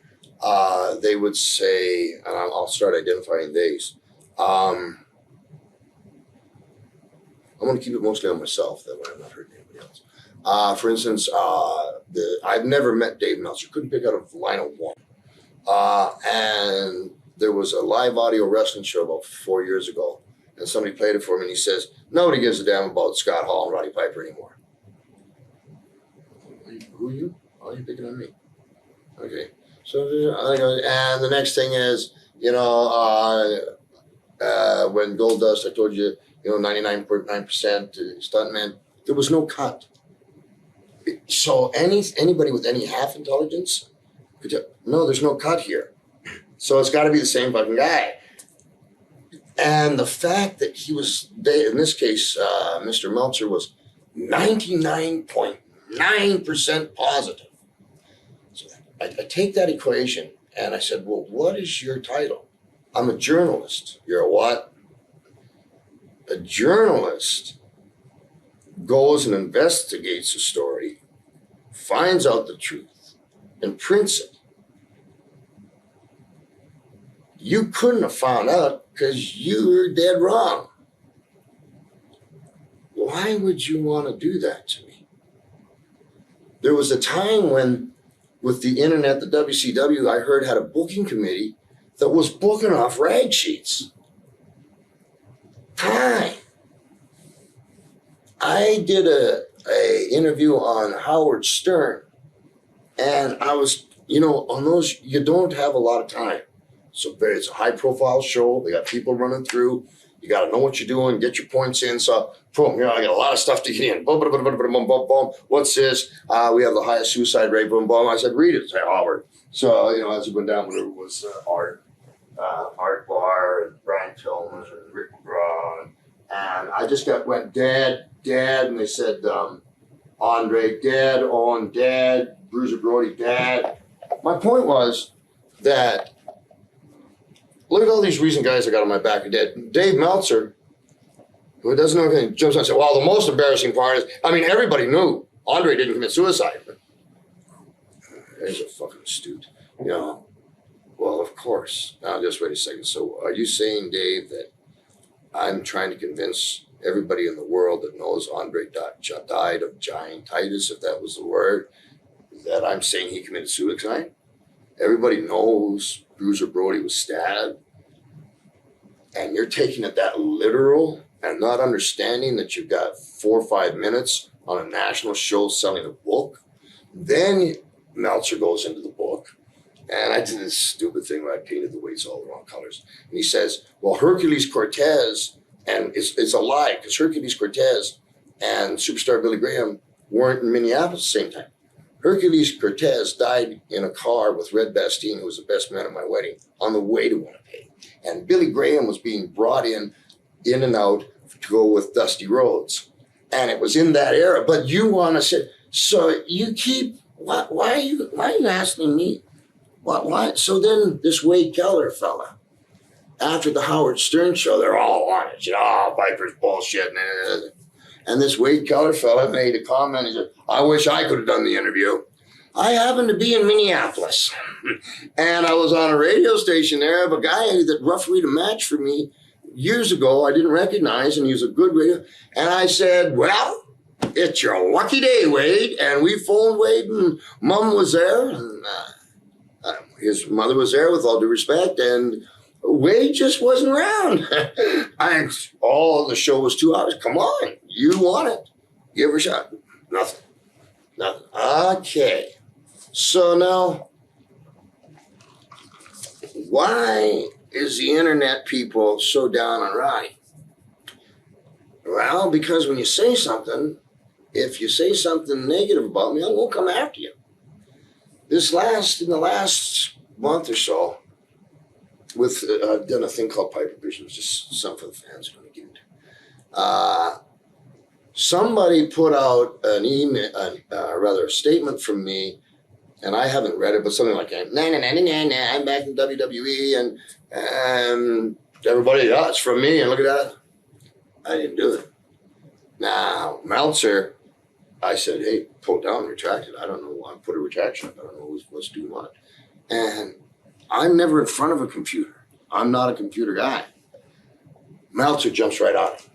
they would say, and I'll start identifying these. I'm going to keep it mostly on myself, that way I'm not hurting anybody else. For instance, I've never met Dave Meltzer. Couldn't pick out a line of one. And was a live audio wrestling show about 4 years ago, and somebody played it for me, and he says, nobody gives a damn about Scott Hall and Roddy Piper anymore. Who are you? Oh, you're picking on me. Okay. So, and the next thing is, when Goldust, I told you, 99.9% stuntman, there was no cut. So anybody with any half intelligence could tell, no, there's no cut here. So it's got to be the same fucking guy. And the fact that he was, in this case, Mr. Meltzer was 99.9% positive. So I take that equation and I said, well, what is your title? I'm a journalist. You're a what? A journalist goes and investigates a story, finds out the truth, and prints it. You couldn't have found out because you were dead wrong. Why would you want to do that to me? There was a time when, with the internet, the WCW, I heard, had a booking committee that was booking off rag sheets. Time. I did a interview on Howard Stern, and I was, on those, you don't have a lot of time. So it's a high-profile show. They got people running through. You got to know what you're doing, get your points in. So, boom, I got a lot of stuff to get in. Boom, boom, boom, boom, boom, boom, boom. What's this? We have the highest suicide rate. Boom, boom. I said, read it. Say Howard. So, as we went down, it was Art Barr and Brian Tillman and Rick McGraw. And I just went dead, and they said, Andre, dead, Owen, dead, Bruiser Brody, dead. My point was that, look at all these recent guys that got on my back are dead. Dave Meltzer, who doesn't know anything, jumps on and says, well, the most embarrassing part is, everybody knew Andre didn't commit suicide. He's a fucking astute. Well, of course. Now, just wait a second. So are you saying, Dave, that I'm trying to convince everybody in the world that knows Andre died of giantitis, if that was the word, that I'm saying he committed suicide? Everybody knows Bruiser Brody was stabbed. And you're taking it that literal and not understanding that you've got 4 or 5 minutes on a national show selling a book. Then Meltzer goes into the book. And I did this stupid thing where I painted the weights all the wrong colors. And he says, well, Hercules Cortez, and it's a lie, because Hercules Cortez and superstar Billy Graham weren't in Minneapolis at the same time. Hercules Cortez died in a car with Red Bastien, who was the best man at my wedding, on the way to Winnipeg. And Billy Graham was being brought in and out to go with Dusty Rhodes. And it was in that era. But you want to say, so you keep, why are you asking me? Why? So then this Wade Keller fella, after the Howard Stern show, they're all on it. Piper's bullshit. And this Wade Keller fella made a comment. He said, I wish I could have done the interview. I happened to be in Minneapolis. And I was on a radio station there of a guy that refereed a match for me years ago. I didn't recognize, and he was a good radio. And I said, well, it's your lucky day, Wade. And we phoned Wade, and Mom was there. And his mother was there, with all due respect. And Wade just wasn't around. The show was 2 hours. Come on, you want it. Give her a shot. Nothing. Okay. So now, why is the internet people so down on Roddy? Well, because when you say something, if you say something negative about me, I won't come after you. In the last month or so, I've done a thing called Piper Vision, just something for the fans who don't get it. Somebody put out an email, a statement from me, and I haven't read it, but something like, I'm back in WWE, and everybody, it's from me, and look at that. I didn't do it. Now, Meltzer, I said, hey, pull it down, retract it. I don't know why. Put a retraction up. I don't know what's doing what. And I'm never in front of a computer. I'm not a computer guy. Meltzer jumps right on it.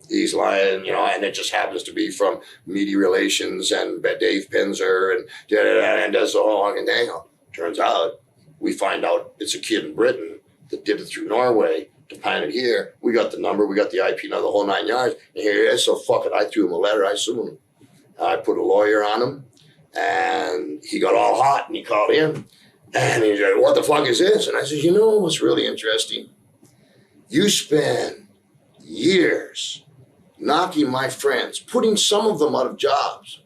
He's lying, and it just happens to be from media relations and Dave Penzer and does the whole long thing. Turns out, we find out it's a kid in Britain that did it through Norway to plan it here. We got the number, we got the IP, now the whole 9 yards. And here it is. So fuck it. I threw him a letter. I sued him. I put a lawyer on him, and he got all hot, and he called in, and he's like, "What the fuck is this?" And I said, "You know what's really interesting? You spend years knocking my friends, putting some of them out of jobs.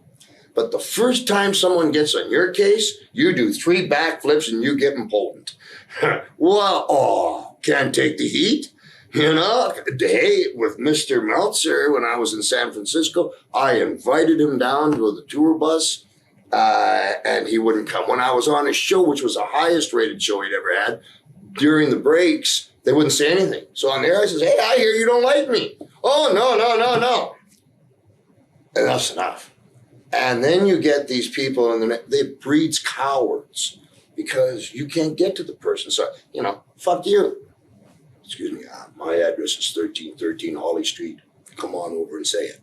But the first time someone gets on your case, you do 3 backflips and you get impotent." Well, oh, can't take the heat. You know, hey, with Mr. Meltzer, when I was in San Francisco, I invited him down to the tour bus, and he wouldn't come. When I was on his show, which was the highest rated show he'd ever had, during the breaks, they wouldn't say anything. So on there, I says, "Hey, I hear you don't like me." "Oh, no. Enough's enough. And then you get these people, and they breeds cowards because you can't get to the person. So, you know, fuck you. "Excuse me, my address is 1313 Holly Street. Come on over and say it."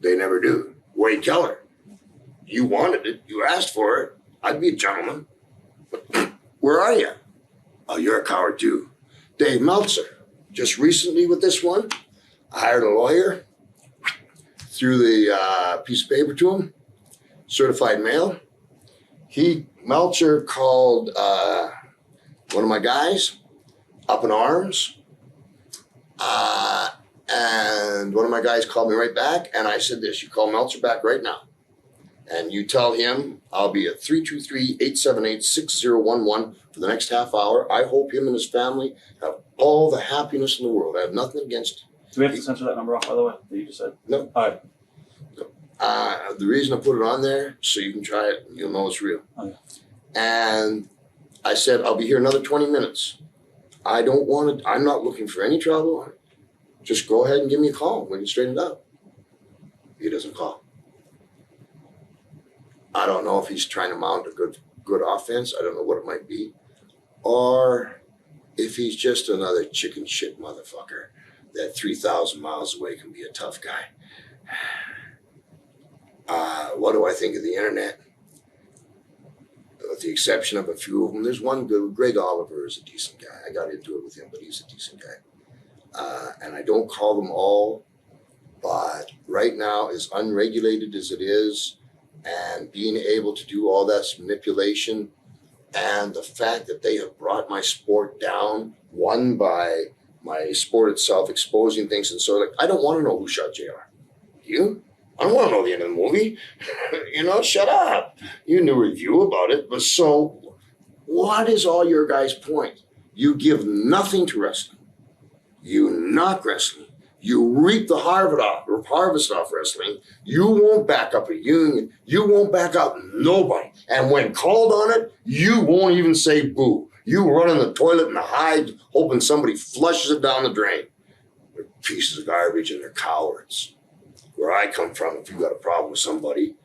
They never do. Wade Keller, you wanted it. You asked for it. I'd be a gentleman. But where are you? "Oh, you're a coward too." Dave Meltzer, just recently with this one, I hired a lawyer, threw the piece of paper to him, certified mail. Meltzer called one of my guys, up in arms, and one of my guys called me right back, and I said this: "You call Meltzer back right now, and you tell him I'll be at 323-878-6011 for the next half hour. I hope him and his family have all the happiness in the world. I have nothing against." Do we have to censor that number off, by the way, that you just said? No. All right. The reason I put it on there, so you can try it and you'll know it's real. Oh, yeah. And I said, "I'll be here another 20 minutes. I don't want to, I'm not looking for any trouble. Just go ahead and give me a call. We can straighten it out." He doesn't call. I don't know if he's trying to mount a good offense. I don't know what it might be. Or if he's just another chicken shit motherfucker that 3,000 miles away can be a tough guy. What do I think of the internet? With the exception of a few of them, there's one good. Greg Oliver is a decent guy. I got into it with him, but he's a decent guy. And I don't call them all, but right now, as unregulated as it is, and being able to do all that manipulation, and the fact that they have brought my sport down, one by my sport itself exposing things, and so like, I don't want to know who shot JR. You? I don't want to know the end of the movie. You know, shut up. You knew a review about it. But so, what is all your guys' point? You give nothing to wrestling. You knock wrestling. You reap the harvest off wrestling. You won't back up a union. You won't back up nobody. And when called on it, you won't even say boo. You run in the toilet and hide, hoping somebody flushes it down the drain. They're pieces of garbage and they're cowards. Where I come from, if you got a problem with somebody,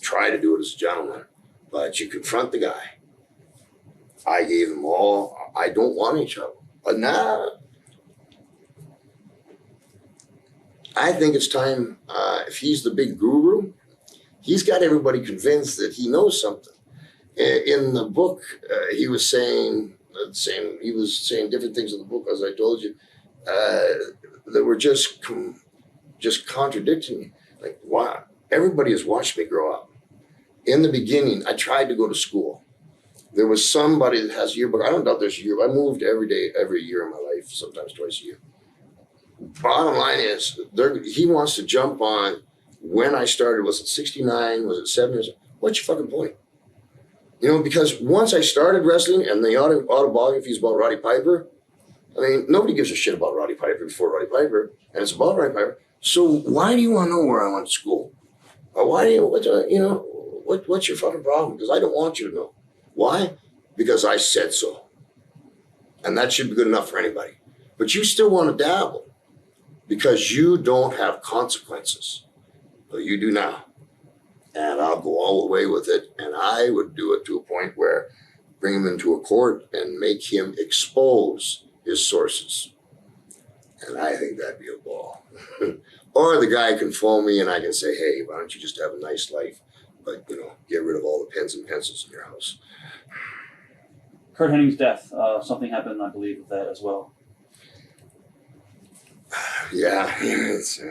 try to do it as a gentleman, but you confront the guy. I gave them all. I don't want any trouble. But now, I think it's time, if he's the big guru, he's got everybody convinced that he knows something. In the book, he was saying different things in the book, as I told you, that were just contradicting me. Like, wow, everybody has watched me grow up. In the beginning, I tried to go to school. There was somebody that has a yearbook. I don't doubt there's a yearbook. I moved every year in my life, sometimes twice a year. Bottom line is, he wants to jump on when I started. Was it 69? Was it 70? What's your fucking point? You know, because once I started wrestling and the autobiography is about Roddy Piper, I mean, nobody gives a shit about Roddy Piper before Roddy Piper, and it's about Roddy Piper. So why do you want to know where I went to school? Or why do you, what's your fucking problem? Because I don't want you to know. Why? Because I said so. And that should be good enough for anybody. But you still want to dabble because you don't have consequences. But you do now. And I'll go all the way with it. And I would do it to a point where bring him into a court and make him expose his sources. And I think that'd be a ball. Or the guy can phone me and I can say, "Hey, why don't you just have a nice life? But, get rid of all the pens and pencils in your house." Kurt Hennig's death. Something happened, I believe, with that as well. Yeah, it's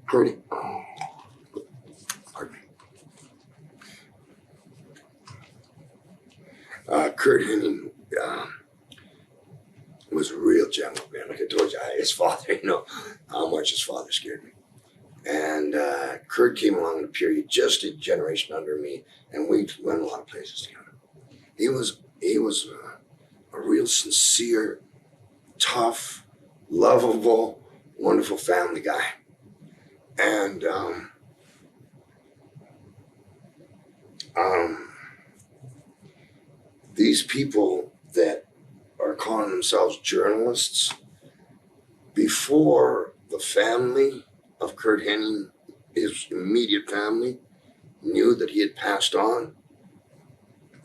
pretty. Pardon me. Kurt Hennig was a real gentleman, man. Like I told you, his father, you know how much his father scared me. And Kurt came along in a period just a generation under me, and we went a lot of places together. He was a real sincere, tough, lovable, wonderful family guy. And these people that are calling themselves journalists, before the family of Kurt Hennig, his immediate family, knew that he had passed on,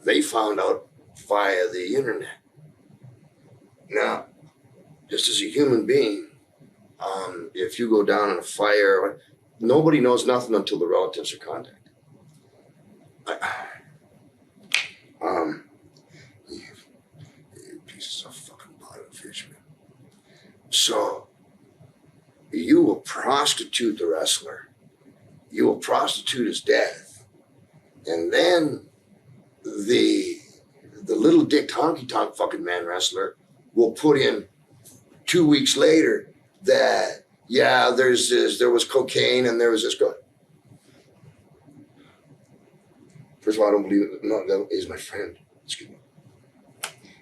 they found out via the internet. Now, just as a human being, if you go down in a fire, nobody knows nothing until the relatives are contacted. You pieces of fucking bottom fish, man. So, you will prostitute the wrestler. You will prostitute his death. And then the little dick honky tonk fucking man wrestler will put in 2 weeks later that, yeah, there was cocaine and there was this guy. First of all, I don't believe it. No, he's my friend. Excuse me.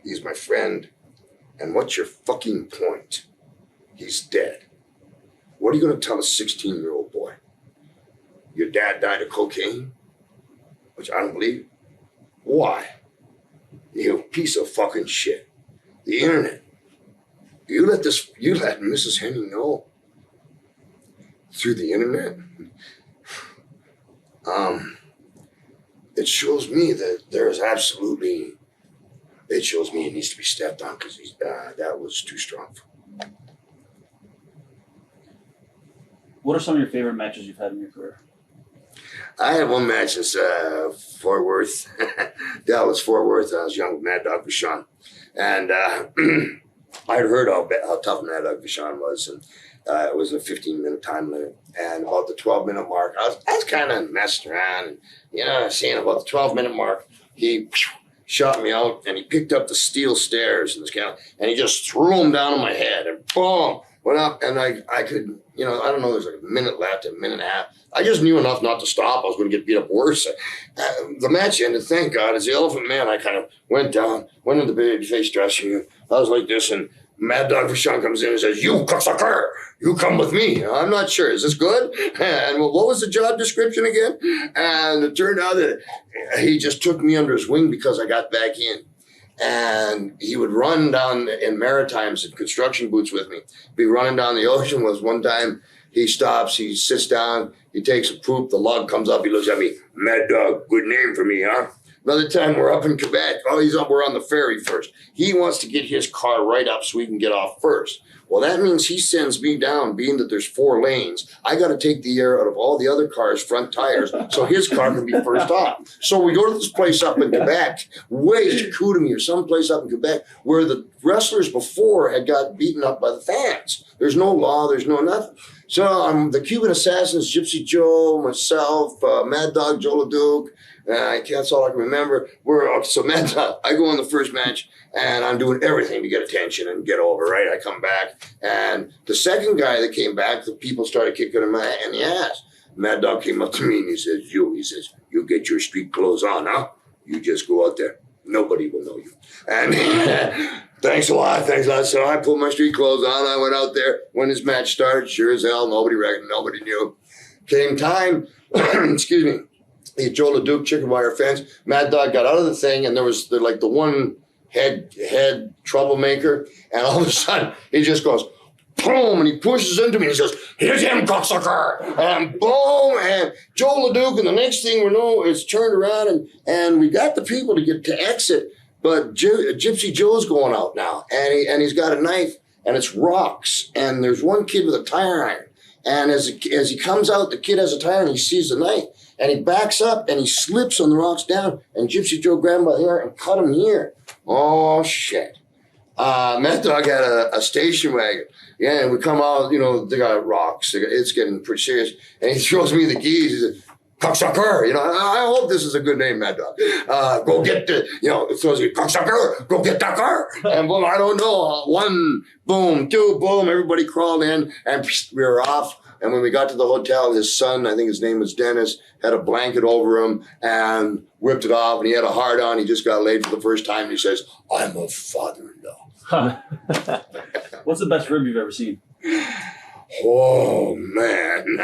He's my friend. And what's your fucking point? He's dead. What are you going to tell a 16-year-old boy? Your dad died of cocaine? Which I don't believe. Why? You piece of fucking shit. The internet. You let Mrs. Hennig know through the internet. It shows me that there is absolutely. It shows me it needs to be stepped on because that was too strong. What are some of your favorite matches you've had in your career? I had one match in Fort Worth. That was Fort Worth. I was young with Mad Dog Vachon. And I'd heard how tough Mad Dog Vachon was. And it was a 15-minute time limit. And about the 12-minute mark, I was kind of messing around. And, seeing about the 12-minute mark, he shot me out. And he picked up the steel stairs in this count. And he just threw them down on my head. And boom, went up. And I could, I don't know, there's like a minute left, a minute and a half. I just knew enough not to stop. I was going to get beat up worse. The match ended, thank God. As the Elephant Man, I kind of went down, went into the babyface dressing room. I was like this, and Mad Dog Vachon comes in and says, "You cocksucker, you come with me." I'm not sure. Is this good? And what was the job description again? And it turned out that he just took me under his wing because I got back in. And he would run down in Maritimes in construction boots with me. Be running down the ocean. Was one time he stops, he sits down, he takes a poop, the log comes up, he looks at me, "Mad Dog, good name for me, huh?" Another time we're up in Quebec. Oh, we're on the ferry first. He wants to get his car right up so we can get off first. Well, that means he sends me down, being that there's 4 lanes. I got to take the air out of all the other cars' front tires so his car can be first off. So we go to this place up in Quebec, Chicoutimi or someplace up in Quebec, where the wrestlers before had got beaten up by the fans. There's no law, there's no nothing. So the Cuban Assassins, Gypsy Joe, myself, Mad Dog Joe LeDuc, that's all I can remember. So Mad Dog, I go in the first match, and I'm doing everything to get attention and get over, right? I come back, and the second guy that came back, the people started kicking him in the ass. Mad Dog came up to me, and he says, you get your street clothes on, huh? You just go out there. Nobody will know you. And thanks a lot. So I put my street clothes on. I went out there. When his match started, sure as hell, nobody reckoned, nobody knew. Came time, excuse me, he had Joe LeDuc, chicken wire fence. Mad Dog got out of the thing, and there was the one head troublemaker, and all of a sudden, he just goes, boom, and he pushes into me, and he says, "Hit him, cocksucker!" And boom, and Joe LeDuc, and the next thing we know, is turned around, and we got the people to get to exit, but Gypsy Joe's going out now, and he's got a knife, and it's rocks, and there's one kid with a tire iron, And as he comes out, the kid has a tire and he sees the knife. And he backs up and he slips on the rocks down. And Gypsy Joe grabbed him by the hair and cut him here. Oh, shit. Mad Dog had a station wagon. Yeah, and we come out, you know, they got rocks. It's getting pretty serious. And he throws me the keys. He says, cocksucker, you know, I hope this is a good name, Mad Dog. Go get the, you know, it throws me, cocksucker, go get that car. And boom, I don't know, 1, boom, 2, boom, everybody crawled in and we were off. And when we got to the hotel, his son, I think his name was Dennis, had a blanket over him and whipped it off. And he had a heart on. He just got laid for the first time. And he says, I'm a father-in-law. What's the best rib you've ever seen? Oh, man.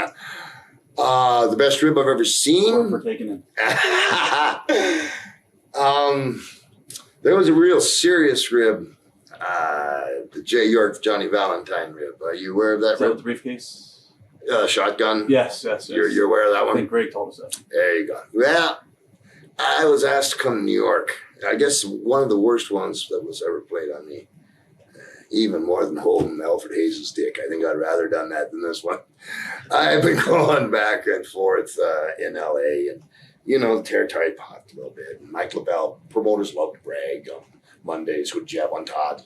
The best rib I've ever seen? For taking in. There was a real serious rib. The J. York Johnny Valentine rib. Are you aware of that Is that rib? with the briefcase? Shotgun? Yes. You're aware of that I one? think Greg told us that. There you go. Well, I was asked to come to New York. I guess one of the worst ones that was ever played on me. Even more than holding Alfred Hayes' dick. I think I'd rather done that than this one. I've been going back and forth in L.A. and, you know, the territory popped a little bit. And Mike LaBelle, promoters love to brag on Mondays with Jeb on Todd,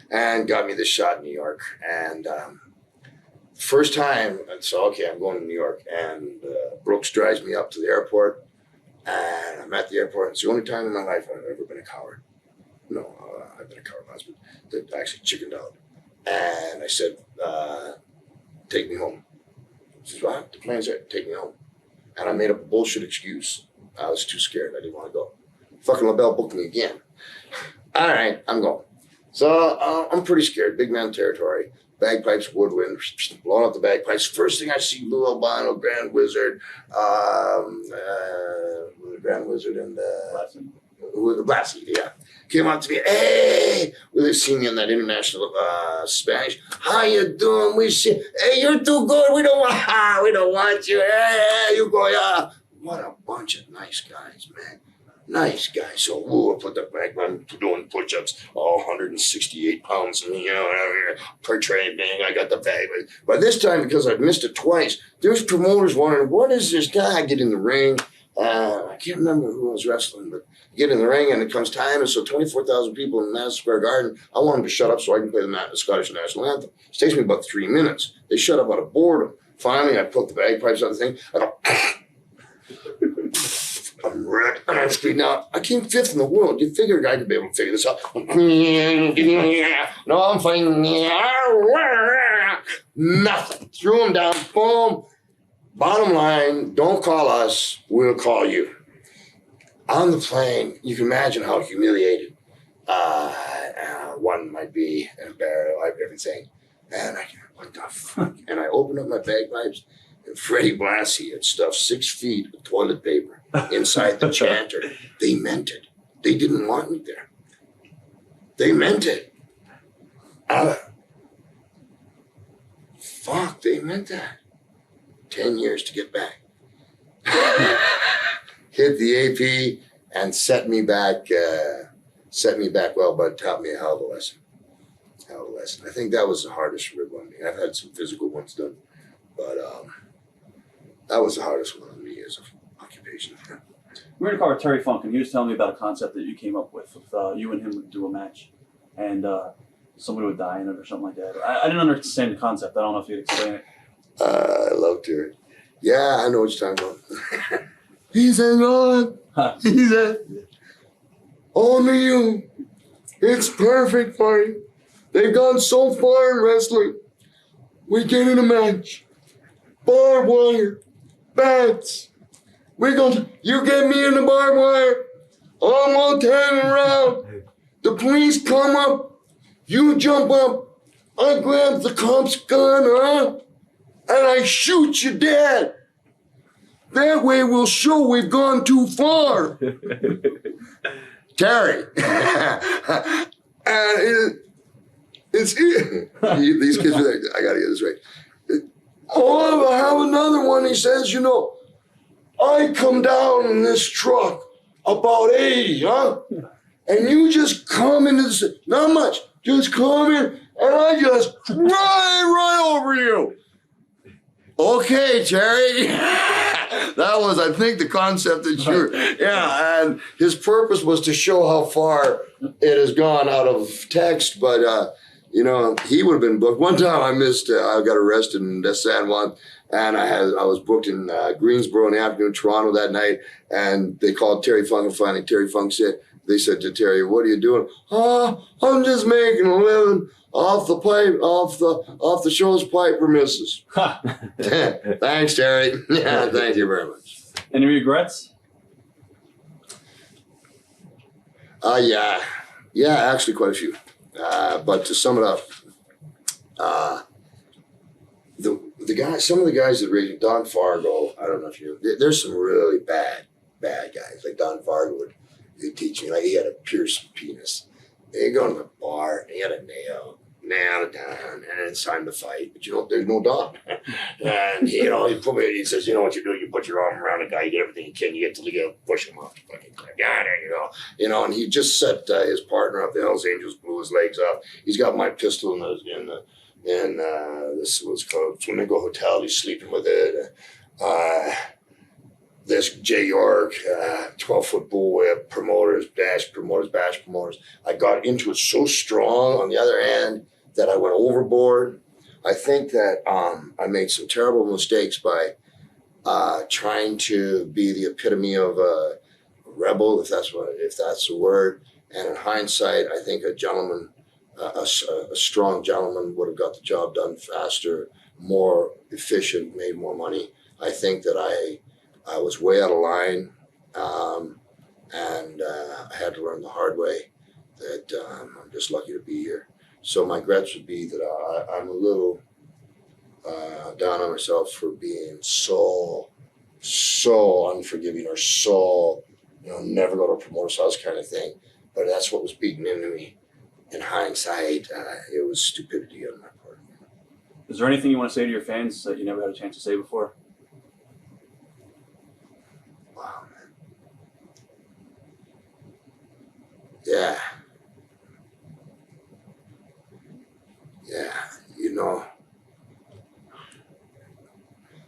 and got me this shot in New York. And first time, so okay, I'm going to New York. And Brooks drives me up to the airport. And I'm at the airport. It's the only time in my life I've ever been a coward. No, I've been a coward once, but that actually chickened out. And I said, take me home. He says, what? The plane's there, take me home. And I made up a bullshit excuse. I was too scared. I didn't want to go. Fucking LaBelle booked me again. All right, I'm going. So I'm pretty scared. Big man territory. Bagpipes, woodwind, blowing up the bagpipes. First thing I see, Lou Albano, Grand Wizard, Grand Wizard and the Blassie, yeah. Came up to me, hey, well, they seen me in that international Spanish. How you doing? We see, hey, you're too good. We don't want you. Hey, you go, yeah. What a bunch of nice guys, man. Nice guys. So, I put the bag on doing push-ups, 168 pounds, and you know, per training, I got the bag. But this time, because I've missed it twice, there's promoters wondering, what is this guy? I get in the ring. I can't remember who was wrestling, but get in the ring and it comes time. And so 24,000 people in Madison Square Garden, I want them to shut up so I can play the Scottish National Anthem. It takes me about 3 minutes. They shut up out of boredom. Finally, I put the bagpipes on the thing. I go, I'm wrecked. And I'm speeding out. I came 5th in the world. You figure I could be able to figure this out. No, I'm fine. Nothing. Threw him down. Boom. Bottom line, don't call us, we'll call you. On the plane, you can imagine how humiliated one might be, embarrassed, everything. And I go, what the fuck? And I opened up my bagpipes, and Freddie Blassie had stuffed 6 feet of toilet paper inside the chanter. They meant it. They didn't want me there. They meant it. Fuck, they meant that. 10 years to get back. Hit the AP and set me back well, but taught me a hell of a lesson. I think that was the hardest rib on me. I've had some physical ones done, but that was the hardest one on me as an occupation. We were in a car with Terry Funk, and he was telling me about a concept that you came up with you and him would do a match, and somebody would die in it or something like that. I didn't understand the concept. I don't know if you'd explain it. I love Terry. Yeah, I know what you're talking about. He said, Lord, he said, only you. It's perfect for you. They've gone so far in wrestling. We get in a match. Barbed wire. Bats. You get me in the barbed wire. I'm all turning around. The police come up. You jump up. I grab the cop's gun, and I shoot you dead. That way we'll show we've gone too far. Terry. And these kids are there. I got to get this right. Oh, I have another one. He says, you know, I come down in this truck about 80, and you just come into the, not much, just come in, and I just ride right over you. Okay, Terry. That was, I think, the concept that you're, yeah, and his purpose was to show how far it has gone out of text, but, you know, he would have been booked. One time I missed, I got arrested in San Juan, and I was booked in Greensboro in the afternoon, Toronto that night, and they called Terry Funk, and finally Terry Funk said, they said to Terry, what are you doing? Oh, I'm just making a living off the show's pipe misses. Thanks, Terry. Yeah, thank you very much. Any regrets? Yeah, actually quite a few. But to sum it up, some of the guys that raised Don Fargo, I don't know if there's some really bad guys. Like Don Fargo would teach me, like he had a pierced penis. He'd go to the bar, and he had a nail it down, and it's time to fight. But you know, there's no Don. And he put me, he says, you know what you do? You put your arm around a guy, you get everything you can, you get to push him off the fucking cliff. Yeah, there you go. And he just set his partner up, the Hells Angels, blew his legs off. He's got my pistol in this was called Flamingo Hotel. He's sleeping with it. This Jay York, 12-foot bullwhip, bash promoters. I got into it so strong on the other end that I went overboard. I think that I made some terrible mistakes by trying to be the epitome of a rebel, if that's the word. And in hindsight, I think a gentleman, a strong gentleman, would have got the job done faster, more efficient, made more money. I think that I was way out of line, and I had to learn the hard way that I'm just lucky to be here. So my regrets would be that I'm a little down on myself for being so unforgiving, or so, never go to a promoter's house kind of thing. But that's what was beaten into me. In hindsight, it was stupidity on my part. Is there anything you want to say to your fans that you never had a chance to say before? Wow, man. Yeah.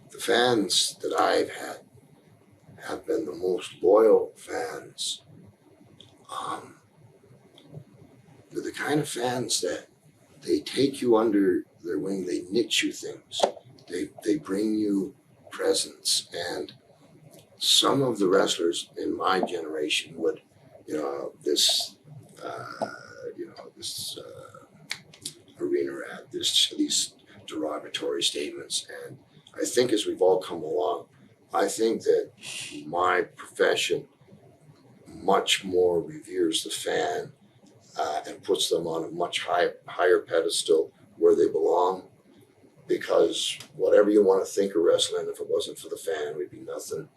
The fans that I've had have been the most loyal fans. They're the kind of fans that they take you under their wing, they knit you things, they bring you presents. And some of the wrestlers in my generation would, this arena rat, these derogatory statements. And I think as we've all come along, I think that my profession much more reveres the fan and puts them on a much higher pedestal where they belong. Because whatever you want to think of wrestling, if it wasn't for the fan, it would be nothing.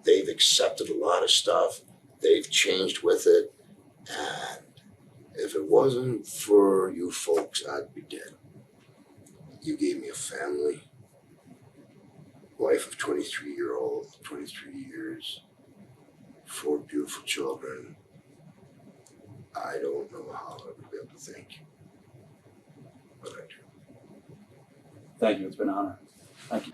They've accepted a lot of stuff. They've changed with it. And if it wasn't for you folks, I'd be dead. You gave me a family, wife of 23 years, 4 beautiful children. I don't know how I would be able to thank you, but I do. Thank you. It's been an honor. Thank you.